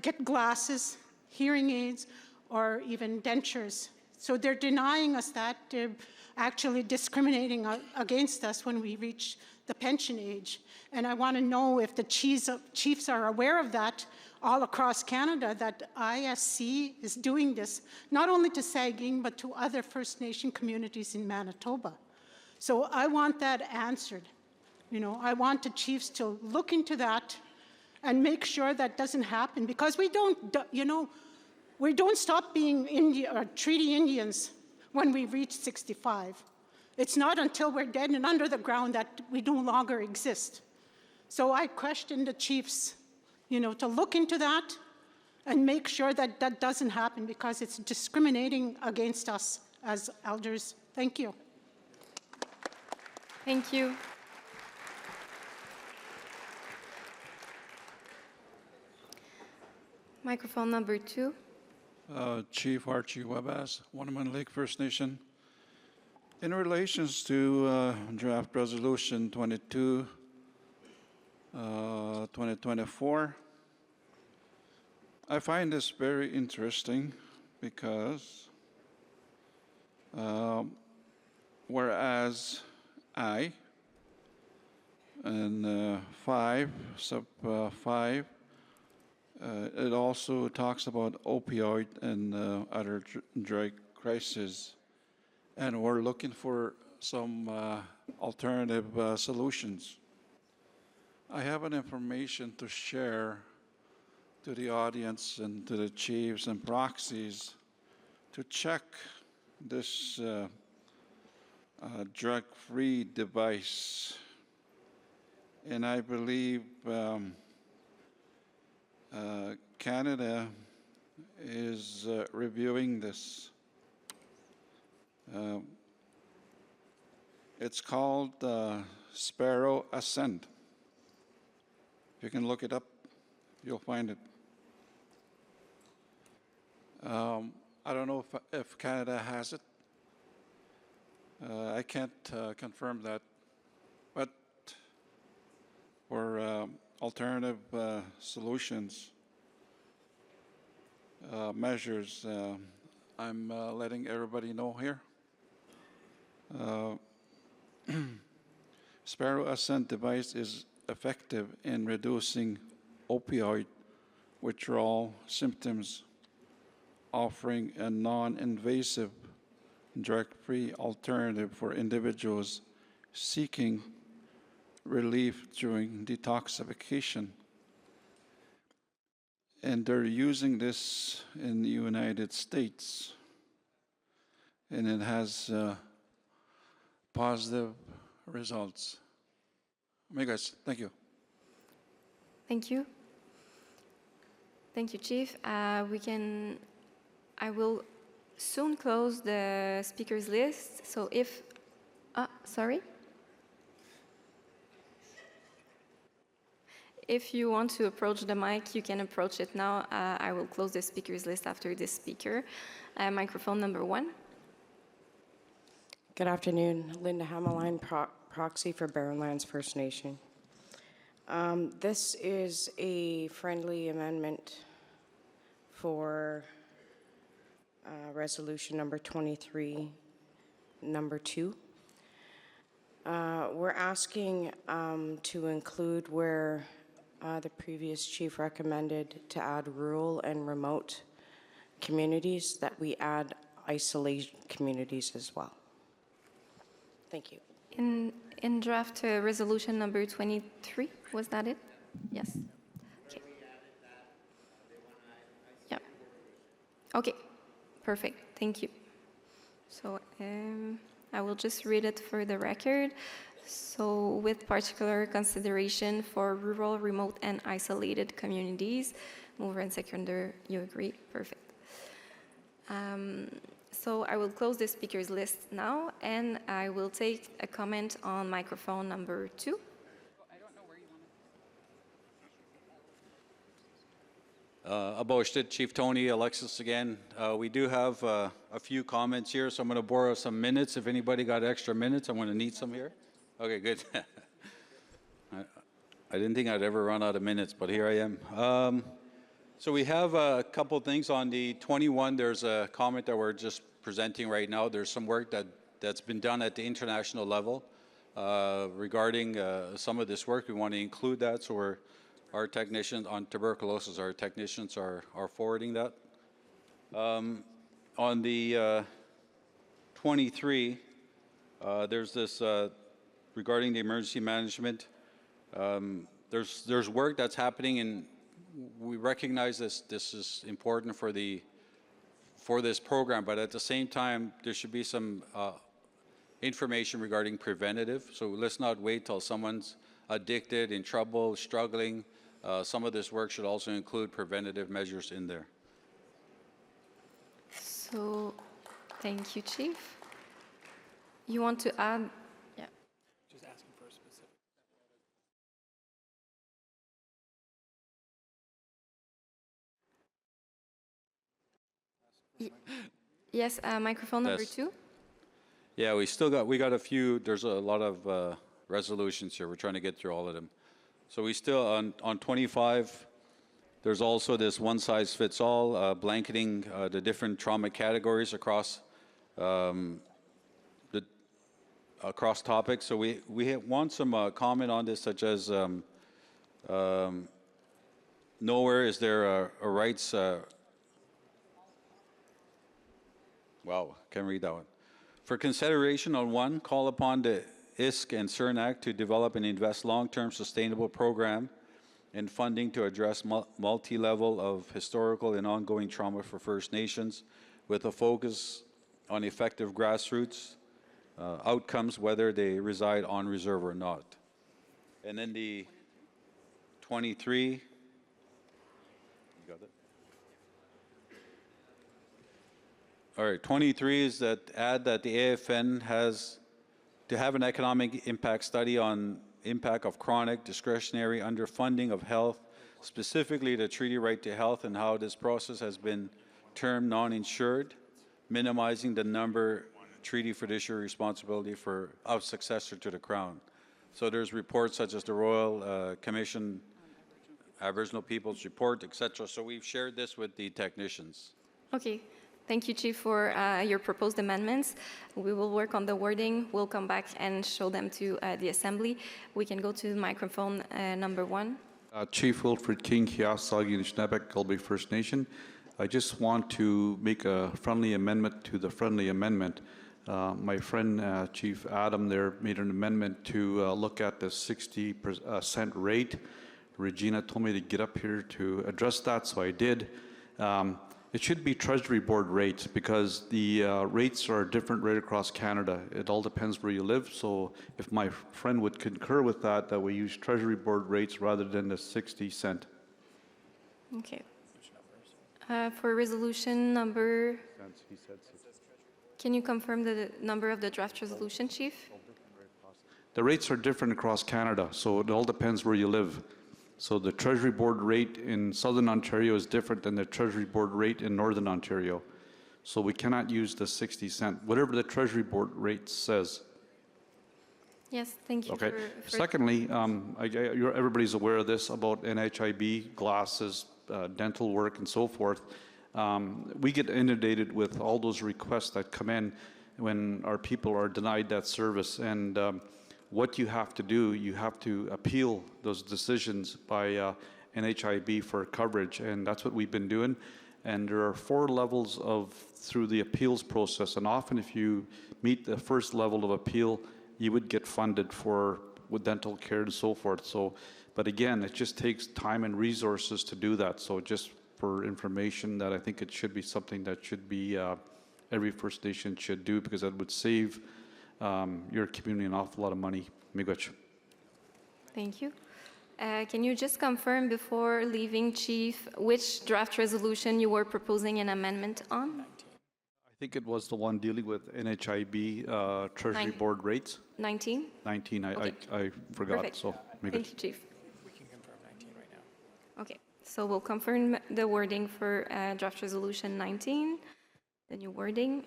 get glasses, hearing aids, or even dentures. So they're denying us that. They're actually discriminating against us when we reach the pension age. And I want to know if the chiefs are aware of that all across Canada, that ISC is doing this, not only to Saugeen, but to other First Nation communities in Manitoba. So I want that answered. I want the chiefs to look into that and make sure that doesn't happen, because we don't stop being treaty Indians when we reach 65. It's not until we're dead and under the ground that we no longer exist. So I question the chiefs, to look into that and make sure that that doesn't happen, because it's discriminating against us as elders. Thank you. Thank you. Microphone number 2. Chief Archie Webas, Waterman Lake First Nation. In relations to draft resolution 22, 2024, I find this very interesting because whereas I, and 5, sub 5, it also talks about opioid and other drug crises, and we're looking for some alternative solutions. I have an information to share to the audience and to the chiefs and proxies to check this drug-free device. And I believe Canada is reviewing this. It's called Sparrow Ascent. If you can look it up, you'll find it. I don't know if Canada has it. I can't confirm that. But for alternative solutions, measures, I'm letting everybody know here. Sparrow Ascent device is effective in reducing opioid withdrawal symptoms, offering a non-invasive, drug-free alternative for individuals seeking relief during detoxification. And they're using this in the United States, and it has positive results. Guys, thank you. Thank you. Thank you, Chief. I will soon close the speakers list. So if, If you want to approach the mic, you can approach it now. I will close the speakers list after this speaker. Microphone number 1. Good afternoon. Linda Hammerline, proxy for Barren Lands First Nation. This is a friendly amendment for resolution number 23, number 2. We're asking to include where the previous chief recommended to add rural and remote communities, that we add isolated communities as well. Thank you. In draft resolution number 23, was that it? Yes. Okay. Yeah. Okay. Perfect. Thank you. So I will just read it for the record. So with particular consideration for rural, remote, and isolated communities. Mover and seconder, you agree? Perfect. So I will close the speakers list now, and I will take a comment on microphone number 2. Aboshted, Chief Tony, Alexis again. We do have a few comments here, so I'm going to borrow some minutes. If anybody got extra minutes, I'm going to need some here. Okay, good. I didn't think I'd ever run out of minutes, but here I am. So we have a couple things on the 21. There's a comment that we're just presenting right now. There's some work that's been done at the international level regarding some of this work. We want to include that, so our technicians on tuberculosis, our technicians are forwarding that. On the 23, there's this regarding the emergency management. There's work that's happening, and we recognize this is important for this program, but at the same time, there should be some information regarding preventative. So let's not wait till someone's addicted, in trouble, struggling. Some of this work should also include preventative measures in there. So, thank you, Chief. You want to add? Yeah. Just asking for a specific. Yes, microphone number 2. Yeah, we got a few. There's a lot of resolutions here. We're trying to get through all of them. So we still on 25. There's also this one-size-fits-all blanketing the different trauma categories across across topics. So we want some comment on this, such as nowhere is there a rights. Wow, can't read that one. For consideration on 1, call upon the ISK and CERNAC to develop and invest long-term sustainable program and funding to address multi-level of historical and ongoing trauma for First Nations, with a focus on effective grassroots outcomes, whether they reside on reserve or not. And then the 23, you got it? All right, 23 is that add that the AFN has to have an economic impact study on impact of chronic discretionary underfunding of health, specifically the treaty right to health, and how this process has been termed non-insured, minimizing the number treaty fiduciary responsibility of successor to the Crown. So there's reports such as the Royal Commission, Aboriginal Peoples Report, etc. So we've shared this with the technicians. Okay. Thank you, Chief, for your proposed amendments. We will work on the wording. We'll come back and show them to the Assembly. We can go to microphone number 1. Chief Wilfred King, Kiasagi Nishnabek, Gulby First Nation. I just want to make a friendly amendment to the friendly amendment. My friend Chief Adam there made an amendment to look at the 60% rate. Regina told me to get up here to address that, so I did. It should be Treasury Board rates, because the rates are different right across Canada. It all depends where you live. So if my friend would concur with that, that we use Treasury Board rates rather than the 60 cent. Okay. For resolution number, can you confirm the number of the draft resolution, Chief? The rates are different across Canada, so it all depends where you live. So the Treasury Board rate in Southern Ontario is different than the Treasury Board rate in Northern Ontario. So we cannot use the 60 cent, whatever the Treasury Board rate says. Yes, thank you. Okay. For Secondly, everybody's aware of this about NHIB, glasses, dental work, and so forth. We get inundated with all those requests that come in when our people are denied that service. And what you have to do, you have to appeal those decisions by NHIB for coverage, and that's what we've been doing. And there are 4 levels through the appeals process, and often if you meet the first level of appeal, you would get funded with dental care and so forth. So, but again, it just takes time and resources to do that. So just for information, that I think it should be something that should be every First Nation should do, because that would save your community an awful lot of money. Miigwech. Thank you. Can you just confirm before leaving, Chief, which draft resolution you were proposing an amendment on? I think it was the one dealing with NHIB Treasury Board rates. 19? 19, Okay. I forgot. Perfect. So Thank you, Chief. We can confirm 19 right now. Okay, so we'll confirm the wording for draft resolution 19, the new wording.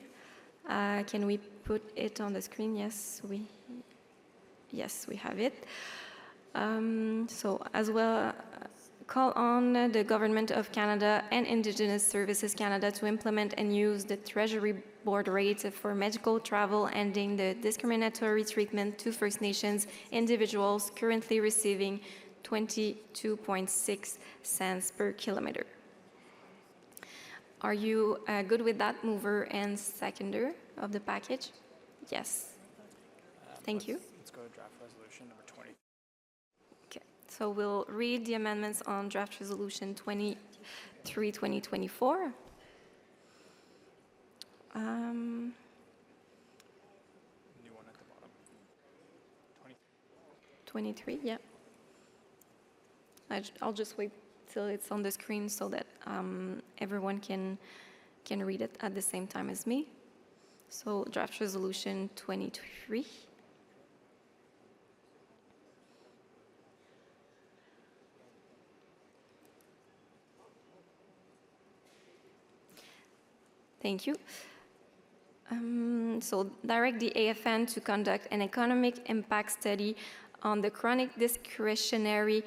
Can we put it on the screen? Yes, we have it. So as well, call on the Government of Canada and Indigenous Services Canada to implement and use the Treasury Board rates for medical travel, ending the discriminatory treatment to First Nations individuals currently receiving 22.6 cents per kilometer. Are you good with that, mover and seconder of the package? Yes. Thank you. Let's go to draft resolution number 20. Okay, so we'll read the amendments on draft resolution 23, 2024. New one at the bottom. 23, yeah. I'll just wait till it's on the screen so that everyone can read it at the same time as me. So draft resolution 23. Thank you. So direct the AFN to conduct an economic impact study on the chronic discretionary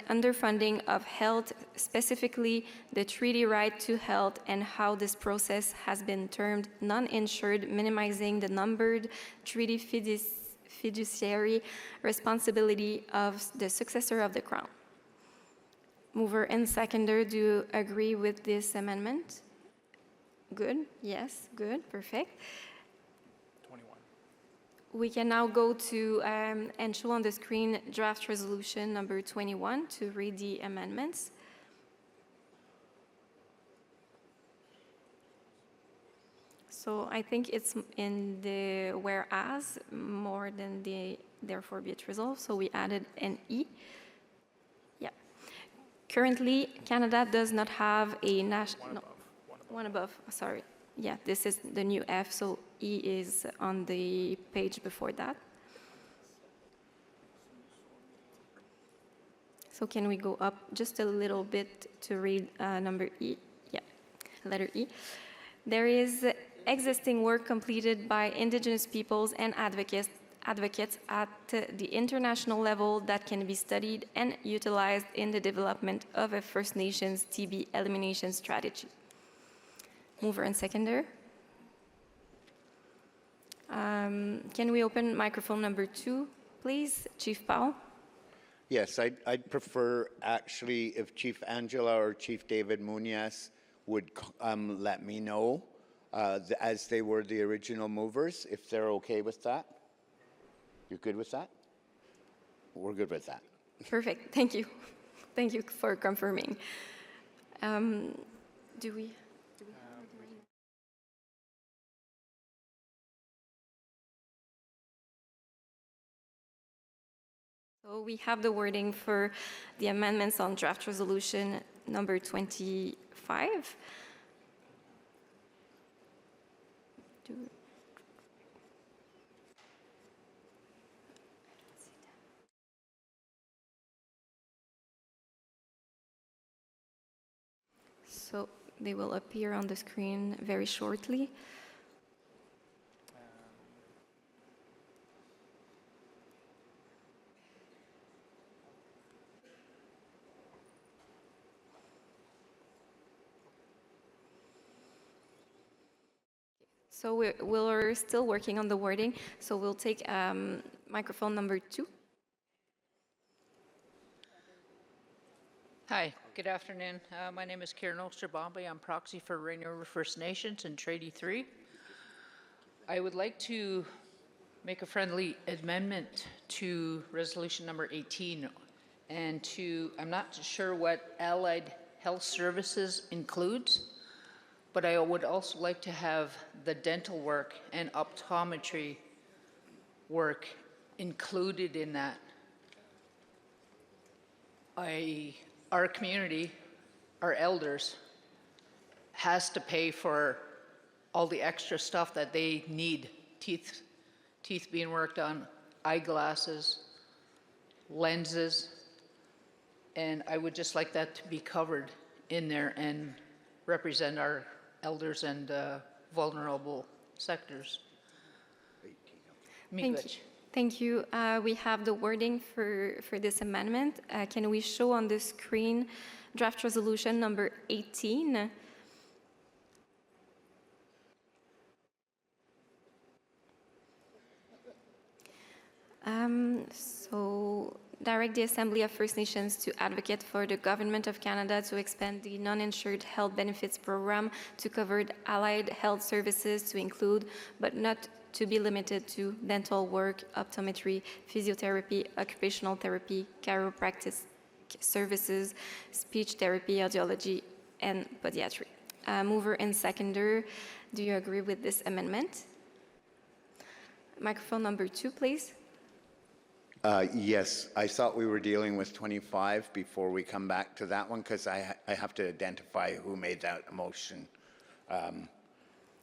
underfunding of health, specifically the treaty right to health, and how this process has been termed non-insured, minimizing the numbered treaty fiduciary responsibility of the successor of the Crown. Mover and seconder, do you agree with this amendment? Good, yes, good, perfect. 21. We can now go to and show on the screen draft resolution number 21 to read the amendments. So I think it's in the whereas more than the therefore be it resolved. So we added an E. Yeah. Currently, Canada does not have a national. One above, sorry. Yeah, this is the new F, so E is on the page before that. So can we go up just a little bit to read number E? Yeah, letter E. There is existing work completed by Indigenous peoples and advocates at the international level that can be studied and utilized in the development of a First Nations TB elimination strategy. Mover and seconder. Can we open microphone number 2, please? Chief Powell. Yes, I'd prefer actually if Chief Angela or Chief David Munoz would let me know, as they were the original movers, if they're okay with that. You're good with that? We're good with that. Perfect, thank you. Thank you for confirming. Do we? So we have the wording for the amendments on draft resolution number 25. So they will appear on the screen very shortly. So we're still working on the wording. So we'll take microphone number 2. Hi, good afternoon. My name is Karen Oster-Bombay. I'm proxy for Rainier River First Nations in Treaty 3. I would like to make a friendly amendment to resolution number 18 and I'm not sure what allied health services includes, but I would also like to have the dental work and optometry work included in that. Our community, our elders, has to pay for all the extra stuff that they need, teeth being worked on, eyeglasses, lenses, and I would just like that to be covered in there and represent our elders and vulnerable sectors. Thank you. We have the wording for this amendment. Can we show on the screen draft resolution number 18? So direct the Assembly of First Nations to advocate for the Government of Canada to expand the non-insured health benefits program to cover allied health services to include, but not to be limited to, dental work, optometry, physiotherapy, occupational therapy, chiropractic services, speech therapy, audiology, and podiatry. Mover and seconder, do you agree with this amendment? Microphone number 2, please. Yes, I thought we were dealing with 25 before we come back to that one, because I have to identify who made that motion.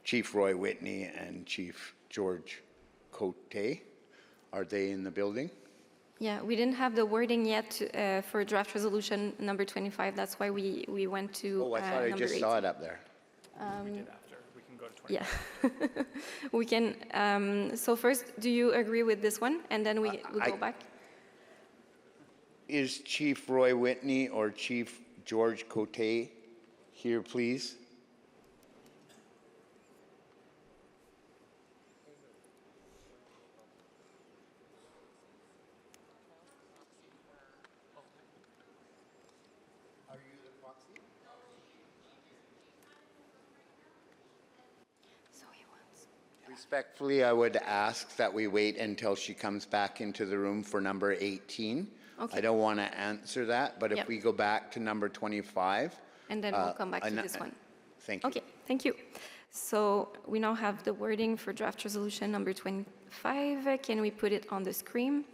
Chief Roy Whitney and Chief George Cote, are they in the building? Yeah, we didn't have the wording yet for draft resolution number 25. That's why we went to Oh, I thought I just 18. saw it up there. We did after. We can go to 25. Yeah. We can. So first, do you agree with this one? And then we'll go back. Is Chief Roy Whitney or Chief George Cote here, please? Respectfully, I would ask that we wait until she comes back into the room for number 18. Okay. I don't want to answer that, but if Yep. we go back to number 25. And then we'll come back to this one. Thank you. Okay, thank you. So we now have the wording for draft resolution number 25. Can we put it on the screen?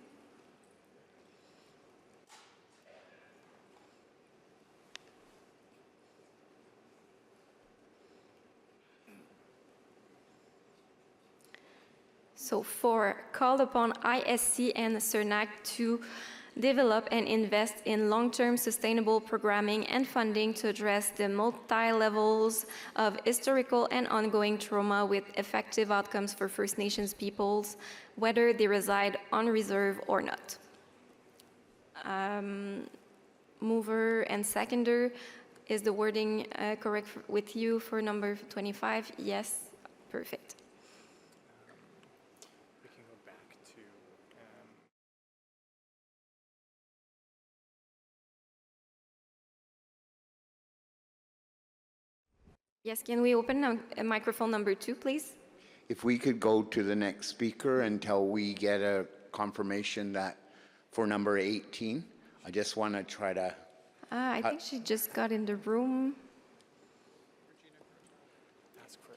So 4, called upon ISC and CERNAC to develop and invest in long-term sustainable programming and funding to address the multi-levels of historical and ongoing trauma with effective outcomes for First Nations peoples, whether they reside on reserve or not. Mover and seconder, is the wording correct with you for number 25? Yes, perfect. We can go back to Yes, can we open a microphone number 2, please? If we could go to the next speaker until we get a confirmation that for number 18, I just want to try to... I think she just got in the room. ask for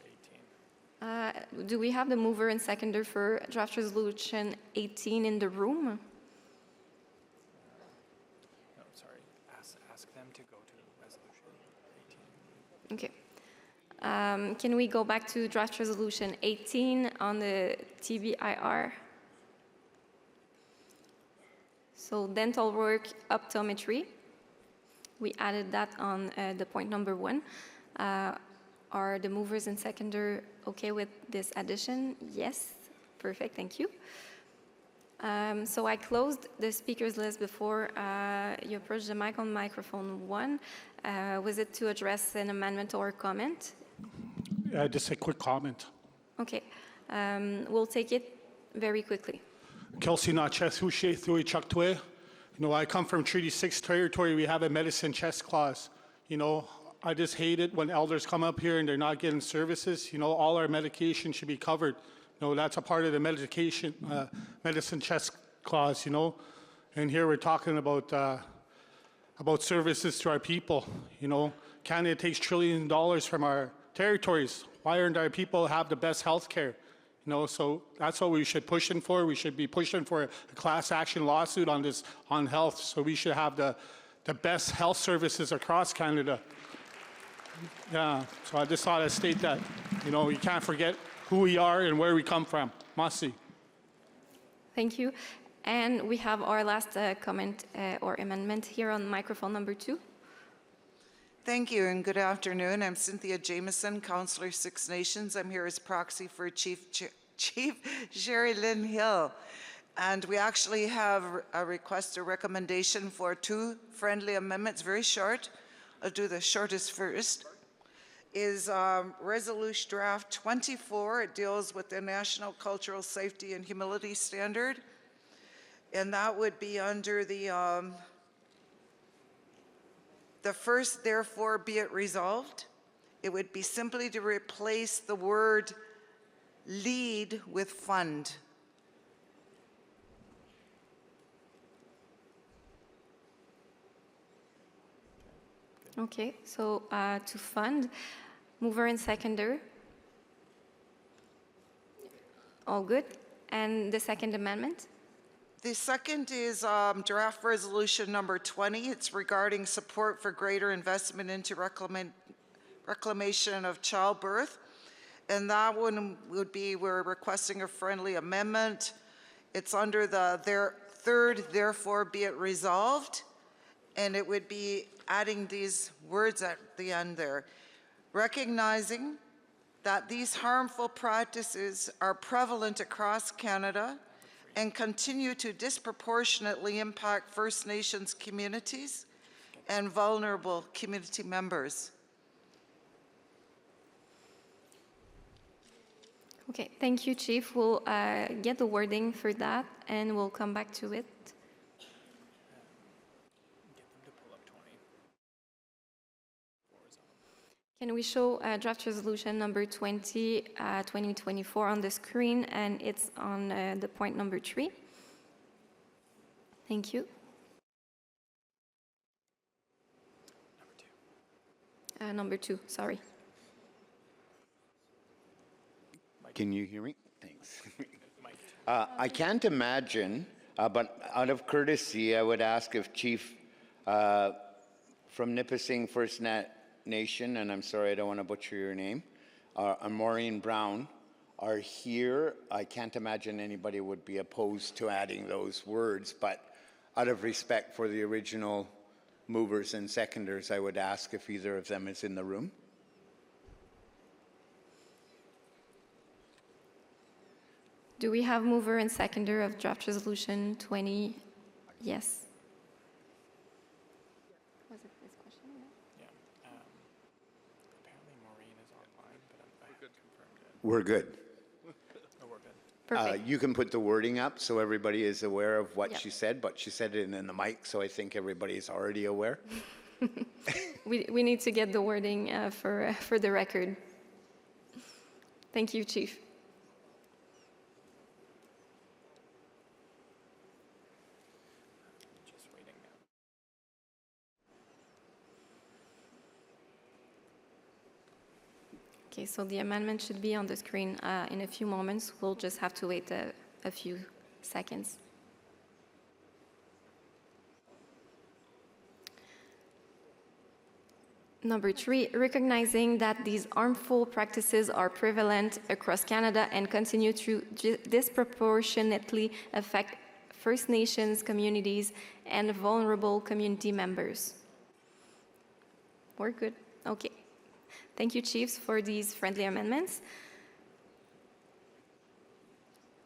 18. Do we have the mover and seconder for draft resolution 18 in the room? No, sorry. Ask them to go to resolution 18. Okay. Can we go back to draft resolution 18 on the TBIR? So dental work, optometry. We added that on the point number 1. Are the movers and seconder okay with this addition? Yes. Perfect, thank you. So I closed the speakers list before you approached the mic on microphone 1. Was it to address an amendment or comment? Just a quick comment. Okay, we'll take it very quickly. Kelsey Naches, Houché, Thui, Chuktwe. You know, I come from Treaty 6 territory. We have a medicine chest clause. You know, I just hate it when elders come up here and they're not getting services. You know, all our medication should be covered. You know, that's a part of the medicine chest clause, you know. And here we're talking about services to our people, you know. Canada takes trillions of dollars from our territories. Why aren't our people have the best health care? You know, so that's what we should push for. We should be pushing for a class action lawsuit on health. So we should have the best health services across Canada. Yeah, so I just thought I'd state that. You know, you can't forget who we are and where we come from. Masi. Thank you. And we have our last comment or amendment here on microphone number 2. Thank you and good afternoon. I'm Cynthia Jameson, Councillor Six Nations. I'm here as proxy for Chief Sherry Lynn Hill. And we actually have a request, a recommendation for 2 friendly amendments, very short. I'll do the shortest first. Is Resolution Draft 24. It deals with the National Cultural Safety and Humility Standard. And that would be under the first, therefore, be it resolved. It would be simply to replace the word lead with fund. Okay, so to fund, mover and seconder. All good. And the second amendment? The second is draft resolution number 20. It's regarding support for greater investment into reclamation of childbirth. And that one would be, we're requesting a friendly amendment. It's under the third, therefore be it resolved. And it would be adding these words at the end there. Recognizing that these harmful practices are prevalent across Canada and continue to disproportionately impact First Nations communities and vulnerable community members. Okay, thank you, Chief. We'll get the wording for that and we'll come back to it. Can we show draft resolution number 20, 2024 on the screen, and it's on the point number 3. Thank you. Number 2, sorry. Can you hear me? Thanks. I can't imagine, but out of courtesy, I would ask if Chief from Nipissing First Nation, and I'm sorry, I don't want to butcher your name, Maureen Brown, are here. I can't imagine anybody would be opposed to adding those words, but out of respect for the original movers and seconders, I would ask if either of them is in the room. Do we have mover and seconder of draft resolution 20? Yes. Was it this question? Yeah. Apparently Maureen is online, but I haven't confirmed it. We're good. Oh, we're good. Perfect. You can put the wording up so everybody is aware of what she said, but she said it in the mic, so I think everybody is already aware. We need to get the wording for the record. Thank you, Chief. Just waiting now. Okay, so the amendment should be on the screen in a few moments. We'll just have to wait a few seconds. Number 3, recognizing that these harmful practices are prevalent across Canada and continue to disproportionately affect First Nations communities and vulnerable community members. We're good. Okay. Thank you, Chiefs, for these friendly amendments.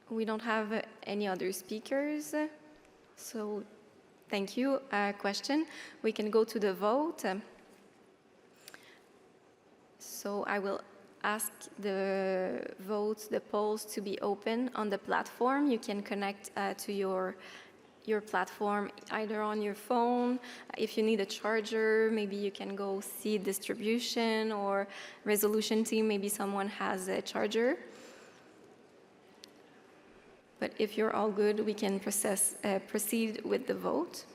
We don't have any other speakers, so thank you. Question. We can go to the vote. So I will ask the votes, the polls to be open on the platform. You can connect to your platform either on your phone. If you need a charger, maybe you can go see distribution or resolution team. Maybe someone has a charger. But if you're all good, we can proceed with the vote.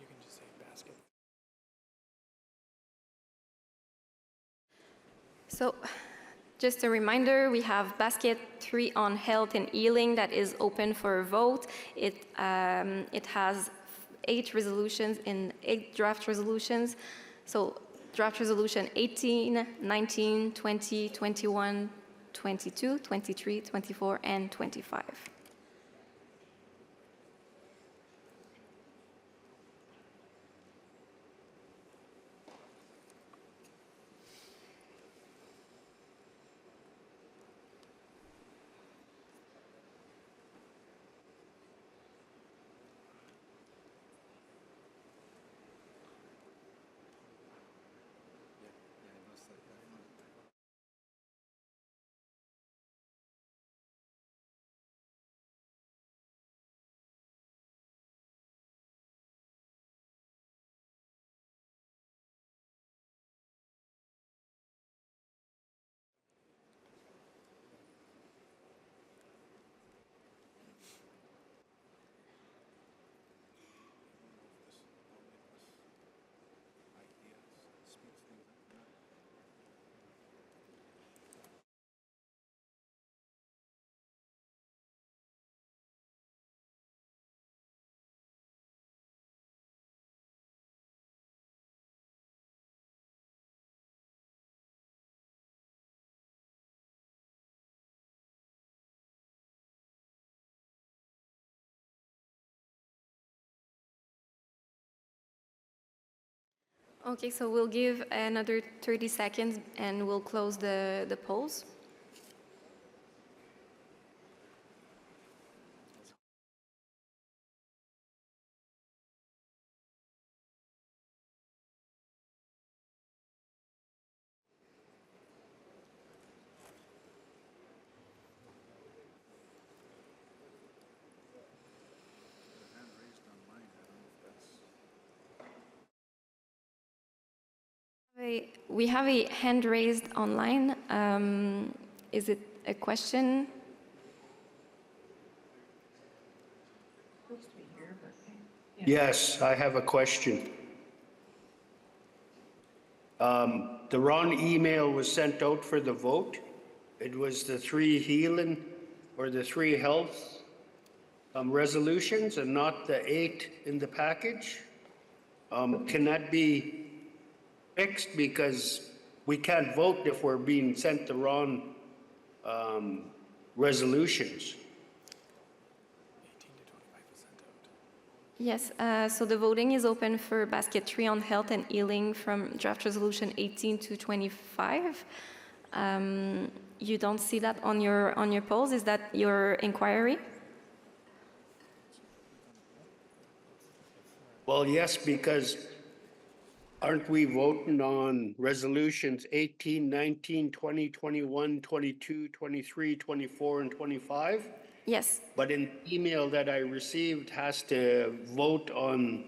You can just say basket. So, just a reminder, we have basket 3 on health and healing that is open for a vote. It has 8 resolutions in 8 draft resolutions. So draft resolution 18, 19, 20, 21, 22, 23, 24, and 25. Okay, so we'll give another 30 seconds and we'll close the polls. We have a hand raised online. Is it a question? Yes, I have a question. The wrong email was sent out for the vote. It was the 3 healing or the 3 health resolutions and not the 8 in the package. Can that be fixed? Because we can't vote if we're being sent the wrong resolutions. Yes, so the voting is open for basket 3 on health and healing from draft resolution 18 to 25. You don't see that on your polls. Is that your inquiry? Well, yes, because aren't we voting on resolutions 18, 19, 20, 21, 22, 23, 24, and 25? Yes. But in the email that I received has to vote on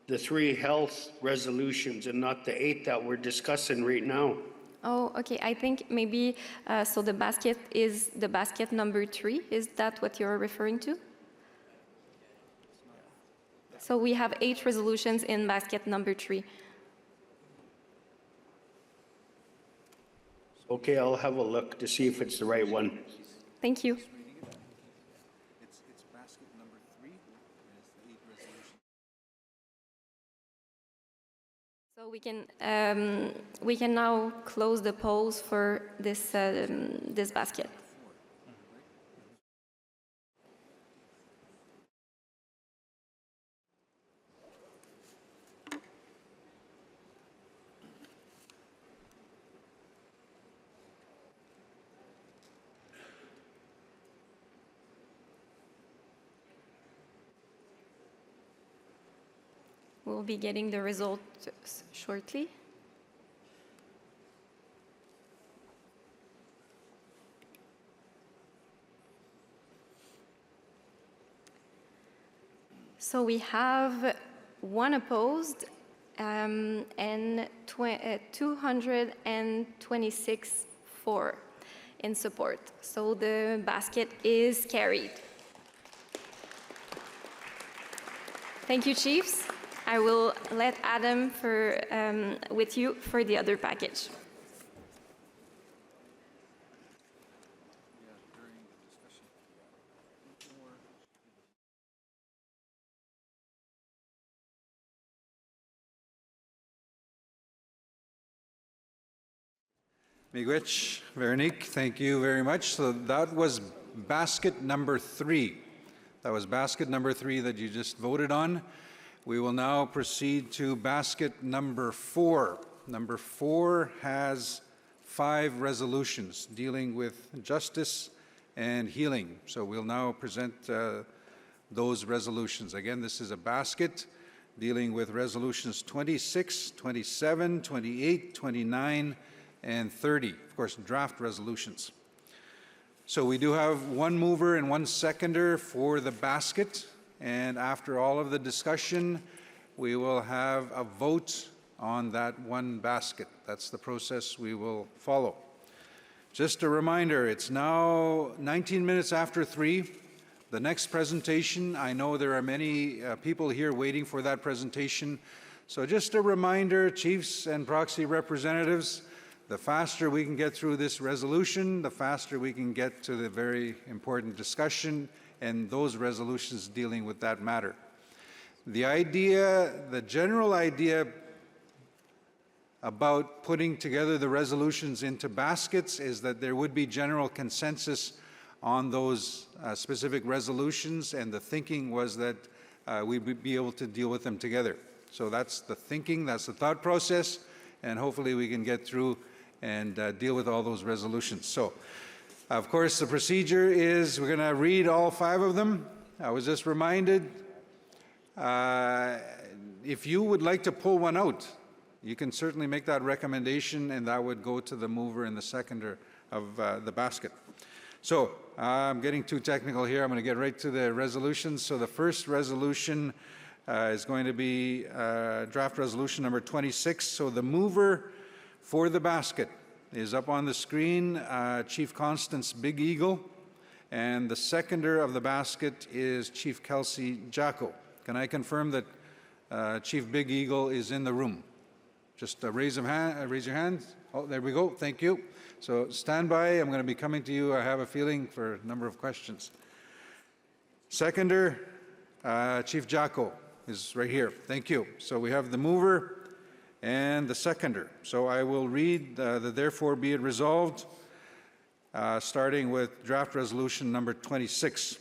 the 3 health resolutions and not the 8 that we're discussing right now. Oh, okay. I think maybe, so the basket is the basket number 3. Is that what you're referring to? So we have 8 resolutions in basket number 3. Okay, I'll have a look to see if it's the right one. Thank you. It's basket number 3. So we can now close the polls for this basket. We'll be getting the results shortly. So we have 1 opposed and 226 for in support. So the basket is carried. Thank you, Chiefs. I will let Adam with you for the other package. Miigwech, Veronique, thank you very much. So that was basket number 3. That was basket number 3 that you just voted on. We will now proceed to basket number 4. Number 4 has 5 resolutions dealing with justice and healing. So we'll now present those resolutions. Again, this is a basket dealing with resolutions 26, 27, 28, 29, and 30, of course, draft resolutions. So we do have 1 mover and 1 seconder for the basket, and after all of the discussion, we will have a vote on that 1 basket. That's the process we will follow. Just a reminder, it's now 19 minutes after 3. The next presentation, I know there are many people here waiting for that presentation, so just a reminder, chiefs and proxy representatives, the faster we can get through this resolution, the faster we can get to the very important discussion and those resolutions dealing with that matter. The idea, the general idea about putting together the resolutions into baskets is that there would be general consensus on those specific resolutions, and the thinking was that we'd be able to deal with them together. So that's the thinking, that's the thought process, and hopefully we can get through and deal with all those resolutions. So, of course, the procedure is we're going to read all 5 of them. I was just reminded, if you would like to pull one out, you can certainly make that recommendation, and that would go to the mover and the seconder of the basket. So, I'm getting too technical here. I'm going to get right to the resolutions. So the first resolution is going to be draft resolution number 26. So the mover for the basket is up on the screen, Chief Constance Big Eagle, and the seconder of the basket is Chief Kelsey Jacko. Can I confirm that Chief Big Eagle is in the room? Just raise your hand. Oh, there we go. Thank you. So stand by. I'm going to be coming to you, I have a feeling, for a number of questions. Seconder, Chief Jacko is right here. Thank you. So we have the mover and the seconder. So I will read the therefore be it resolved, starting with draft resolution number 26.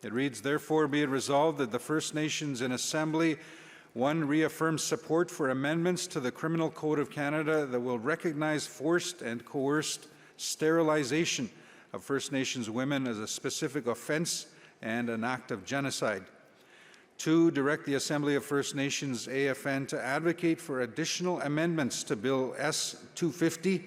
It reads, therefore be it resolved that the First Nations in Assembly 1 reaffirms support for amendments to the Criminal Code of Canada that will recognize forced and coerced sterilization of First Nations women as a specific offense and an act of genocide. 2, direct the Assembly of First Nations AFN to advocate for additional amendments to Bill S-250,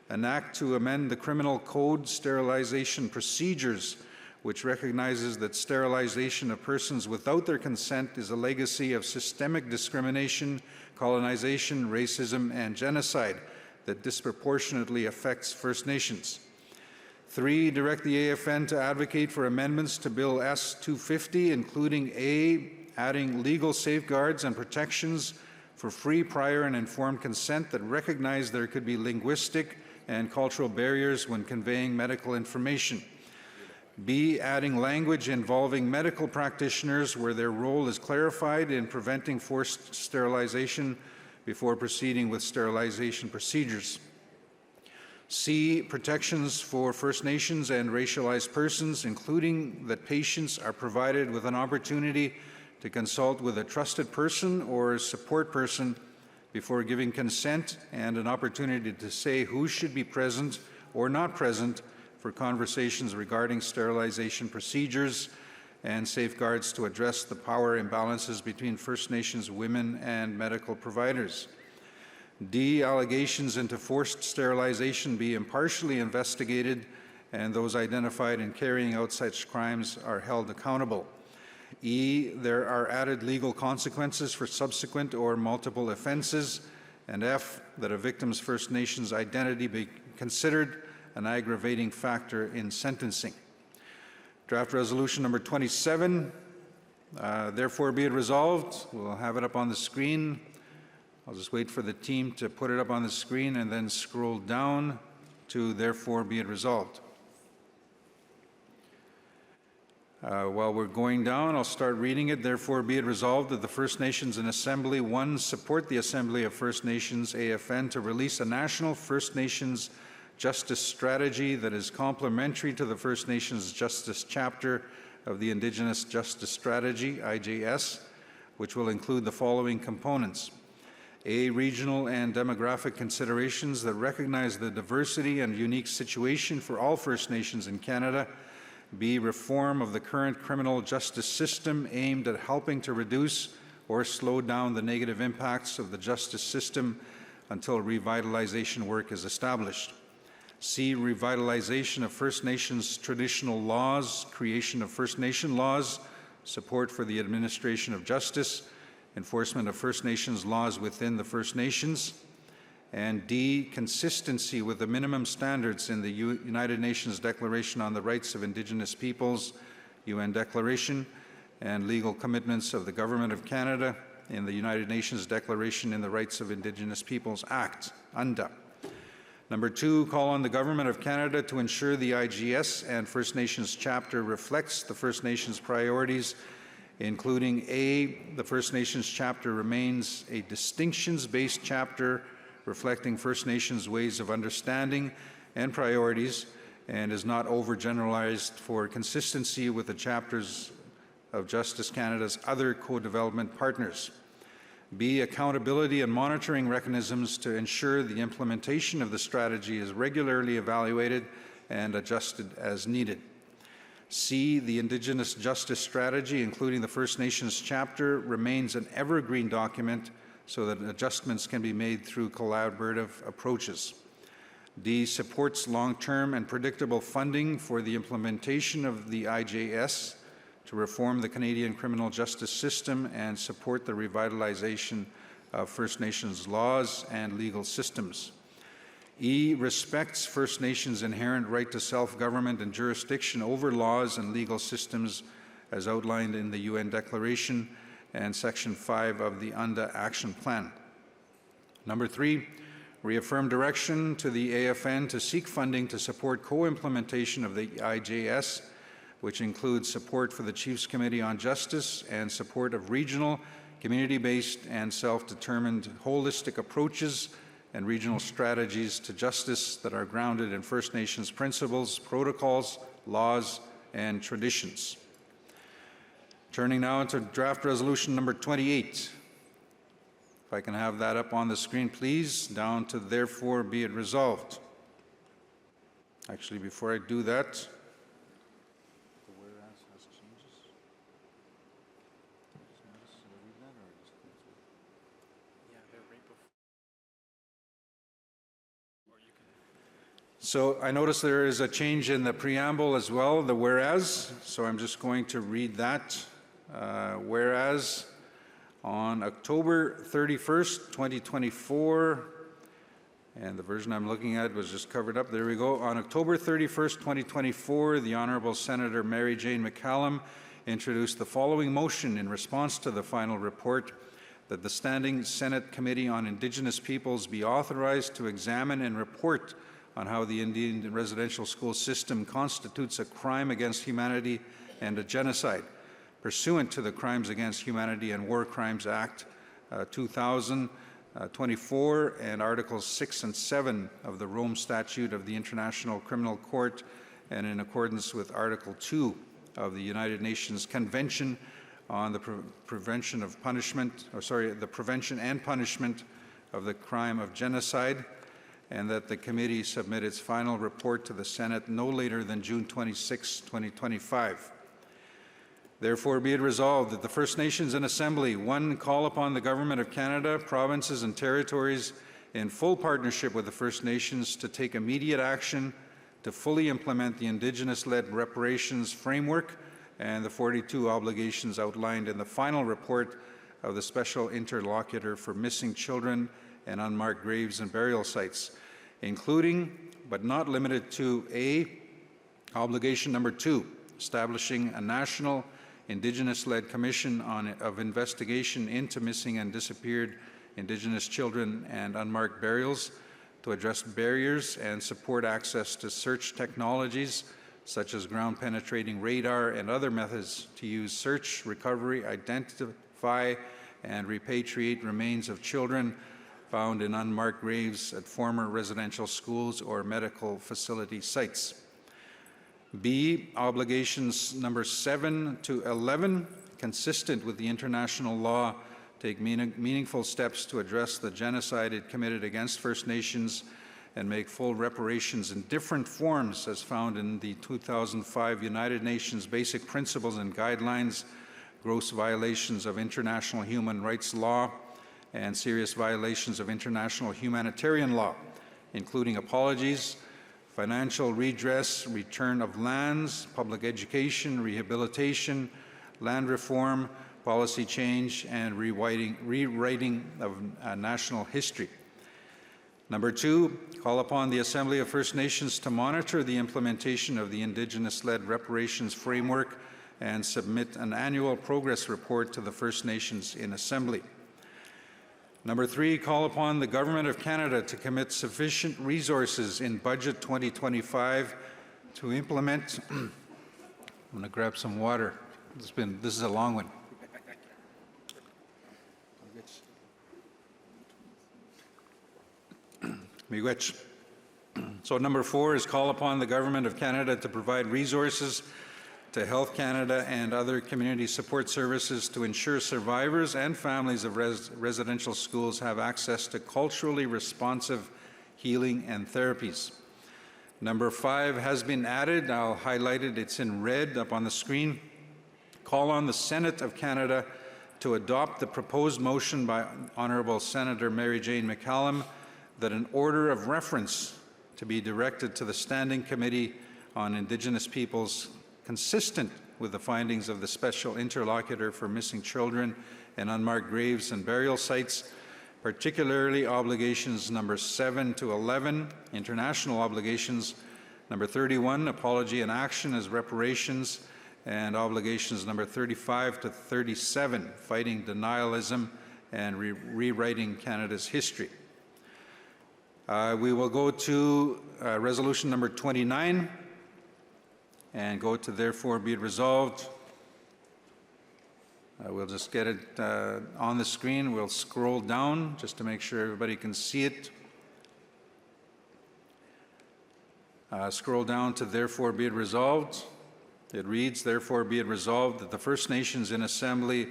an act to amend the Criminal Code sterilization procedures, which recognizes that sterilization of persons without their consent is a legacy of systemic discrimination, colonization, racism, and genocide that disproportionately affects First Nations. 3, direct the AFN to advocate for amendments to Bill S-250, including A, adding legal safeguards and protections for free, prior, and informed consent that recognize there could be linguistic and cultural barriers when conveying medical information. B, adding language involving medical practitioners where their role is clarified in preventing forced sterilization before proceeding with sterilization procedures. C, protections for First Nations and racialized persons, including that patients are provided with an opportunity to consult with a trusted person or support person before giving consent, and an opportunity to say who should be present or not present for conversations regarding sterilization procedures. and safeguards to address the power imbalances between First Nations women and medical providers. D, allegations into forced sterilization be impartially investigated and those identified in carrying out such crimes are held accountable. E, there are added legal consequences for subsequent or multiple offenses. And F, that a victim's First Nations identity be considered an aggravating factor in sentencing. Draft resolution number 27, therefore be it resolved. We'll have it up on the screen. I'll just wait for the team to put it up on the screen and then scroll down to therefore be it resolved. While we're going down, I'll start reading it. Therefore be it resolved that the First Nations in Assembly 1 support the Assembly of First Nations AFN to release a national First Nations justice strategy that is complementary to the First Nations Justice chapter of the Indigenous Justice Strategy, IJS, which will include the following components. A, regional and demographic considerations that recognize the diversity and unique situation for all First Nations in Canada. B, reform of the current criminal justice system aimed at helping to reduce or slow down the negative impacts of the justice system until revitalization work is established. C, revitalization of First Nations traditional laws, creation of First Nation laws, support for the administration of justice, enforcement of First Nations laws within the First Nations. And D, consistency with the minimum standards in the United Nations Declaration on the Rights of Indigenous Peoples, UN Declaration, and legal commitments of the Government of Canada in the United Nations Declaration in the Rights of Indigenous Peoples Act, UNDA. Number 2, call on the Government of Canada to ensure the IGS and First Nations chapter reflects the First Nations priorities, including A, the First Nations chapter remains a distinctions-based chapter reflecting First Nations ways of understanding and priorities, and is not overgeneralized for consistency with the chapters of Justice Canada's other co-development partners. B, accountability and monitoring mechanisms to ensure the implementation of the strategy is regularly evaluated and adjusted as needed. C, the Indigenous Justice Strategy, including the First Nations chapter, remains an evergreen document so that adjustments can be made through collaborative approaches. D, supports long-term and predictable funding for the implementation of the IJS to reform the Canadian criminal justice system and support the revitalization of First Nations laws and legal systems. E, respects First Nations' inherent right to self-government and jurisdiction over laws and legal systems as outlined in the UN Declaration and Section 5 of the UNDA Action Plan. Number 3, reaffirm direction to the AFN to seek funding to support co-implementation of the IJS, which includes support for the Chiefs Committee on Justice and support of regional, community-based, and self-determined holistic approaches and regional strategies to justice that are grounded in First Nations principles, protocols, laws, and traditions. Turning now to draft resolution number 28. If I can have that up on the screen, please, down to therefore be it resolved. Actually, before I do that, the whereas has changes. Yeah, they're right before. So I notice there is a change in the preamble as well, the whereas, so I'm just going to read that. Whereas on October 31st, 2024, and the version I'm looking at was just covered up, there we go. On October 31st, 2024, the Honourable Senator Mary Jane McCallum introduced the following motion in response to the final report that the Standing Senate Committee on Indigenous Peoples be authorized to examine and report on how the Indian residential school system constitutes a crime against humanity and a genocide, pursuant to the Crimes Against Humanity and War Crimes Act 2024 and Articles 6 and 7 of the Rome Statute of the International Criminal Court, and in accordance with Article 2 of the United Nations Convention on the prevention and punishment of the crime of genocide, and that the committee submit its final report to the Senate no later than June 26, 2025. Therefore, be it resolved that the First Nations in Assembly, 1, call upon the Government of Canada, provinces and territories in full partnership with the First Nations to take immediate action to fully implement the Indigenous-led reparations framework and the 42 obligations outlined in the final report of the Special Interlocutor for Missing Children and Unmarked Graves and Burial Sites, including, but not limited to, A, obligation number 2, establishing a national Indigenous-led commission of investigation into missing and disappeared Indigenous children and unmarked burials to address barriers and support access to search technologies such as ground-penetrating radar and other methods to use search, recovery, identify, and repatriate remains of children found in unmarked graves at former residential schools or medical facility sites. B, obligations number 7 to 11, consistent with the international law, take meaningful steps to address the genocide it committed against First Nations and make full reparations in different forms as found in the 2005 United Nations Basic Principles and Guidelines, gross violations of international human rights law, and serious violations of international humanitarian law, including apologies, financial redress, return of lands, public education, rehabilitation, land reform, policy change, and rewriting of national history. Number 2, call upon the Assembly of First Nations to monitor the implementation of the Indigenous-led reparations framework and submit an annual progress report to the First Nations in Assembly. Number 3, call upon the Government of Canada to commit sufficient resources in Budget 2025 to implement. I'm going to grab some water. This is a long one. Miigwech. So number 4 is call upon the Government of Canada to provide resources to Health Canada and other community support services to ensure survivors and families of residential schools have access to culturally responsive healing and therapies. Number 5 has been added. I'll highlight it. It's in red up on the screen. Call on the Senate of Canada to adopt the proposed motion by Honourable Senator Mary Jane McCallum that an order of reference to be directed to the Standing Committee on Indigenous Peoples consistent with the findings of the Special Interlocutor for Missing Children and Unmarked Graves and Burial Sites, particularly obligations number 7 to 11, international obligations, number 31, apology and action as reparations, and obligations number 35 to 37, fighting denialism and rewriting Canada's history. We will go to resolution number 29 and go to therefore be it resolved. We'll just get it on the screen. We'll scroll down just to make sure everybody can see it. Scroll down to therefore be it resolved. It reads, therefore be it resolved that the First Nations in Assembly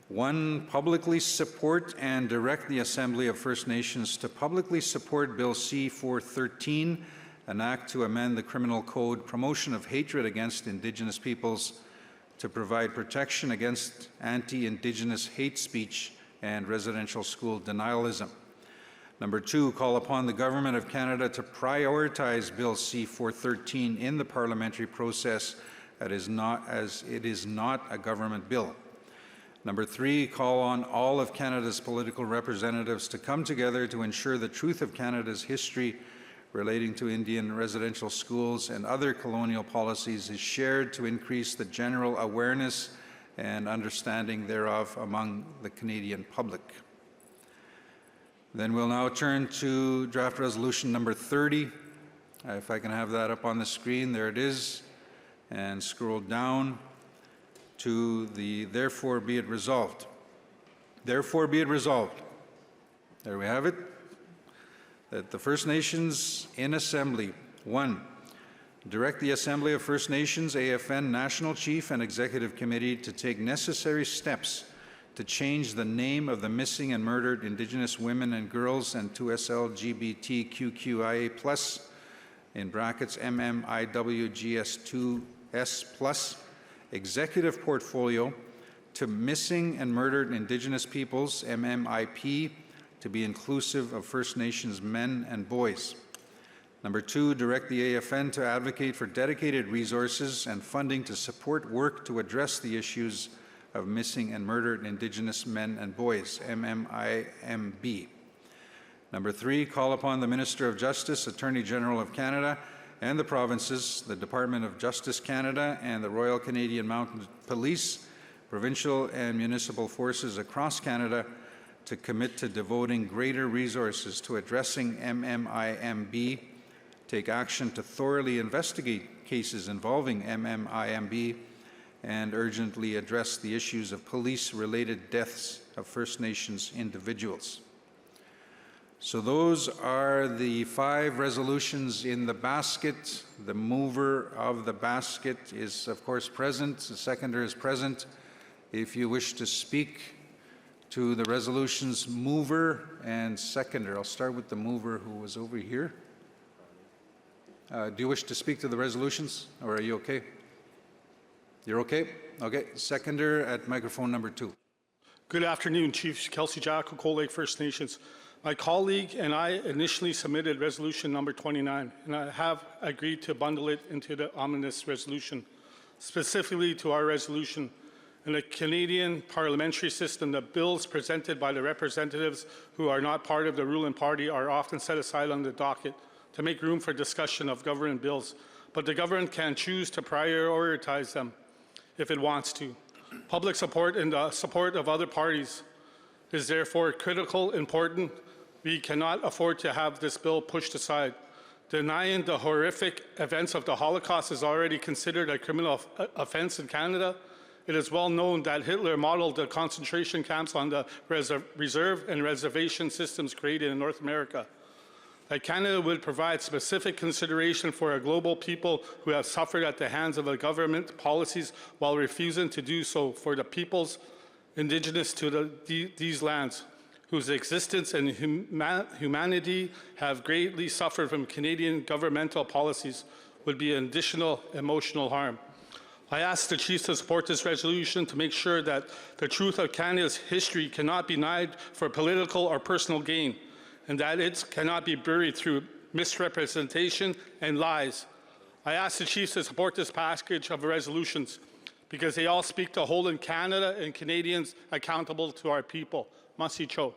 1, publicly support and direct the Assembly of First Nations to publicly support Bill C-413, an act to amend the Criminal Code promotion of hatred against Indigenous peoples to provide protection against anti-Indigenous hate speech and residential school denialism. Number 2, call upon the Government of Canada to prioritize Bill C-413 in the parliamentary process as it is not a government bill. Number 3, call on all of Canada's political representatives to come together to ensure the truth of Canada's history relating to Indian residential schools and other colonial policies is shared to increase the general awareness and understanding thereof among the Canadian public. Then we'll now turn to draft resolution number 30. If I can have that up on the screen, there it is, and scroll down to the therefore be it resolved. Therefore be it resolved. There we have it. That the First Nations in Assembly, 1, direct the Assembly of First Nations, AFN National Chief and Executive Committee to take necessary steps to change the name of the missing and murdered Indigenous women and girls and 2SLGBTQQIA+, in brackets MMIWGS2S+, executive portfolio to Missing and Murdered Indigenous Peoples, MMIP, to be inclusive of First Nations men and boys. Number 2, direct the AFN to advocate for dedicated resources and funding to support work to address the issues of missing and murdered Indigenous men and boys, MMIMB. Number 3, call upon the Minister of Justice, Attorney General of Canada, and the provinces, the Department of Justice Canada, and the Royal Canadian Mounted Police, provincial and municipal forces across Canada to commit to devoting greater resources to addressing MMIMB, take action to thoroughly investigate cases involving MMIMB, and urgently address the issues of police-related deaths of First Nations individuals. So those are the 5 resolutions in the basket. The mover of the basket is, of course, present. The seconder is present. If you wish to speak to the resolution's mover and seconder, I'll start with the mover who was over here. Do you wish to speak to the resolutions, or are you okay? You're okay? Okay. Seconder at microphone number 2. Good afternoon, Chief Kelsey Jacko, Cold Lake First Nations. My colleague and I initially submitted resolution number 29, and I have agreed to bundle it into the omnibus resolution. Specifically to our resolution, in the Canadian parliamentary system, the bills presented by the representatives who are not part of the ruling party are often set aside on the docket to make room for discussion of government bills, but the government can choose to prioritize them if it wants to. Public support and the support of other parties is therefore critical, important. We cannot afford to have this bill pushed aside. Denying the horrific events of the Holocaust is already considered a criminal offense in Canada. It is well known that Hitler modeled the concentration camps on the reserve and reservation systems created in North America. That Canada would provide specific consideration for a global people who have suffered at the hands of the government policies while refusing to do so for the peoples indigenous to these lands, whose existence and humanity have greatly suffered from Canadian governmental policies, would be an additional emotional harm. I ask the Chiefs to support this resolution to make sure that the truth of Canada's history cannot be denied for political or personal gain, and that it cannot be buried through misrepresentation and lies. I ask the Chiefs to support this package of resolutions because they all speak to holding Canada and Canadians accountable to our people. Masi Cho.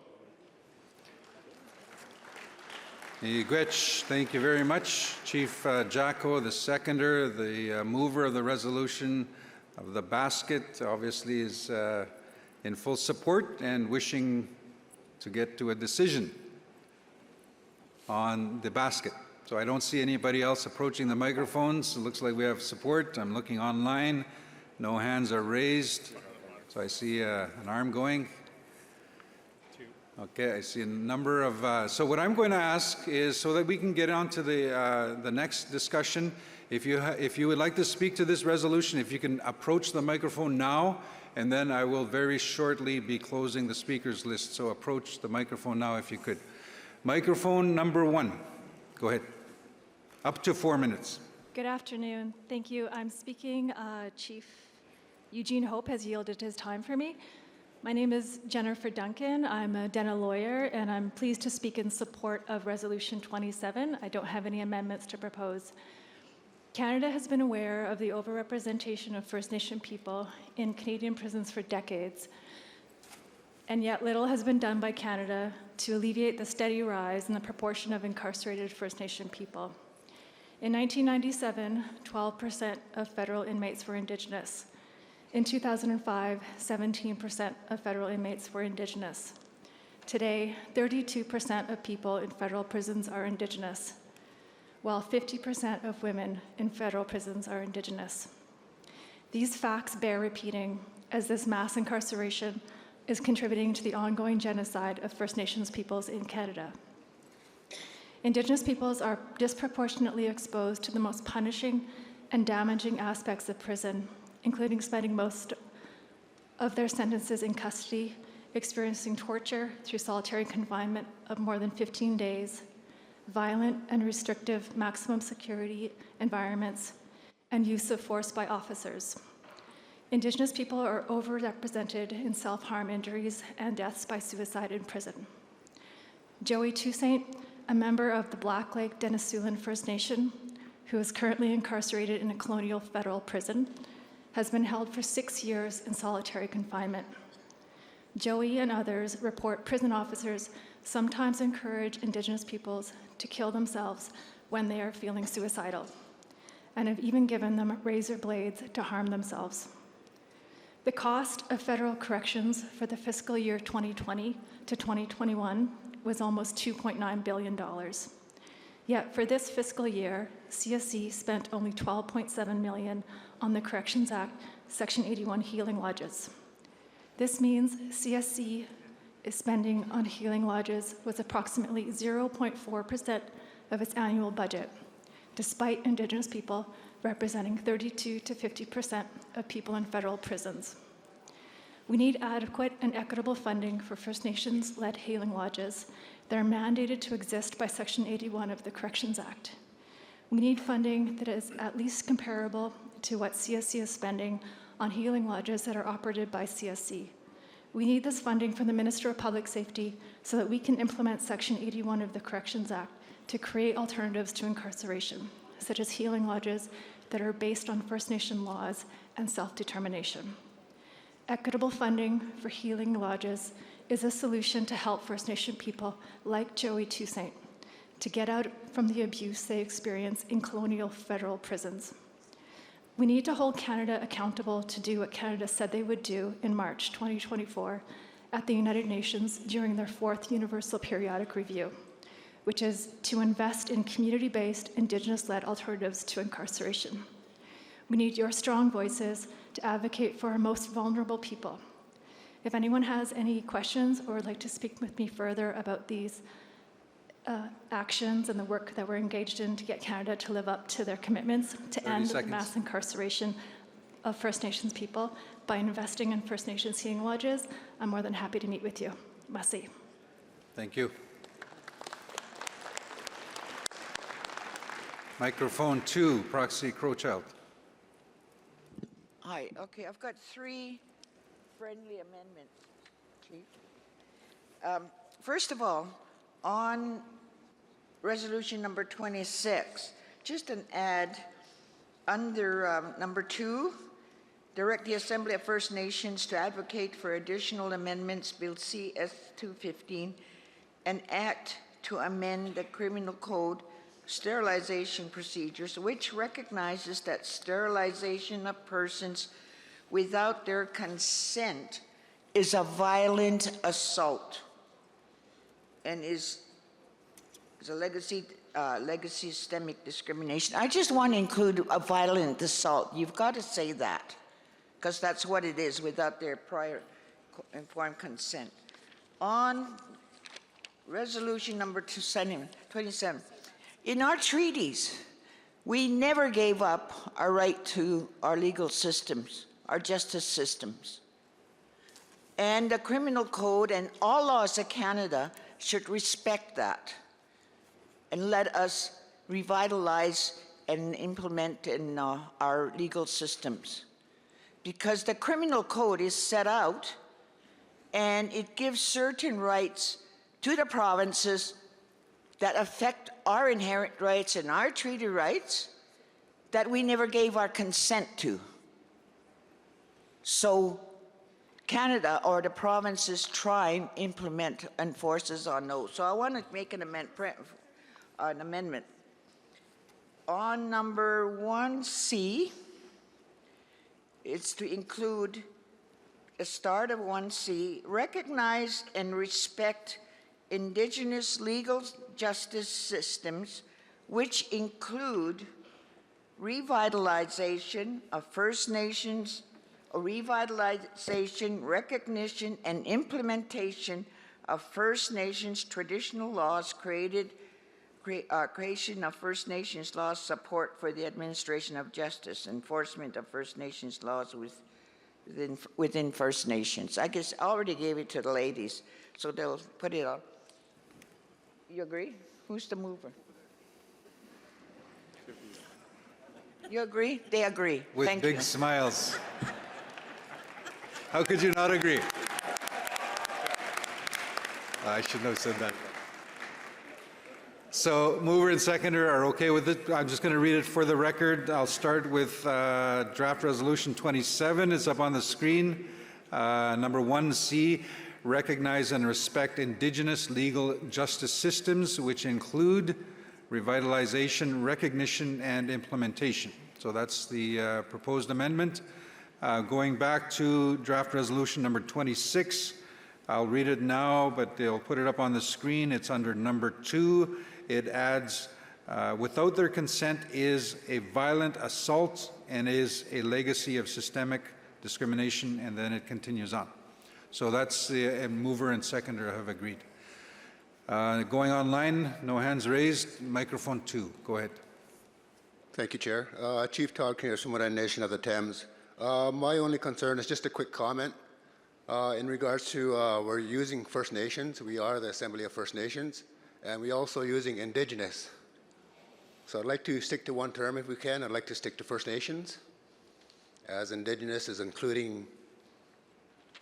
Thank you very much. Chief Jacko, the seconder, the mover of the resolution of the basket, obviously is in full support and wishing to get to a decision on the basket. So I don't see anybody else approaching the microphones. It looks like we have support. I'm looking online. No hands are raised. So I see an arm going. Okay, I see a number of, so what I'm going to ask is, so that we can get on to the next discussion, if you would like to speak to this resolution, if you can approach the microphone now, and then I will very shortly be closing the speakers list. So approach the microphone now if you could. Microphone number 1. Go ahead. Up to 4 minutes. Good afternoon. Thank you. I'm speaking. Chief Eugene Hope has yielded his time for me. My name is Jennifer Duncan. I'm a Denna lawyer, and I'm pleased to speak in support of Resolution 27. I don't have any amendments to propose. Canada has been aware of the overrepresentation of First Nation people in Canadian prisons for decades, and yet little has been done by Canada to alleviate the steady rise in the proportion of incarcerated First Nation people. In 1997, 12% of federal inmates were Indigenous. In 2005, 17% of federal inmates were Indigenous. Today, 32% of people in federal prisons are Indigenous, while 50% of women in federal prisons are Indigenous. These facts bear repeating, as this mass incarceration is contributing to the ongoing genocide of First Nations peoples in Canada. Indigenous peoples are disproportionately exposed to the most punishing and damaging aspects of prison, including spending most of their sentences in custody, experiencing torture through solitary confinement of more than 15 days, violent and restrictive maximum security environments, and use of force by officers. Indigenous people are overrepresented in self-harm injuries and deaths by suicide in prison. Joey Toussaint, a member of the Black Lake Denisovan First Nation, who is currently incarcerated in a colonial federal prison, has been held for 6 years in solitary confinement. Joey and others report prison officers sometimes encourage Indigenous peoples to kill themselves when they are feeling suicidal, and have even given them razor blades to harm themselves. The cost of federal corrections for the fiscal year 2020 to 2021 was almost $2.9 billion. Yet for this fiscal year, CSC spent only $12.7 million on the Corrections Act Section 81 healing lodges. This means CSC is spending on healing lodges was approximately 0.4% of its annual budget, despite Indigenous people representing 32 to 50% of people in federal prisons. We need adequate and equitable funding for First Nations-led healing lodges that are mandated to exist by Section 81 of the Corrections Act. We need funding that is at least comparable to what CSC is spending on healing lodges that are operated by CSC. We need this funding from the Minister of Public Safety so that we can implement Section 81 of the Corrections Act to create alternatives to incarceration, such as healing lodges that are based on First Nation laws and self-determination. Equitable funding for healing lodges is a solution to help First Nation people like Joey Toussaint to get out from the abuse they experience in colonial federal prisons. We need to hold Canada accountable to do what Canada said they would do in March 2024 at the United Nations during their 4th Universal Periodic Review, which is to invest in community-based, Indigenous-led alternatives to incarceration. We need your strong voices to advocate for our most vulnerable people. If anyone has any questions or would like to speak with me further about these actions and the work that we're engaged in to get Canada to live up to their commitments to end the mass incarceration of First Nations people by investing in First Nations healing lodges, I'm more than happy to meet with you. Merci. Thank you. Microphone 2, Proxy Crowchild. Hi, okay, I've got 3 friendly amendments, Chief. First of all, on resolution number 26, just an add under number 2, direct the Assembly of First Nations to advocate for additional amendments, Bill CS-215, an act to amend the Criminal Code sterilization procedures, which recognizes that sterilization of persons without their consent is a violent assault and is a legacy systemic discrimination. I just want to include a violent assault. You've got to say that, because that's what it is without their prior informed consent. On resolution number 27, in our treaties, we never gave up our right to our legal systems, our justice systems. And the criminal code and all laws of Canada should respect that and let us revitalize and implement in our legal systems. Because the criminal code is set out and it gives certain rights to the provinces that affect our inherent rights and our treaty rights that we never gave our consent to. So Canada or the provinces try and implement enforces on those. So I want to make an amendment. On number 1C, it's to include the start of 1C, recognize and respect Indigenous legal justice systems, which include revitalization of First Nations, revitalization, recognition, and implementation of First Nations traditional laws, creation of First Nations laws, support for the administration of justice, enforcement of First Nations laws within First Nations. I guess I already gave it to the ladies, so they'll put it on. You agree? Who's the mover? You agree? They agree. With Thank big you. smiles. How could you not agree? I shouldn't have said that. So mover and seconder are okay with it. I'm just going to read it for the record. I'll start with draft resolution 27. It's up on the screen. Number 1C, recognize and respect Indigenous legal justice systems, which include revitalization, recognition, and implementation. So that's the proposed amendment. Going back to draft resolution number 26, I'll read it now, but they'll put it up on the screen. It's under number 2. It adds, without their consent is a violent assault and is a legacy of systemic discrimination, and then it continues on. So that's the mover and seconder have agreed. Going online, no hands raised. Microphone 2, go ahead. Thank you, Chair. Chief Todd Kinnear from the Nation of the Thames. My only concern is just a quick comment in regards to we're using First Nations. We are the Assembly of First Nations, and we're also using Indigenous. So I'd like to stick to one term if we can. I'd like to stick to First Nations, as Indigenous is including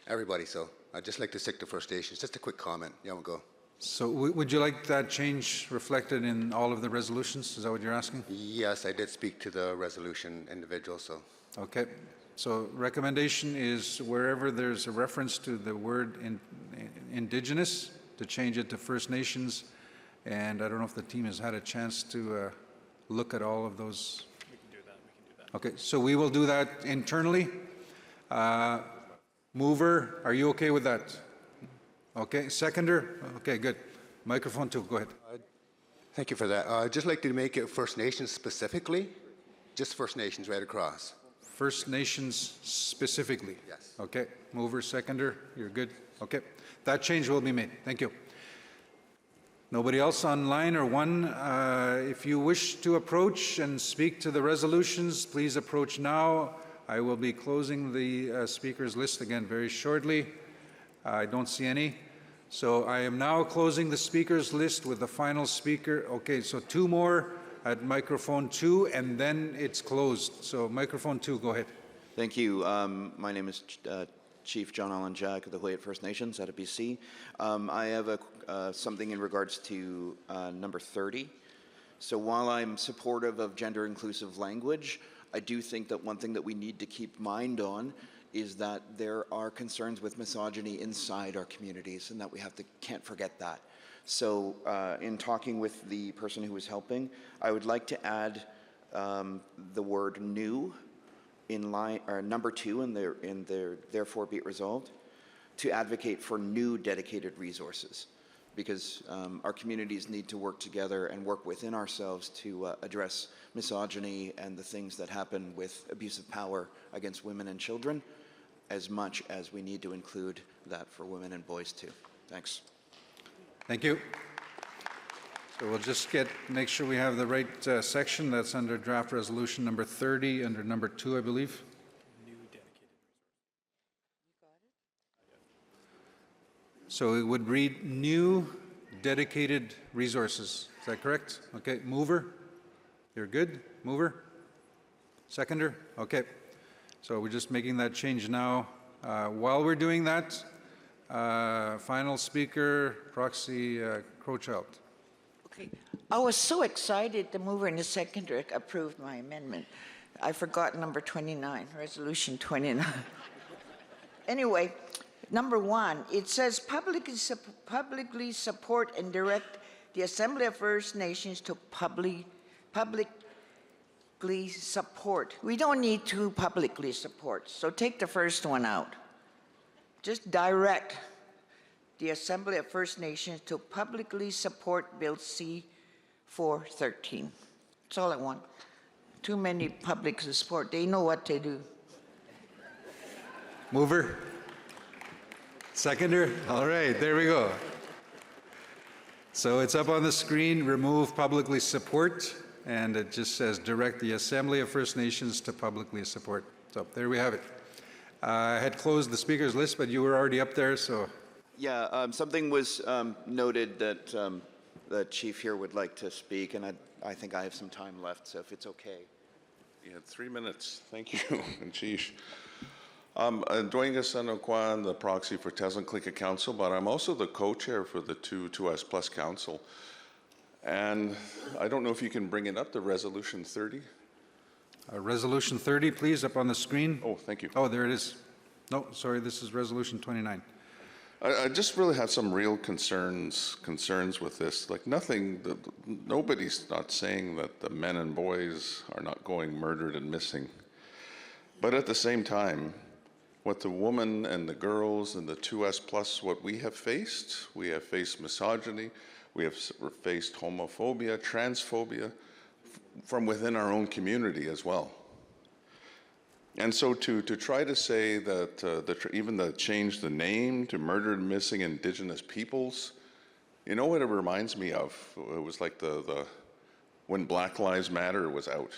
everybody. So I'd just like to stick to First Nations. Just a quick comment. Yeah, we'll go. So would you like that change reflected in all of the resolutions? Is that what you're asking? Yes, I did speak to the resolution individual, so. Okay. So recommendation is wherever there's a reference to the word Indigenous, to change it to First Nations. And I don't know if the team has had a chance to look at all of those. We can do that. Okay, so we will do that internally. Mover, are you okay with that? Okay, seconder? Okay, good. Microphone 2, go ahead. Thank you for that. I'd just like to make it First Nations specifically, just First Nations right across. First Nations specifically? Yes. Okay, mover, seconder, you're good? Okay, that change will be made. Thank you. Nobody else online or one? If you wish to approach and speak to the resolutions, please approach now. I will be closing the speakers list again very shortly. I don't see any. So I am now closing the speakers list with the final speaker. Okay, so 2 more at microphone 2, and then it's closed. So microphone 2, go ahead. Thank you. My name is Chief John Allen Jack of the Hlayet First Nations out of BC. I have something in regards to number 30. So while I'm supportive of gender-inclusive language, I do think that one thing that we need to keep mind on is that there are concerns with misogyny inside our communities, and that we can't forget that. So in talking with the person who was helping, I would like to add the word new in line, or number 2 in their therefore be it resolved, to advocate for new dedicated resources, because our communities need to work together and work within ourselves to address misogyny and the things that happen with abuse of power against women and children, as much as we need to include that for women and boys too. Thanks. Thank you. So we'll just make sure we have the right section. That's under draft resolution number 30, under number 2, I believe. So it would read new dedicated resources. Is that correct? Okay, mover? You're good? Mover? Seconder? Okay. So we're just making that change now. While we're doing that, final speaker, Proxy Crowchild. Okay. I was so excited the mover and the seconder approved my amendment. I forgot number 29, resolution 29. Anyway, number 1, it says publicly support and direct the Assembly of First Nations to publicly support. We don't need to publicly support, so take the first one out. Just direct the Assembly of First Nations to publicly support Bill C-413. That's all I want. Too many public support. They know what to do. Mover? Seconder? All right, there we go. So it's up on the screen, remove publicly support, and it just says direct the Assembly of First Nations to publicly support. So there we have it. I had closed the speakers list, but you were already up there, so. Yeah, something was noted that the chief here would like to speak, and I think I have some time left, so if it's okay. You had 3 minutes. Thank you, Chief. Dwayne Gassan-Okwa, I'm the proxy for Teslin-Clinton Council, but I'm also the co-chair for the 2S Plus Council. And I don't know if you can bring it up, the Resolution 30. Resolution 30, please, up on the screen. Oh, thank you. Oh, there it is. No, sorry, this is Resolution 29. I just really have some real concerns with this. Like nobody's not saying that the men and boys are not going murdered and missing. But at the same time, what the women and the girls and the 2S Plus, what we have faced misogyny, we have faced homophobia, transphobia from within our own community as well. And so to try to say that even to change the name to Murdered and Missing Indigenous Peoples, you know what it reminds me of? It was like when Black Lives Matter was out.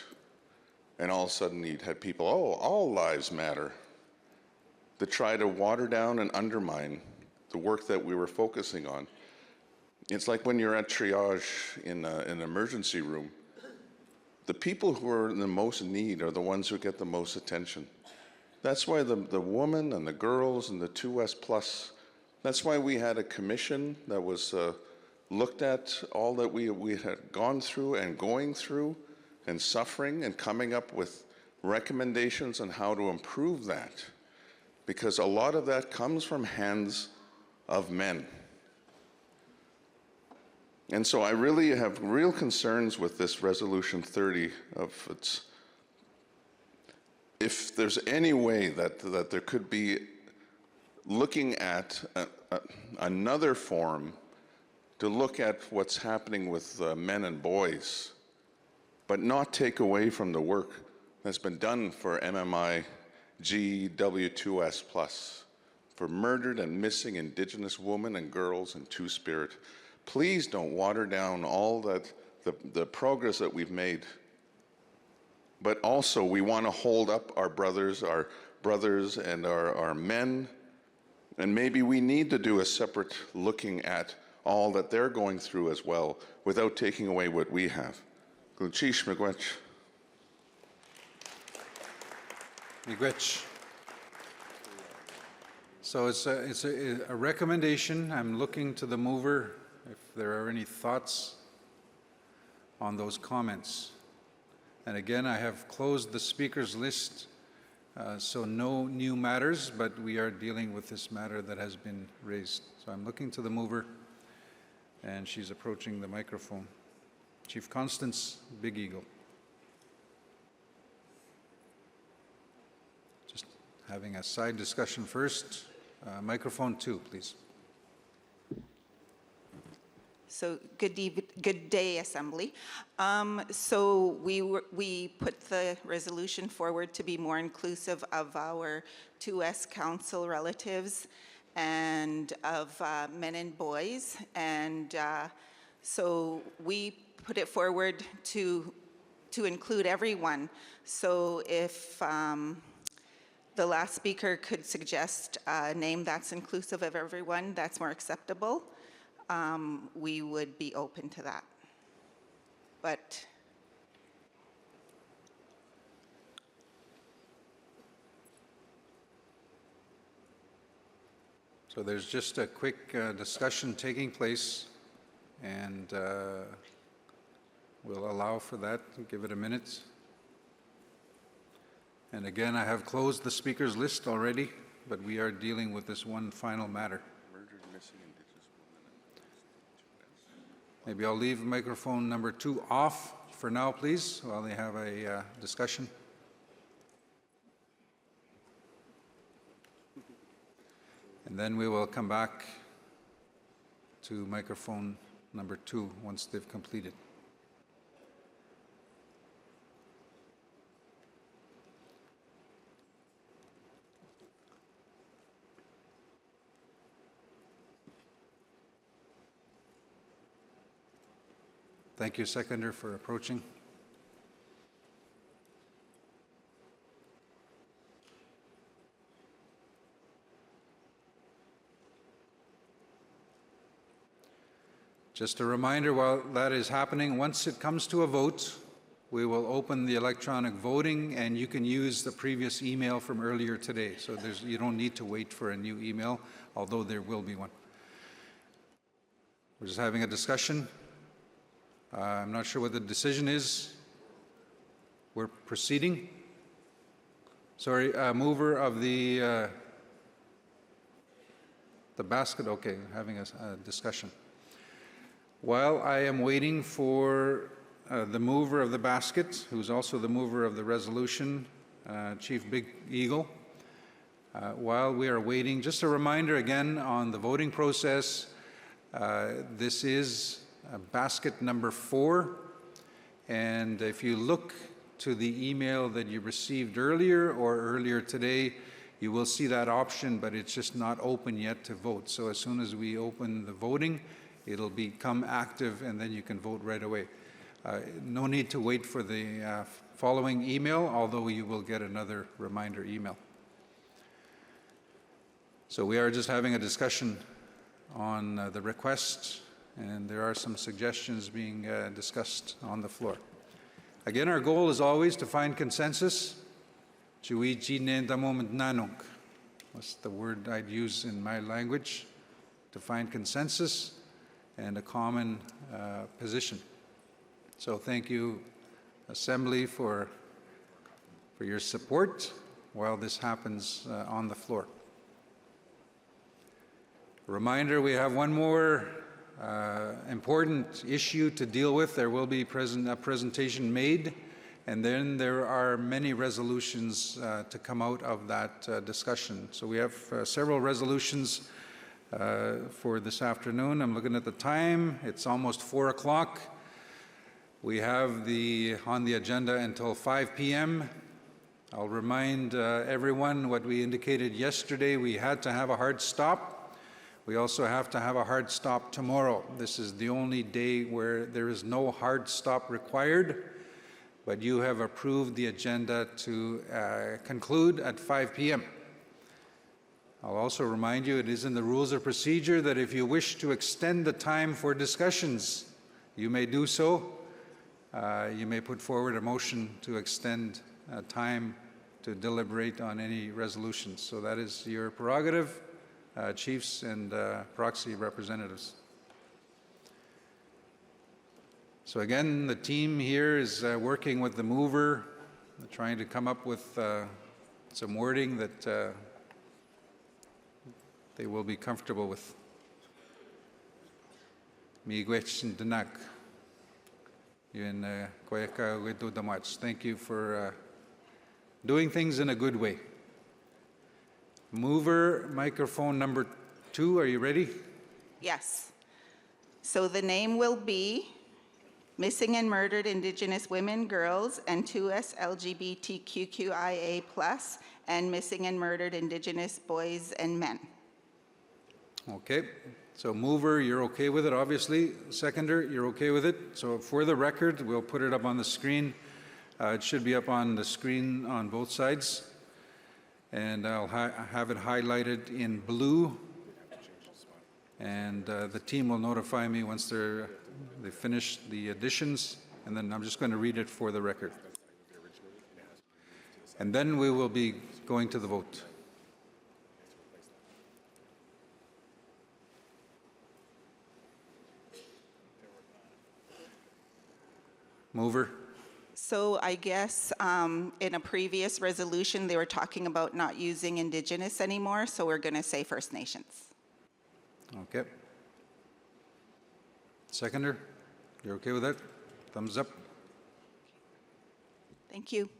And all of a sudden you'd had people, oh, all lives matter. To try to water down and undermine the work that we were focusing on. It's like when you're at triage in an emergency room. The people who are in the most need are the ones who get the most attention. That's why the women and the girls and the 2S Plus, that's why we had a commission that was looked at all that we had gone through and going through and suffering and coming up with recommendations on how to improve that. Because a lot of that comes from hands of men. And so I really have real concerns with this Resolution 30 if there's any way that there could be looking at another forum to look at what's happening with men and boys, but not take away from the work that's been done for MMI GW2S+, for murdered and missing Indigenous women and girls in Two-Spirit. Please don't water down all the progress that we've made. But also, we want to hold up our brothers and our men, and maybe we need to do a separate looking at all that they're going through as well, without taking away what we have. Gulchish Miigwech. Miigwech. So it's a recommendation. I'm looking to the mover if there are any thoughts on those comments. And again, I have closed the speakers list, so no new matters, but we are dealing with this matter that has been raised. So I'm looking to the mover, and she's approaching the microphone. Chief Constance Big Eagle. Just having a side discussion first. Microphone 2, please. So good day, Assembly. So we put the resolution forward to be more inclusive of our 2S Council relatives and of men and boys. And so we put it forward to include everyone. So if the last speaker could suggest a name that's inclusive of everyone, that's more acceptable. We would be open to that. But so there's just a quick discussion taking place, and we'll allow for that. Give it a minute. And again, I have closed the speakers list already, but we are dealing with this one final matter. Maybe I'll leave microphone number 2 off for now, please, while they have a discussion. And then we will come back to microphone number 2 once they've completed. Thank you, Seconder, for approaching. Just a reminder while that is happening, once it comes to a vote, we will open the electronic voting, and you can use the previous email from earlier today. So you don't need to wait for a new email, although there will be one. We're just having a discussion. I'm not sure what the decision is. We're proceeding. Sorry, mover of the basket. Okay, having a discussion. While I am waiting for the mover of the basket, who's also the mover of the resolution, Chief Big Eagle, while we are waiting, just a reminder again on the voting process. This is basket number 4, and if you look to the email that you received earlier or earlier today, you will see that option, but it's just not open yet to vote. So as soon as we open the voting, it'll become active, and then you can vote right away. No need to wait for the following email, although you will get another reminder email. So we are just having a discussion on the request, and there are some suggestions being discussed on the floor. Again, our goal is always to find consensus. What's the word I'd use in my language? To find consensus and a common position. So thank you, Assembly, for your support while this happens on the floor. Reminder, we have one more important issue to deal with. There will be a presentation made, and then there are many resolutions to come out of that discussion. So we have several resolutions for this afternoon. I'm looking at the time. It's almost 4 o'clock. We have on the agenda until 5 p.m. I'll remind everyone what we indicated yesterday. We had to have a hard stop. We also have to have a hard stop tomorrow. This is the only day where there is no hard stop required, but you have approved the agenda to conclude at 5 p.m. I'll also remind you, it is in the rules of procedure that if you wish to extend the time for discussions, you may do so. You may put forward a motion to extend time to deliberate on any resolutions. So that is your prerogative. Chiefs and proxy representatives. So again, the team here is working with the mover, trying to come up with some wording that they will be comfortable with. Thank you for doing things in a good way. Mover, microphone number 2, are you ready? Yes. So the name will be Missing and Murdered Indigenous Women, Girls, and 2S LGBTQIA+, and Missing and Murdered Indigenous Boys and Men. Okay. So mover, you're okay with it, obviously. Seconder, you're okay with it. So for the record, we'll put it up on the screen. It should be up on the screen on both sides. And I'll have it highlighted in blue, and the team will notify me once they finish the additions, and then I'm just going to read it for the record. And then we will be going to the vote. Mover. So I guess in a previous resolution, they were talking about not using Indigenous anymore, so we're going to say First Nations. Okay. Seconder, you're okay with that? Thumbs up. Thank you.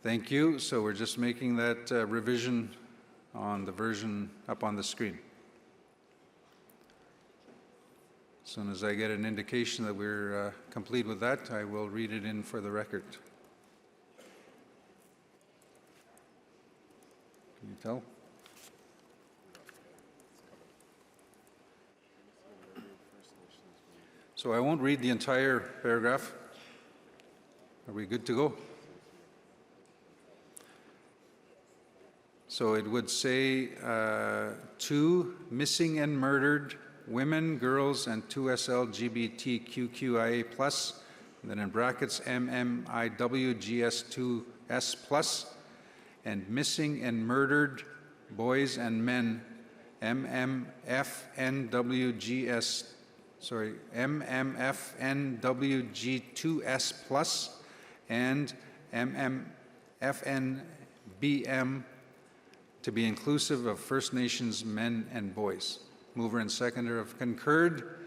Thank you. So we're just making that revision on the version up on the screen. As soon as I get an indication that we're complete with that, I will read it in for the record. Can you tell? So I won't read the entire paragraph. Are we good to go? So it would say, 2 missing and murdered women, girls, and 2 SLGBTQIA+ then in brackets MMIWGS2S plus, and missing and murdered boys and men, MMFNWG2S plus, and MMFNBM to be inclusive of First Nations men and boys. Mover and seconder have concurred.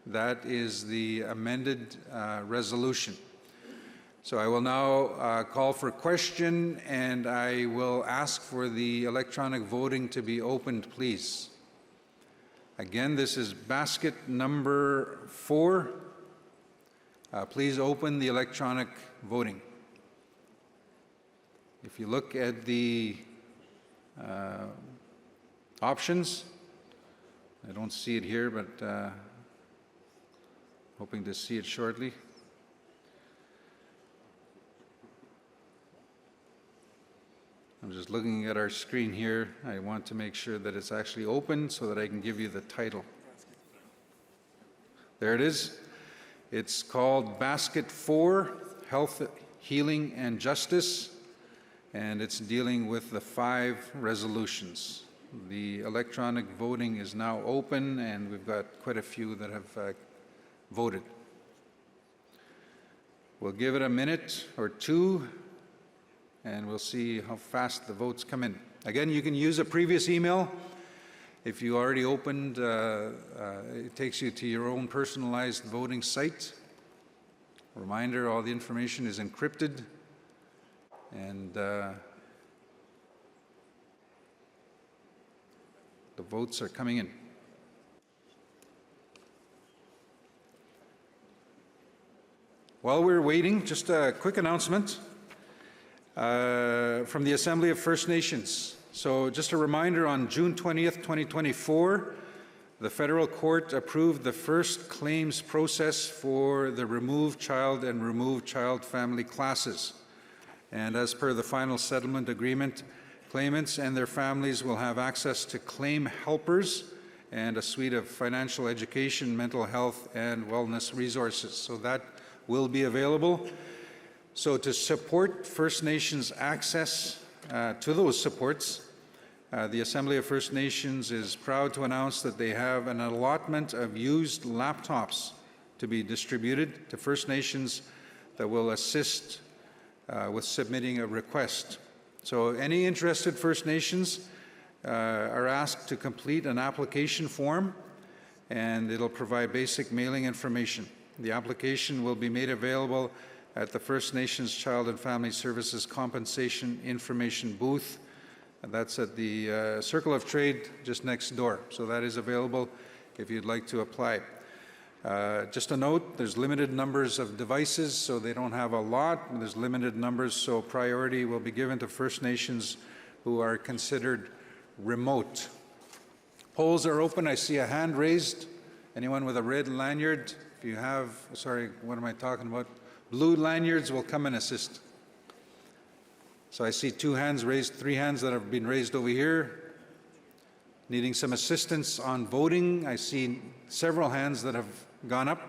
That is the amended resolution. So I will now call for question, and I will ask for the electronic voting to be opened, please. Again, this is basket number 4. Please open the electronic voting. If you look at the options, I don't see it here, but hoping to see it shortly. I'm just looking at our screen here. I want to make sure that it's actually open so that I can give you the title. There it is. It's called Basket 4, Health, Healing, and Justice, and it's dealing with the 5 resolutions. The electronic voting is now open, and we've got quite a few that have voted. We'll give it a minute or two, and we'll see how fast the votes come in. Again, you can use a previous email. If you already opened, it takes you to your own personalized voting site. Reminder, all the information is encrypted, and the votes are coming in. While we're waiting, just a quick announcement from the Assembly of First Nations. So just a reminder, on June 20th, 2024, the federal court approved the first claims process for the removed child and removed child family classes. And as per the final settlement agreement, claimants and their families will have access to claim helpers and a suite of financial education, mental health, and wellness resources. So that will be available. So to support First Nations access to those supports, the Assembly of First Nations is proud to announce that they have an allotment of used laptops to be distributed to First Nations that will assist with submitting a request. So any interested First Nations are asked to complete an application form, and it'll provide basic mailing information. The application will be made available at the First Nations Child and Family Services Compensation Information Booth, and that's at the Circle of Trade just next door. So that is available if you'd like to apply. Just a note, there's limited numbers of devices, so they don't have a lot. There's limited numbers, so priority will be given to First Nations who are considered remote. Polls are open. I see a hand raised. Anyone with a red lanyard? If you have, sorry, what am I talking about? Blue lanyards will come and assist. So I see 2 hands raised, 3 hands that have been raised over here. Needing some assistance on voting. I see several hands that have gone up.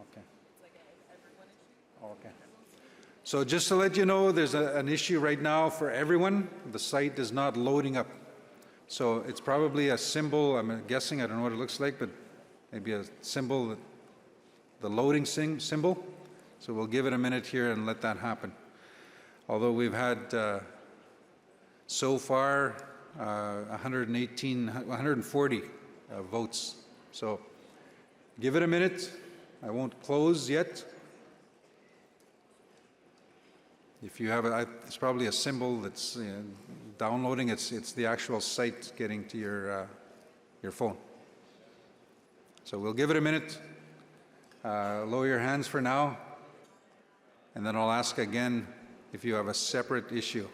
Okay. Okay. So just to let you know, there's an issue right now for everyone. The site is not loading up. So it's probably a symbol, I'm guessing, I don't know what it looks like, but maybe a symbol, the loading symbol. So we'll give it a minute here and let that happen. Although we've had so far 140 votes. So give it a minute. I won't close yet. If you have it's probably a symbol that's downloading. It's the actual site getting to your phone. So we'll give it a minute. Lower your hands for now, and then I'll ask again if you have a separate issue.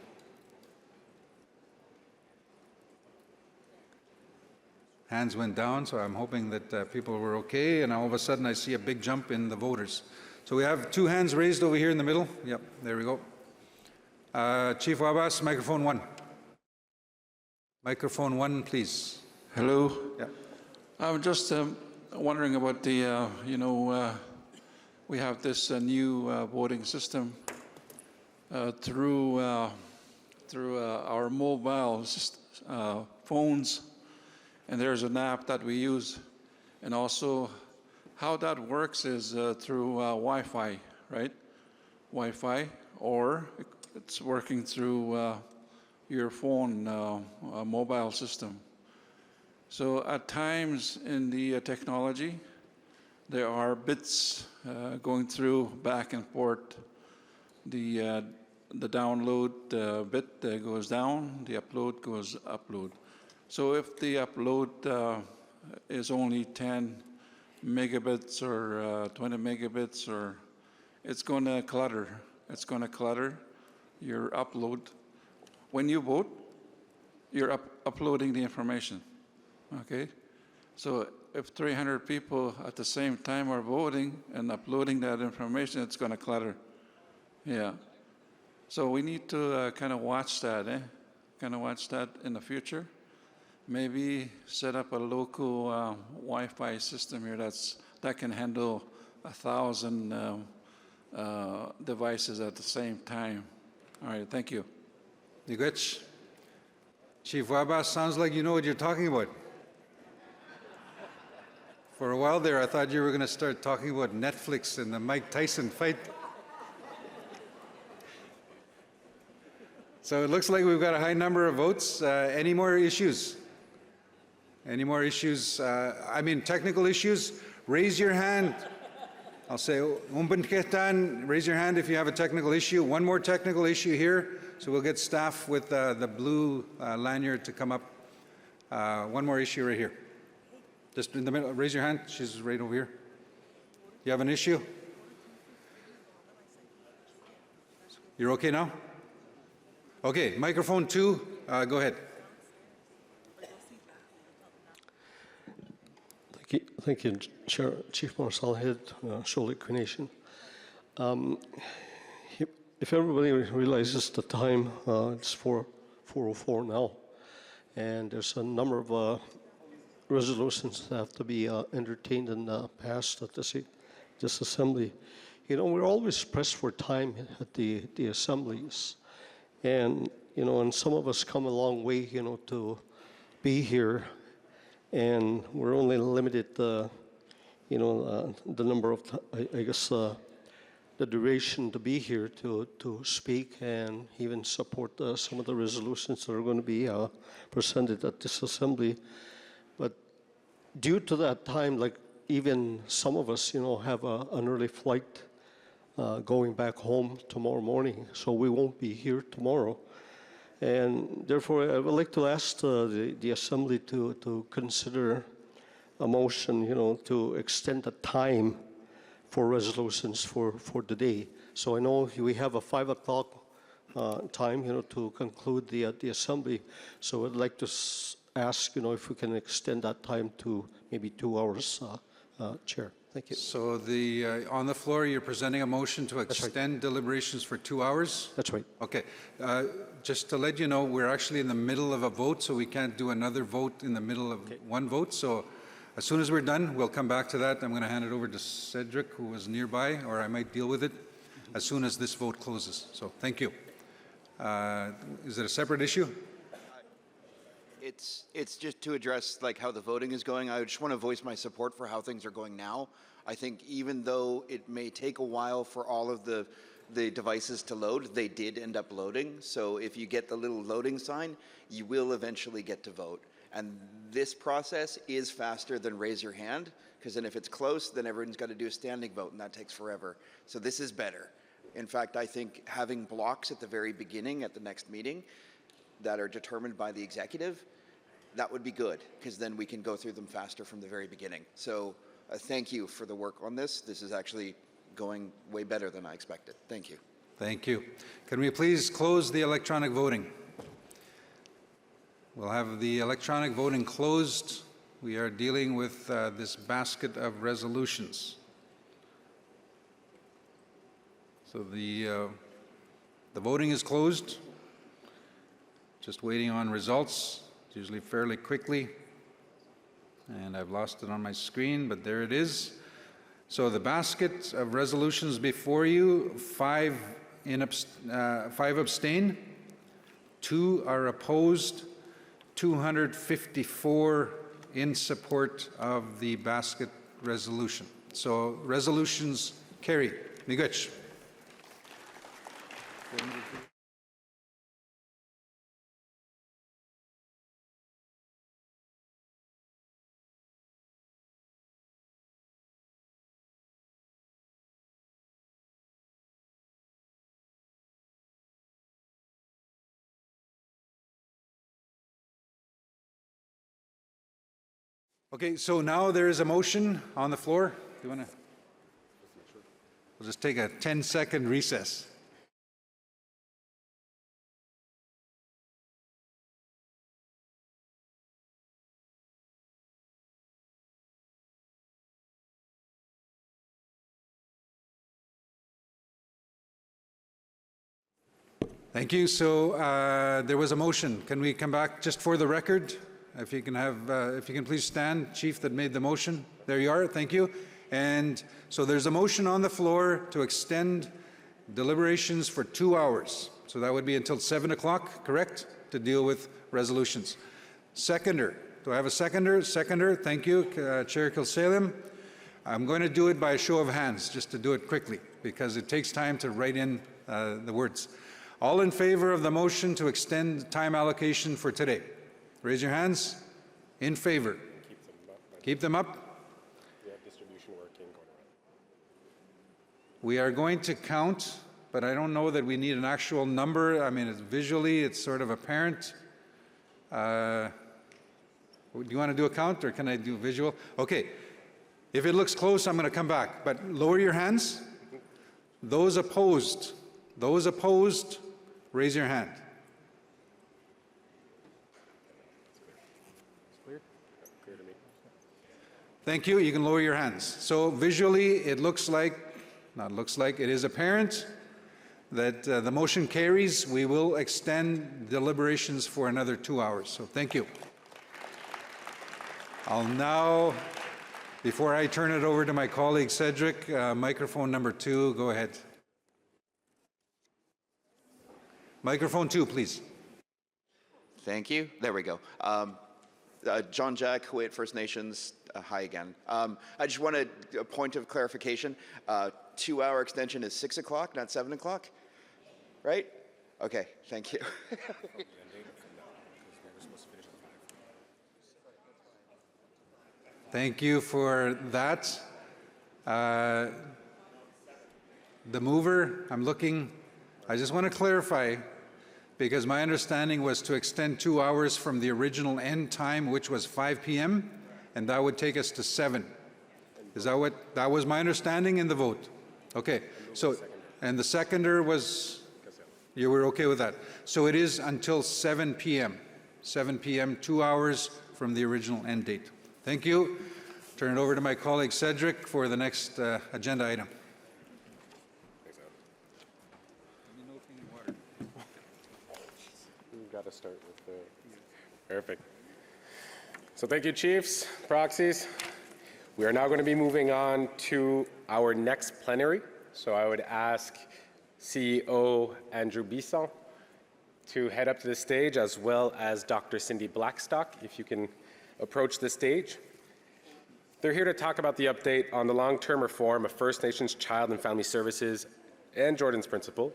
Hands went down, so I'm hoping that people were okay, and all of a sudden I see a big jump in the voters. So we have 2 hands raised over here in the middle. Yep, there we go. Chief Wabas, microphone 1. Microphone 1, please. Hello. Yeah. I'm just wondering about the, we have this new voting system through our mobile phones, and there's an app that we use, and also how that works is through Wi-Fi, right? Wi-Fi, or it's working through your phone mobile system. So at times in the technology, there are bits going through back and forth. The download bit goes down, the upload goes upload. So if the upload is only 10 megabits or 20 megabits, or it's going to clutter. It's going to clutter your upload. When you vote, you're uploading the information. Okay, so if 300 people at the same time are voting and uploading that information, it's going to clutter. Yeah. So we need to kind of watch that, kind of watch that in the future. Maybe set up a local Wi-Fi system here that can handle 1,000 devices at the same time. All right, thank you. Nigwich. Chief Wabas, sounds like you know what you're talking about. For a while there, I thought you were going to start talking about Netflix and the Mike Tyson fight. So it looks like we've got a high number of votes. Any more issues? Any more issues? Technical issues? Raise your hand. I'll say, raise your hand if you have a technical issue. One more technical issue here. So we'll get staff with the blue lanyard to come up. One more issue right here. Just in the middle, raise your hand. She's right over here. You have an issue? You're okay now? Okay, microphone 2, go ahead. Thank you, Chair, Chief Marcel Head, Shoal Cree Nation. If everybody realizes the time, it's 4:04 now, and there's a number of resolutions that have to be entertained and passed at this assembly. We're always pressed for time at the assemblies, and and some of us come a long way, to be here, and we're only limited, the number of, the duration to be here to speak and even support some of the resolutions that are going to be presented at this assembly. But due to that time, like even some of us, have an early flight going back home tomorrow morning, so we won't be here tomorrow. And therefore, I would like to ask the Assembly to consider a motion, to extend the time for resolutions for the day. So I know we have a 5 o'clock time, to conclude the Assembly. So I'd like to ask, if we can extend that time to maybe 2 hours, Chair. Thank you. So on the floor, you're presenting a motion to extend deliberations for 2 hours? That's right. Okay. Just to let you know, we're actually in the middle of a vote, so we can't do another vote in the middle of one vote. So as soon as we're done, we'll come back to that. I'm going to hand it over to Cedric, who was nearby, or I might deal with it as soon as this vote closes. So thank you. Is it a separate issue? It's just to address how the voting is going. I just want to voice my support for how things are going now. I think even though it may take a while for all of the devices to load, they did end up loading. So if you get the little loading sign, you will eventually get to vote. And this process is faster than raise your hand, because then if it's close, then everyone's got to do a standing vote, and that takes forever. So this is better. In fact, I think having blocks at the very beginning at the next meeting that are determined by the executive, that would be good, because then we can go through them faster from the very beginning. So thank you for the work on this. This is actually going way better than I expected. Thank you. Thank you. Can we please close the electronic voting? We'll have the electronic voting closed. We are dealing with this basket of resolutions. So the voting is closed. Just waiting on results, usually fairly quickly. and I've lost it on my screen, but there it is. So the basket of resolutions before you, 5 abstain, 2 are opposed, 254 in support of the basket resolution. So resolutions carry. Miigwech. Okay, so now there is a motion on the floor. Do you want to? We'll just take a 10-second recess. Thank you. So there was a motion. Can we come back just for the record? If you can please stand, Chief, that made the motion. There you are. Thank you. And so there's a motion on the floor to extend deliberations for 2 hours. So that would be until 7 o'clock, correct? To deal with resolutions. Seconder. Do I have a seconder? Seconder. Thank you, Chair Kilsalem. I'm going to do it by a show of hands, just to do it quickly, because it takes time to write in the words. All in favor of the motion to extend time allocation for today? Raise your hands. In favor. Keep them up. We are going to count, but I don't know that we need an actual number. I mean, visually, it's sort of apparent. Do you want to do a count, or can I do visual? Okay. If it looks close, I'm going to come back. But lower your hands. Those opposed, raise your hand. Thank you. You can lower your hands. So visually, it looks like, it is apparent that the motion carries. We will extend deliberations for another 2 hours. So thank you. I'll now, before I turn it over to my colleague Cedric, microphone number 2, go ahead. Microphone 2, please. Thank you. There we go. John Jack, Kuwait First Nations. Hi again. I just wanted a point of clarification. 2 hour extension is 6 o'clock, not 7 o'clock, right? Okay, thank you. Thank you for that. The mover, I'm looking, I just want to clarify, because my understanding was to extend 2 hours from the original end time, which was 5 p.m., and that would take us to 7. Is that what, that was my understanding in the vote? Okay, so, and the seconder was, you were okay with that. So it is until 7 p.m., 7 p.m., 2 hours from the original end date. Thank you. Turn it over to my colleague Cedric for the next agenda item. We've got to start with the... Perfect. So thank you, Chiefs, proxies. We are now going to be moving on to our next plenary. So I would ask CEO Andrew Bisson to head up to the stage, as well as Dr. Cindy Blackstock, if you can approach the stage. They're here to talk about the update on the long-term reform of First Nations Child and Family Services and Jordan's Principle,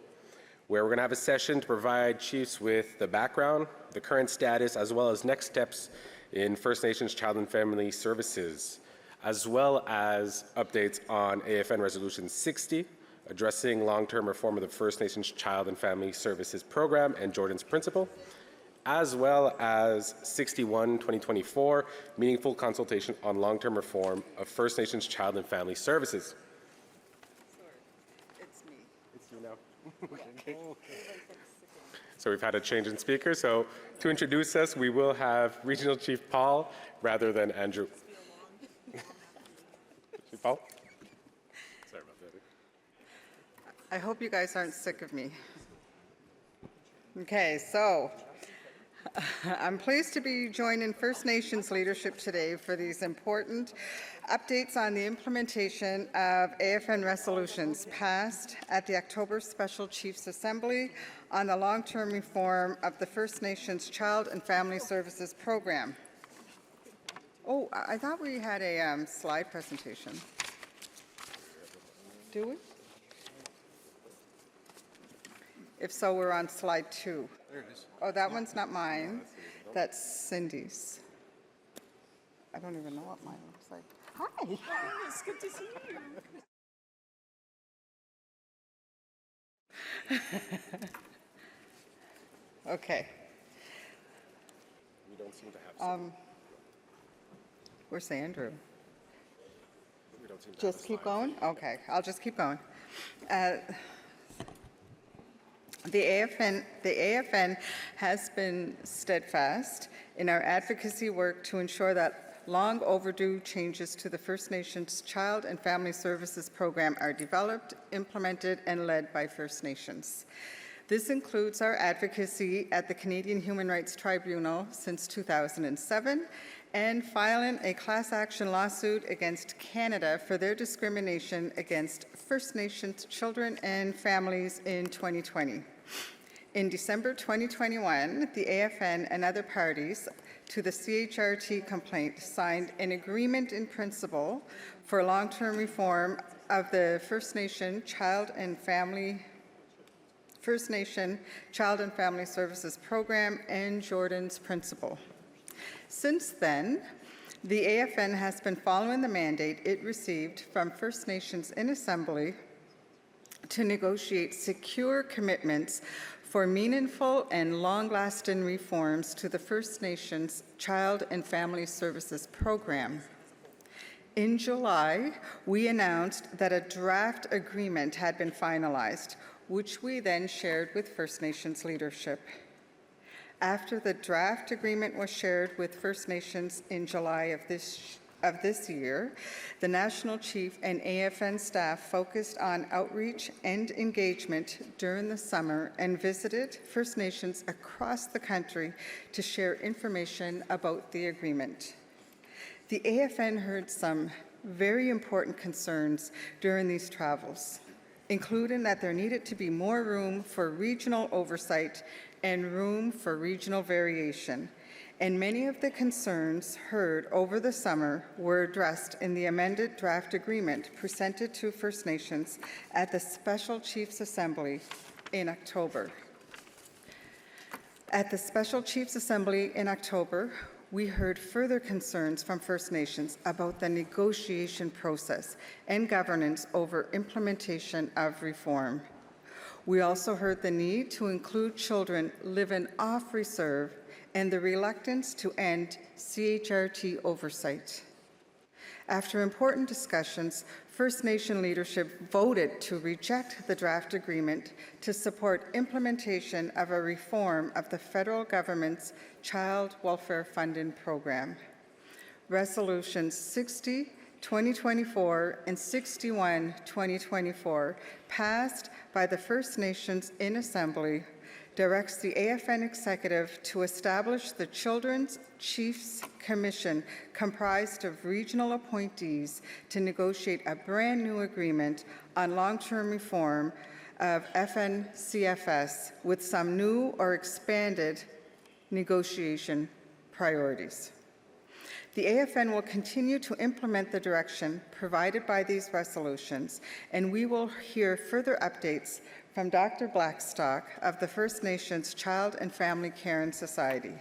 where we're going to have a session to provide chiefs with the background, the current status, as well as next steps in First Nations Child and Family Services, as well as updates on AFN Resolution 60, addressing long-term reform of the First Nations Child and Family Services Program and Jordan's Principle, as well as 61, 2024, meaningful consultation on long-term reform of First Nations Child and Family Services. It's me. It's you now. So we've had a change in speaker. So to introduce us, we will have Regional Chief Paul rather than Andrew. Chief Paul? Sorry about that. I hope you guys aren't sick of me. Okay, so I'm pleased to be joining First Nations leadership today for these important updates on the implementation of AFN resolutions passed at the October Special Chiefs Assembly on the long-term reform of the First Nations Child and Family Services Program. Oh, I thought we had a slide presentation. Do we? If so, we're on slide 2. There it is. Oh, that one's not mine. That's Cindy's. I don't even know what mine looks like. Hi. It's good to see you. Okay. We don't seem to have. Where's Andrew? We don't seem to Just keep going? Okay, I'll just keep going. The AFN has been steadfast in our advocacy work to ensure that long overdue changes to the First Nations Child and Family Services Program are developed, implemented, and led by First Nations. This includes our advocacy at the Canadian Human Rights Tribunal since 2007 and filing a class action lawsuit against Canada for their discrimination against First Nations children and families in 2020. In December 2021, the AFN and other parties to the CHRT complaint signed an agreement in principle for long-term reform of the First Nation Child and Family Services Program and Jordan's Principle. Since then, the AFN has been following the mandate it received from First Nations in Assembly to negotiate secure commitments for meaningful and long-lasting reforms to the First Nations Child and Family Services Program. In July, we announced that a draft agreement had been finalized, which we then shared with First Nations leadership. After the draft agreement was shared with First Nations in July of this year, the National Chief and AFN staff focused on outreach and engagement during the summer and visited First Nations across the country to share information about the agreement. The AFN heard some very important concerns during these travels, including that there needed to be more room for regional oversight and room for regional variation. And many of the concerns heard over the summer were addressed in the amended draft agreement presented to First Nations at the Special Chiefs Assembly in October. At the Special Chiefs Assembly in October, we heard further concerns from First Nations about the negotiation process and governance over implementation of reform. We also heard the need to include children living off reserve and the reluctance to end CHRT oversight. After important discussions, First Nation leadership voted to reject the draft agreement to support implementation of a reform of the federal government's Child Welfare Funding Program. Resolutions 60, 2024 and 61, 2024, passed by the First Nations in Assembly, directs the AFN Executive to establish the Children's Chiefs Commission comprised of regional appointees to negotiate a brand new agreement on long-term reform of FNCFS with some new or expanded negotiation priorities. The AFN will continue to implement the direction provided by these resolutions, and we will hear further updates from Dr. Blackstock of the First Nations Child and Family Caring Society.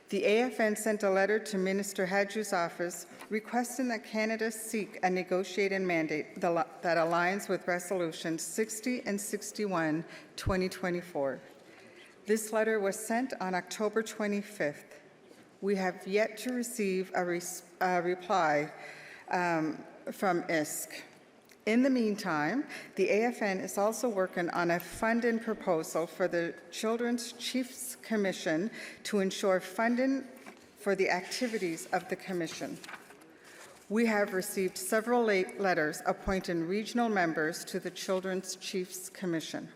The AFN sent a letter to Minister Hadju's office requesting that Canada seek a negotiating mandate that aligns with Resolutions 60 and 61, 2024. This letter was sent on October 25th. We have yet to receive a reply from ISK. In the meantime, the AFN is also working on a funding proposal for the Children's Chiefs Commission to ensure funding for the activities of the Commission. We have received several letters appointing regional members to the Children's Chiefs Commission.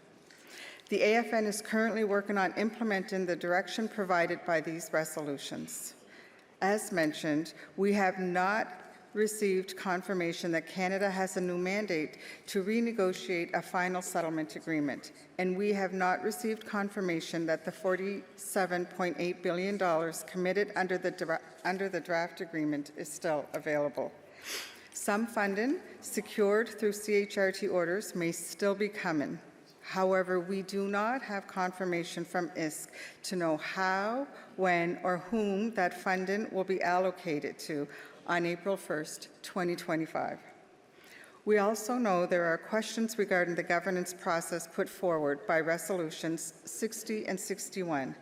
The AFN is currently working on implementing the direction provided by these resolutions. As mentioned, we have not received confirmation that Canada has a new mandate to renegotiate a final settlement agreement, and we have not received confirmation that the $47.8 billion committed under the draft agreement is still available. Some funding secured through CHRT orders may still be coming. However, we do not have confirmation from ISK to know how, when, or whom that funding will be allocated to on April 1st, 2025. We also know there are questions regarding the governance process put forward by Resolutions 60 and 61,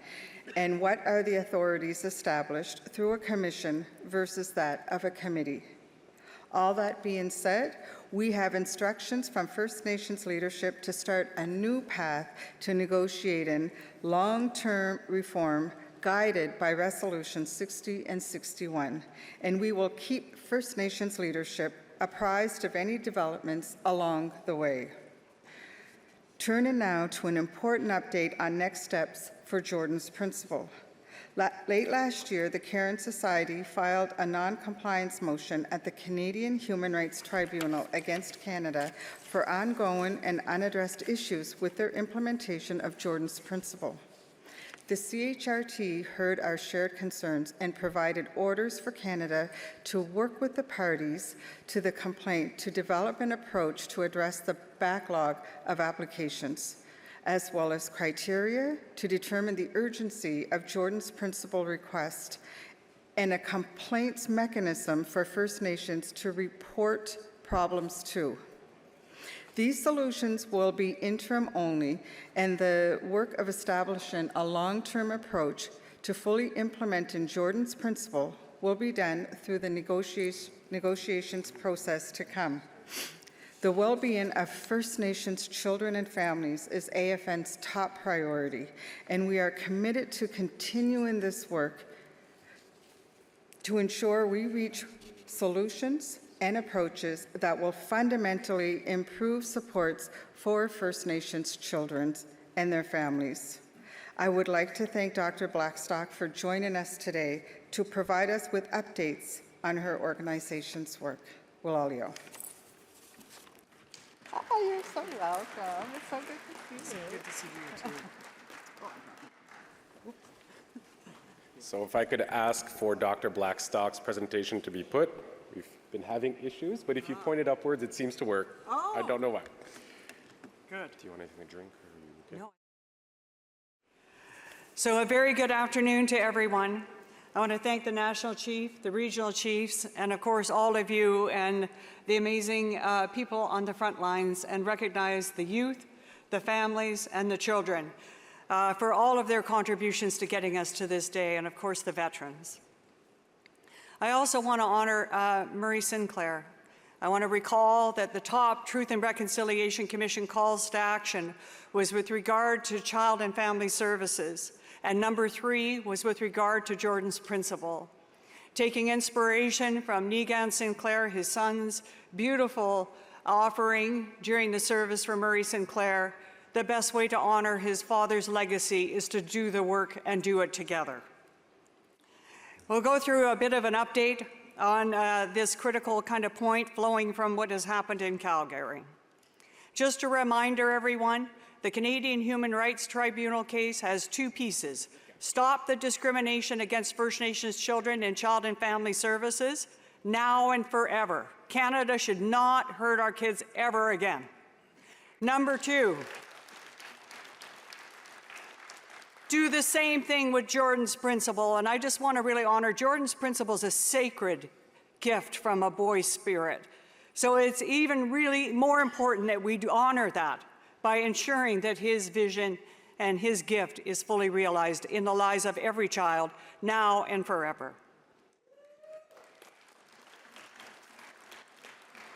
and what are the authorities established through a commission versus that of a committee. All that being said, we have instructions from First Nations leadership to start a new path to negotiating long-term reform guided by Resolutions 60 and 61, and we will keep First Nations leadership apprised of any developments along the way. Turning now to an important update on next steps for Jordan's Principle. Late last year, the Cairn Society filed a non-compliance motion at the Canadian Human Rights Tribunal against Canada for ongoing and unaddressed issues with their implementation of Jordan's Principle. The CHRT heard our shared concerns and provided orders for Canada to work with the parties to the complaint to develop an approach to address the backlog of applications, as well as criteria to determine the urgency of Jordan's Principle request and a complaints mechanism for First Nations to report problems to. These solutions will be interim only, and the work of establishing a long-term approach to fully implementing Jordan's Principle will be done through the negotiations process to come. The well-being of First Nations children and families is AFN's top priority, and we are committed to continuing this work to ensure we reach solutions and approaches that will fundamentally improve supports for First Nations children and their families. I would like to thank Dr. Blackstock for joining us today to provide us with updates on her organization's work. Wilalio. Oh, you're so welcome. It's so good to see you. Good to see you too. So if I could ask for Dr. Blackstock's presentation to be put. We've been having issues, but if you point it upwards, it seems to work. Oh. I don't know why. Good. Do you want anything to drink? Or are you okay? No. So a very good afternoon to everyone. I want to thank the National Chief, the Regional Chiefs, and of course all of you and the amazing people on the front lines, and recognize the youth, the families, and the children for all of their contributions to getting us to this day, and of course the veterans. I also want to honor Murray Sinclair. I want to recall that the top Truth and Reconciliation Commission calls to action was with regard to Child and Family Services, and number 3 was with regard to Jordan's Principle. Taking inspiration from Negan Sinclair, his son's beautiful offering during the service for Murray Sinclair, the best way to honor his father's legacy is to do the work and do it together. We'll go through a bit of an update on this critical kind of point flowing from what has happened in Calgary. Just a reminder, everyone, the Canadian Human Rights Tribunal case has 2 pieces. Stop the discrimination against First Nations children in Child and Family Services, now and forever. Canada should not hurt our kids ever again. Number 2, do the same thing with Jordan's Principle, and I just want to really honor Jordan's Principle is a sacred gift from a boy's spirit. So it's even really more important that we honor that by ensuring that his vision and his gift is fully realized in the lives of every child, now and forever.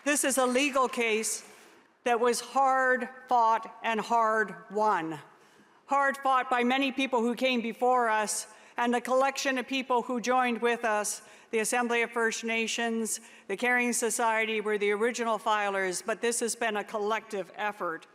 This is a legal case that was hard fought and hard won. Hard fought by many people who came before us, and the collection of people who joined with us. The Assembly of First Nations, the Caring Society were the original filers, but this has been a collective effort.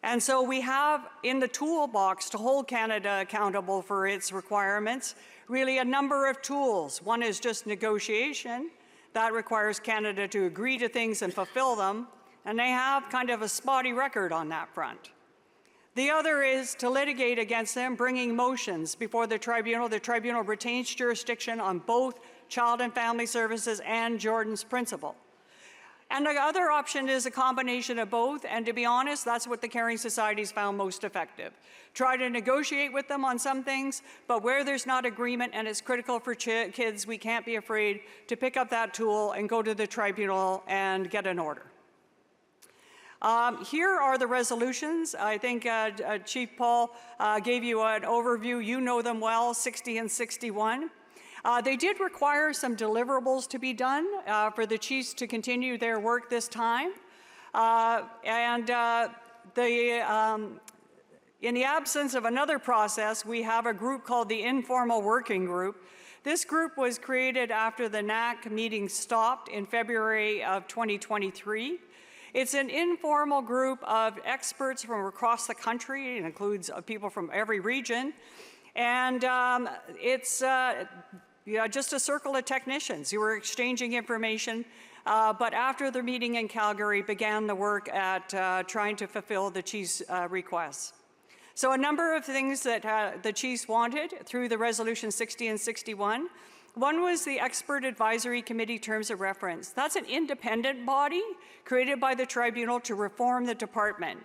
And so we have in the toolbox to hold Canada accountable for its requirements really a number of tools. One is just negotiation. That requires Canada to agree to things and fulfill them, and they have kind of a spotty record on that front. The other is to litigate against them, bringing motions before the tribunal. The tribunal retains jurisdiction on both Child and Family Services and Jordan's Principle. And the other option is a combination of both, and to be honest, that's what the Caring Societies found most effective. Try to negotiate with them on some things, but where there's not agreement and it's critical for kids, we can't be afraid to pick up that tool and go to the tribunal and get an order. Here are the resolutions. I think Chief Paul gave you an overview. You know them well, 60 and 61. They did require some deliverables to be done for the chiefs to continue their work this time. In the absence of another process, we have a group called the Informal Working Group. This group was created after the NAC meeting stopped in February of 2023. It's an informal group of experts from across the country. It includes people from every region. And it's just a circle of technicians who were exchanging information. But after the meeting in Calgary, began the work at trying to fulfill the chief's requests. So a number of things that the chiefs wanted through the Resolution 60 and 61. One was the Expert Advisory Committee Terms of Reference. That's an independent body created by the tribunal to reform the department.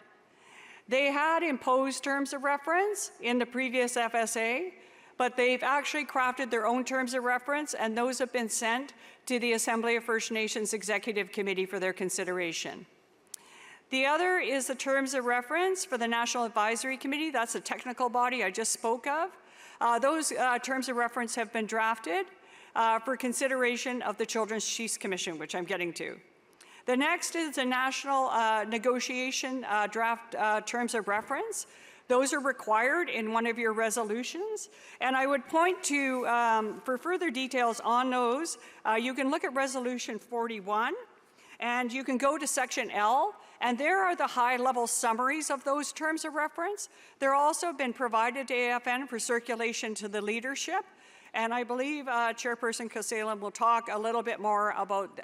They had imposed terms of reference in the previous FSA, but they've actually crafted their own terms of reference, and those have been sent to the Assembly of First Nations Executive Committee for their consideration. The other is the terms of reference for the National Advisory Committee. That's a technical body I just spoke of. Those terms of reference have been drafted for consideration of the Children's Chiefs Commission, which I'm getting to. The next is the National Negotiation Draft Terms of Reference. Those are required in one of your resolutions. And I would point to, for further details on those, you can look at Resolution 41, and you can go to Section L, and there are the high-level summaries of those terms of reference. They're also been provided to AFN for circulation to the leadership. And I believe Chairperson Kasalem will talk a little bit more about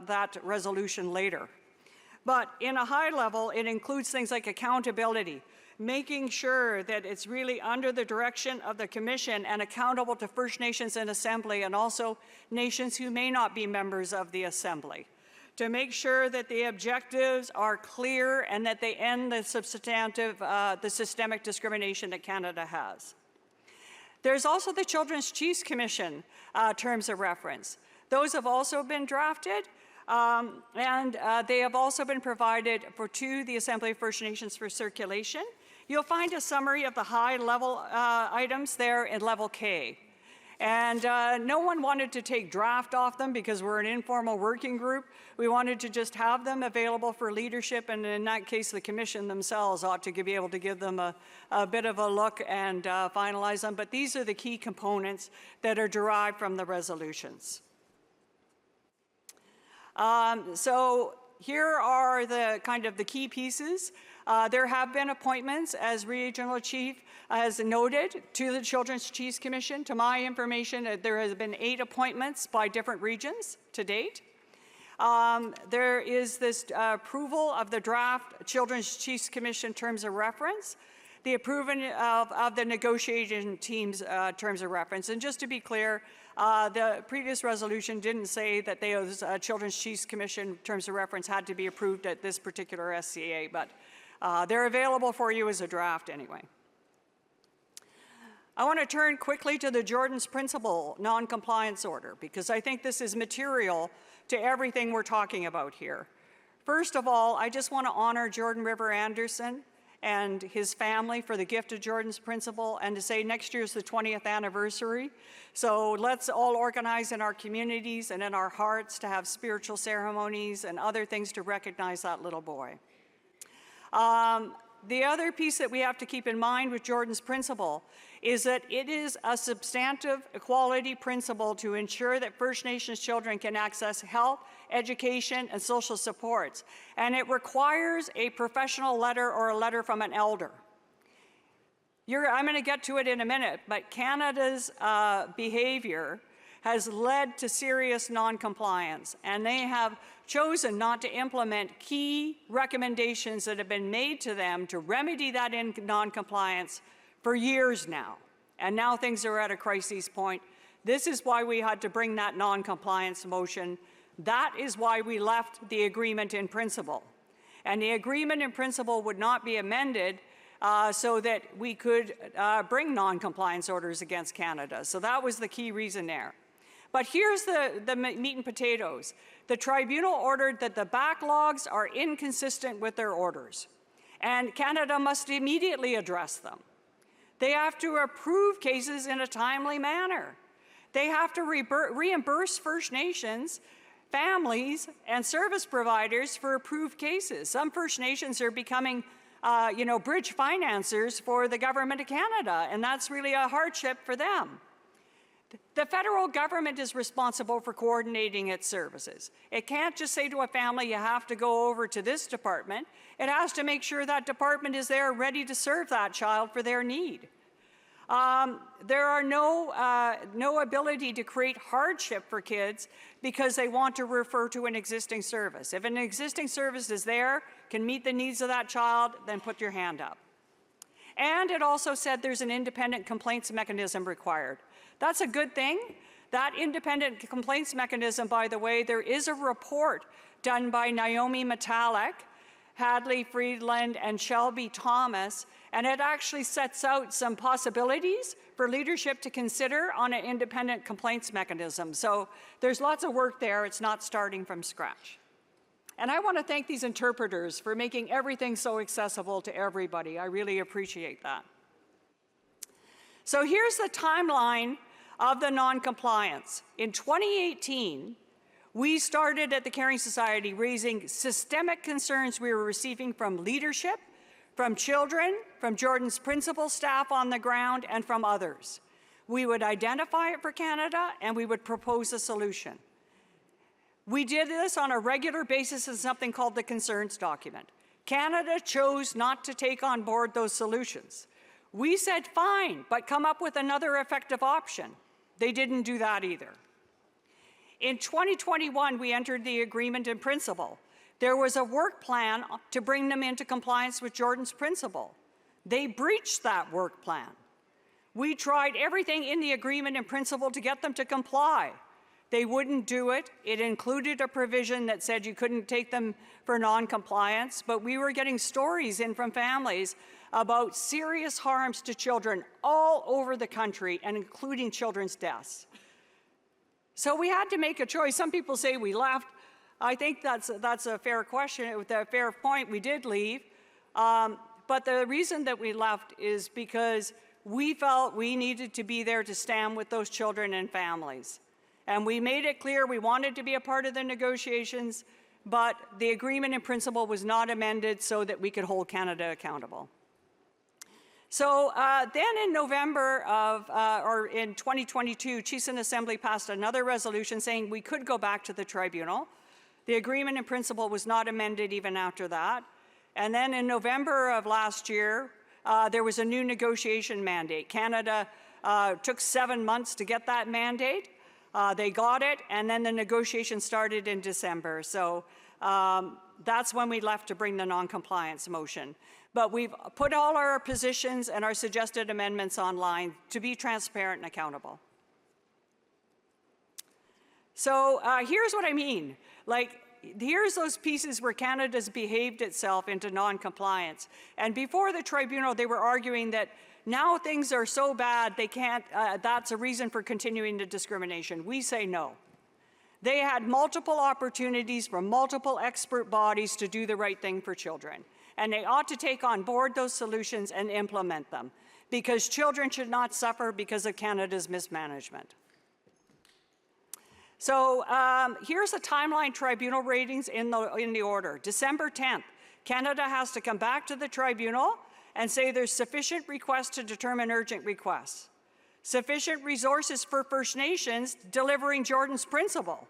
that resolution later. But in a high level, it includes things like accountability, making sure that it's really under the direction of the Commission and accountable to First Nations in Assembly and also nations who may not be members of the Assembly, to make sure that the objectives are clear and that they end the systemic discrimination that Canada has. There's also the Children's Chiefs Commission terms of reference. Those have also been drafted, and they have also been provided to the Assembly of First Nations for circulation. You'll find a summary of the high-level items there in Level K. And no one wanted to take draft off them because we're an informal working group. We wanted to just have them available for leadership, and in that case, the Commission themselves ought to be able to give them a bit of a look and finalize them. But these are the key components that are derived from the resolutions. So here are the kind of the key pieces. There have been appointments, as Regional Chief has noted, to the Children's Chiefs Commission. To my information, there has been 8 appointments by different regions to date. There is this approval of the draft Children's Chiefs Commission terms of reference, the approval of the negotiation team's terms of reference. And just to be clear, the previous resolution didn't say that those Children's Chiefs Commission terms of reference had to be approved at this particular SCA, but they're available for you as a draft anyway. I want to turn quickly to the Jordan's Principle non-compliance order, because I think this is material to everything we're talking about here. First of all, I just want to honor Jordan River Anderson and his family for the gift of Jordan's Principle, and to say next year is the 20th anniversary. So let's all organize in our communities and in our hearts to have spiritual ceremonies and other things to recognize that little boy. The other piece that we have to keep in mind with Jordan's Principle is that it is a substantive equality principle to ensure that First Nations children can access health, education, and social supports. And it requires a professional letter or a letter from an elder. I'm going to get to it in a minute, but Canada's behavior has led to serious non-compliance, and they have chosen not to implement key recommendations that have been made to them to remedy that non-compliance for years now. And now things are at a crisis point. This is why we had to bring that non-compliance motion. That is why we left the agreement in principle. And the agreement in principle would not be amended so that we could bring non-compliance orders against Canada. So that was the key reason there. But here's the meat and potatoes. The tribunal ordered that the backlogs are inconsistent with their orders, and Canada must immediately address them. They have to approve cases in a timely manner. They have to reimburse First Nations families and service providers for approved cases. Some First Nations are becoming bridge financiers for the Government of Canada, and that's really a hardship for them. The federal government is responsible for coordinating its services. It can't just say to a family, you have to go over to this department. It has to make sure that department is there ready to serve that child for their need. There are no ability to create hardship for kids because they want to refer to an existing service. If an existing service is there, can meet the needs of that child, then put your hand up. And it also said there's an independent complaints mechanism required. That's a good thing. That independent complaints mechanism, by the way, there is a report done by Naomi Metallic, Hadley Friedland, and Shelby Thomas, and it actually sets out some possibilities for leadership to consider on an independent complaints mechanism. So there's lots of work there. It's not starting from scratch. And I want to thank these interpreters for making everything so accessible to everybody. I really appreciate that. So here's the timeline of the non-compliance. In 2018, we started at the Caring Society raising systemic concerns we were receiving from leadership, from children, from Jordan's principal staff on the ground, and from others. We would identify it for Canada, and we would propose a solution. We did this on a regular basis in something called the concerns document. Canada chose not to take on board those solutions. We said, fine, but come up with another effective option. They didn't do that either. In 2021, we entered the agreement in principle. There was a work plan to bring them into compliance with Jordan's principle. They breached that work plan. We tried everything in the agreement in principle to get them to comply. They wouldn't do it. It included a provision that said you couldn't take them for non-compliance, but we were getting stories in from families about serious harms to children all over the country, and including children's deaths. So we had to make a choice. Some people say we left. I think that's a fair question, a fair point. We did leave. But the reason that we left is because we felt we needed to be there to stand with those children and families. And we made it clear we wanted to be a part of the negotiations, but the agreement in principle was not amended so that we could hold Canada accountable. So then in November or in 2022, Chiefs in Assembly passed another resolution saying we could go back to the tribunal. The agreement in principle was not amended even after that. And then in November of last year, there was a new negotiation mandate. Canada took 7 months to get that mandate. They got it, and then the negotiation started in December. So that's when we left to bring the non-compliance motion. But we've put all our positions and our suggested amendments online to be transparent and accountable. So here's what I mean. Here's those pieces where Canada's behaved itself into non-compliance. And before the tribunal, they were arguing that now things are so bad, they can't, that's a reason for continuing the discrimination. We say no. They had multiple opportunities from multiple expert bodies to do the right thing for children. And they ought to take on board those solutions and implement them, because children should not suffer because of Canada's mismanagement. So here's the timeline tribunal ratings in the order. December 10th, Canada has to come back to the tribunal and say there's sufficient requests to determine urgent requests, sufficient resources for First Nations delivering Jordan's principle,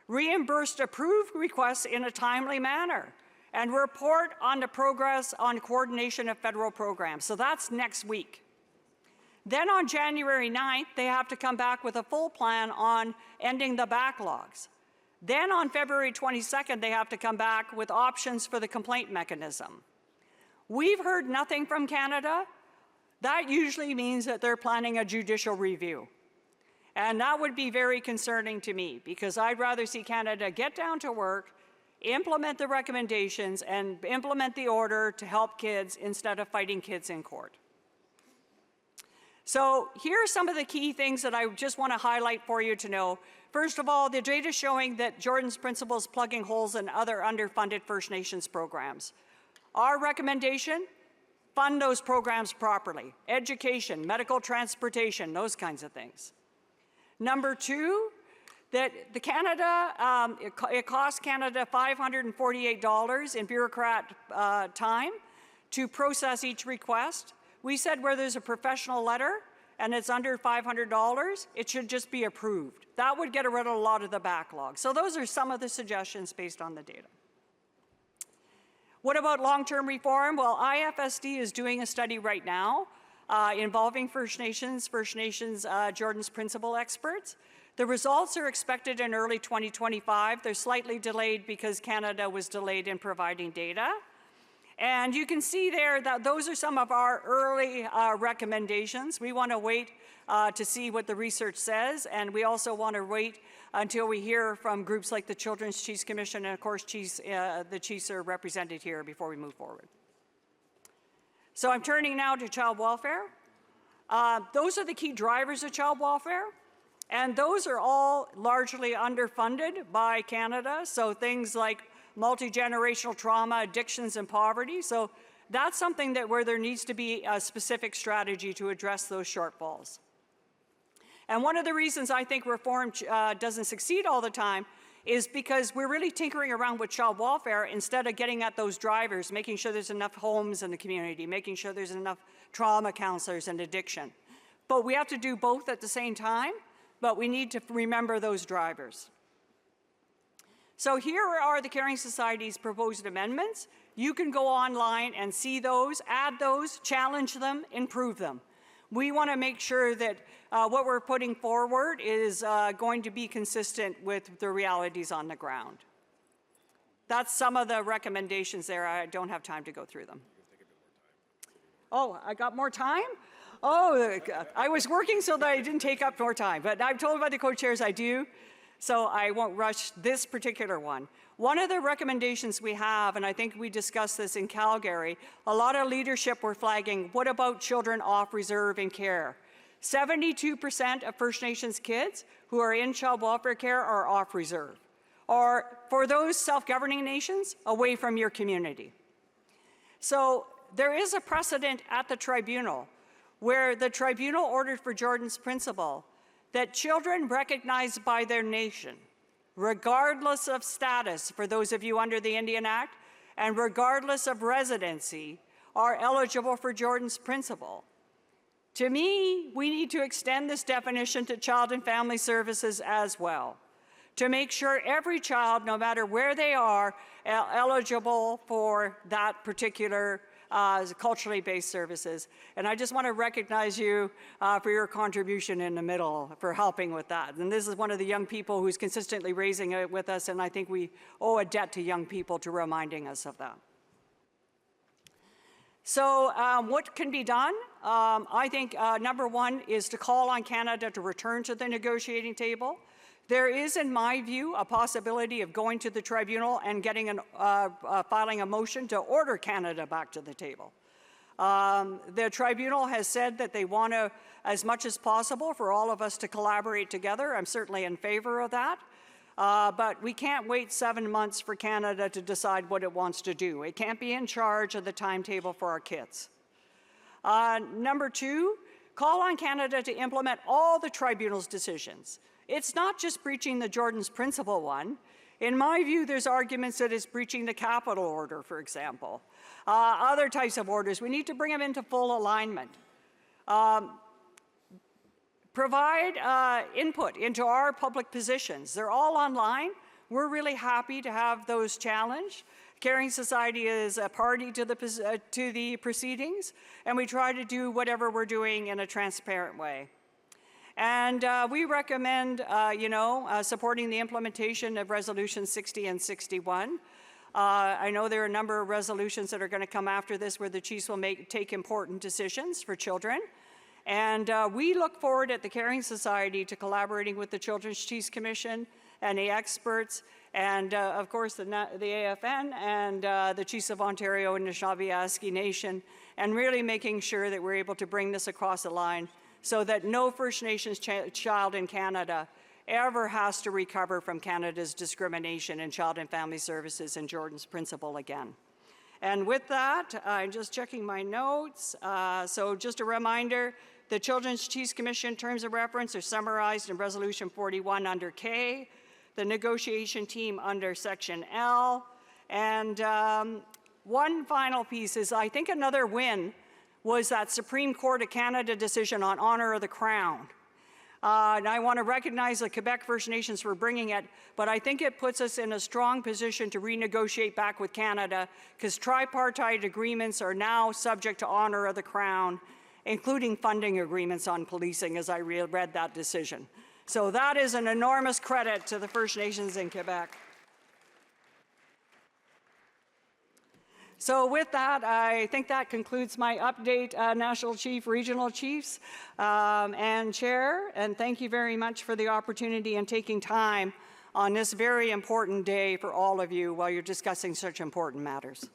reimbursed approved requests in a timely manner, and report on the progress on coordination of federal programs. So that's next week. Then on January 9th, they have to come back with a full plan on ending the backlogs. Then on February 22nd, they have to come back with options for the complaint mechanism. We've heard nothing from Canada. That usually means that they're planning a judicial review. And that would be very concerning to me, because I'd rather see Canada get down to work, implement the recommendations, and implement the order to help kids instead of fighting kids in court. So here are some of the key things that I just want to highlight for you to know. First of all, the data showing that Jordan's Principle is plugging holes in other underfunded First Nations programs. Our recommendation, fund those programs properly. Education, medical transportation, those kinds of things. Number two, that the Canada, it costs Canada $548 in bureaucrat time to process each request. We said where there's a professional letter and it's under $500, it should just be approved. That would get rid of a lot of the backlog. So those are some of the suggestions based on the data. What about long-term reform? Well, IFSD is doing a study right now involving First Nations Jordan's Principle experts. The results are expected in early 2025. They're slightly delayed because Canada was delayed in providing data. And you can see there that those are some of our early recommendations. We want to wait to see what the research says, and we also want to wait until we hear from groups like the Children's Chiefs Commission, and of course the chiefs are represented here before we move forward. So I'm turning now to child welfare. Those are the key drivers of child welfare, and those are all largely underfunded by Canada, so things like multi-generational trauma, addictions, and poverty. So that's something that where there needs to be a specific strategy to address those shortfalls. And one of the reasons I think reform doesn't succeed all the time is because we're really tinkering around with child welfare instead of getting at those drivers, making sure there's enough homes in the community, making sure there's enough trauma counselors and addiction. But we have to do both at the same time, but we need to remember those drivers. So here are the Caring Society's proposed amendments. You can go online and see those, add those, challenge them, improve them. We want to make sure that what we're putting forward is going to be consistent with the realities on the ground. That's some of the recommendations there. I don't have time to go through them. Oh, I got more time? Oh, I was working so that I didn't take up more time, but I'm told by the co-chairs I do, so I won't rush this particular one. One of the recommendations we have, and I think we discussed this in Calgary, a lot of leadership were flagging, what about children off reserve in care? 72% of First Nations kids who are in child welfare care are off reserve, or for those self-governing nations, away from your community. So there is a precedent at the tribunal where the tribunal ordered for Jordan's Principle that children recognized by their nation, regardless of status, for those of you under the Indian Act, and regardless of residency, are eligible for Jordan's Principle. To me, we need to extend this definition to child and family services as well, to make sure every child, no matter where they are, eligible for that particular culturally based services. And I just want to recognize you for your contribution in the middle, for helping with that. And this is one of the young people who's consistently raising it with us, and I think we owe a debt to young people to reminding us of that. So what can be done? I think number one is to call on Canada to return to the negotiating table. There is, in my view, a possibility of going to the tribunal and getting filing a motion to order Canada back to the table. The tribunal has said that they want to, as much as possible, for all of us to collaborate together. I'm certainly in favor of that. But we can't wait 7 months for Canada to decide what it wants to do. It can't be in charge of the timetable for our kids. Number two, call on Canada to implement all the tribunal's decisions. It's not just breaching the Jordan's Principle one. In my view, there's arguments that it's breaching the capital order, for example. Other types of orders, we need to bring them into full alignment. Provide input into our public positions. They're all online. We're really happy to have those challenged. Caring Society is a party to the proceedings, and we try to do whatever we're doing in a transparent way. And we recommend, supporting the implementation of Resolution 60 and 61. I know there are a number of resolutions that are going to come after this where the chiefs will take important decisions for children. And we look forward at the Caring Society to collaborating with the Children's Chiefs Commission and the experts, and of course the AFN and the Chiefs of Ontario and the Anishinaabe Nation, and really making sure that we're able to bring this across the line so that no First Nations child in Canada ever has to recover from Canada's discrimination in child and family services and Jordan's Principle again. And with that, I'm just checking my notes. So just a reminder, the Children's Chiefs Commission terms of reference are summarized in Resolution 41 under K, the negotiation team under Section L, and one final piece is, I think another win was that Supreme Court of Canada decision on Honor of the Crown. And I want to recognize the Quebec First Nations for bringing it, but I think it puts us in a strong position to renegotiate back with Canada, because tripartite agreements are now subject to Honor of the Crown, including funding agreements on policing, as I read that decision. So that is an enormous credit to the First Nations in Quebec. So with that, I think that concludes my update, National Chief, Regional Chiefs, and Chair, and thank you very much for the opportunity and taking time on this very important day for all of you while you're discussing such important matters.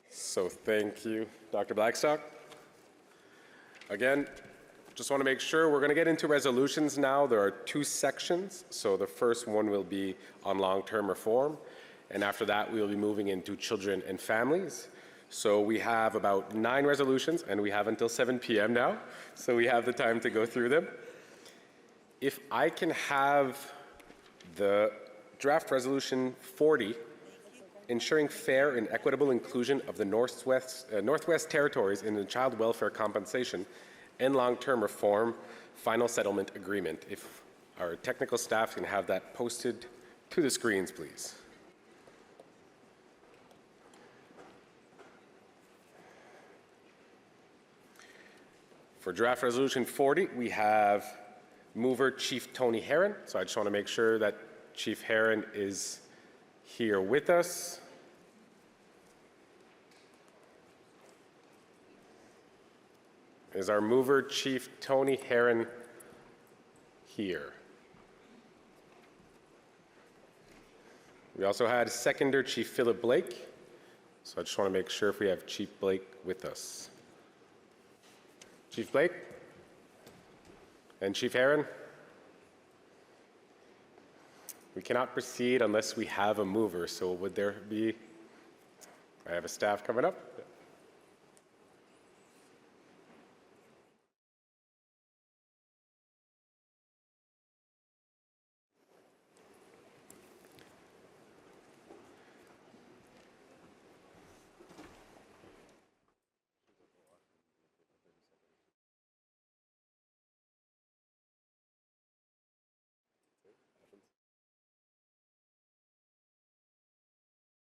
So thank you, Dr. Blackstock. Again, just want to make sure we're going to get into resolutions now. There are two sections. So the first one will be on long-term reform. And after that, we will be moving into children and families. So we have about 9 resolutions, and we have until 7 p.m. now. So we have the time to go through them. If I can have the draft resolution 40, ensuring fair and equitable inclusion of the Northwest Territories in the Child Welfare Compensation and Long-Term Reform Final Settlement Agreement. If our technical staff can have that posted to the screens, please. For draft resolution 40, we have mover Chief Tony Herron. So I just want to make sure that Chief Herron is here with us. Is our mover Chief Tony Herron here? We also had seconder Chief Philip Blake. So I just want to make sure if we have Chief Blake with us. Chief Blake? And Chief Herron? We cannot proceed unless we have a mover, so would there be, I have a staff coming up.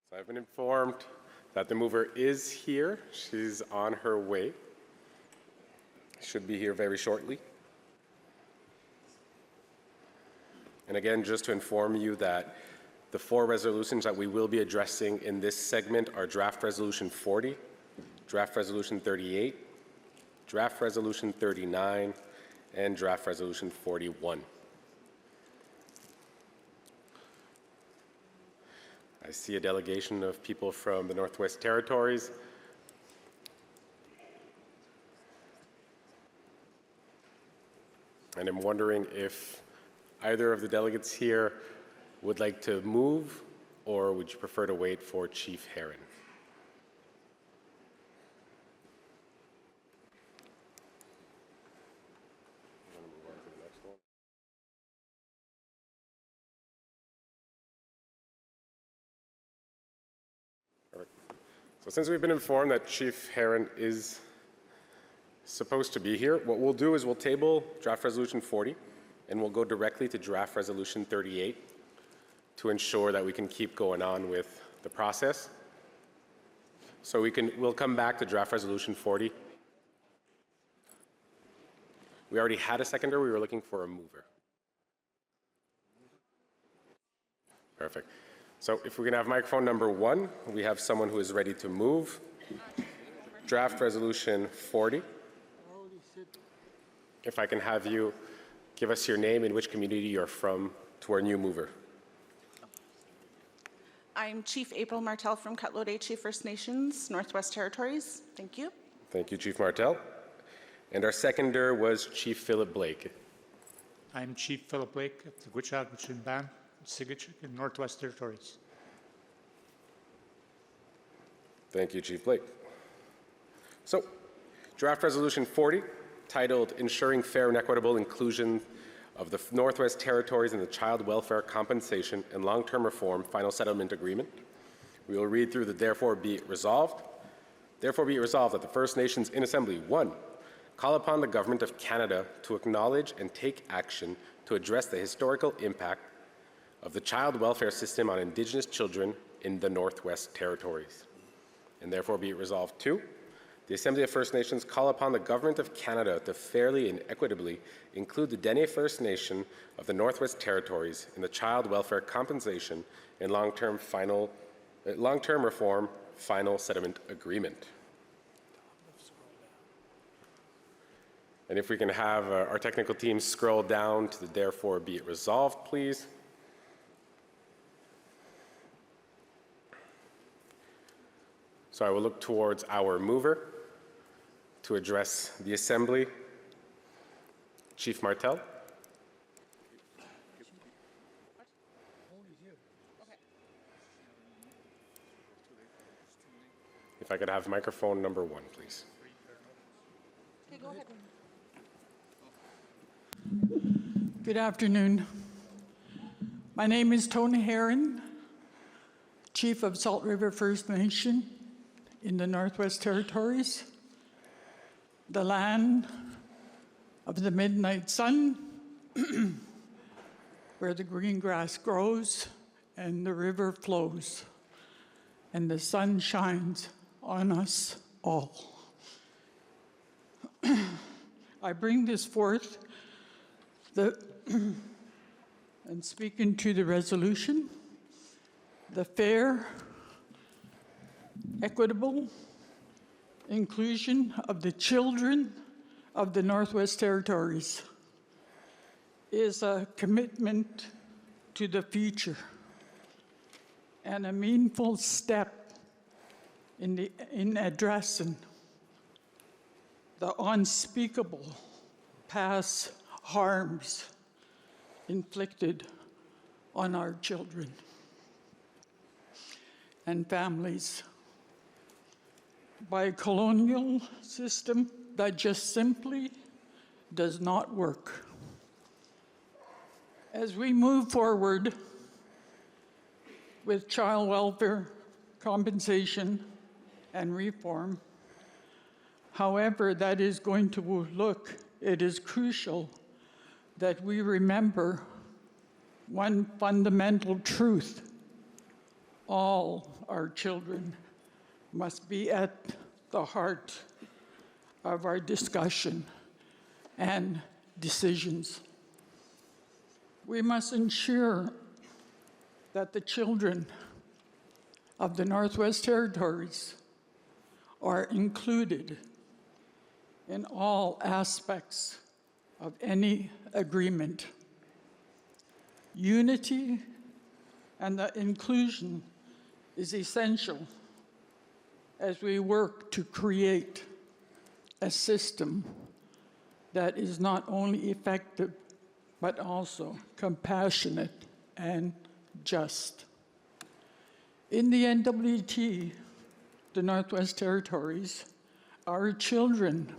So I've been informed that the mover is here. She's on her way. Should be here very shortly. And again, just to inform you that the 4 resolutions that we will be addressing in this segment are Draft Resolution 40, Draft Resolution 38, Draft Resolution 39, and Draft Resolution 41. I see a delegation of people from the Northwest Territories. And I'm wondering if either of the delegates here would like to move or would you prefer to wait for Chief Heron? So since we've been informed that Chief Heron is supposed to be here, what we'll do is we'll table draft resolution 40 and we'll go directly to draft resolution 38 to ensure that we can keep going on with the process. So we'll come back to draft resolution 40. We already had a seconder, we were looking for a mover. Perfect. So if we can have microphone number 1, we have someone who is ready to move. Draft resolution 40. If I can have you give us your name and which community you're from to our new mover. I'm Chief April Martel from Cutlow Chief First Nations, Northwest Territories. Thank you. Thank you, Chief Martel. And our seconder was Chief Philip Blake. I'm Chief Philip Blake of the Gwich'ad Band, Sigachik in Northwest Territories. Thank you, Chief Blake. So, draft resolution 40, titled Ensuring Fair and Equitable Inclusion of the Northwest Territories in the Child Welfare Compensation and Long-Term Reform Final Settlement Agreement. We will read through the therefore be it resolved. Therefore be it resolved that the First Nations in Assembly, 1, call upon the Government of Canada to acknowledge and take action to address the historical impact of the child welfare system on Indigenous children in the Northwest Territories. And therefore be it resolved 2, the Assembly of First Nations call upon the Government of Canada to fairly and equitably include the Dene First Nation of the Northwest Territories in the Child Welfare Compensation and Long-Term Reform Final Settlement Agreement. And if we can have our technical team scroll down to the therefore be it resolved, please. So I will look towards our mover to address the Assembly. Chief Martel. If I could have microphone number 1, please. Okay, go ahead. Good afternoon. My name is Tony Heron, Chief of Salt River First Nation in the Northwest Territories, the land of the midnight sun, where the green grass grows and the river flows, and the sun shines on us all. I bring this forth and speaking to the resolution, the fair, equitable inclusion of the children of the Northwest Territories is a commitment to the future and a meaningful step in addressing the unspeakable past harms inflicted on our children and families by a colonial system that just simply does not work. As we move forward with child welfare compensation and reform, however that is going to look, it is crucial that we remember one fundamental truth: all our children must be at the heart of our discussion and decisions. We must ensure that the children of the Northwest Territories are included in all aspects of any agreement. Unity and the inclusion is essential as we work to create a system that is not only effective, but also compassionate and just. In the NWT, the Northwest Territories, our children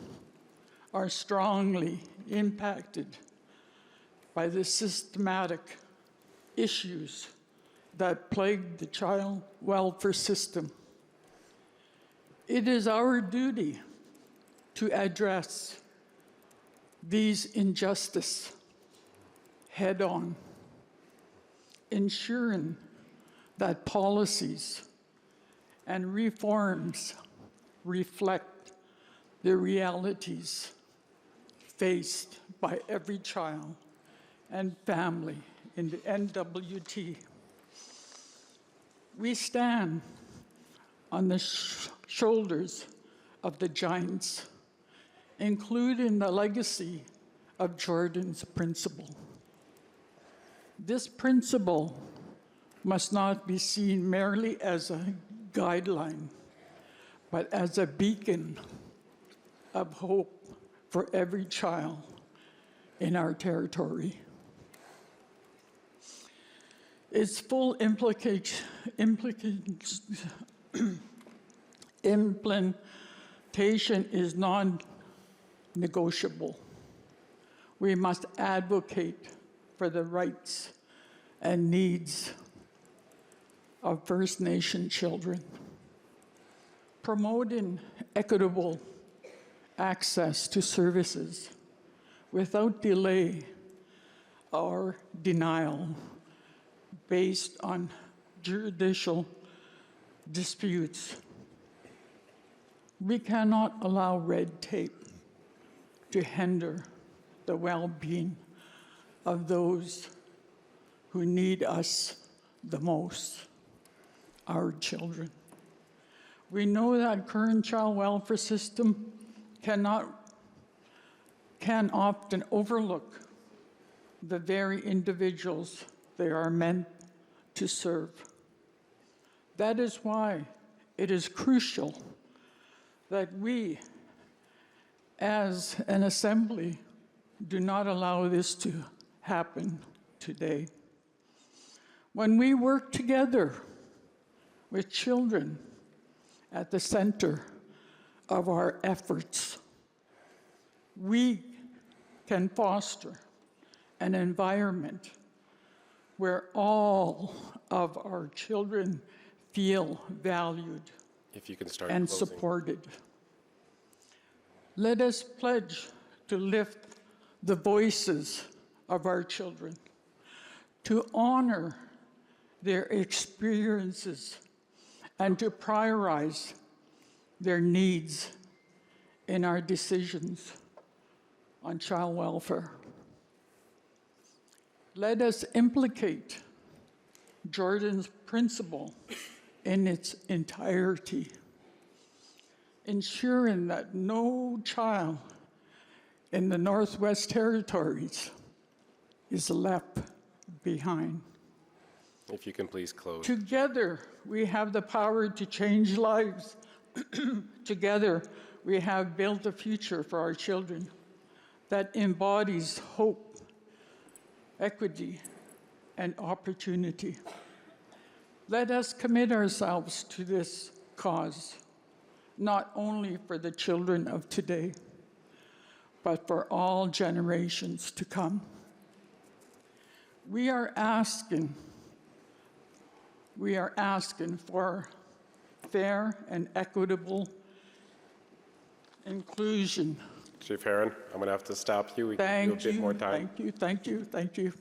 are strongly impacted by the systematic issues that plague the child welfare system. It is our duty to address these injustices head-on, ensuring that policies and reforms reflect the realities faced by every child and family in the NWT. We stand on the shoulders of the giants, including the legacy of Jordan's principle. This principle must not be seen merely as a guideline, but as a beacon of hope for every child in our territory. Its full implementation is non-negotiable. We must advocate for the rights and needs of First Nation children, promoting equitable access to services without delay or denial based on judicial disputes. We cannot allow red tape to hinder the well-being of those who need us the most, our children. We know that current child welfare system can often overlook the very individuals they are meant to serve. That is why it is crucial that we, as an assembly, do not allow this to happen today. When we work together with children at the center of our efforts, we can foster an environment where all of our children feel valued If you can start and closing. supported. Let us pledge to lift the voices of our children, to honor their experiences, and to prioritize their needs in our decisions on child welfare. Let us implicate Jordan's principle in its entirety, ensuring that no child in the Northwest Territories is left behind. If you can please close. Together, we have the power to change lives. Together, we have built a future for our children that embodies hope, equity, and opportunity. Let us commit ourselves to this cause, not only for the children of today, but for all generations to come. We are asking for fair and equitable inclusion. Chief Heron, I'm going to have to stop you. We can Thank give you a bit more time. Thank you, thank you, thank you.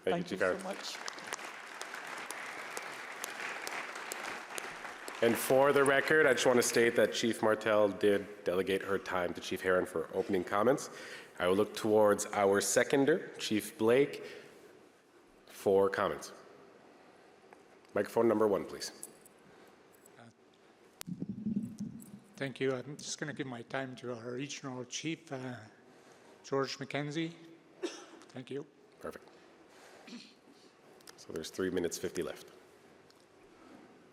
Thank you, Chief Heron. so much. And for the record, I just want to state that Chief Martel did delegate her time to Chief Heron for opening comments. I will look towards our seconder, Chief Blake, for comments. Microphone number 1, please. Thank you. I'm just going to give my time to our regional chief, George McKenzie. Thank you. Perfect. So there's 3 minutes 50 left.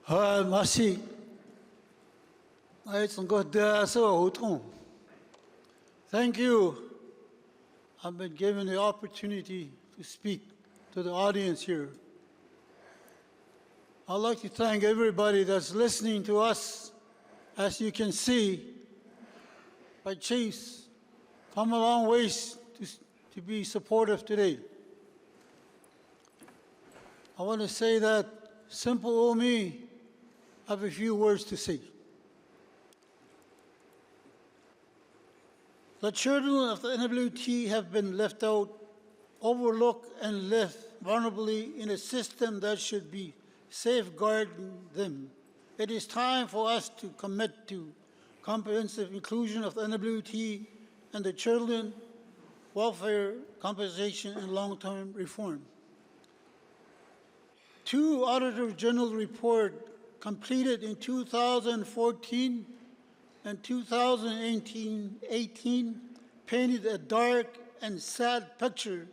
Merci. Thank you. I've been given the opportunity to speak to the audience here. I'd like to thank everybody that's listening to us. As you can see, our chiefs come a long ways to be supportive today. I want to say that simple old me have a few words to say. The children of the NWT have been left out, overlooked, and left vulnerably in a system that should be safeguarding them. It is time for us to commit to comprehensive inclusion of the NWT and the children, welfare compensation, and long-term reform. 2 Auditor General reports completed in 2014 and 2018 painted a dark and sad picture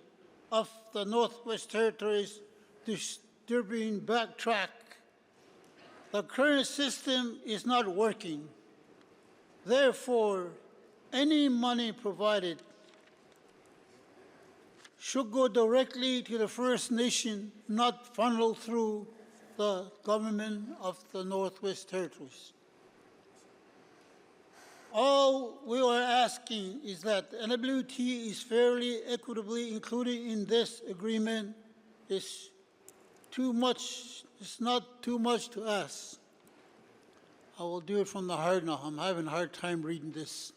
of the Northwest Territories' disturbing backtrack. The current system is not working. Therefore, any money provided should go directly to the First Nation, not funneled through the government of the Northwest Territories. All we are asking is that NWT is fairly, equitably included in this agreement. It's too much. It's not too much to ask. I will do it from the heart now. I'm having a hard time reading this.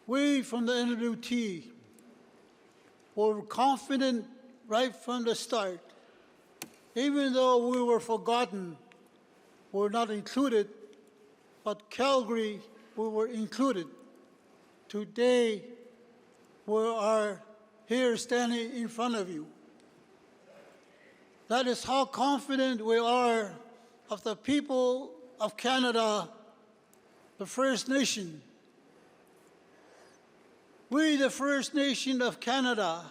We from the NWT were confident right from the start. Even though we were forgotten, were not included, but Calgary, we were included. Today, we are here standing in front of you. That is how confident we are of the people of Canada, the First Nation. We, the First Nation of Canada,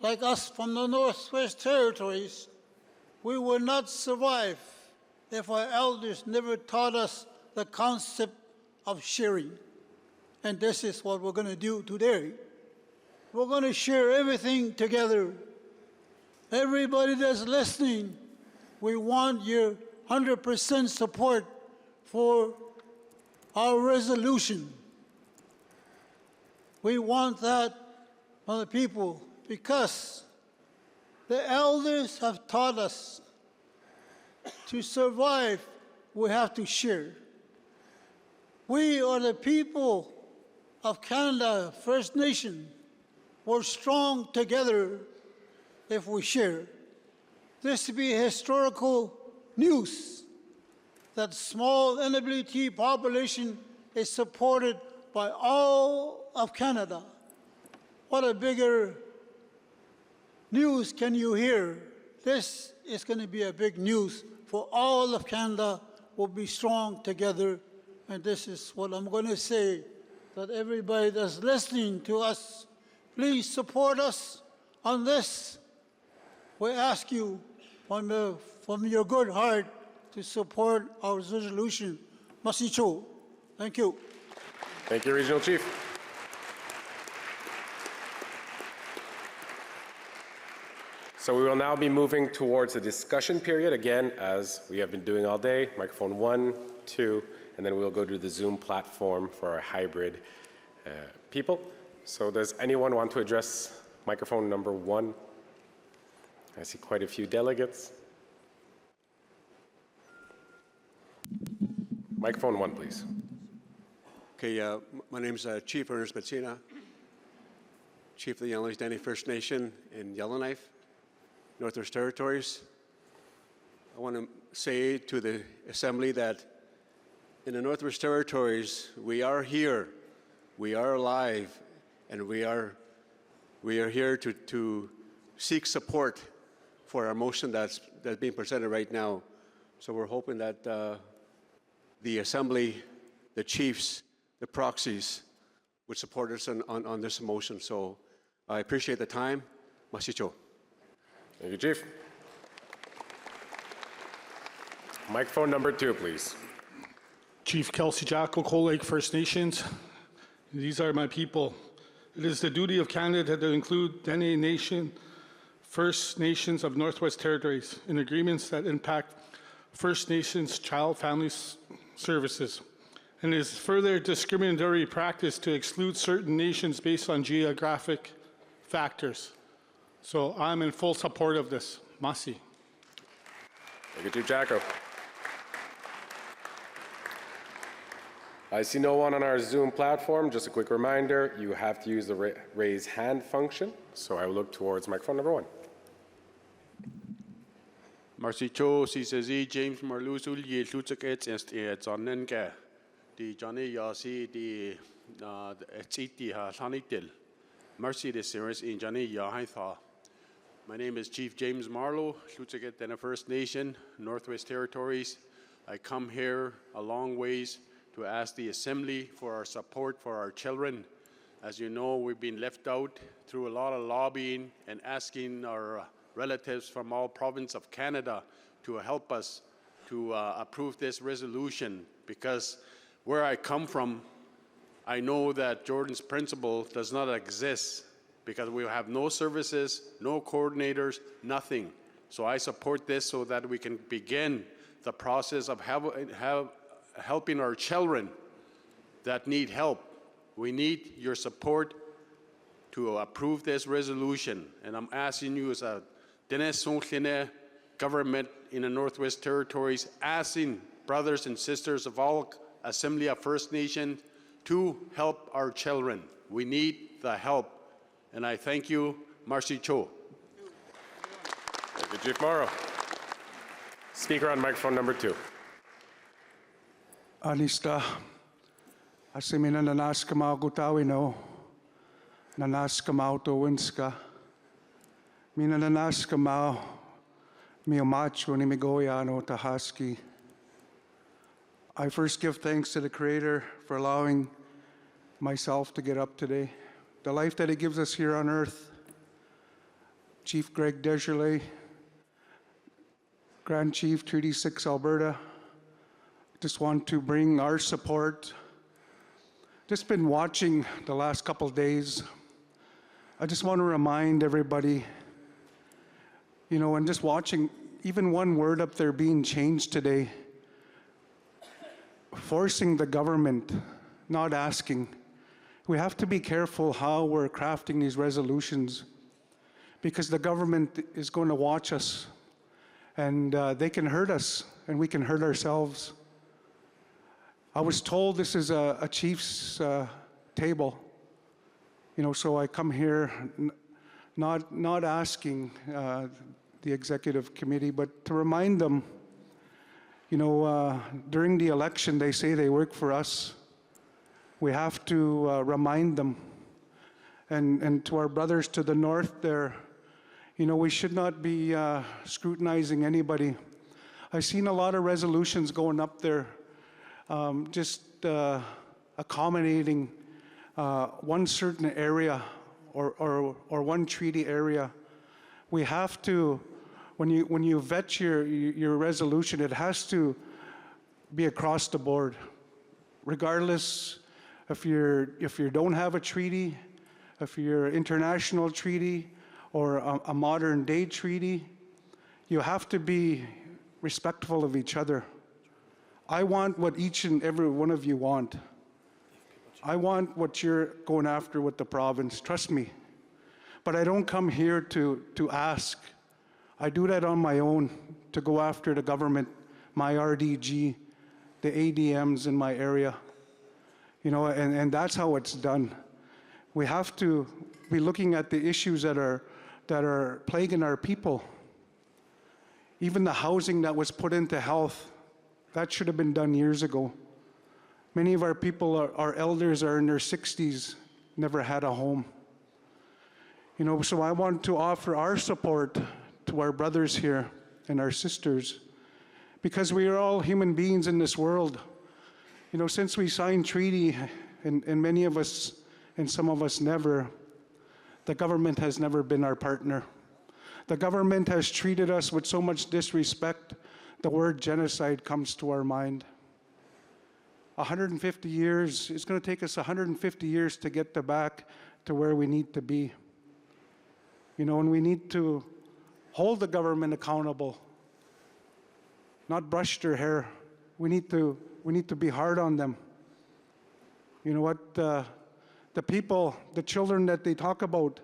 like us from the Northwest Territories, we will not survive if our elders never taught us the concept of sharing. And this is what we're going to do today. We're going to share everything together. Everybody that's listening, we want your 100% support for our resolution. We want that from the people because the elders have taught us to survive, we have to share. We are the people of Canada, First Nation. We're strong together if we share. This will be historical news that small NWT population is supported by all of Canada. What a bigger news can you hear? This is going to be a big news for all of Canada. We'll be strong together. And this is what I'm going to say, that everybody that's listening to us, please support us on this. We ask you from your good heart to support our resolution. Masicho. Thank you. Thank you, Regional Chief. So we will now be moving towards the discussion period, again, as we have been doing all day. Microphone 1, 2, and then we'll go to the Zoom platform for our hybrid people. So does anyone want to address microphone number 1? I see quite a few delegates. Microphone 1, please. Okay, my name is Chief Ernest Messina, Chief of the Yellowknife Dene First Nation in Yellowknife, Northwest Territories. I want to say to the Assembly that in the Northwest Territories, we are here, we are alive, and we are here to seek support for our motion that's being presented right now. So we're hoping that the Assembly, the chiefs, the proxies would support us on this motion. So I appreciate the time. Masicho. Thank you, Chief. Microphone number 2, please. Chief Kelsey Jackal, Cold Lake First Nations. These are my people. It is the duty of Canada to include Dene Nation First Nations of Northwest Territories in agreements that impact First Nations child family services, and is further discriminatory practice to exclude certain nations based on geographic factors. So I'm in full support of this. Masi. Thank you, Chief Jacko. I see no one on our Zoom platform. Just a quick reminder, you have to use the raise hand function. So I will look towards microphone number 1. Marcy Cho, CCZ, James Marlusul, Ye Lutzakets, and Zonenga, the Johnny Yasi, the Chiti Hanitil, Marcy the Series in Johnny Yahaitha. My name is Chief James Marlowe, Lutzaket and First Nation, Northwest Territories. I come here a long ways to ask the Assembly for our support for our children. As you know, we've been left out through a lot of lobbying and asking our relatives from all provinces of Canada to help us to approve this resolution, because where I come from, I know that Jordan's principle does not exist because we have no services, no coordinators, nothing. So I support this so that we can begin the process of helping our children that need help. We need your support to approve this resolution. And I'm asking you as a Dennis government in the Northwest Territories, asking brothers and sisters of all Assembly of First Nations to help our children. We need the help. And I thank you, Marcy Cho. Thank you, Chief Morrow. Speaker on microphone number 2. Anista, asimina nanaska mau gutawino, nanaska mau towinska, mina nanaska mau miomacho ni migoyano tahaski. I first give thanks to the Creator for allowing myself to get up today. The life that He gives us here on earth. Chief Greg Desjardins, Grand Chief, Treaty 6, Alberta. Just want to bring our support. Just been watching the last couple days. I just want to remind everybody, you know, and just watching even one word up there being changed today, forcing the government, not asking. We have to be careful how we're crafting these resolutions, because the government is going to watch us, and they can hurt us, and we can hurt ourselves. I was told this is a chief's table, you know, so I come here not asking the executive committee, but to remind them, you know, during the election, they say they work for us. We have to remind them. And to our brothers to the north there, you know, we should not be scrutinizing anybody. I've seen a lot of resolutions going up there, just accommodating one certain area or one treaty area. We have to, when you vet your resolution, it has to be across the board, regardless if you don't have a treaty, if you're an international treaty or a modern day treaty. You have to be respectful of each other. I want what each and every one of you want. I want what you're going after with the province, trust me. But I don't come here to ask. I do that on my own, to go after the government, my RDG, the ADMs in my area. You know, and that's how it's done. We have to be looking at the issues that are plaguing our people. Even the housing that was put into health, that should have been done years ago. Many of our people, our elders are in their 60s, never had a home. You know, so I want to offer our support to our brothers here and our sisters, because we are all human beings in this world. You know, since we signed treaty, and many of us, and some of us never, the government has never been our partner. The government has treated us with so much disrespect, the word genocide comes to our mind. 150 years, it's going to take us 150 years to get back to where we need to be. You know, and we need to hold the government accountable, not brush their hair. We need to be hard on them. You know what? The people, the children that they talk about,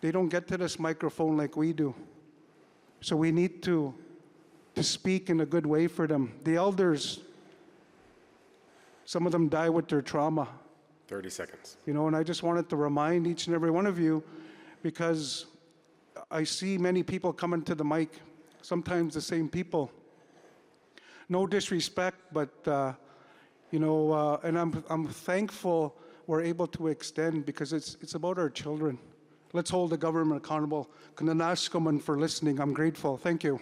they don't get to this microphone like we do. So we need to speak in a good way for them. The elders, some of them die with their trauma. 30 seconds. You know, and I just wanted to remind each and every one of you, because I see many people coming to the mic, sometimes the same people. No disrespect, but you know, and I'm thankful we're able to extend, because it's about our children. Let's hold the government accountable. Kananaskaman for listening. I'm grateful. Thank you.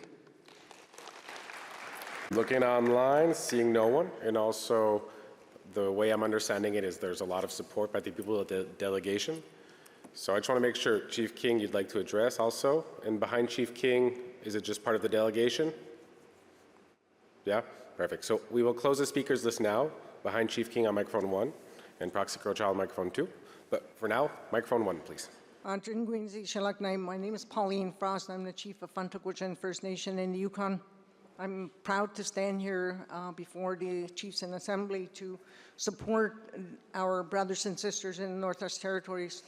Looking online, seeing no one, and also the way I'm understanding it is there's a lot of support by the people of the delegation. So I just want to make sure, Chief King, you'd like to address also. And behind Chief King, is it just part of the delegation? Yeah, perfect. So we will close the speakers list now. Behind Chief King on microphone 1 and Proxy Crow on microphone 2. But for now, microphone 1, please. My name is Pauline Frost. I'm the Chief of Funtuquichin First Nation in the Yukon. I'm proud to stand here before the Chiefs in Assembly to support our brothers and sisters in the Northwest Territories.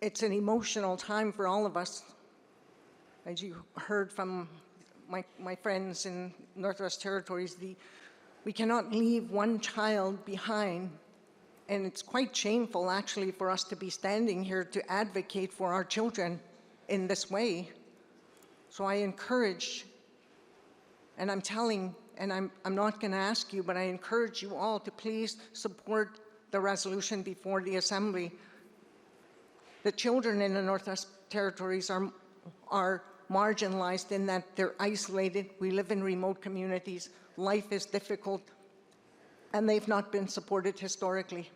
It's an emotional time for all of us. As you heard from my friends in Northwest Territories, we cannot leave one child behind. And it's quite shameful, actually, for us to be standing here to advocate for our children in this way. So I encourage, and I'm telling, and I'm not going to ask you, but I encourage you all to please support the resolution before the Assembly. The children in the Northwest Territories are marginalized in that they're isolated. We live in remote communities. Life is difficult, and they've not been supported historically.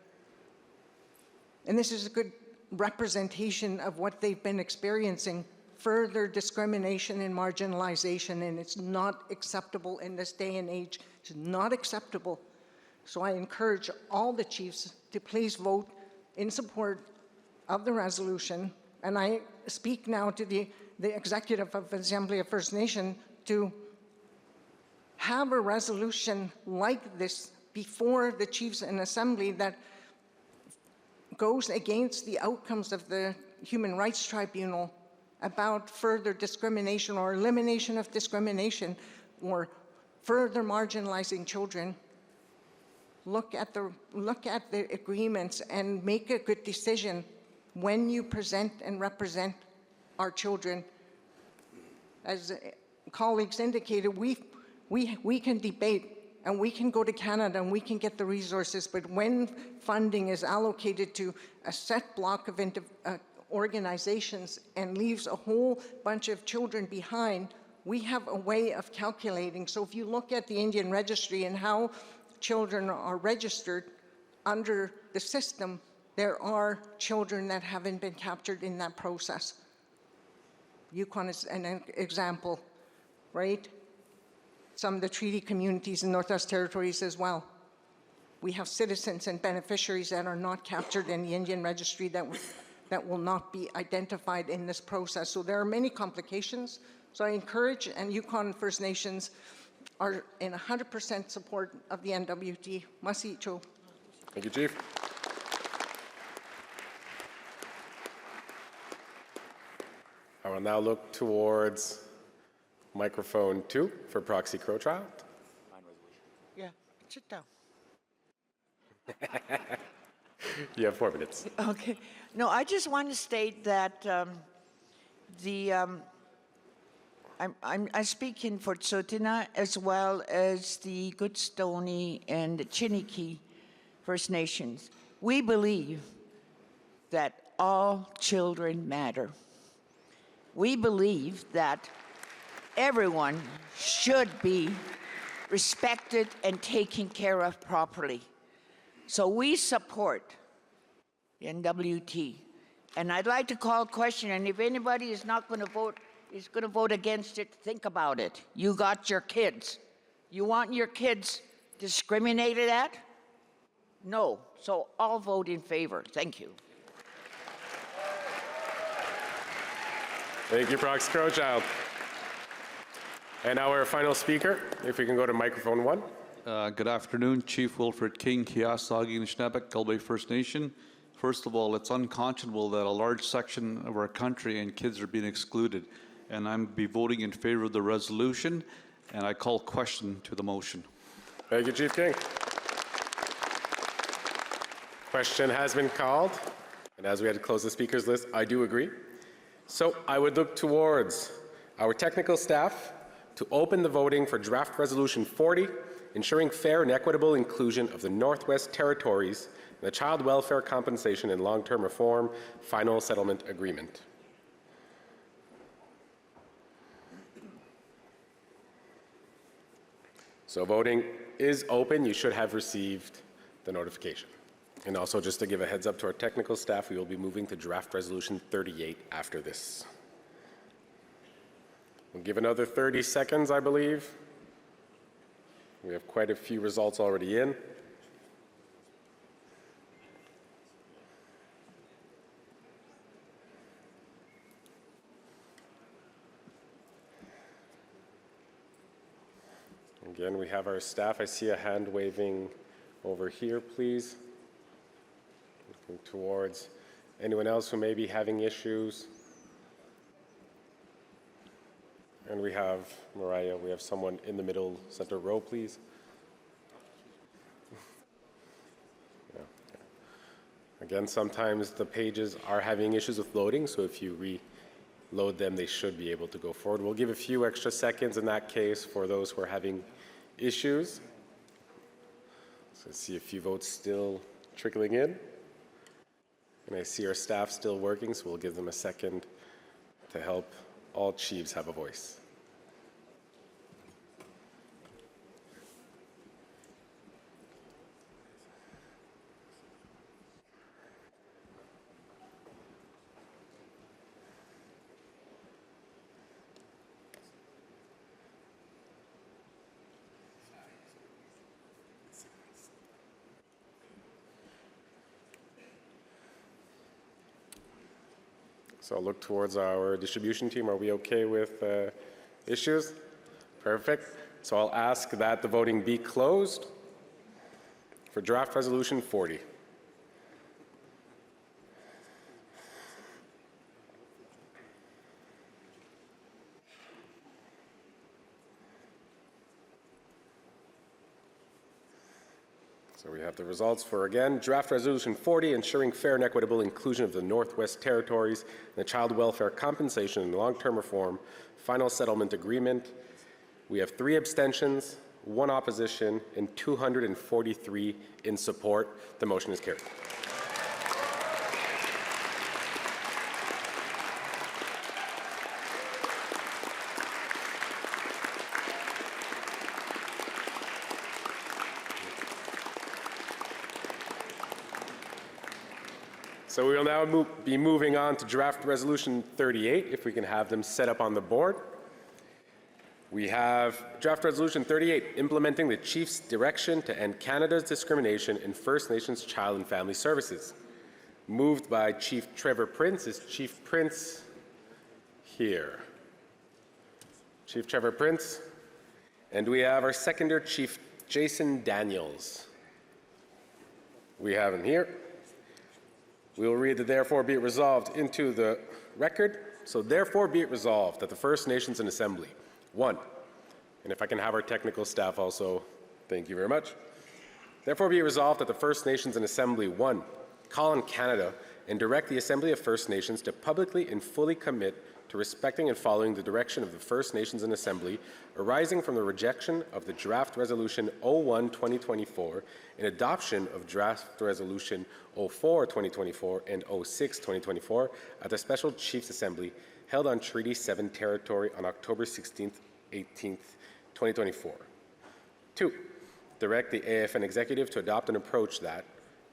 And this is a good representation of what they've been experiencing, further discrimination and marginalization, and it's not acceptable in this day and age. It's not acceptable. So I encourage all the chiefs to please vote in support of the resolution, and I speak now to the Executive of the Assembly of First Nation to have a resolution like this before the Chiefs in Assembly that goes against the outcomes of the Human Rights Tribunal about further discrimination or elimination of discrimination or further marginalizing children. Look at the agreements and make a good decision when you present and represent our children. As colleagues indicated, we can debate and we can go to Canada and we can get the resources, but when funding is allocated to a set block of organizations and leaves a whole bunch of children behind, we have a way of calculating. So if you look at the Indian Registry and how children are registered under the system, there are children that haven't been captured in that process. Yukon is an example, right? Some of the treaty communities in Northwest Territories as well. We have citizens and beneficiaries that are not captured in the Indian Registry that will not be identified in this process. So there are many complications. So I encourage, and Yukon First Nations are in 100% support of the NWT. Masicho. Thank you, Chief. I will now look towards microphone 2 for Proxy Crow Child. Yeah, sit down. You have 4 minutes. Okay. No, I just want to state that I'm speaking for Tsuut'ina as well as the Goodstoney and the Chiniki First Nations. We believe that all children matter. We believe that everyone should be respected and taken care of properly. So we support the NWT. And I'd like to call a question, and if anybody is not going to vote, is going to vote against it, think about it. You got your kids. You want your kids discriminated at? No. So I'll vote in favor. Thank you. Thank you, Prox Crowchild. And our final speaker, if we can go to microphone 1. Good afternoon, Chief Wilfred King, Kiasagi Nishnabek, Galway First Nation. First of all, it's unconscionable that a large section of our country and kids are being excluded, and I'm be voting in favor of the resolution, and I call question to the motion. Thank you, Chief King. Question has been called, and as we had to close the speakers list, I do agree. So I would look towards our technical staff to open the voting for Draft Resolution 40, ensuring fair and equitable inclusion of the Northwest Territories in the Child Welfare Compensation and Long-Term Reform Final Settlement Agreement. So voting is open. You should have received the notification. And also, just to give a heads up to our technical staff, we will be moving to Draft Resolution 38 after this. We'll give another 30 seconds, I believe. We have quite a few results already in. Again, we have our staff. I see a hand waving over here, please. Looking towards anyone else who may be having issues. And we have, Mariah, we have someone in the middle center row, please. Yeah. Again, sometimes the pages are having issues with loading, so if you reload them, they should be able to go forward. We'll give a few extra seconds in that case for those who are having issues. So I see a few votes still trickling in. And I see our staff still working, so we'll give them a second to help all chiefs have a voice. So I'll look towards our distribution team. Are we okay with issues? Perfect. So I'll ask that the voting be closed for Draft Resolution 40. So we have the results for, again, Draft Resolution 40, ensuring fair and equitable inclusion of the Northwest Territories in the Child Welfare Compensation and Long-Term Reform Final Settlement Agreement. We have 3 abstentions, 1 opposition, and 243 in support. The motion is carried. So we will now be moving on to Draft Resolution 38, if we can have them set up on the board. We have Draft Resolution 38, implementing the Chief's direction to end Canada's discrimination in First Nations child and family services. Moved by Chief Trevor Prince. Is Chief Prince here? Chief Trevor Prince. And we have our seconder, Chief Jason Daniels. We have him here. We will read the therefore be it resolved into the record. So therefore be it resolved that the First Nations in Assembly, 1, and if I can have our technical staff also, thank you very much. Therefore be it resolved that the First Nations in Assembly, 1, call on Canada and direct the Assembly of First Nations to publicly and fully commit to respecting and following the direction of the First Nations in Assembly arising from the rejection of the Draft Resolution 01-2024 and adoption of Draft Resolution 04-2024 and 06-2024 at the Special Chiefs Assembly held on Treaty 7 territory on October 16th, 18th, 2024. 2, direct the AFN Executive to adopt an approach that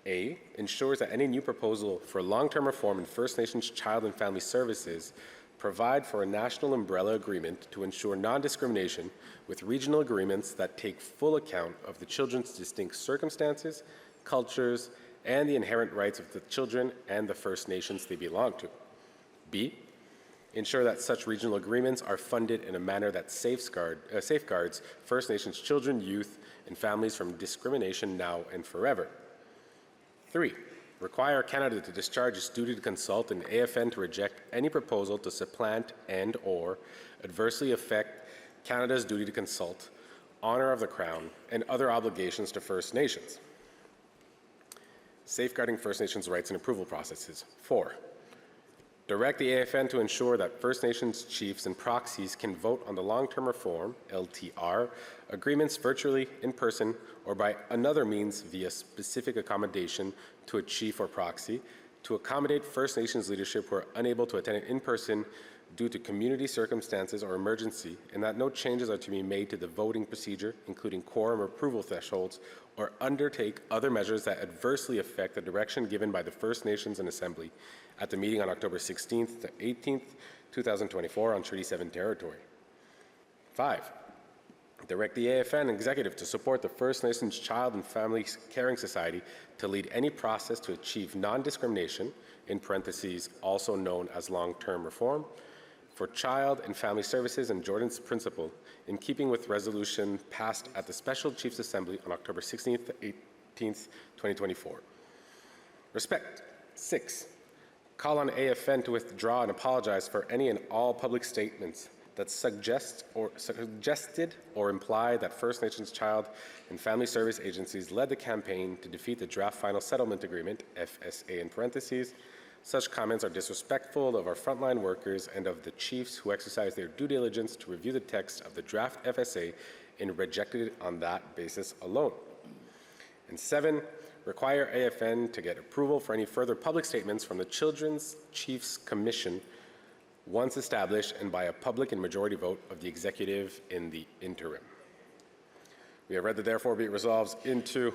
A, ensures that any new proposal for long-term reform in First Nations child and family services provide for a national umbrella agreement to ensure non-discrimination with regional agreements that take full account of the children's distinct circumstances, cultures, and the inherent rights of the children and the First Nations they belong to. B, ensure that such regional agreements are funded in a manner that safeguards First Nations children, youth, and families from discrimination now and forever. 3, require Canada to discharge its duty to consult and AFN to reject any proposal to supplant and/or adversely affect Canada's duty to consult, honor of the Crown, and other obligations to First Nations. Safeguarding First Nations rights and approval processes. 4, direct the AFN to ensure that First Nations chiefs and proxies can vote on the long-term reform, LTR, agreements virtually, in person, or by another means via specific accommodation to a chief or proxy to accommodate First Nations leadership who are unable to attend in person due to community circumstances or emergency, and that no changes are to be made to the voting procedure, including quorum or approval thresholds, or undertake other measures that adversely affect the direction given by the First Nations and Assembly at the meeting on October 16th to 18th, 2024 on Treaty 7 territory. 5, direct the AFN executive to support the First Nations Child and Family Caring Society to lead any process to achieve non-discrimination, in parentheses, also known as long-term reform, for child and family services and Jordan's principle, in keeping with resolution passed at the Special Chiefs Assembly on October 16th to 18th, 2024. Respect. 6, call on AFN to withdraw and apologize for any and all public statements that suggested or imply that First Nations Child and Family Service agencies led the campaign to defeat the Draft Final Settlement Agreement, FSA in parentheses. Such comments are disrespectful of our frontline workers and of the chiefs who exercised their due diligence to review the text of the draft FSA and rejected it on that basis alone. And 7, require AFN to get approval for any further public statements from the Children's Chiefs Commission once established and by a public and majority vote of the executive in the interim. We have read the therefore be it resolves into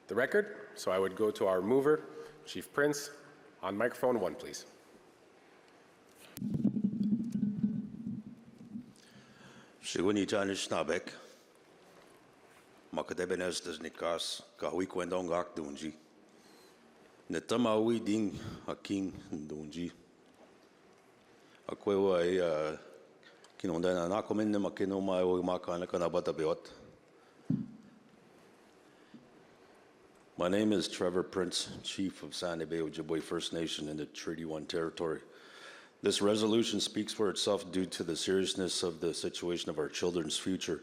the record, so I would go to our mover, Chief Prince. On microphone 1, please. Seguni Janish Nabek, Makadebenes des Nikas, Kawi Kwendongak Dunji. Netamawi Ding, a king Dunji. Akwewa, Kinondana Nakomin, Makinoma, Makana Kanabata Beot. My name is Trevor Prince, Chief of Sandy Bay Ojibwe First Nation in the Treaty 1 territory. This resolution speaks for itself due to the seriousness of the situation of our children's future.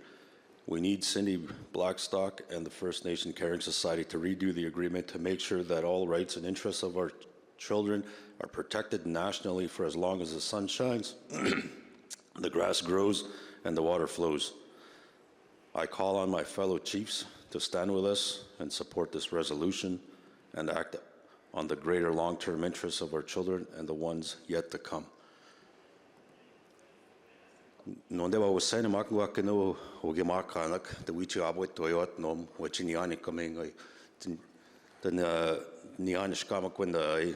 We need Cindy Blackstock and the First Nation Caring Society to redo the agreement to make sure that all rights and interests of our children are protected nationally for as long as the sun shines, the grass grows, and the water flows. I call on my fellow chiefs to stand with us and support this resolution and act on the greater long-term interests of our children and the ones yet to come. Nondewa was saying makno ogimakanak the wichi abwet toyot nom wachiniani coming the nianish kamakwenda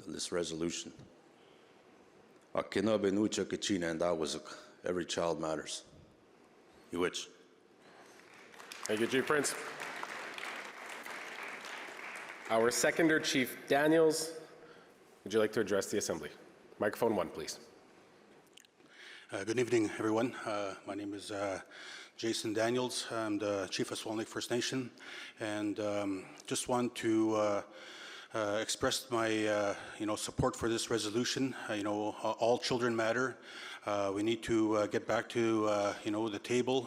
this resolution. Akina benucha kachina, and that was every child matters. You which. Thank you, Chief Prince. Our Seconder, Chief Daniels, would you like to address the Assembly? Microphone 1, please. Good evening, everyone. My name is Jason Daniels. I'm the Chief of Swan Lake First Nation, and just want to express my support for this resolution. All children matter. We need to get back to the table.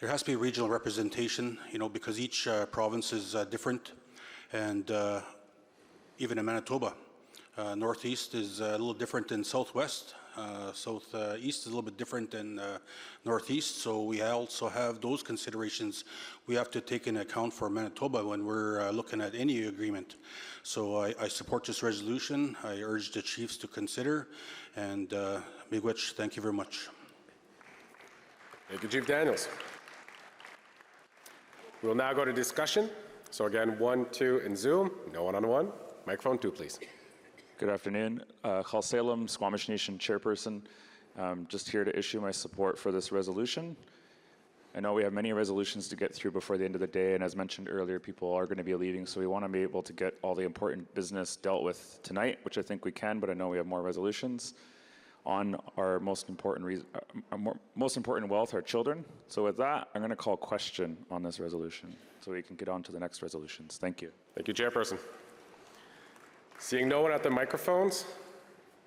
There has to be regional representation, because each province is different, and even in Manitoba, Northeast is a little different than Southwest. Southeast is a little bit different than Northeast, so we also have those considerations we have to take into account for Manitoba when we're looking at any agreement. So I support this resolution. I urge the chiefs to consider, and Miigwech, thank you very much. Thank you, Chief Daniels. We will now go to discussion. So again, 1, 2, and Zoom. No one-on-one. Microphone 2, please. Good afternoon. Khal Salem, Squamish Nation Chairperson. Just here to issue my support for this resolution. I know we have many resolutions to get through before the end of the day, and as mentioned earlier, people are going to be leaving, so we want to be able to get all the important business dealt with tonight, which I think we can, but I know we have more resolutions on our most important wealth, our children. So with that, I'm going to call question on this resolution, so we can get on to the next resolutions. Thank you. Thank you, Chairperson. Seeing no one at the microphones,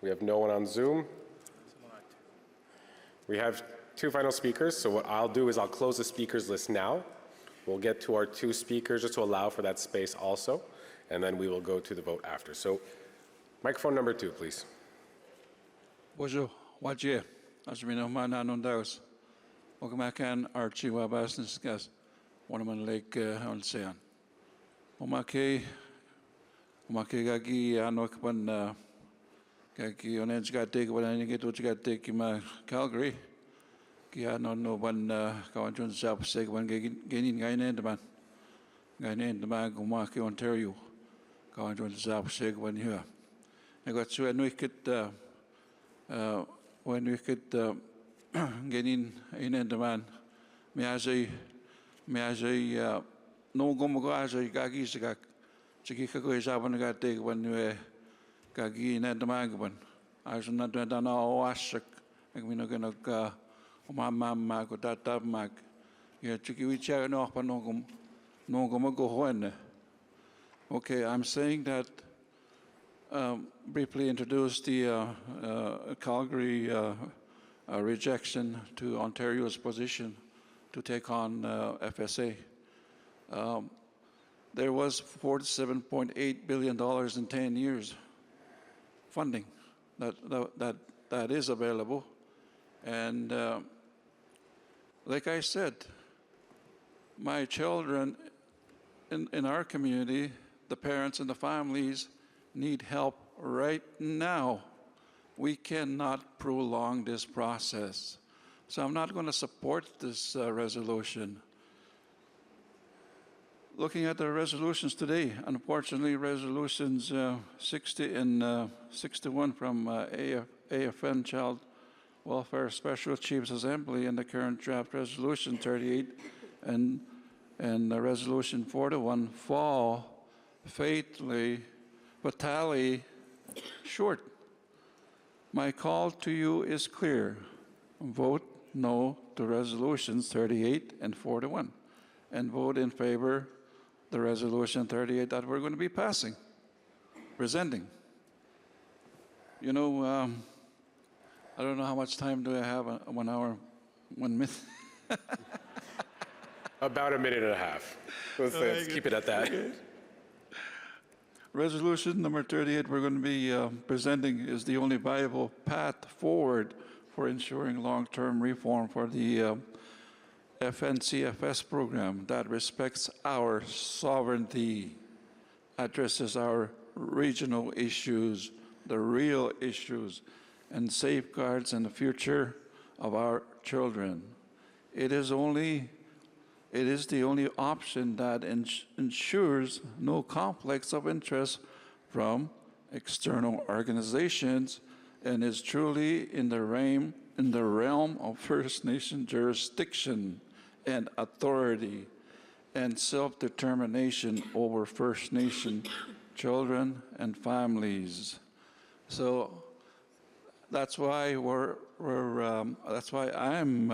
we have no one on Zoom. We have 2 final speakers, so what I'll do is I'll close the speakers list now. We'll get to our 2 speakers just to allow for that space also, and then we will go to the vote after. So microphone number 2, please. Bonjour, Wajir. Asmino Mananon Daus. Okamakan Archie Wabasnis Gas. One of my lake on Sean. Omake Gagi Anokban Gagi on edge got take when I get what you got take in Calgary. Kia no one Kawanjun Sap Seg when gaining Gainendaman. Gainendaman Gumaki, Ontario. Kawanjun Sap Seg when here. I got so and we could get in Endaman. Miazi no Gomogazi Gagi Sagak. Chikiko is up and got take when you Gagi in Endamagaban. I was not done all Ashak. I'm going to go. My mamma got that up mag. Yeah, Chikiwicha no Panogum, no Gomago. Okay, I'm saying that briefly introduce the Calgary rejection to Ontario's position to take on FSA. There was $47.8 billion in 10 years funding that is available. And like I said, my children in our community, the parents and the families need help right now. We cannot prolong this process. So I'm not going to support this resolution. Looking at the resolutions today, unfortunately, resolutions 60 and 61 from AFN Child Welfare Special Chiefs Assembly and the current draft resolution 38 and the resolution 41 fall fatally short. My call to you is clear. Vote no to resolutions 38 and 41 and vote in favor the resolution 38 that we're going to be presenting. You know, I don't know how much time do I have, 1 hour, 1 minute? About a minute and a half. Let's keep it at that. Okay. Resolution number 38 we're going to be presenting is the only viable path forward for ensuring long-term reform for the FNCFS program that respects our sovereignty, addresses our regional issues, the real issues, and safeguards in the future of our children. It is the only option that ensures no conflicts of interest from external organizations and is truly in the realm of First Nation jurisdiction and authority and self-determination over First Nation children and families. So that's why that's why I'm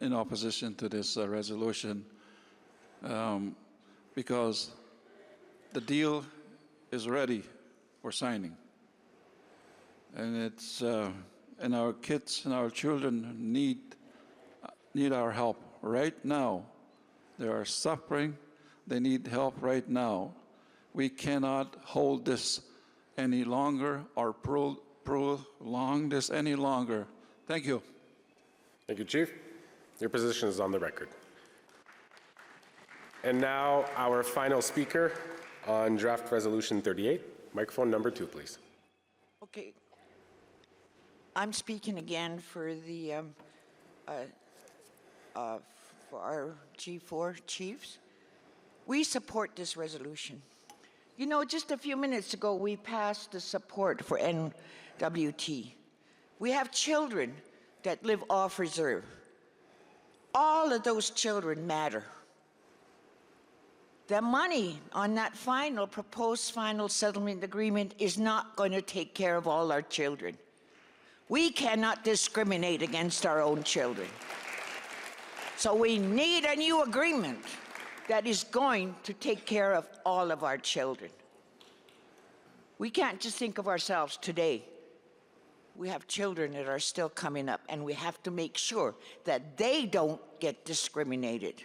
in opposition to this resolution, because the deal is ready for signing, and it's and our kids and our children need our help right now. They are suffering. They need help right now. We cannot hold this any longer or prolong this any longer. Thank you. Thank you, Chief. Your position is on the record. And now our final speaker on draft resolution 38. Microphone number 2, please. Okay. I'm speaking again for the for our G4 chiefs. We support this resolution. You know, just a few minutes ago, we passed the support for NWT. We have children that live off reserve. all of those children matter. The money on that proposed final settlement agreement is not going to take care of all our children. We cannot discriminate against our own children. So we need a new agreement that is going to take care of all of our children. We can't just think of ourselves today. We have children that are still coming up, and we have to make sure that they don't get discriminated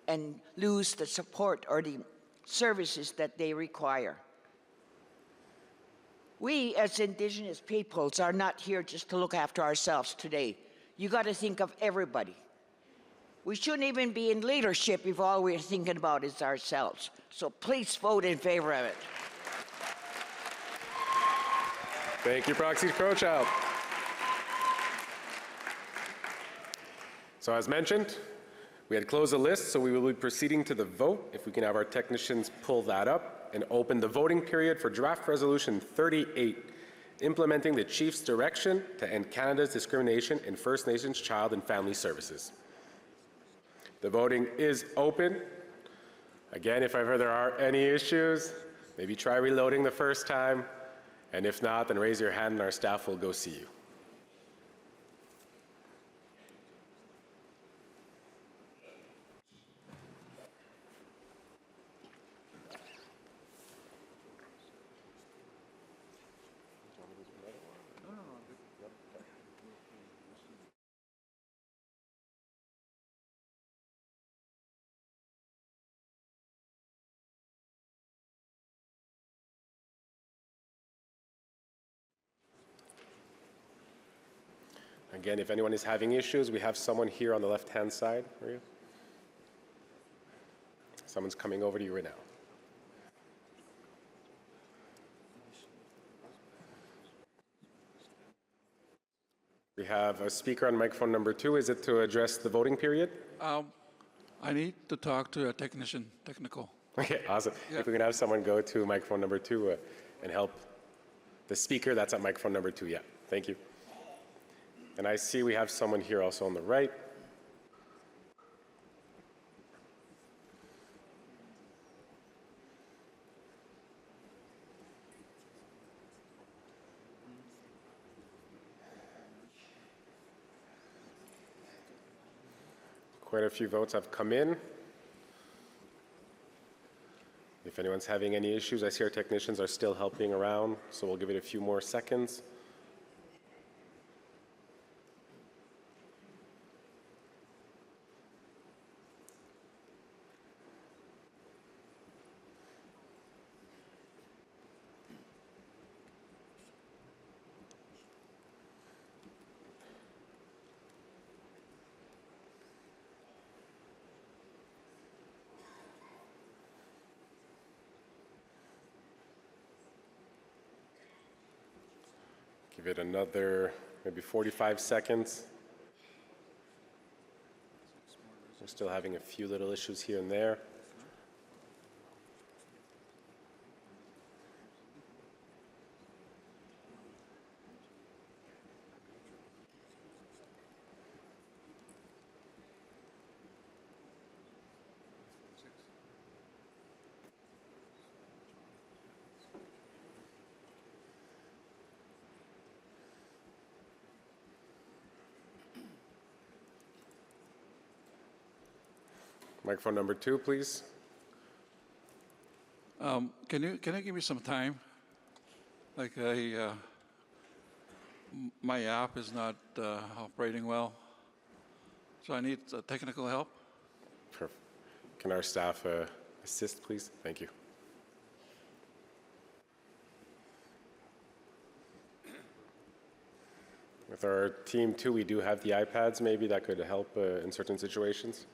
and lose the support or the services that they require. We, as Indigenous peoples, are not here just to look after ourselves today. You got to think of everybody. We shouldn't even be in leadership if all we're thinking about is ourselves. So please vote in favor of it. Thank you, Proxy Crowchild. So as mentioned, we had closed the list, so we will be proceeding to the vote. If we can have our technicians pull that up and open the voting period for Draft Resolution 38, implementing the Chief's direction to end Canada's discrimination in First Nations child and family services. The voting is open. Again, if ever there are any issues, maybe try reloading the first time, and if not, then raise your hand and our staff will go see you. Again, if anyone is having issues, we have someone here on the left-hand side. Maria? Someone's coming over to you right now. We have a speaker on microphone number 2. Is it to address the voting period? I need to talk to a technical. Okay, awesome. Yeah. If we can have someone go to microphone number 2 and help the speaker that's at microphone number 2. Yeah, thank you. And I see we have someone here also on the right. Quite a few votes have come in. If anyone's having any issues, I see our technicians are still helping around, so we'll give it a few more seconds. Give it another maybe 45 seconds. We're still having a few little issues here and there. Microphone number 2, please. Can you give me some time? Like my app is not operating well, so I need technical help. Perfect. Can our staff assist, please? Thank you. With our team too, we do have the iPads. Maybe that could help in certain situations.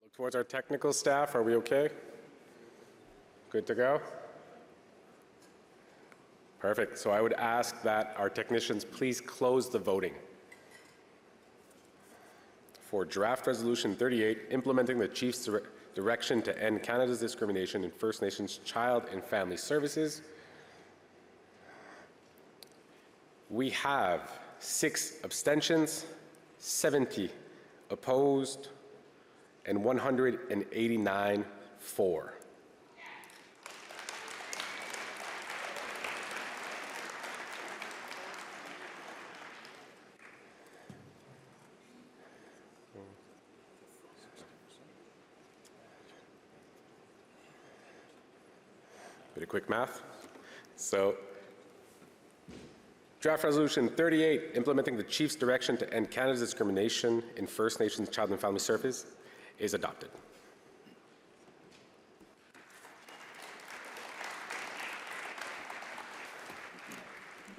Look towards our technical staff. Are we okay? Good to go? Perfect. So I would ask that our technicians please close the voting. for Draft Resolution 38, implementing the Chief's direction to end Canada's discrimination in First Nations child and family services. We have 6 abstentions, 70 opposed, and 189 for. Bit of quick math. So, Draft Resolution 38, implementing the Chief's direction to end Canada's discrimination in First Nations child and family service, is adopted.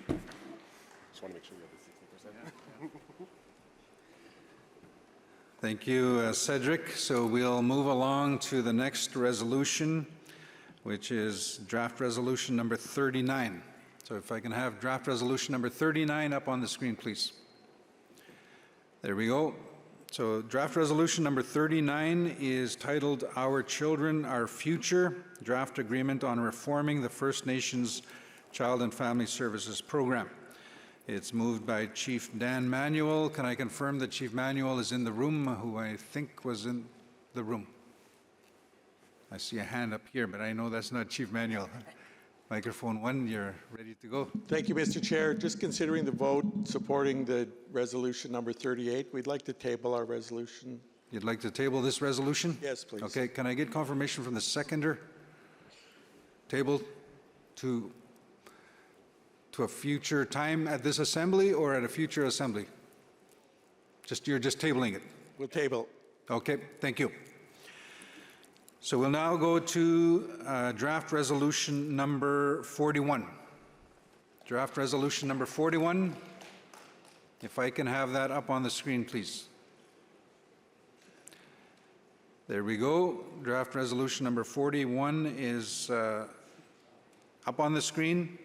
Just want to make sure you have the 60%. Thank you, Cedric. So we'll move along to the next resolution, which is draft resolution number 39. So if I can have draft resolution number 39 up on the screen, please. There we go. So draft resolution number 39 is titled Our Children, Our Future, Draft Agreement on Reforming the First Nations Child and Family Services Program. It's moved by Chief Dan Manuel. Can I confirm that Chief Manuel is in the room, who I think was in the room? I see a hand up here, but I know that's not Chief Manuel. Microphone 1, you're ready to go. Thank you, Mr. Chair. Just considering the vote supporting the resolution number 38, we'd like to table our resolution. You'd like to table this resolution? Yes, please. Okay, can I get confirmation from the seconder? Table to a future time at this assembly or at a future assembly? You're just tabling it? We'll table. Okay, thank you. So we'll now go to draft resolution number 41. Draft resolution number 41. If I can have that up on the screen, please. There we go. Draft resolution number 41 is up on the screen.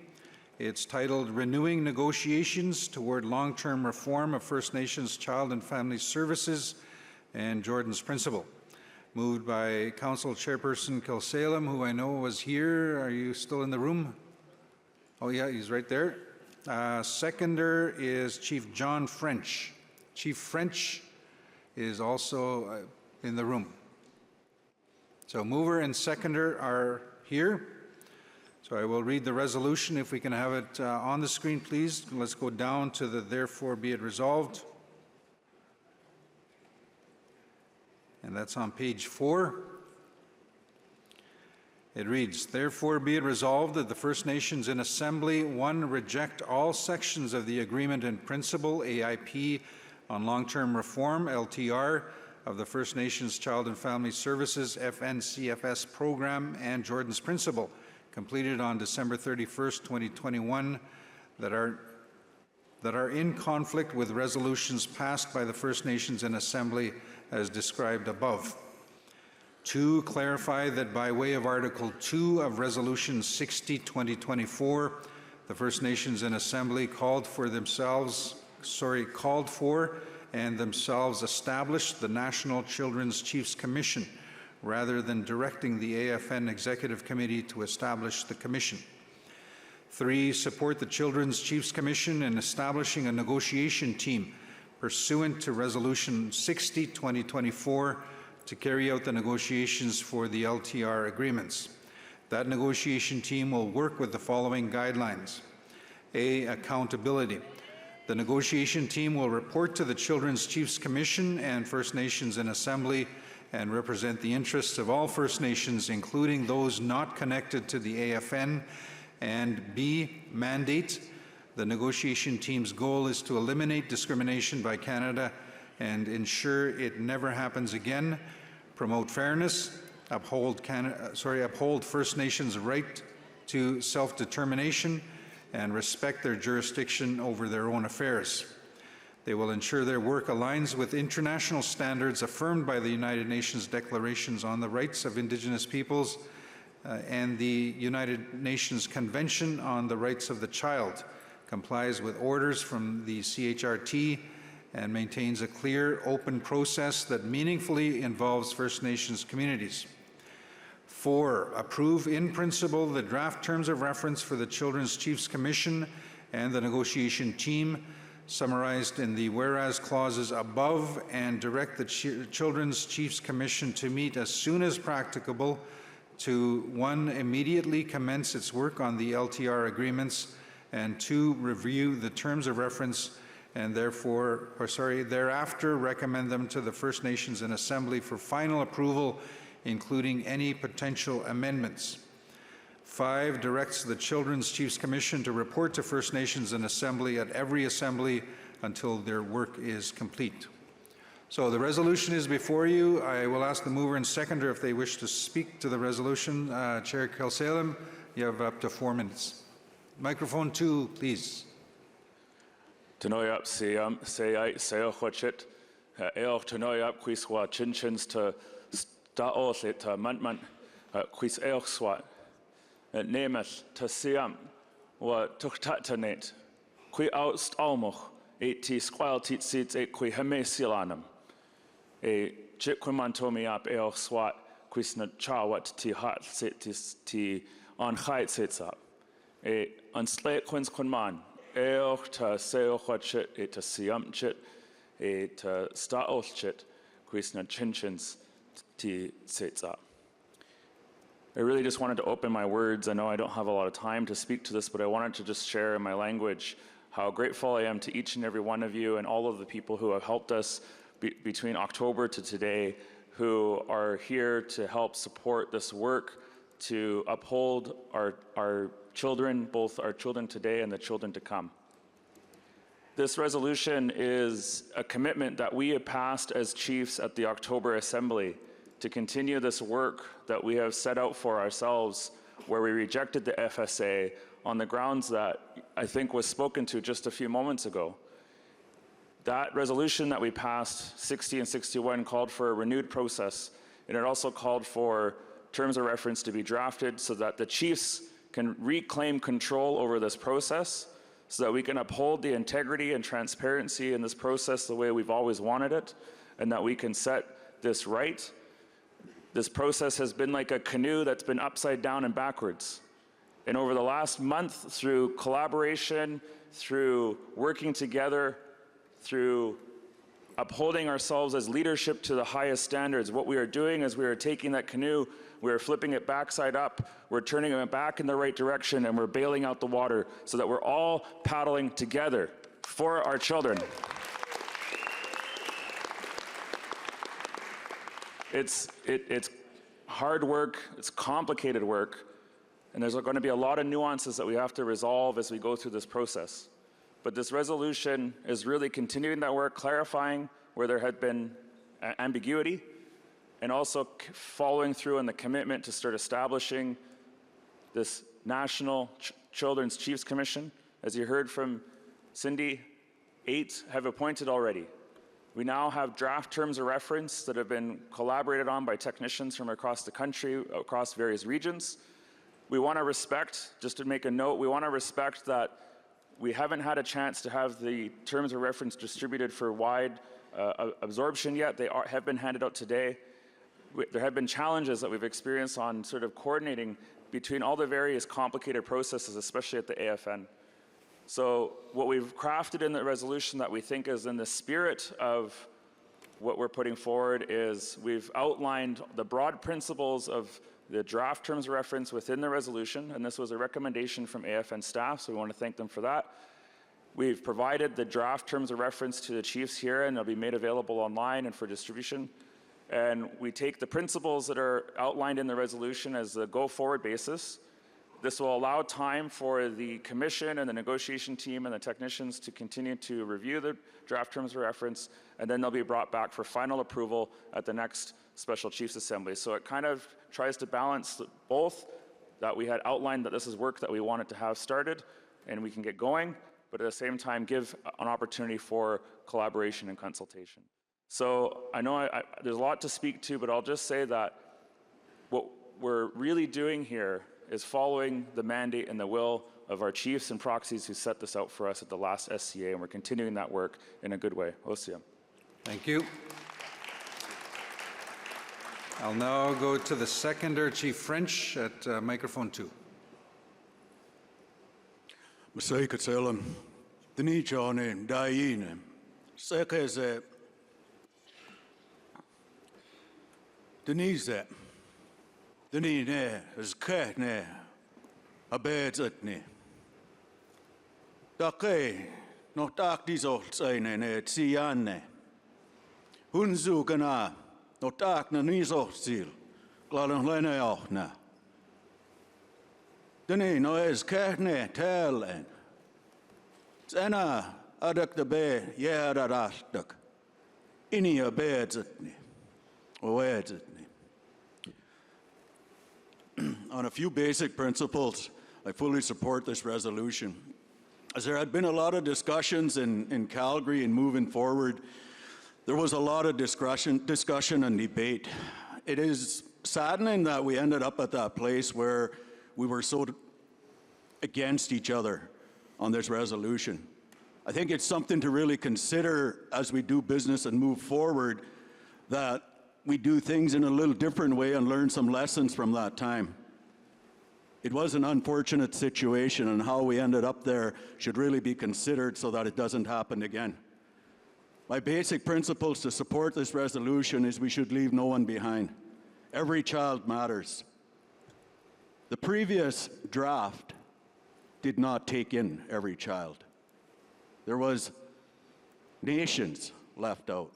It's titled Renewing Negotiations Toward Long-Term Reform of First Nations Child and Family Services and Jordan's Principle. Moved by Council Chairperson Kilsalem, who I know was here. Are you still in the room? Oh yeah, he's right there. Seconder is Chief John French. Chief French is also in the room. So mover and seconder are here. So I will read the resolution. If we can have it on the screen, please. Let's go down to the therefore be it resolved. And that's on page 4. It reads, therefore be it resolved that the First Nations in Assembly 1 reject all sections of the Agreement in Principle, AIP, on Long-Term Reform, LTR, of the First Nations Child and Family Services, FNCFS program, and Jordan's Principle, completed on December 31st, 2021, that are in conflict with resolutions passed by the First Nations in Assembly as described above. 2, clarify that by way of Article 2 of Resolution 60-2024, the First Nations in Assembly called for and themselves established the National Children's Chiefs Commission, rather than directing the AFN Executive Committee to establish the Commission. 3, support the Children's Chiefs Commission in establishing a negotiation team pursuant to Resolution 60-2024 to carry out the negotiations for the LTR agreements. That negotiation team will work with the following guidelines. A, accountability. The negotiation team will report to the Children's Chiefs Commission and First Nations in Assembly and represent the interests of all First Nations, including those not connected to the AFN. And B, mandate. The negotiation team's goal is to eliminate discrimination by Canada and ensure it never happens again, promote fairness, uphold First Nations' right to self-determination, and respect their jurisdiction over their own affairs. They will ensure their work aligns with international standards affirmed by the United Nations Declarations on the Rights of Indigenous Peoples and the United Nations Convention on the Rights of the Child, complies with orders from the CHRT and maintains a clear, open process that meaningfully involves First Nations communities. 4, approve in principle the draft terms of reference for the Children's Chiefs Commission and the negotiation team summarized in the whereas clauses above, and direct the Children's Chiefs Commission to meet as soon as practicable to 1, immediately commence its work on the LTR agreements, and 2, review the terms of reference and thereafter recommend them to the First Nations and Assembly for final approval, including any potential amendments. 5, directs the Children's Chiefs Commission to report to First Nations and Assembly at every assembly until their work is complete. So the resolution is before you. I will ask the mover and seconder if they wish to speak to the resolution. Chair Kelsalem, you have up to 4 minutes. Microphone 2, please. Tanoyap say tanoyap quiswa chinchins to staoth to mantman quis swat. Nemeth to siam wa tuktatanate qui outst almoch ti squal tit seats qui hame silanum chit quimantomi up swat quis na chawat ti hat sit ti on height sits up on slate quins quinman ta seo chit to siam chit to staoth chit quis na chinchins ti sits up. I really just wanted to open my words. I know I don't have a lot of time to speak to this, but I wanted to just share in my language how grateful I am to each and every one of you and all of the people who have helped us between October to today, who are here to help support this work to uphold our children, both our children today and the children to come. This resolution is a commitment that we have passed as chiefs at the October Assembly to continue this work that we have set out for ourselves, where we rejected the FSA on the grounds that I think was spoken to just a few moments ago. That resolution that we passed, 60 and 61, called for a renewed process, and it also called for terms of reference to be drafted so that the chiefs can reclaim control over this process, so that we can uphold the integrity and transparency in this process the way we've always wanted it, and that we can set this right. This process has been like a canoe that's been upside down and backwards. And over the last month, through collaboration, through working together, through upholding ourselves as leadership to the highest standards, what we are doing is we are taking that canoe, we are flipping it backside up, we're turning it back in the right direction, and we're bailing out the water so that we're all paddling together for our children. It's hard work, it's complicated work, and there's going to be a lot of nuances that we have to resolve as we go through this process. But this resolution is really continuing that work, clarifying where there had been ambiguity, and also following through on the commitment to start establishing this National Children's Chiefs Commission. As you heard from Cindy, 8 have appointed already. We now have draft terms of reference that have been collaborated on by technicians from across the country, across various regions. We want to respect, just to make a note, we want to respect that we haven't had a chance to have the terms of reference distributed for wide absorption yet. They have been handed out today. There have been challenges that we've experienced on sort of coordinating between all the various complicated processes, especially at the AFN. So what we've crafted in the resolution that we think is in the spirit of what we're putting forward is we've outlined the broad principles of the draft terms of reference within the resolution, and this was a recommendation from AFN staff, so we want to thank them for that. We've provided the draft terms of reference to the chiefs here, and they'll be made available online and for distribution. And we take the principles that are outlined in the resolution as the go-forward basis. This will allow time for the commission and the negotiation team and the technicians to continue to review the draft terms of reference, and then they'll be brought back for final approval at the next Special Chiefs Assembly. So it kind of tries to balance both, that we had outlined that this is work that we wanted to have started and we can get going, but at the same time give an opportunity for collaboration and consultation. So I know there's a lot to speak to, but I'll just say that what we're really doing here is following the mandate and the will of our chiefs and proxies who set this out for us at the last SCA, and we're continuing that work in a good way. Osia. Thank you. I'll now go to the seconder, Chief French, at microphone 2. Masai Katsalam, Dini Chane, Daine, Sekeze, Denise, Denine, as Katne, Abedzatne. Dake, no tak diesel seine, Tsiane. Hunzu gana, no tak na nisochsil, Gladan Lene auch na. Dini no es Katne, Tellen. Zena, Adak the Bay, Yadastak. Ini Abedzatne. On a few basic principles, I fully support this resolution. As there had been a lot of discussions in Calgary and moving forward, there was a lot of discussion and debate. It is saddening that we ended up at that place where we were so against each other on this resolution. I think it's something to really consider as we do business and move forward, that we do things in a little different way and learn some lessons from that time. It was an unfortunate situation, and how we ended up there should really be considered so that it doesn't happen again. My basic principles to support this resolution is we should leave no one behind. Every child matters. The previous draft did not take in every child. There was nations left out.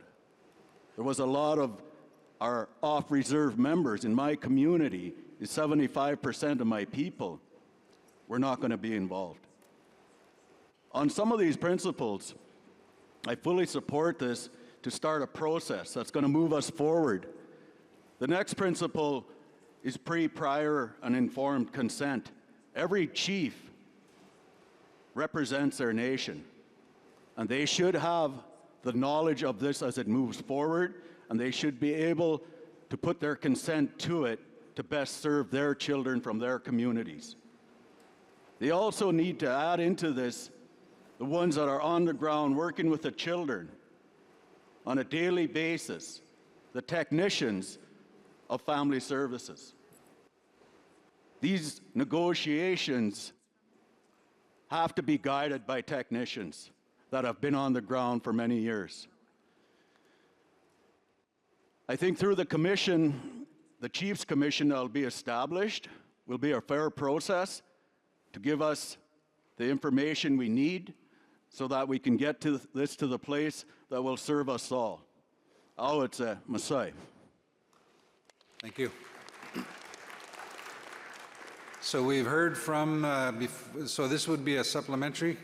There was a lot of our off-reserve members in my community. 75% of my people were not going to be involved. On some of these principles, I fully support this to start a process that's going to move us forward. The next principle is prior, and informed consent. Every chief represents their nation, and they should have the knowledge of this as it moves forward, and they should be able to put their consent to it to best serve their children from their communities. They also need to add into this the ones that are on the ground working with the children on a daily basis, the technicians of family services. These negotiations have to be guided by technicians that have been on the ground for many years. I think through the commission, the Chiefs Commission that will be established will be a fair process to give us the information we need so that we can get to this to the place that will serve us all. It's a Masai. Thank you. So we've heard from, so this would be a supplementary.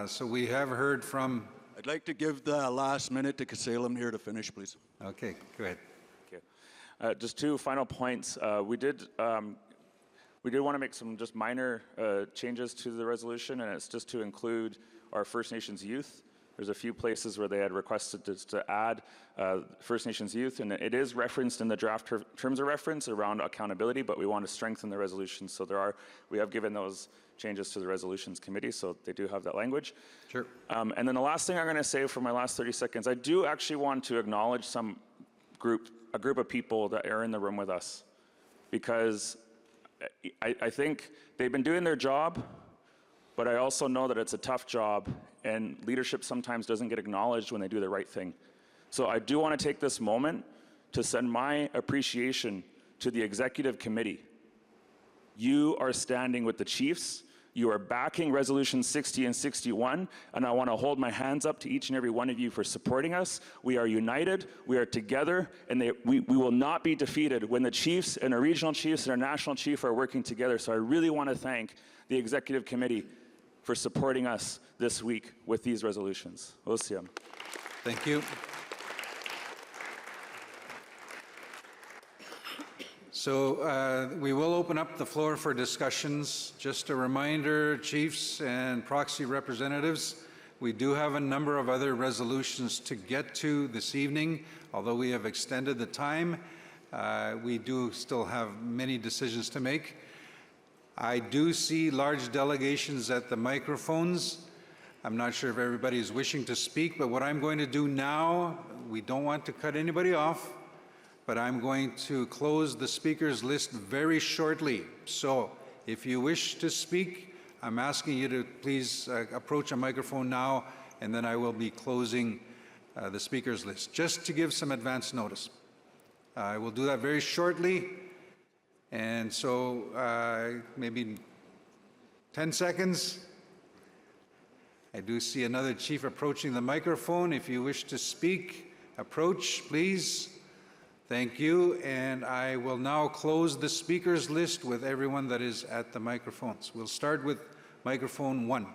So we have heard from. I'd like to give the last minute to Kasalem here to finish, please. Okay, go ahead. Thank you. Just two final points. We did want to make some just minor changes to the resolution, and it's just to include our First Nations youth. There's a few places where they had requested to add First Nations youth, and it is referenced in the draft terms of reference around accountability, but we want to strengthen the resolution. So we have given those changes to the resolutions committee, so they do have that language. Sure. And then the last thing I'm going to say for my last 30 seconds, I do actually want to acknowledge a group of people that are in the room with us, because I think they've been doing their job, but I also know that it's a tough job, and leadership sometimes doesn't get acknowledged when they do the right thing. So I do want to take this moment to send my appreciation to the executive committee. You are standing with the chiefs. You are backing Resolution 60 and 61, and I want to hold my hands up to each and every one of you for supporting us. We are united, we are together, and we will not be defeated when the chiefs and our regional chiefs and our national chief are working together. So I really want to thank the executive committee for supporting us this week with these resolutions. Osia. Thank you. So we will open up the floor for discussions. Just a reminder, chiefs and proxy representatives, we do have a number of other resolutions to get to this evening. Although we have extended the time, we do still have many decisions to make. I do see large delegations at the microphones. I'm not sure if everybody is wishing to speak, but what I'm going to do now, we don't want to cut anybody off, but I'm going to close the speakers list very shortly. So if you wish to speak, I'm asking you to please approach a microphone now, and then I will be closing the speakers list, just to give some advance notice. I will do that very shortly, and so maybe 10 seconds. I do see another chief approaching the microphone. If you wish to speak, approach, please. Thank you. And I will now close the speakers list with everyone that is at the microphones. We'll start with microphone 1.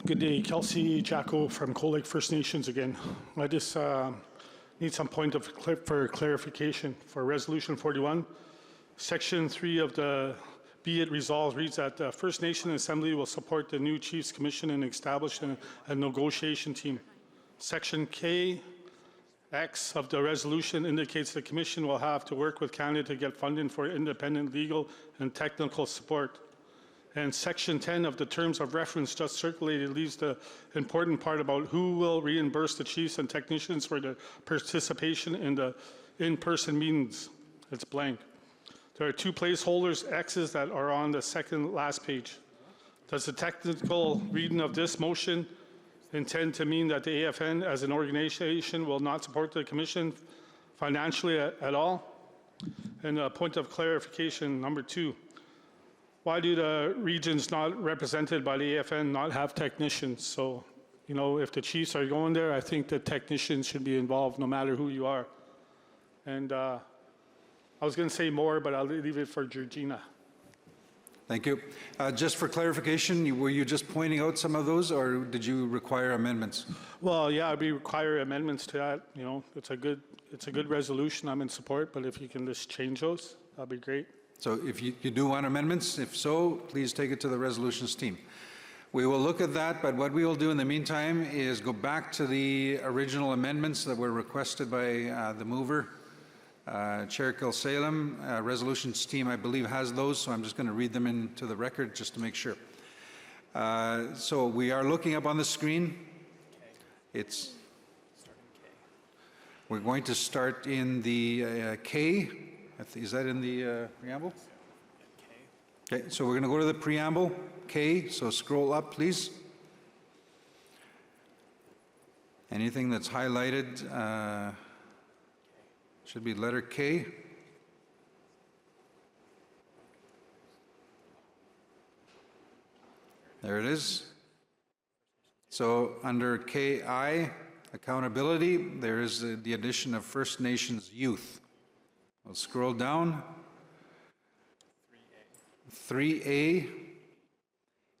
Good day, Kelsey Jacko from Cold Lake First Nations again. I just need some point of clarification for Resolution 41. Section 3 of the Be It Resolved reads that the First Nation Assembly will support the new Chiefs Commission and establish a negotiation team. Section K X of the resolution indicates the Commission will have to work with Canada to get funding for independent legal and technical support. And Section 10 of the terms of reference just circulated leaves the important part about who will reimburse the chiefs and technicians for their participation in the in-person meetings. It's blank. There are 2 placeholders, X's, that are on the second last page. Does the technical reading of this motion intend to mean that the AFN as an organization will not support the Commission financially at all? And a point of clarification, number 2. Why do the regions not represented by the AFN not have technicians? So, you know, if the chiefs are going there, I think the technicians should be involved no matter who you are. And I was going to say more, but I'll leave it for Georgina. Thank you. Just for clarification, were you just pointing out some of those, or did you require amendments? Well, yeah, I'd require amendments to that. You know, it's a good resolution. I'm in support, but if you can just change those, that'd be great. So if you do want amendments, if so, please take it to the resolutions team. We will look at that, but what we will do in the meantime is go back to the original amendments that were requested by the mover. Chair Kilsalem, resolutions team, I believe, has those, so I'm just going to read them into the record just to make sure. So we are looking up on the screen. We're going to start in the K. Is that in the preamble? Okay, so we're going to go to the preamble, K, so scroll up, please. Anything that's highlighted should be letter K. There it is. So under KI, accountability, there is the addition of First Nations youth. We'll scroll down. 3A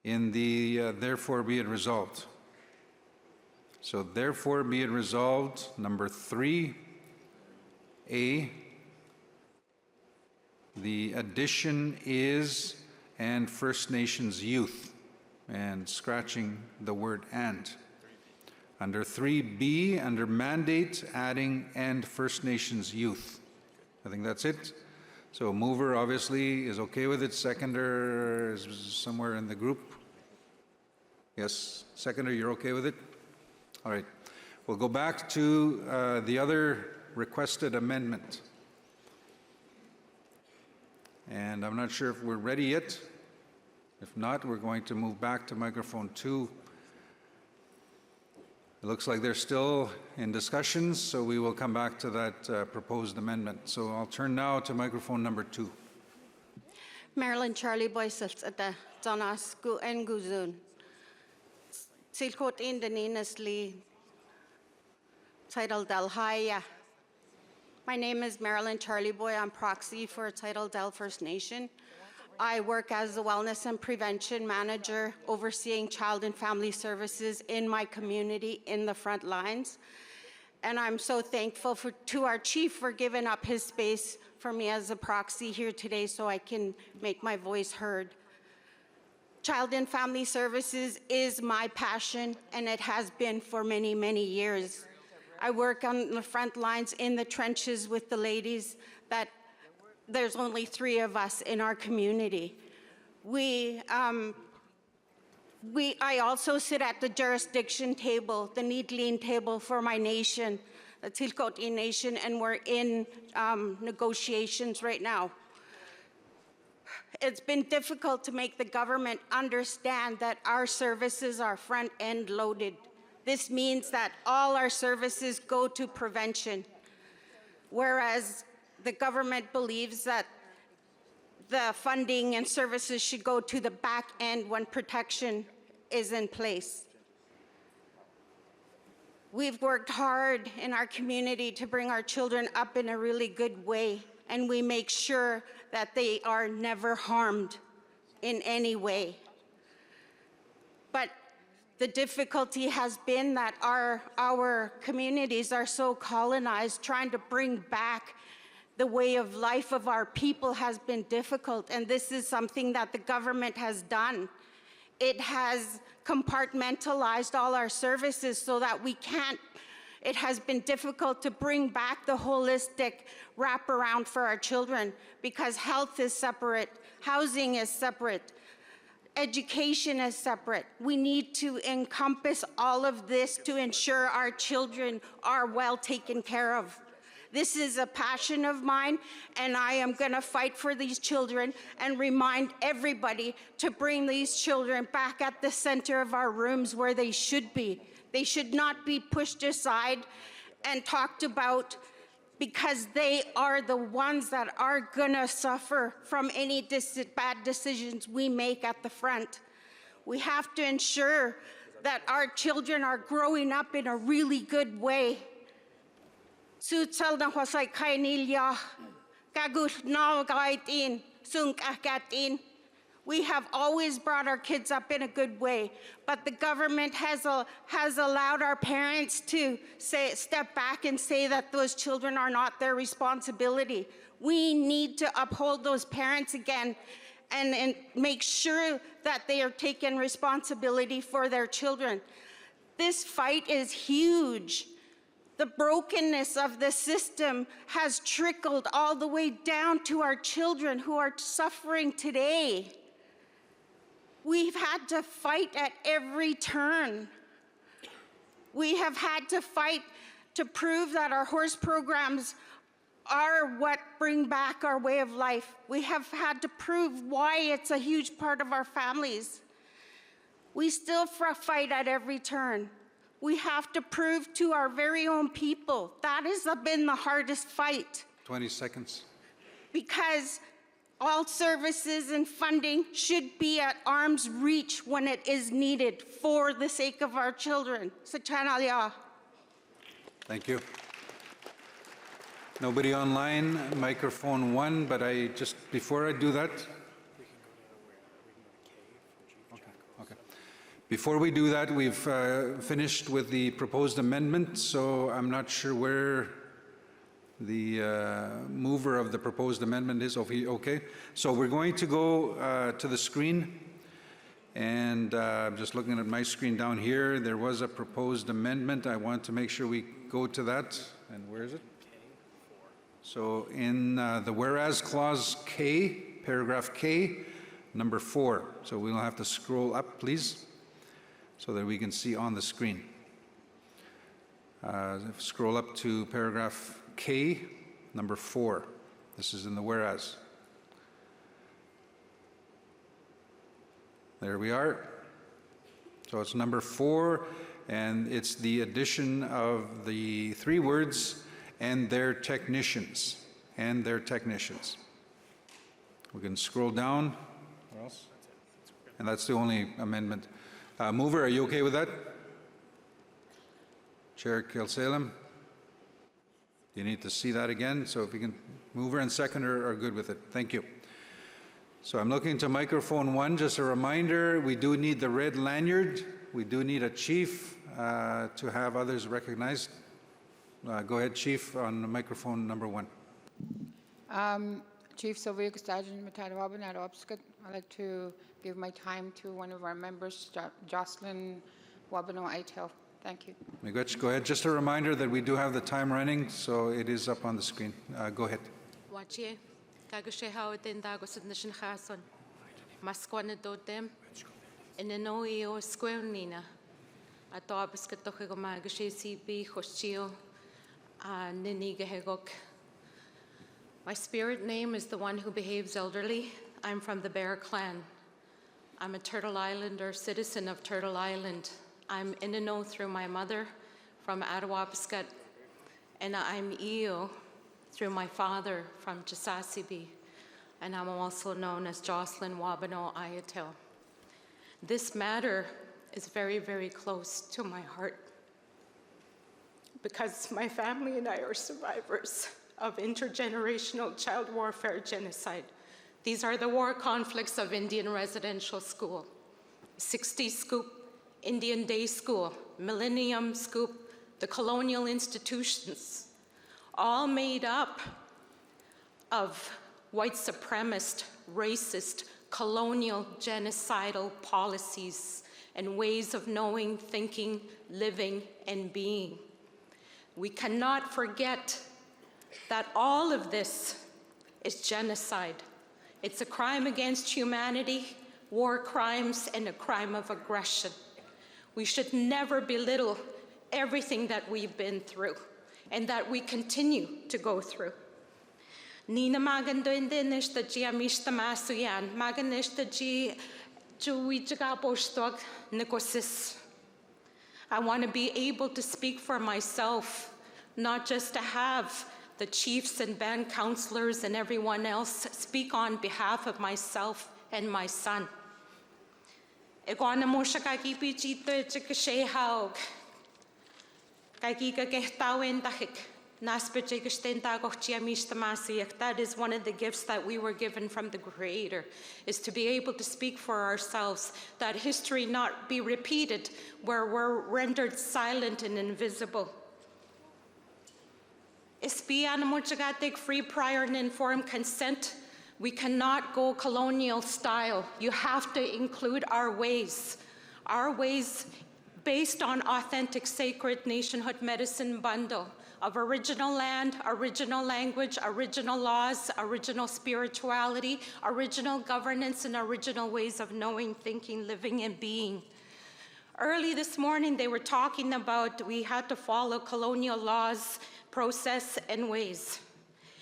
in the therefore be it resolved. So therefore be it resolved, number 3A, the addition is and First Nations youth, and scratching the word and. Under 3B, under mandate, adding and First Nations youth. I think that's it. So mover obviously is okay with it. Seconder is somewhere in the group. Yes, seconder, you're okay with it? All right. We'll go back to the other requested amendment. And I'm not sure if we're ready yet. If not, we're going to move back to microphone 2. It looks like they're still in discussions, so we will come back to that proposed amendment. So I'll turn now to microphone number 2. Marilyn Charlie Boyce at the Donas Gu and Guzun. Silkot in the Ninasli Title Del Haya. My name is Marilyn Charlie Boy. I'm proxy for Title Del First Nation. I work as a wellness and prevention manager overseeing child and family services in my community in the front lines. And I'm so thankful to our chief for giving up his space for me as a proxy here today so I can make my voice heard. Child and family services is my passion, and it has been for many, many years. I work on the front lines in the trenches with the ladies that there's only 3 of us in our community. I also sit at the jurisdiction table, the Needling table for my nation, the Tilkoti Nation, and we're in negotiations right now. It's been difficult to make the government understand that our services are front-end loaded. This means that all our services go to prevention, whereas the government believes that the funding and services should go to the back end when protection is in place. We've worked hard in our community to bring our children up in a really good way, and we make sure that they are never harmed in any way. But the difficulty has been that our communities are so colonized. Trying to bring back the way of life of our people has been difficult, and this is something that the government has done. It has compartmentalized all our services so that we can't. It has been difficult to bring back the holistic wraparound for our children because health is separate, housing is separate, education is separate. We need to encompass all of this to ensure our children are well taken care of. This is a passion of mine, and I am going to fight for these children and remind everybody to bring these children back at the center of our rooms where they should be. They should not be pushed aside and talked about because they are the ones that are going to suffer from any bad decisions we make at the front. We have to ensure that our children are growing up in a really good way. Sutsal na hosay kainilya, kagus na gaitin, sung akatin. We have always brought our kids up in a good way, but the government has allowed our parents to step back and say that those children are not their responsibility. We need to uphold those parents again and make sure that they are taking responsibility for their children. This fight is huge. The brokenness of the system has trickled all the way down to our children who are suffering today. We've had to fight at every turn. We have had to fight to prove that our horse programs are what bring back our way of life. We have had to prove why it's a huge part of our families. We still fight at every turn. We have to prove to our very own people. That has been the hardest fight. 20 seconds. Because all services and funding should be at arm's reach when it is needed for the sake of our children. Thank you. Nobody online, microphone 1, but before I do that, before we do that, we've finished with the proposed amendment, so I'm not sure where the mover of the proposed amendment is. Okay, so we're going to go to the screen, and I'm just looking at my screen down here. There was a proposed amendment. I want to make sure we go to that. And where is it? So in the whereas clause K, paragraph K, number 4. So we'll have to scroll up, please, so that we can see on the screen. Scroll up to paragraph K, number 4. This is in the whereas. There we are. So it's number 4, and it's the addition of the 3 words, and their technicians, and their technicians. We can scroll down. Where else? And that's the only amendment. Mover, are you okay with that? Chair Kilsalem? You need to see that again, so if you can, mover and seconder are good with it. Thank you. So I'm looking to microphone 1. Just a reminder, we do need the red lanyard. We do need a chief to have others recognized. Go ahead, Chief, on microphone number 1. Chief Sylvia Gustajan Matadawabin at Obscut. I'd like to give my time to one of our members, Jocelyn Wabano Aitel. Thank you. Miigwech, go ahead. Just a reminder that we do have the time running, so it is up on the screen. Go ahead. Wachie. Gagashe Howden Dagos in the Shinhason. Masquana dotem. In an OEO square Nina. A Dobskatogo Magashe CB, Hoshio, Niniga Hegok. My spirit name is the one who behaves elderly. I'm from the Bear Clan. I'm a Turtle Islander, citizen of Turtle Island. I'm Inano through my mother from Ottawa, and I'm Eo through my father from Chisasibi, and I'm also known as Jocelyn Wabano Ayatel. This matter is very, very close to my heart because my family and I are survivors of intergenerational child warfare genocide. These are the war conflicts of Indian Residential School, 60 Scoop, Indian Day School, Millennium Scoop, the colonial institutions, all made up of white supremacist, racist, colonial, genocidal policies and ways of knowing, thinking, living, and being. We cannot forget that all of this is genocide. It's a crime against humanity, war crimes, and a crime of aggression. We should never belittle everything that we've been through and that we continue to go through. Nina maganda indinishta ji amishta masuyan, maganishta ji juwijaga bostog nikosis. I want to be able to speak for myself, not just to have the chiefs and band counselors and everyone else speak on behalf of myself and my son. Iguana moshakaki pichito chikashehaug. That is one of the gifts that we were given from the Creator, is to be able to speak for ourselves, that history not be repeated where we're rendered silent and invisible. Free, prior, and informed consent. We cannot go colonial style. You have to include our ways based on authentic sacred nationhood medicine bundle of original land, original language, original laws, original spirituality, original governance, and original ways of knowing, thinking, living, and being. Early this morning, they were talking about we had to follow colonial laws, process, and ways.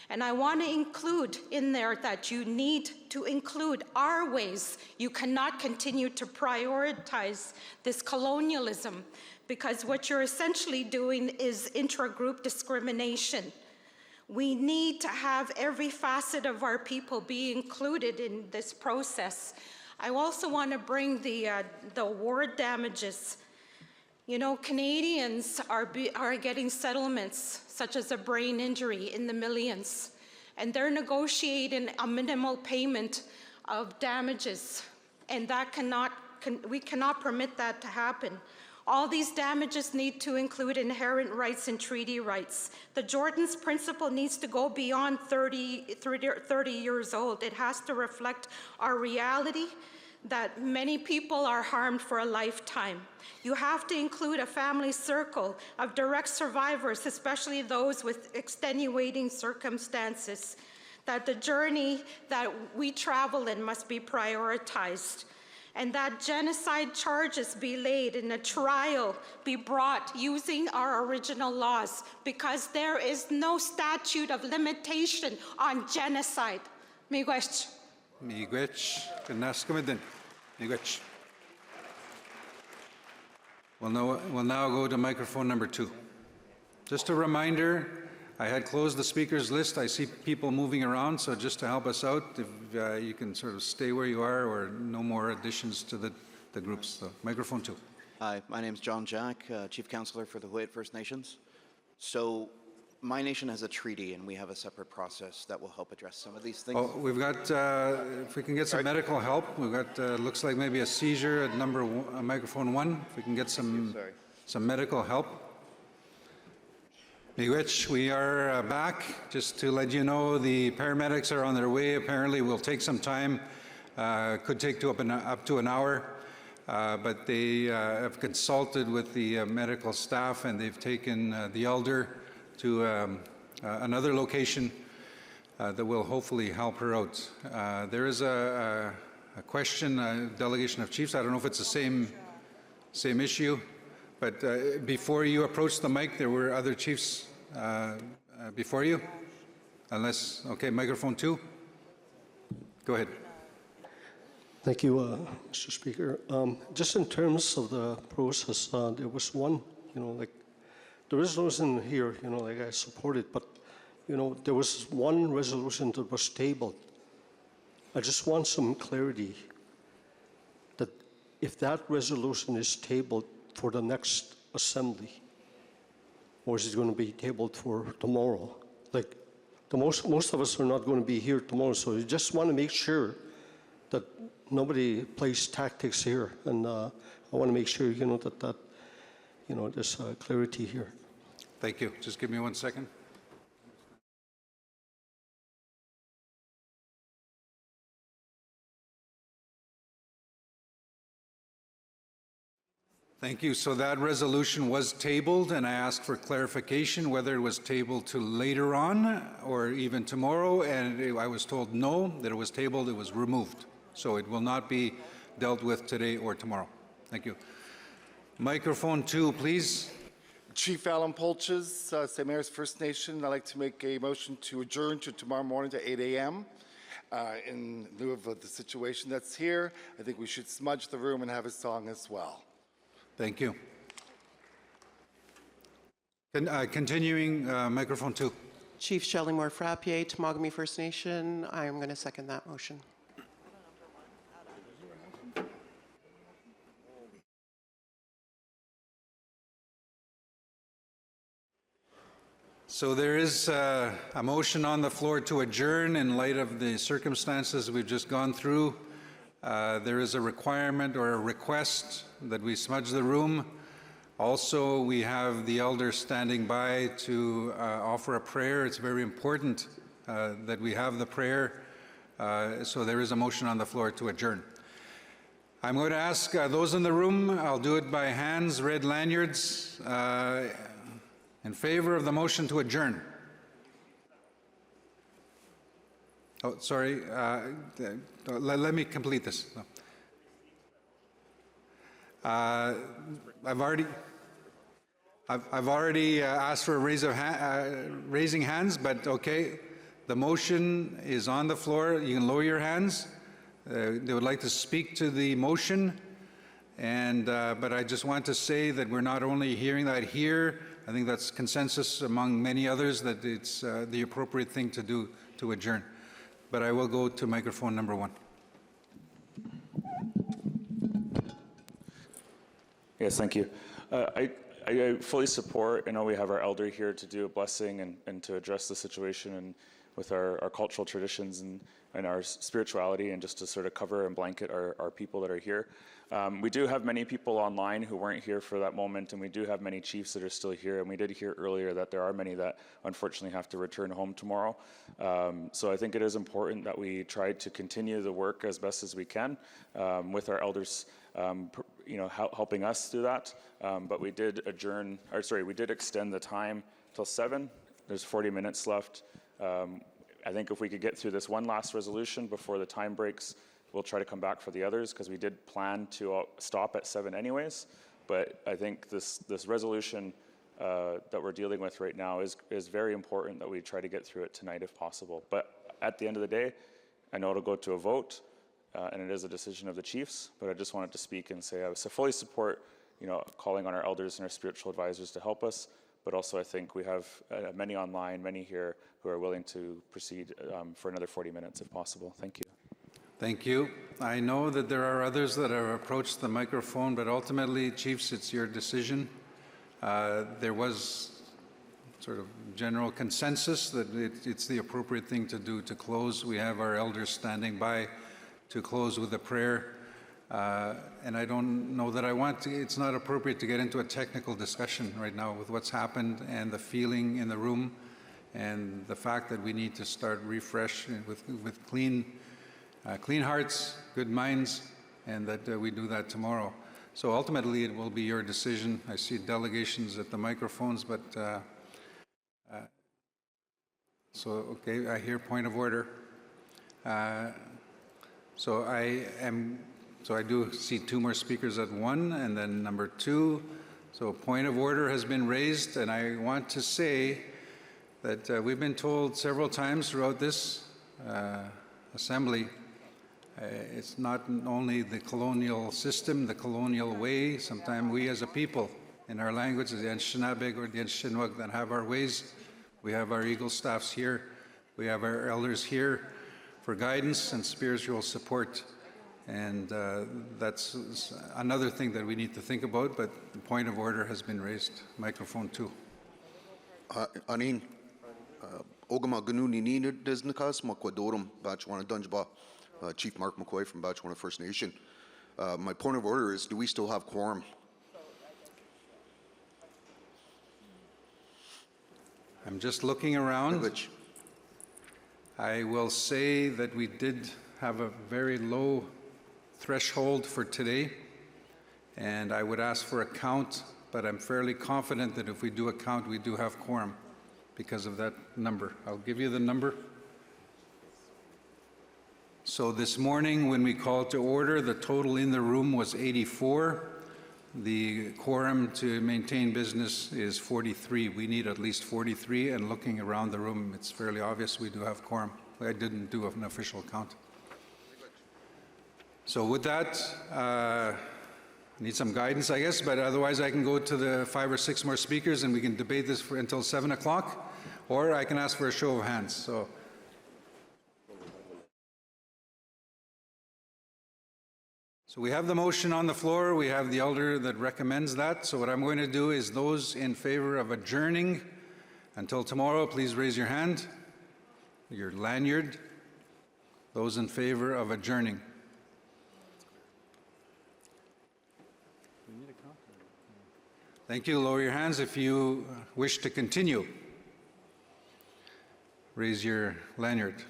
And I want to include in there that you need to include our ways. You cannot continue to prioritize this colonialism because what you're essentially doing is intra-group discrimination. We need to have every facet of our people be included in this process. I also want to bring the war damages. You know, Canadians are getting settlements such as a brain injury in the millions, and they're negotiating a minimal payment of damages, and that we cannot permit that to happen. All these damages need to include inherent rights and treaty rights. The Jordan's principle needs to go beyond 30 years old. It has to reflect our reality that many people are harmed for a lifetime. You have to include a family circle of direct survivors, especially those with extenuating circumstances, that the journey that we travel in must be prioritized, and that genocide charges be laid and a trial be brought using our original laws, because there is no statute of limitation on genocide. Miigwech. Miigwech, Kanaskamadan. Miigwech. We'll now go to microphone number 2. Just a reminder, I had closed the speakers list. I see people moving around, so just to help us out, if you can sort of stay where you are or no more additions to the groups. So, microphone 2. Hi, my name is John Jack, Chief Counselor for the Hawaiian First Nations. So my nation has a treaty, and we have a separate process that will help address some of these things. Oh, we've got, if we can get some medical help, we've got, looks like maybe a seizure at microphone 1. If we can get some medical help. Miigwech, we are back. Just to let you know, the paramedics are on their way. Apparently, will take some time. Could take up to an hour. But they have consulted with the medical staff, and they've taken the elder to another location. that will hopefully help her out. There is a question, a delegation of chiefs. I don't know if it's the same issue, but before you approached the mic, there were other chiefs before you? Unless, okay, microphone 2. Go ahead. Thank you, Mr. Speaker. Just in terms of the process, there was one, like, the resolution here, like I support it, but, there was one resolution that was tabled. I just want some clarity that if that resolution is tabled for the next assembly, or is it going to be tabled for tomorrow? Like, most of us are not going to be here tomorrow, so I just want to make sure that nobody plays tactics here, and I want to make sure, that there's clarity here. Thank you. Just give me 1 second. Thank you. So that resolution was tabled, and I asked for clarification whether it was tabled to later on or even tomorrow, and I was told no, that it was tabled, it was removed. So it will not be dealt with today or tomorrow. Thank you. Microphone 2, please. Chief Alan Polches, St. Mary's First Nation. I'd like to make a motion to adjourn to tomorrow morning to 8 a.m. In lieu of the situation that's here. I think we should smudge the room and have a song as well. Thank you. Continuing, microphone 2. Chief Shelley Moore Frappier, Temagami First Nation. I am going to second that motion. So there is a motion on the floor to adjourn in light of the circumstances we've just gone through. There is a requirement or a request that we smudge the room. Also, we have the elder standing by to offer a prayer. It's very important that we have the prayer. So there is a motion on the floor to adjourn. I'm going to ask those in the room, I'll do it by hands, red lanyards, in favor of the motion to adjourn. Oh, sorry. Let me complete this. I've already asked for a raising hands, but okay. The motion is on the floor. You can lower your hands. They would like to speak to the motion, but I just want to say that we're not only hearing that here. I think that's consensus among many others that it's the appropriate thing to do to adjourn. But I will go to microphone number 1. Yes, thank you. I fully support. I know we have our elder here to do a blessing and to address the situation and with our cultural traditions and our spirituality, and just to sort of cover and blanket our people that are here. We do have many people online who weren't here for that moment, and we do have many chiefs that are still here, and we did hear earlier that there are many that unfortunately have to return home tomorrow. So I think it is important that we try to continue the work as best as we can with our elders, helping us do that. But we did we did extend the time till 7. There's 40 minutes left. I think if we could get through this one last resolution before the time breaks, we'll try to come back for the others, because we did plan to stop at 7 anyways. But I think this resolution that we're dealing with right now is very important that we try to get through it tonight if possible. But at the end of the day, I know it'll go to a vote, and it is a decision of the chiefs. But I just wanted to speak and say I fully support, calling on our elders and our spiritual advisors to help us. But also I think we have many online, many here who are willing to proceed for another 40 minutes if possible. Thank you. Thank you. I know that there are others that have approached the microphone, but ultimately, chiefs, it's your decision. There was sort of general consensus that it's the appropriate thing to do to close. We have our elders standing by to close with a prayer. And I don't know that it's not appropriate to get into a technical discussion right now with what's happened and the feeling in the room and the fact that we need to start refresh with clean hearts, good minds, and that we do that tomorrow. So ultimately, it will be your decision. I see delegations at the microphones, but So, okay, I hear point of order. So I do see two more speakers at one, and then number two. So point of order has been raised, and I want to say that we've been told several times throughout this assembly, it's not only the colonial system, the colonial way. Sometimes we as a people, in our language, the Anishinaabe or the Anishinaabe, that have our ways. We have our Eagle staffs here. We have our elders here for guidance and spiritual support. And that's another thing that we need to think about, but the point of order has been raised. Microphone 2. Anin, Ogama Ganu Nini Disnikas, Makwadorum, Batchwana Dunjba, Chief Mark McCoy from Batchwana First Nation. My point of order is, do we still have quorum? I'm just looking around. I will say that we did have a very low threshold for today, and I would ask for a count, but I'm fairly confident that if we do a count, we do have quorum because of that number. I'll give you the number. So this morning, when we called to order, the total in the room was 84. The quorum to maintain business is 43. We need at least 43, and looking around the room, it's fairly obvious we do have quorum. I didn't do an official count. So with that, need some guidance, I guess, but otherwise I can go to the 5 or 6 more speakers and we can debate this until 7 o'clock, or I can ask for a show of hands. So we have the motion on the floor. We have the elder that recommends that. So what I'm going to do is those in favor of adjourning until tomorrow, please raise your hand, your lanyard. Those in favor of adjourning. Thank you. Lower your hands if you wish to continue. Raise your lanyard.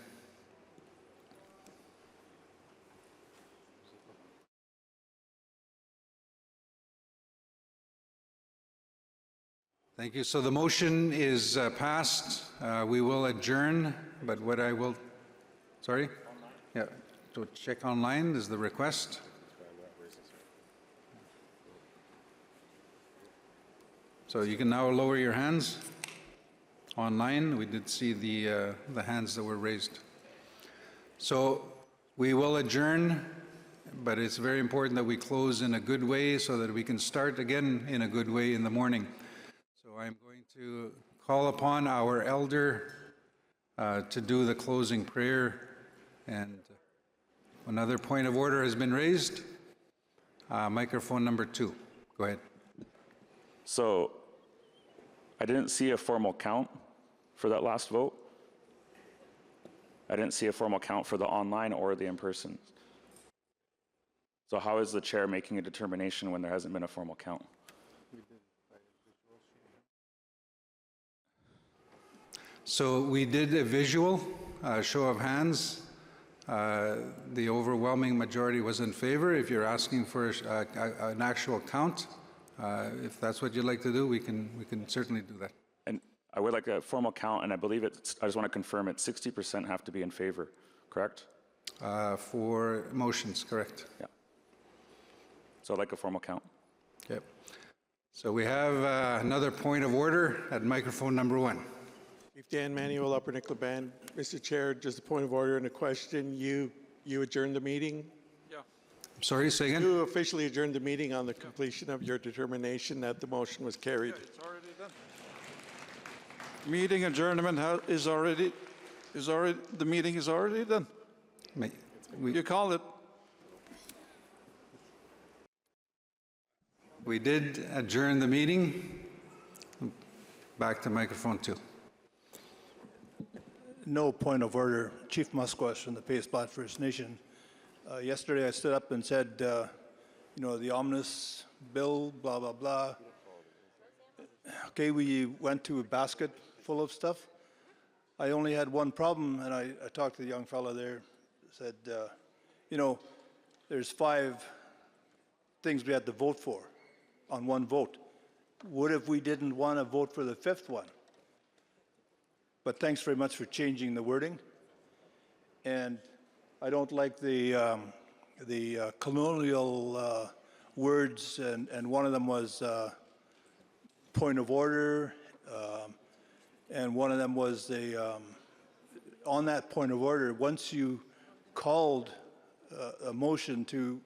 Thank you. So the motion is passed. We will adjourn, but what I will, sorry? Yeah, to check online is the request. So you can now lower your hands. Online, we did see the hands that were raised. So we will adjourn, but it's very important that we close in a good way so that we can start again in a good way in the morning. So I'm going to call upon our elder to do the closing prayer. And another point of order has been raised. Microphone number 2. Go ahead. So I didn't see a formal count for that last vote. I didn't see a formal count for the online or the in-person. So how is the chair making a determination when there hasn't been a formal count? So we did a visual show of hands. The overwhelming majority was in favor. If you're asking for an actual count, if that's what you'd like to do, we can certainly do that. And I would like a formal count, and I believe it's, I just want to confirm it, 60% have to be in favor, correct? For motions, correct. Yeah. So I'd like a formal count. Okay. So we have another point of order at microphone number 1. Chief Dan Manuel, Upper Nicola Band. Mr. Chair, just a point of order and a question. You adjourned the meeting? Sorry, say again? You officially adjourned the meeting on the completion of your determination that the motion was carried. Yeah, it's already done. Meeting adjournment the meeting is already done. You call it. We did adjourn the meeting. Back to microphone 2. No point of order. Chief Musquesh from the Pace-Spot First Nation. Yesterday I stood up and said, you know, the ominous bill, blah, blah, blah. Okay, we went to a basket full of stuff. I only had one problem, and I talked to the young fellow there, said, you know, there's 5 things we had to vote for on one vote. What if we didn't want to vote for the 5th one? but thanks very much for changing the wording. And I don't like the colonial words, and one of them was point of order, and one of them was on that point of order, once you called a motion to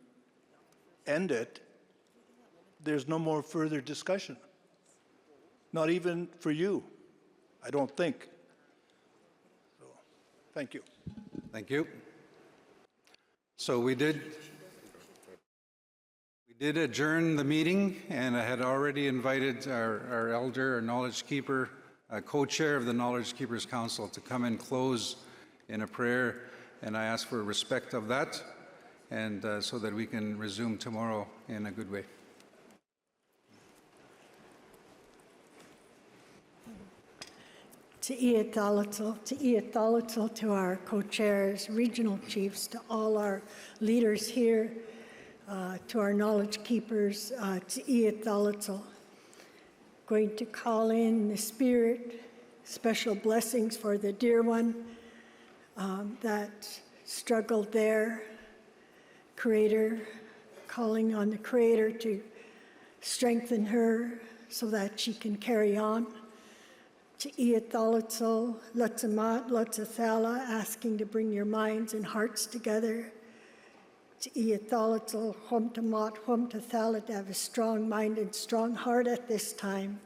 end it, there's no more further discussion. Not even for you, I don't think. So, thank you. Thank you. So we did adjourn the meeting, and I had already invited our elder, our knowledge keeper, co-chair of the Knowledge Keepers Council, to come and close in a prayer, and I ask for respect of that, and so that we can resume tomorrow in a good way. To our co-chairs, regional chiefs, to all our leaders here, to our knowledge keepers, going to call in the Spirit, special blessings for the dear one that struggled there. Creator, calling on the Creator to strengthen her so that she can carry on. Asking to bring your minds and hearts together. To have a strong mind and strong heart at this time.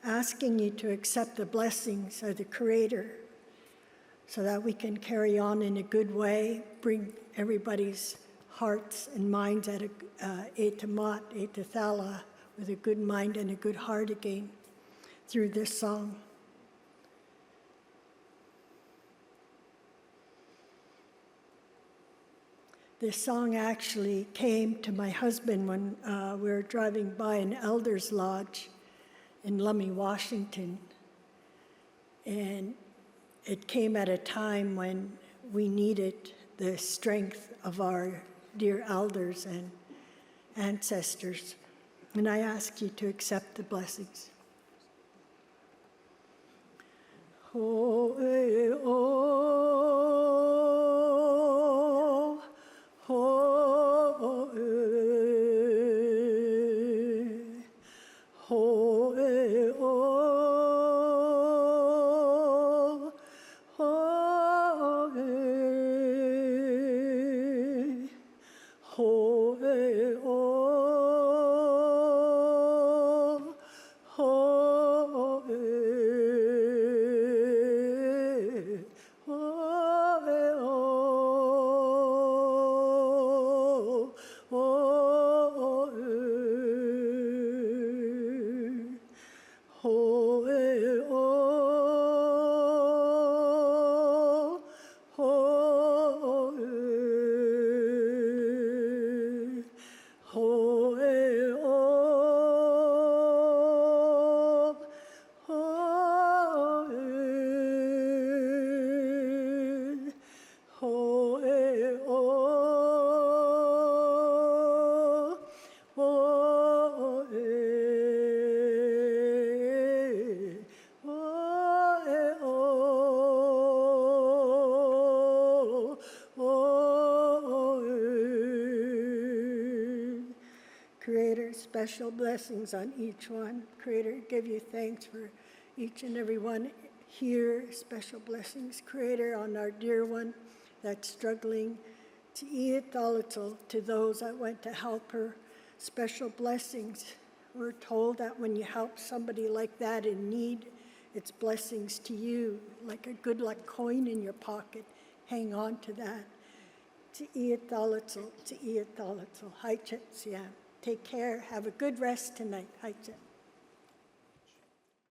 Asking you to accept the blessings of the Creator so that we can carry on in a good way, bring everybody's hearts and minds at with a good mind and a good heart again through this song. This song actually came to my husband when we were driving by an elder's lodge in Lummi, Washington. And it came at a time when we needed the strength of our dear elders and ancestors. And I ask you to accept the blessings. Oh, oh, oh, Creator, special blessings on each one. Creator, give you thanks for each and every one here. Special blessings, Creator, on our dear one that's struggling. To those that went to help her. Special blessings. We're told that when you help somebody like that in need, it's blessings to you, like a good luck coin in your pocket. Hang on to that. Take care. Have a good rest tonight.